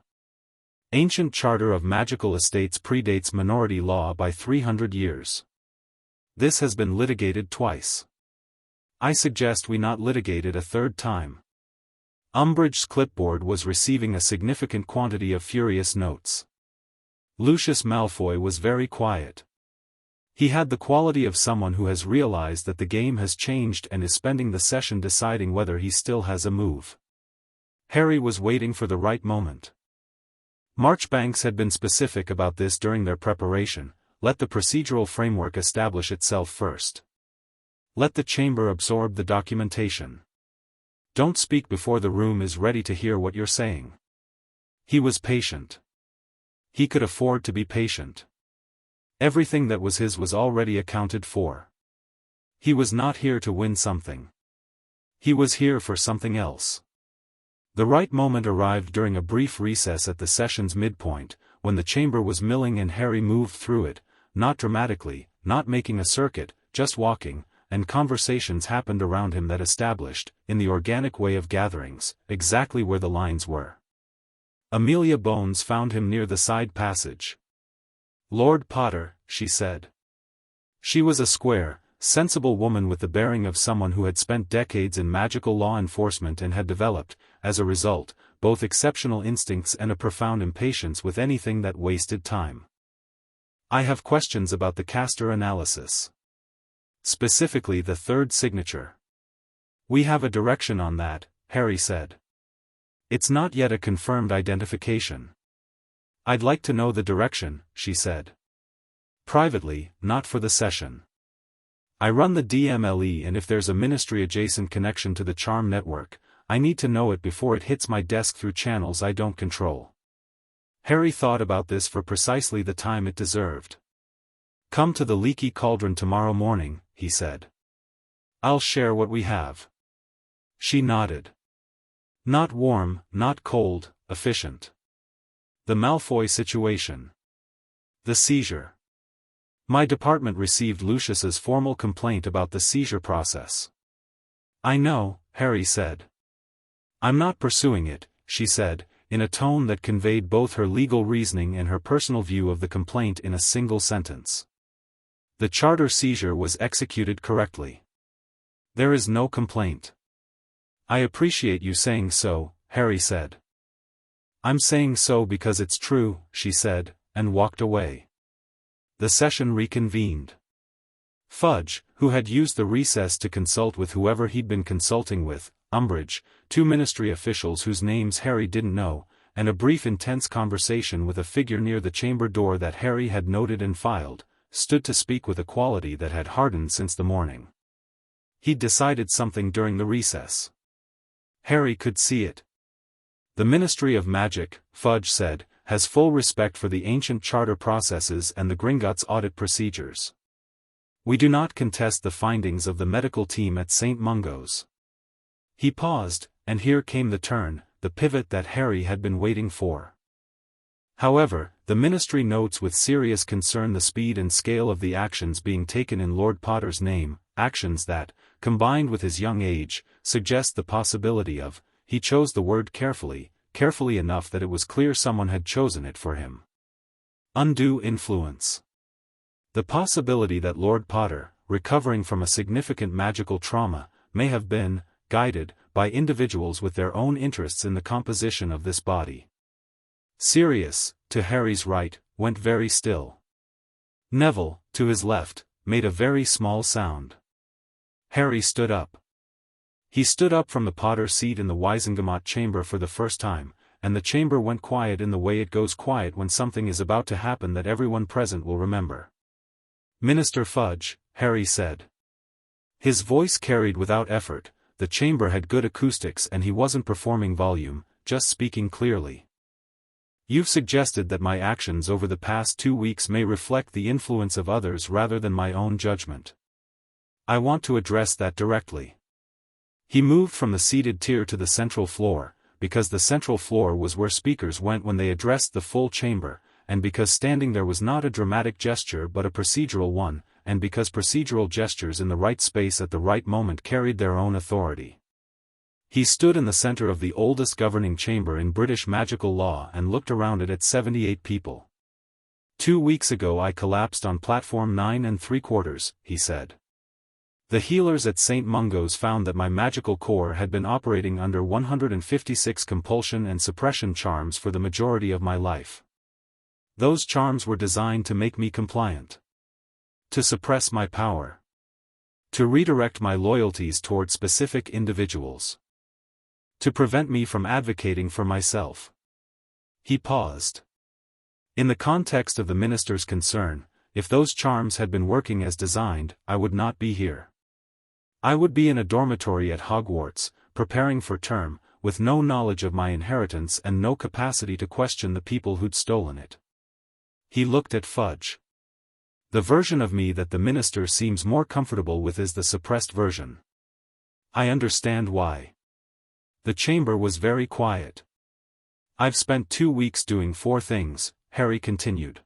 ancient charter of magical estates predates minority law by 300 years. This has been litigated twice. I suggest we not litigate it a third time. Umbridge's clipboard was receiving a significant quantity of furious notes. Lucius Malfoy was very quiet. He had the quality of someone who has realized that the game has changed and is spending the session deciding whether he still has a move. Harry was waiting for the right moment. Marchbanks had been specific about this during their preparation. Let the procedural framework establish itself first. Let the chamber absorb the documentation. Don't speak before the room is ready to hear what you're saying. He was patient. He could afford to be patient. Everything that was his was already accounted for. He was not here to win something. He was here for something else. The right moment arrived during a brief recess at the session's midpoint, when the chamber was milling and Harry moved through it, not dramatically, not making a circuit, just walking, and conversations happened around him that established, in the organic way of gatherings, exactly where the lines were. Amelia Bones found him near the side passage. Lord Potter, she said. She was a square, sensible woman with the bearing of someone who had spent decades in magical law enforcement and had developed, as a result, both exceptional instincts and a profound impatience with anything that wasted time. I have questions about the caster analysis. Specifically the third signature. We have a direction on that, Harry said. It's not yet a confirmed identification. I'd like to know the direction, she said. Privately, not for the session. I run the DMLE and if there's a ministry-adjacent connection to the charm network, I need to know it before it hits my desk through channels I don't control. Harry thought about this for precisely the time it deserved. Come to the leaky cauldron tomorrow morning, he said. I'll share what we have. She nodded. Not warm, not cold, efficient. The Malfoy situation. The seizure. My department received Lucius's formal complaint about the seizure process. I know, Harry said. I'm not pursuing it, she said, in a tone that conveyed both her legal reasoning and her personal view of the complaint in a single sentence. The charter seizure was executed correctly. There is no complaint. I appreciate you saying so, Harry said. I'm saying so because it's true, she said, and walked away. The session reconvened. Fudge, who had used the recess to consult with whoever he'd been consulting with, Umbridge, 2 ministry officials whose names Harry didn't know, and a brief intense conversation with a figure near the chamber door that Harry had noted and filed, stood to speak with a quality that had hardened since the morning. He'd decided something during the recess. Harry could see it. The Ministry of Magic, Fudge said, has full respect for the ancient charter processes and the Gringotts audit procedures. We do not contest the findings of the medical team at St. Mungo's. He paused, and here came the turn, the pivot that Harry had been waiting for. However, the Ministry notes with serious concern the speed and scale of the actions being taken in Lord Potter's name, actions that, combined with his young age, suggest the possibility of, he chose the word carefully enough that it was clear someone had chosen it for him. Undue influence. The possibility that Lord Potter, recovering from a significant magical trauma, may have been guided by individuals with their own interests in the composition of this body. Sirius, to Harry's right, went very still. Neville, to his left, made a very small sound. Harry stood up. He stood up from the Potter seat in the Wisengamot chamber for the first time, and the chamber went quiet in the way it goes quiet when something is about to happen that everyone present will remember. Minister Fudge, Harry said. His voice carried without effort, the chamber had good acoustics and he wasn't performing volume, just speaking clearly. You've suggested that my actions over the past 2 weeks may reflect the influence of others rather than my own judgment. I want to address that directly. He moved from the seated tier to the central floor, because the central floor was where speakers went when they addressed the full chamber, and because standing there was not a dramatic gesture but a procedural one, and because procedural gestures in the right space at the right moment carried their own authority. He stood in the center of the oldest governing chamber in British magical law and looked around it at 78 people. 2 weeks ago I collapsed on platform 9 3/4, he said. The healers at St. Mungo's found that my magical core had been operating under 156 compulsion and suppression charms for the majority of my life. Those charms were designed to make me compliant. To suppress my power. To redirect my loyalties toward specific individuals. To prevent me from advocating for myself. He paused. In the context of the minister's concern, if those charms had been working as designed, I would not be here. I would be in a dormitory at Hogwarts, preparing for term, with no knowledge of my inheritance and no capacity to question the people who'd stolen it. He looked at Fudge. The version of me that the minister seems more comfortable with is the suppressed version. I understand why. The chamber was very quiet. I've spent 2 weeks doing 4 things, Harry continued.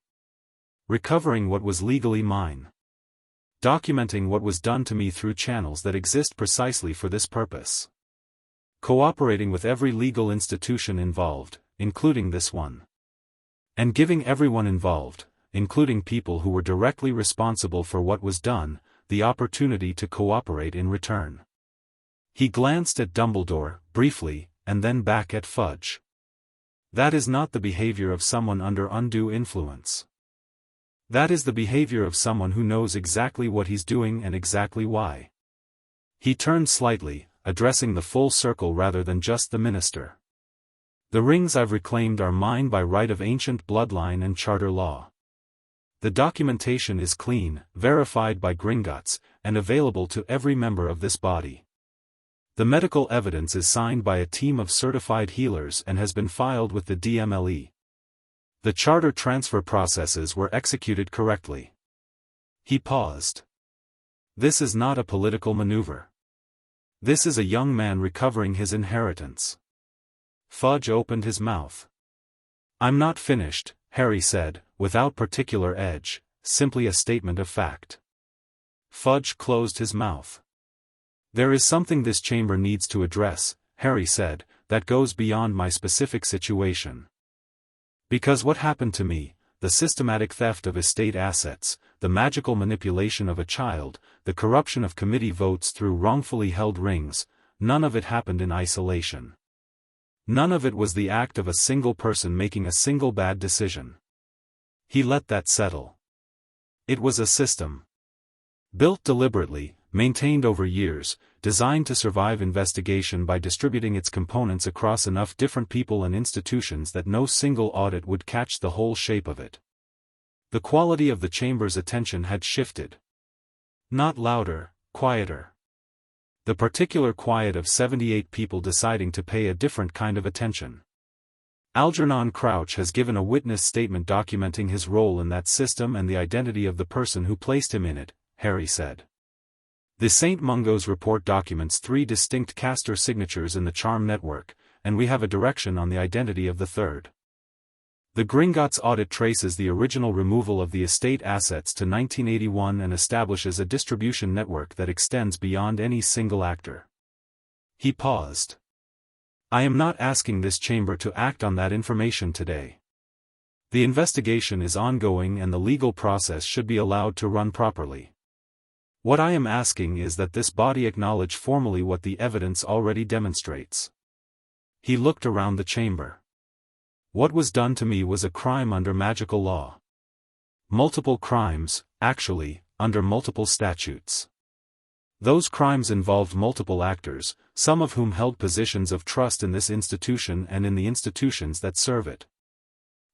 Recovering what was legally mine. Documenting what was done to me through channels that exist precisely for this purpose. Cooperating with every legal institution involved, including this one. And giving everyone involved, including people who were directly responsible for what was done, the opportunity to cooperate in return. He glanced at Dumbledore, briefly, and then back at Fudge. That is not the behavior of someone under undue influence. That is the behavior of someone who knows exactly what he's doing and exactly why. He turned slightly, addressing the full circle rather than just the minister. The rings I've reclaimed are mine by right of ancient bloodline and charter law. The documentation is clean, verified by Gringotts, and available to every member of this body. The medical evidence is signed by a team of certified healers and has been filed with the DMLE. The charter transfer processes were executed correctly. He paused. This is not a political maneuver. This is a young man recovering his inheritance. Fudge opened his mouth. I'm not finished, Harry said, without particular edge, simply a statement of fact. Fudge closed his mouth. There is something this chamber needs to address, Harry said, that goes beyond my specific situation. Because what happened to me, the systematic theft of estate assets, the magical manipulation of a child, the corruption of committee votes through wrongfully held rings, none of it happened in isolation. None of it was the act of a single person making a single bad decision. He let that settle. It was a system. Built deliberately, maintained over years, designed to survive investigation by distributing its components across enough different people and institutions that no single audit would catch the whole shape of it. The quality of the chamber's attention had shifted. Not louder, quieter. The particular quiet of 78 people deciding to pay a different kind of attention. Algernon Crouch has given a witness statement documenting his role in that system and the identity of the person who placed him in it, Harry said. The St. Mungo's report documents 3 distinct caster signatures in the charm network, and we have a direction on the identity of the third. The Gringotts audit traces the original removal of the estate assets to 1981 and establishes a distribution network that extends beyond any single actor. He paused. I am not asking this chamber to act on that information today. The investigation is ongoing and the legal process should be allowed to run properly. What I am asking is that this body acknowledge formally what the evidence already demonstrates. He looked around the chamber. What was done to me was a crime under magical law. Multiple crimes, actually, under multiple statutes. Those crimes involved multiple actors, some of whom held positions of trust in this institution and in the institutions that serve it.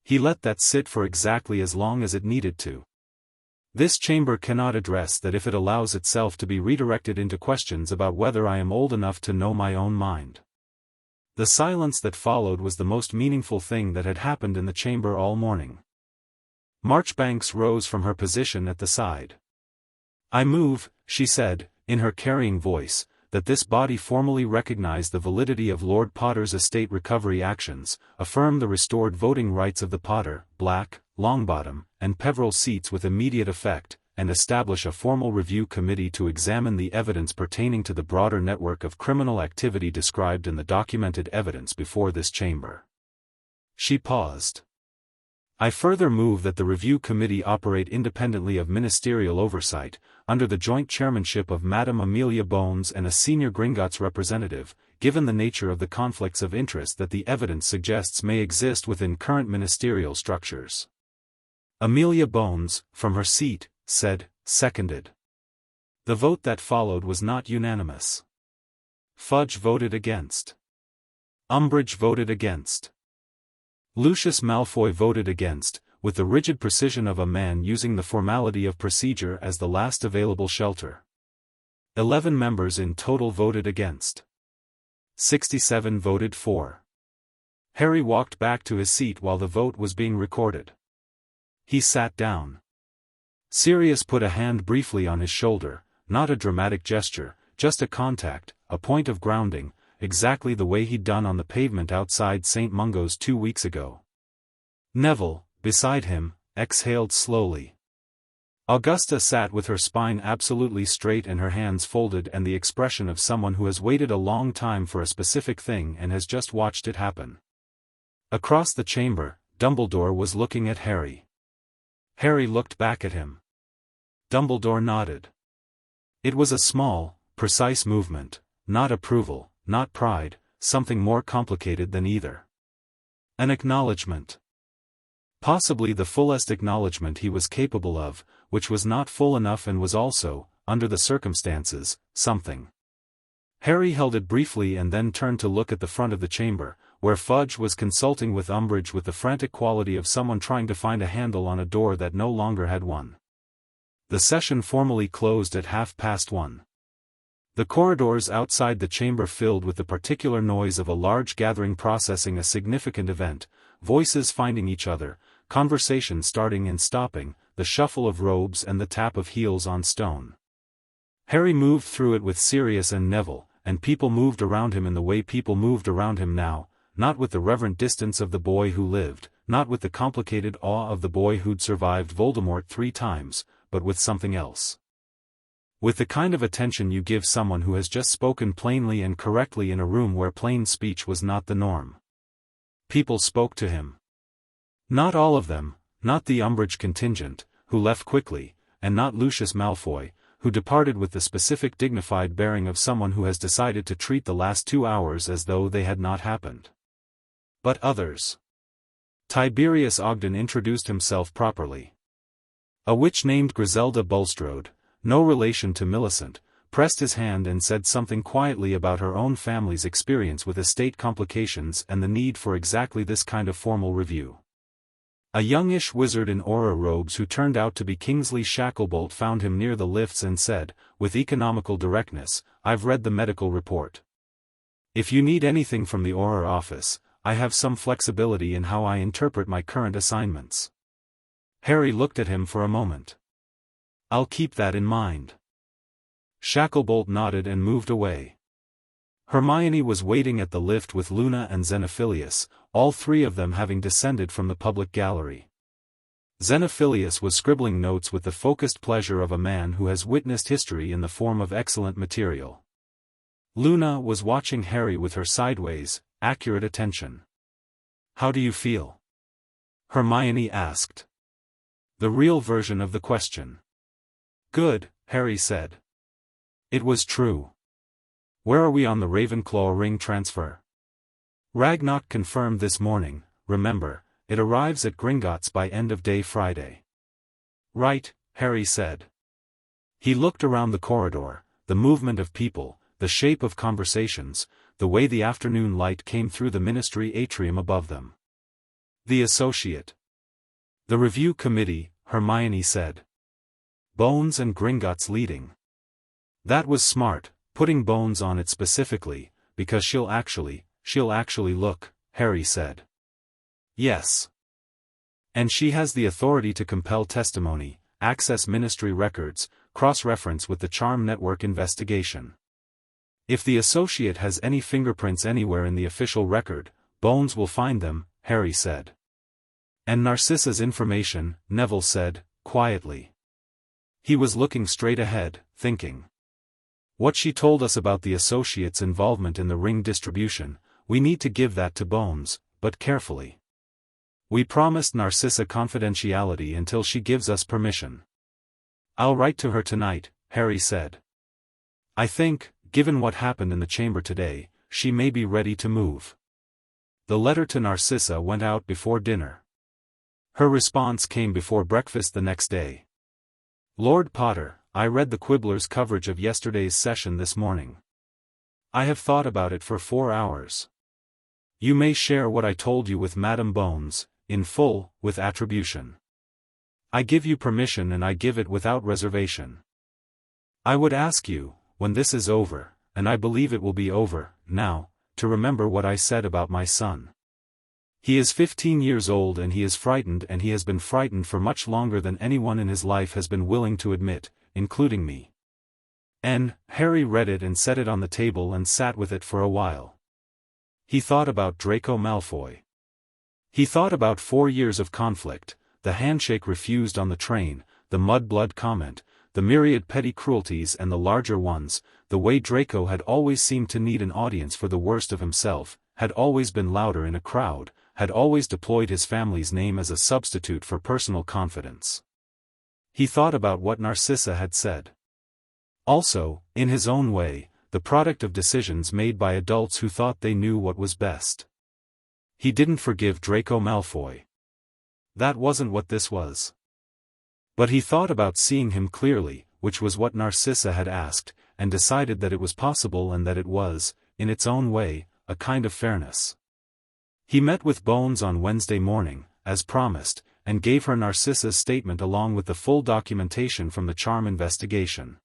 He let that sit for exactly as long as it needed to. This chamber cannot address that if it allows itself to be redirected into questions about whether I am old enough to know my own mind. The silence that followed was the most meaningful thing that had happened in the chamber all morning. Marchbanks rose from her position at the side. I move, she said, in her carrying voice, that this body formally recognize the validity of Lord Potter's estate recovery actions, affirm the restored voting rights of the Potter, Black, Longbottom, and Peverell seats with immediate effect, and establish a formal review committee to examine the evidence pertaining to the broader network of criminal activity described in the documented evidence before this chamber. She paused. I further move that the review committee operate independently of ministerial oversight, under the joint chairmanship of Madame Amelia Bones and a senior Gringotts representative, given the nature of the conflicts of interest that the evidence suggests may exist within current ministerial structures. Amelia Bones, from her seat, said, seconded. The vote that followed was not unanimous. Fudge voted against. Umbridge voted against. Lucius Malfoy voted against, with the rigid precision of a man using the formality of procedure as the last available shelter. 11 members in total voted against. 67 voted for. Harry walked back to his seat while the vote was being recorded. He sat down. Sirius put a hand briefly on his shoulder, not a dramatic gesture, just a contact, a point of grounding, exactly the way he'd done on the pavement outside St. Mungo's 2 weeks ago. Neville, beside him, exhaled slowly. Augusta sat with her spine absolutely straight and her hands folded and the expression of someone who has waited a long time for a specific thing and has just watched it happen. Across the chamber, Dumbledore was looking at Harry. Harry looked back at him. Dumbledore nodded. It was a small, precise movement, not approval, not pride, something more complicated than either. An acknowledgement. Possibly the fullest acknowledgement he was capable of, which was not full enough and was also, under the circumstances, something. Harry held it briefly and then turned to look at the front of the chamber, where Fudge was consulting with Umbridge with the frantic quality of someone trying to find a handle on a door that no longer had one. The session formally closed at 1:30. The corridors outside the chamber filled with the particular noise of a large gathering processing a significant event, voices finding each other, conversation starting and stopping, the shuffle of robes and the tap of heels on stone. Harry moved through it with Sirius and Neville, and people moved around him in the way people moved around him now, not with the reverent distance of the boy who lived, not with the complicated awe of the boy who'd survived Voldemort 3 times, but with something else. With the kind of attention you give someone who has just spoken plainly and correctly in a room where plain speech was not the norm. People spoke to him. Not all of them, not the Umbridge contingent, who left quickly, and not Lucius Malfoy, who departed with the specific dignified bearing of someone who has decided to treat the last 2 hours as though they had not happened. But others. Tiberius Ogden introduced himself properly. A witch named Griselda Bulstrode, no relation to Millicent, pressed his hand and said something quietly about her own family's experience with estate complications and the need for exactly this kind of formal review. A youngish wizard in aura robes who turned out to be Kingsley Shacklebolt found him near the lifts and said, with economical directness, "I've read the medical report. If you need anything from the aura office, I have some flexibility in how I interpret my current assignments." Harry looked at him for a moment. "I'll keep that in mind." Shacklebolt nodded and moved away. Hermione was waiting at the lift with Luna and Xenophilius, all 3 of them having descended from the public gallery. Xenophilius was scribbling notes with the focused pleasure of a man who has witnessed history in the form of excellent material. Luna was watching Harry with her sideways, accurate attention. "How do you feel?" Hermione asked. The real version of the question. "Good," Harry said. It was true. "Where are we on the Ravenclaw ring transfer?" "Ragnarok confirmed this morning, remember, it arrives at Gringotts by end of day Friday." "Right," Harry said. He looked around the corridor, the movement of people, the shape of conversations, the way the afternoon light came through the ministry atrium above them. "The Associate. The review committee," Hermione said. "Bones and Gringotts leading." "That was smart, putting Bones on it specifically, because she'll actually look," Harry said. "Yes. And she has the authority to compel testimony, access ministry records, cross-reference with the Charm Network investigation. If the Associate has any fingerprints anywhere in the official record, Bones will find them," Harry said. "And Narcissa's information," Neville said, quietly. He was looking straight ahead, thinking. "What she told us about the Associate's involvement in the ring distribution, we need to give that to Bones, but carefully. We promised Narcissa confidentiality until she gives us permission." "I'll write to her tonight," Harry said. "I think, given what happened in the chamber today, she may be ready to move." The letter to Narcissa went out before dinner. Her response came before breakfast the next day. "Lord Potter, I read the Quibbler's coverage of yesterday's session this morning. I have thought about it for 4 hours. You may share what I told you with Madame Bones, in full, with attribution. I give you permission and I give it without reservation. I would ask you, when this is over, and I believe it will be over, now, to remember what I said about my son. He is 15 years old and he is frightened, and he has been frightened for much longer than anyone in his life has been willing to admit, including me." Harry read it and set it on the table and sat with it for a while. He thought about Draco Malfoy. He thought about 4 years of conflict, the handshake refused on the train, the mudblood comment, the myriad petty cruelties and the larger ones, the way Draco had always seemed to need an audience for the worst of himself, had always been louder in a crowd, had always deployed his family's name as a substitute for personal confidence. He thought about what Narcissa had said. Also, in his own way, the product of decisions made by adults who thought they knew what was best. He didn't forgive Draco Malfoy. That wasn't what this was. But he thought about seeing him clearly, which was what Narcissa had asked, and decided that it was possible and that it was, in its own way, a kind of fairness. He met with Bones on Wednesday morning, as promised, and gave her Narcissa's statement along with the full documentation from the charm investigation.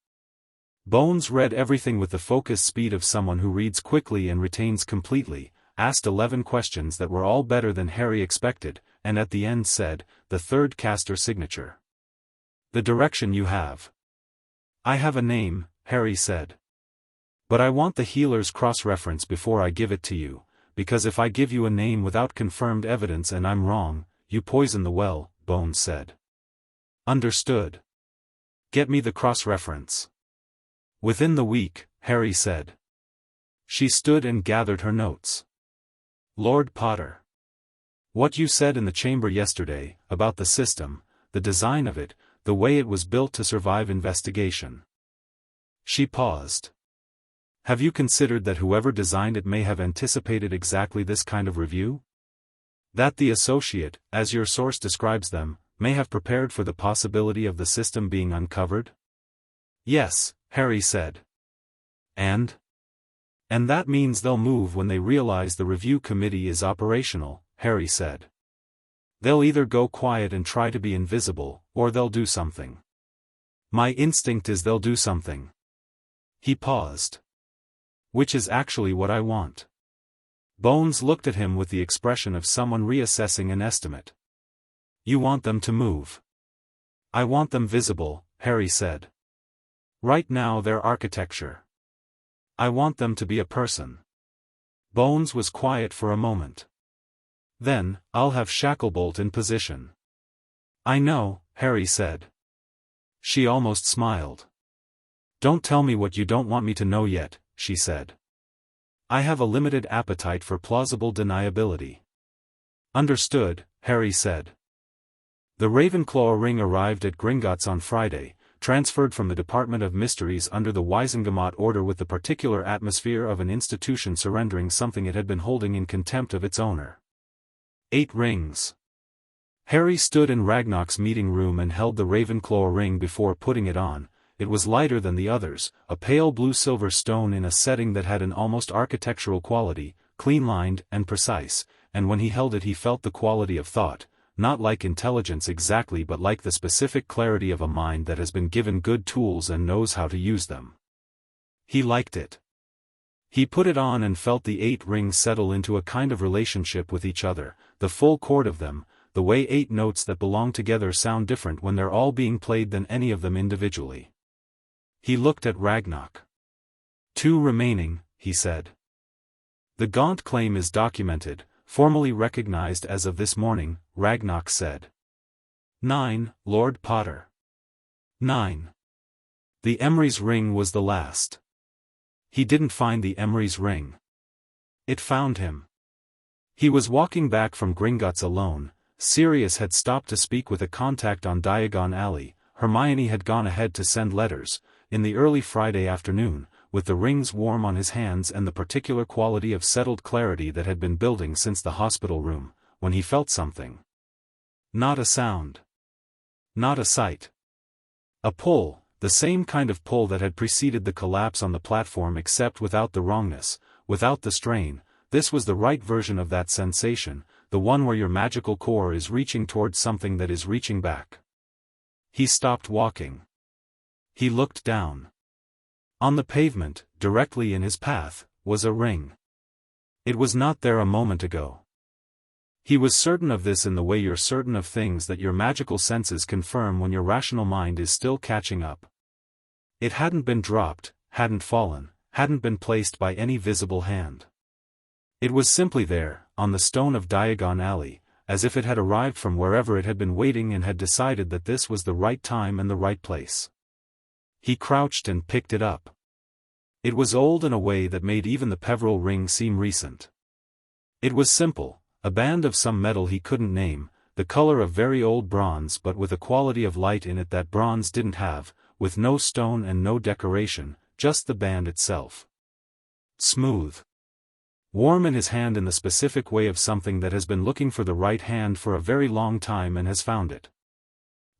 Bones read everything with the focused speed of someone who reads quickly and retains completely, asked 11 questions that were all better than Harry expected, and at the end said, "The third caster signature." The direction you have. I have a name, Harry said. But I want the healer's cross-reference before I give it to you, because if I give you a name without confirmed evidence and I'm wrong, you poison the well, Bones said. Understood. Get me the cross-reference. Within the week, Harry said. She stood and gathered her notes. Lord Potter. What you said in the chamber yesterday, about the system, the design of it, the way it was built to survive investigation. She paused. Have you considered that whoever designed it may have anticipated exactly this kind of review? That the associate, as your source describes them, may have prepared for the possibility of the system being uncovered? Yes, Harry said. And that means they'll move when they realize the review committee is operational, Harry said. They'll either go quiet and try to be invisible, or they'll do something. My instinct is they'll do something. He paused. Which is actually what I want. Bones looked at him with the expression of someone reassessing an estimate. You want them to move. I want them visible, Harry said. Right now they're architecture. I want them to be a person. Bones was quiet for a moment. Then, I'll have Shacklebolt in position. I know, Harry said. She almost smiled. Don't tell me what you don't want me to know yet, she said. I have a limited appetite for plausible deniability. Understood, Harry said. The Ravenclaw ring arrived at Gringotts on Friday, transferred from the Department of Mysteries under the Wisengamot order with the particular atmosphere of an institution surrendering something it had been holding in contempt of its owner. 8 rings. Harry stood in Ragnarok's meeting room and held the Ravenclaw ring before putting it on. It was lighter than the others, a pale blue-silver stone in a setting that had an almost architectural quality, clean-lined and precise, and when he held it he felt the quality of thought, not like intelligence exactly but like the specific clarity of a mind that has been given good tools and knows how to use them. He liked it. He put it on and felt the 8 rings settle into a kind of relationship with each other, the full chord of them, the way 8 notes that belong together sound different when they're all being played than any of them individually. He looked at Ragnarok. 2 remaining, he said. The Gaunt claim is documented, formally recognized as of this morning, Ragnarok said. 9, Lord Potter. 9. The Emery's ring was the last. He didn't find the Emery's ring. It found him. He was walking back from Gringotts alone. Sirius had stopped to speak with a contact on Diagon Alley, Hermione had gone ahead to send letters, in the early Friday afternoon, with the rings warm on his hands and the particular quality of settled clarity that had been building since the hospital room, when he felt something. Not a sound. Not a sight. A pull, the same kind of pull that had preceded the collapse on the platform except without the wrongness, without the strain. This was the right version of that sensation, the one where your magical core is reaching towards something that is reaching back. He stopped walking. He looked down. On the pavement, directly in his path, was a ring. It was not there a moment ago. He was certain of this in the way you're certain of things that your magical senses confirm when your rational mind is still catching up. It hadn't been dropped, hadn't fallen, hadn't been placed by any visible hand. It was simply there, on the stone of Diagon Alley, as if it had arrived from wherever it had been waiting and had decided that this was the right time and the right place. He crouched and picked it up. It was old in a way that made even the Peverell ring seem recent. It was simple, a band of some metal he couldn't name, the color of very old bronze but with a quality of light in it that bronze didn't have, with no stone and no decoration, just the band itself. Smooth. Warm in his hand in the specific way of something that has been looking for the right hand for a very long time and has found it.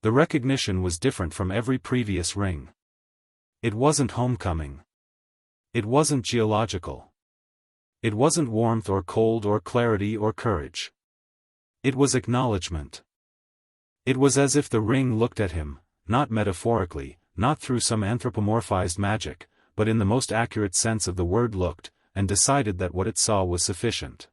The recognition was different from every previous ring. It wasn't homecoming. It wasn't geological. It wasn't warmth or cold or clarity or courage. It was acknowledgement. It was as if the ring looked at him, not metaphorically, not through some anthropomorphized magic, but in the most accurate sense of the word looked, and decided that what it saw was sufficient.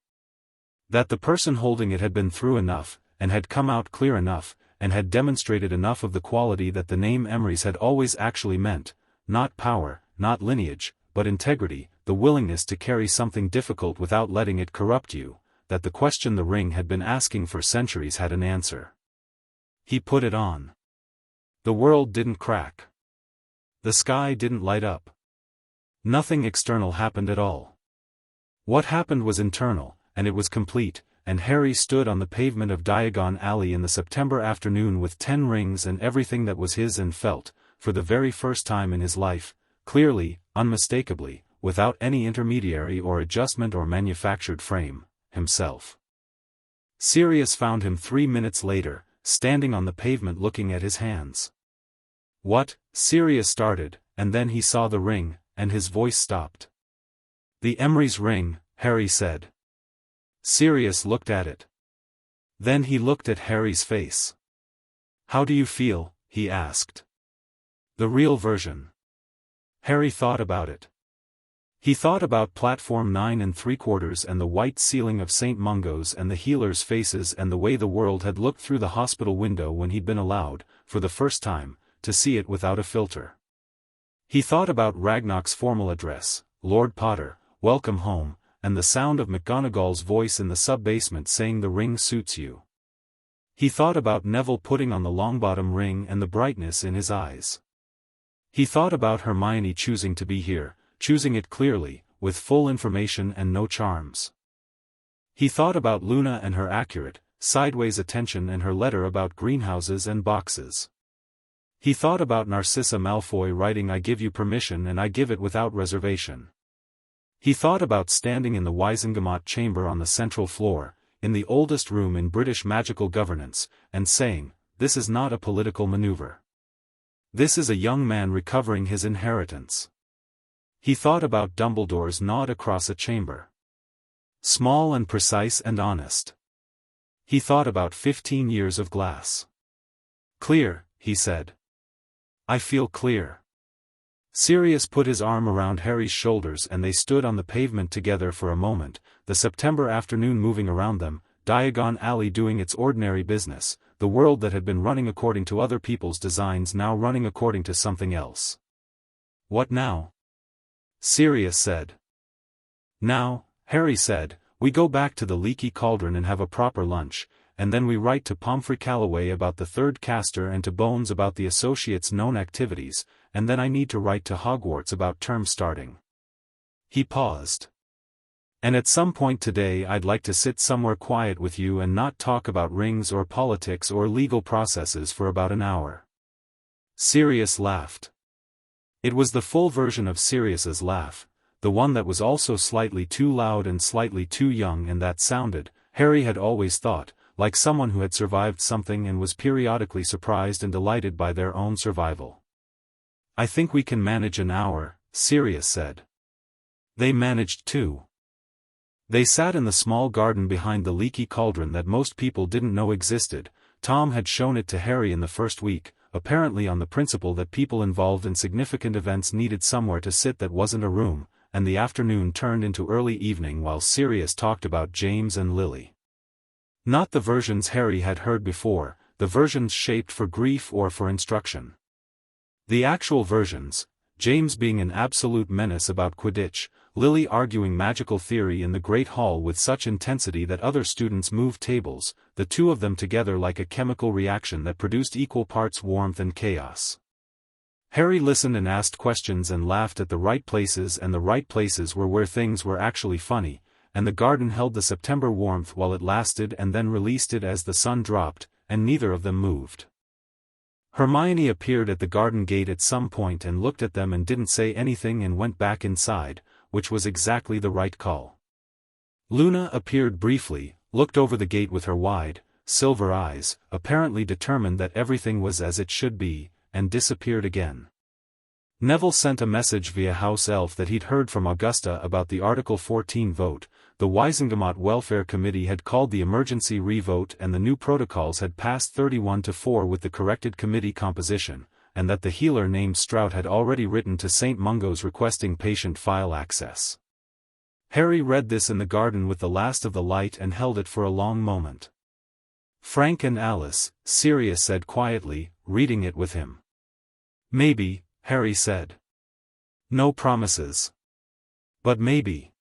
That the person holding it had been through enough, and had come out clear enough, and had demonstrated enough of the quality that the name Emery's had always actually meant, not power, not lineage, but integrity, the willingness to carry something difficult without letting it corrupt you, that the question the ring had been asking for centuries had an answer. He put it on. The world didn't crack. The sky didn't light up. Nothing external happened at all. What happened was internal, and it was complete, and Harry stood on the pavement of Diagon Alley in the September afternoon with 10 rings and everything that was his and felt, for the very first time in his life, clearly, unmistakably, without any intermediary or adjustment or manufactured frame, himself. Sirius found him 3 minutes later, standing on the pavement looking at his hands. What? Sirius started, and then he saw the ring, and his voice stopped. The Emery's ring, Harry said. Sirius looked at it. Then he looked at Harry's face. How do you feel? He asked. The real version. Harry thought about it. He thought about platform 9 3/4 and the white ceiling of St. Mungo's and the healers' faces and the way the world had looked through the hospital window when he'd been allowed, for the first time, to see it without a filter. He thought about Ragnarok's formal address, Lord Potter, welcome home, and the sound of McGonagall's voice in the sub-basement saying the ring suits you. He thought about Neville putting on the Longbottom ring and the brightness in his eyes. He thought about Hermione choosing to be here, choosing it clearly, with full information and no charms. He thought about Luna and her accurate, sideways attention and her letter about greenhouses and boxes. He thought about Narcissa Malfoy writing I give you permission and I give it without reservation. He thought about standing in the Wizengamot chamber on the central floor, in the oldest room in British magical governance, and saying, this is not a political maneuver. This is a young man recovering his inheritance. He thought about Dumbledore's nod across a chamber. Small and precise and honest. He thought about 15 years of glass. Clear, he said. I feel clear. Sirius put his arm around Harry's shoulders and they stood on the pavement together for a moment, the September afternoon moving around them, Diagon Alley doing its ordinary business, the world that had been running according to other people's designs now running according to something else. What now? Sirius said. Now, Harry said, we go back to the Leaky Cauldron and have a proper lunch, and then we write to Pomfrey Calloway about the third caster and to Bones about the associates' known activities, and then I need to write to Hogwarts about term starting. He paused. And at some point today I'd like to sit somewhere quiet with you and not talk about rings or politics or legal processes for about an hour. Sirius laughed. It was the full version of Sirius's laugh, the one that was also slightly too loud and slightly too young and that sounded, Harry had always thought, like someone who had survived something and was periodically surprised and delighted by their own survival. I think we can manage an hour, Sirius said. They managed 2. They sat in the small garden behind the Leaky Cauldron that most people didn't know existed. Tom had shown it to Harry in the first week, apparently on the principle that people involved in significant events needed somewhere to sit that wasn't a room, and the afternoon turned into early evening while Sirius talked about James and Lily. Not the versions Harry had heard before, the versions shaped for grief or for instruction. The actual versions, James being an absolute menace about Quidditch, Lily arguing magical theory in the Great Hall with such intensity that other students moved tables, the two of them together like a chemical reaction that produced equal parts warmth and chaos. Harry listened and asked questions and laughed at the right places, and the right places were where things were actually funny, and the garden held the September warmth while it lasted and then released it as the sun dropped, and neither of them moved. Hermione appeared at the garden gate at some point and looked at them and didn't say anything and went back inside, which was exactly the right call. Luna appeared briefly, looked over the gate with her wide, silver eyes, apparently determined that everything was as it should be, and disappeared again. Neville sent a message via House Elf that he'd heard from Augusta about the Article 14 vote. The Wizengamot Welfare Committee had called the emergency re-vote and the new protocols had passed 31-4 with the corrected committee composition, and that the healer named Strout had already written to St. Mungo's requesting patient file access. Harry read this in the garden with the last of the light and held it for a long moment. Frank and Alice, Sirius said quietly, reading it with him. Maybe, Harry said. No promises. But maybe.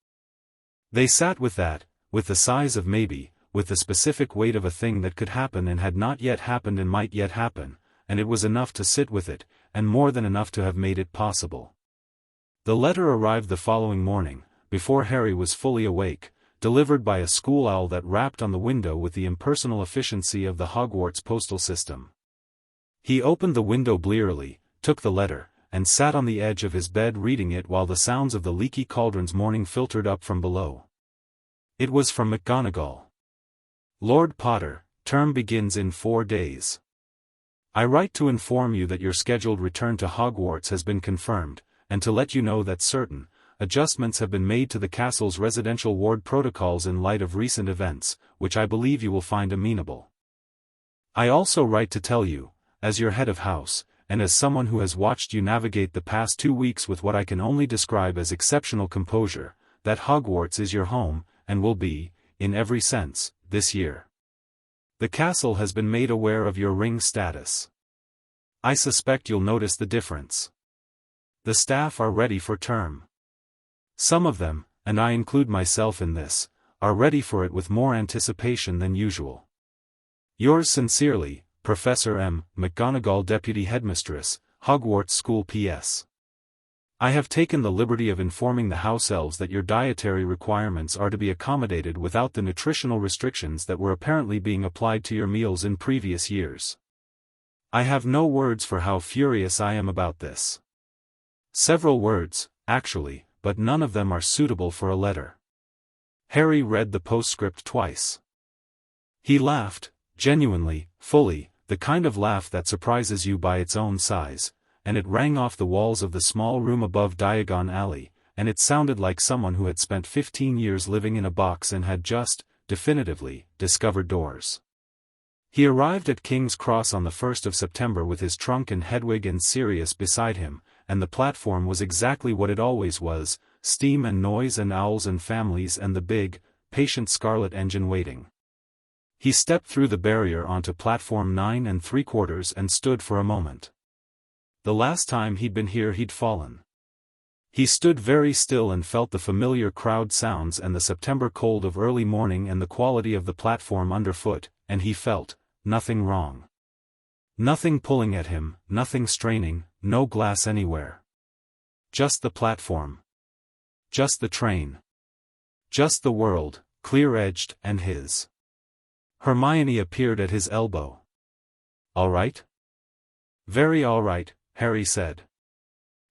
They sat with that, with the size of maybe, with the specific weight of a thing that could happen and had not yet happened and might yet happen, and it was enough to sit with it, and more than enough to have made it possible. The letter arrived the following morning, before Harry was fully awake, delivered by a school owl that rapped on the window with the impersonal efficiency of the Hogwarts postal system. He opened the window blearily, took the letter, and sat on the edge of his bed reading it while the sounds of the leaky cauldron's mourning filtered up from below. It was from McGonagall. Lord Potter, term begins in 4 days. I write to inform you that your scheduled return to Hogwarts has been confirmed, and to let you know that certain adjustments have been made to the castle's residential ward protocols in light of recent events, which I believe you will find amenable. I also write to tell you, as your head of house, and as someone who has watched you navigate the past 2 weeks with what I can only describe as exceptional composure, that Hogwarts is your home, and will be, in every sense, this year. The castle has been made aware of your ring status. I suspect you'll notice the difference. The staff are ready for term. Some of them, and I include myself in this, are ready for it with more anticipation than usual. Yours sincerely, Professor M. McGonagall, Deputy Headmistress, Hogwarts School. P.S. I have taken the liberty of informing the house elves that your dietary requirements are to be accommodated without the nutritional restrictions that were apparently being applied to your meals in previous years. I have no words for how furious I am about this. Several words, actually, but none of them are suitable for a letter. Harry read the postscript twice. He laughed, genuinely, fully, the kind of laugh that surprises you by its own size, and it rang off the walls of the small room above Diagon Alley, and it sounded like someone who had spent 15 years living in a box and had just, definitively, discovered doors. He arrived at King's Cross on the 1st of September with his trunk and Hedwig and Sirius beside him, and the platform was exactly what it always was, steam and noise and owls and families and the big, patient scarlet engine waiting. He stepped through the barrier onto platform 9 3/4 and stood for a moment. The last time he'd been here he'd fallen. He stood very still and felt the familiar crowd sounds and the September cold of early morning and the quality of the platform underfoot, and he felt nothing wrong. Nothing pulling at him, nothing straining, no glass anywhere. Just the platform. Just the train. Just the world, clear-edged, and his. Hermione appeared at his elbow. All right? Very all right, Harry said.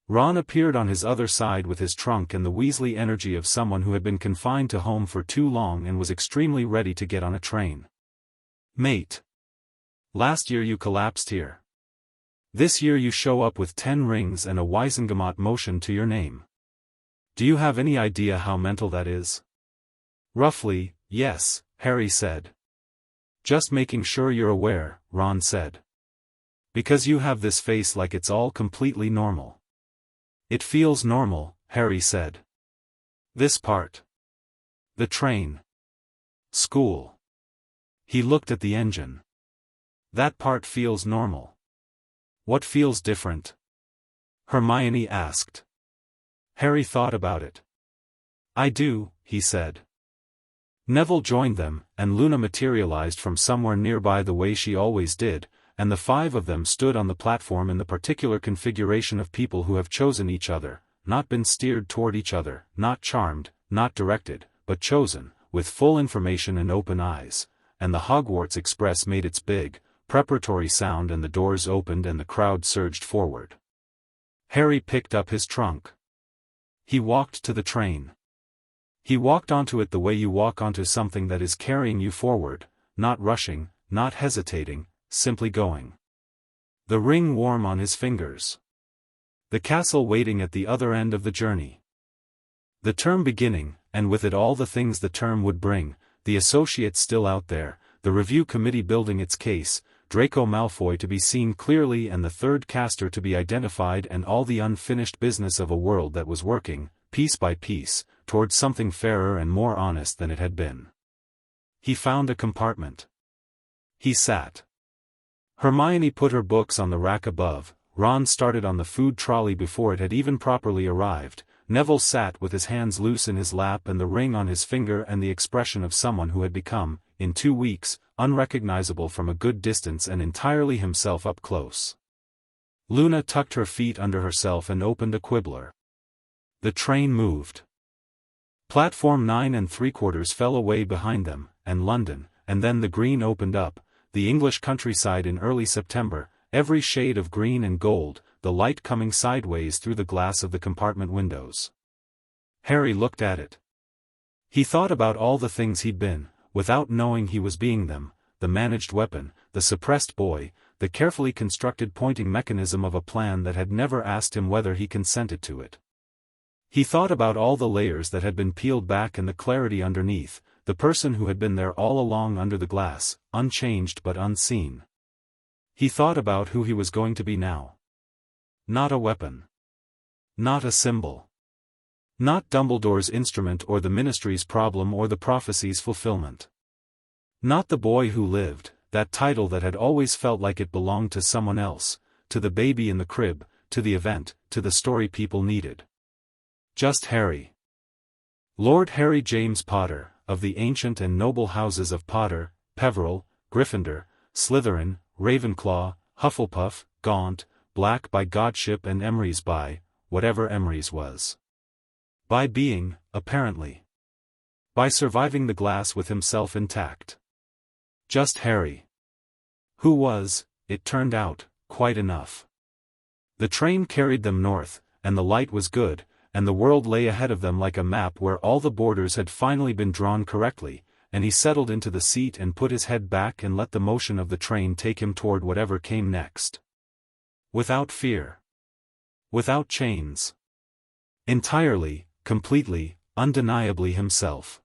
Ron appeared on his other side with his trunk and the Weasley energy of someone who had been confined to home for too long and was extremely ready to get on a train. Mate. Last year you collapsed here. This year you show up with 10 rings and a Wizengamot motion to your name. Do you have any idea how mental that is? Roughly, yes, Harry said. Just making sure you're aware, Ron said. Because you have this face like it's all completely normal. It feels normal, Harry said. This part. The train. School. He looked at the engine. That part feels normal. What feels different? Hermione asked. Harry thought about it. I do, he said. Neville joined them, and Luna materialized from somewhere nearby the way she always did, and the 5 of them stood on the platform in the particular configuration of people who have chosen each other, not been steered toward each other, not charmed, not directed, but chosen, with full information and open eyes, and the Hogwarts Express made its big, preparatory sound and the doors opened and the crowd surged forward. Harry picked up his trunk. He walked to the train. He walked onto it the way you walk onto something that is carrying you forward, not rushing, not hesitating, simply going. The ring warm on his fingers. The castle waiting at the other end of the journey. The term beginning, and with it all the things the term would bring, the associates still out there, the review committee building its case, Draco Malfoy to be seen clearly and the third caster to be identified and all the unfinished business of a world that was working, piece by piece, towards something fairer and more honest than it had been. He found a compartment. He sat. Hermione put her books on the rack above, Ron started on the food trolley before it had even properly arrived, Neville sat with his hands loose in his lap and the ring on his finger and the expression of someone who had become, in 2 weeks, unrecognizable from a good distance and entirely himself up close. Luna tucked her feet under herself and opened a quibbler. The train moved. Platform 9 3/4 fell away behind them, and London, and then the green opened up, the English countryside in early September, every shade of green and gold, the light coming sideways through the glass of the compartment windows. Harry looked at it. He thought about all the things he'd been, without knowing he was being them, the managed weapon, the suppressed boy, the carefully constructed pointing mechanism of a plan that had never asked him whether he consented to it. He thought about all the layers that had been peeled back and the clarity underneath, the person who had been there all along under the glass, unchanged but unseen. He thought about who he was going to be now. Not a weapon. Not a symbol. Not Dumbledore's instrument or the Ministry's problem or the prophecy's fulfillment. Not the boy who lived, that title that had always felt like it belonged to someone else, to the baby in the crib, to the event, to the story people needed. Just Harry. Lord Harry James Potter, of the ancient and noble houses of Potter, Peverell, Gryffindor, Slytherin, Ravenclaw, Hufflepuff, Gaunt, Black by Godship and Emery's by, whatever Emery's was. By being, apparently. By surviving the glass with himself intact. Just Harry. Who was, it turned out, quite enough. The train carried them north, and the light was good, and the world lay ahead of them like a map where all the borders had finally been drawn correctly, and he settled into the seat and put his head back and let the motion of the train take him toward whatever came next. Without fear. Without chains. Entirely, completely, undeniably himself.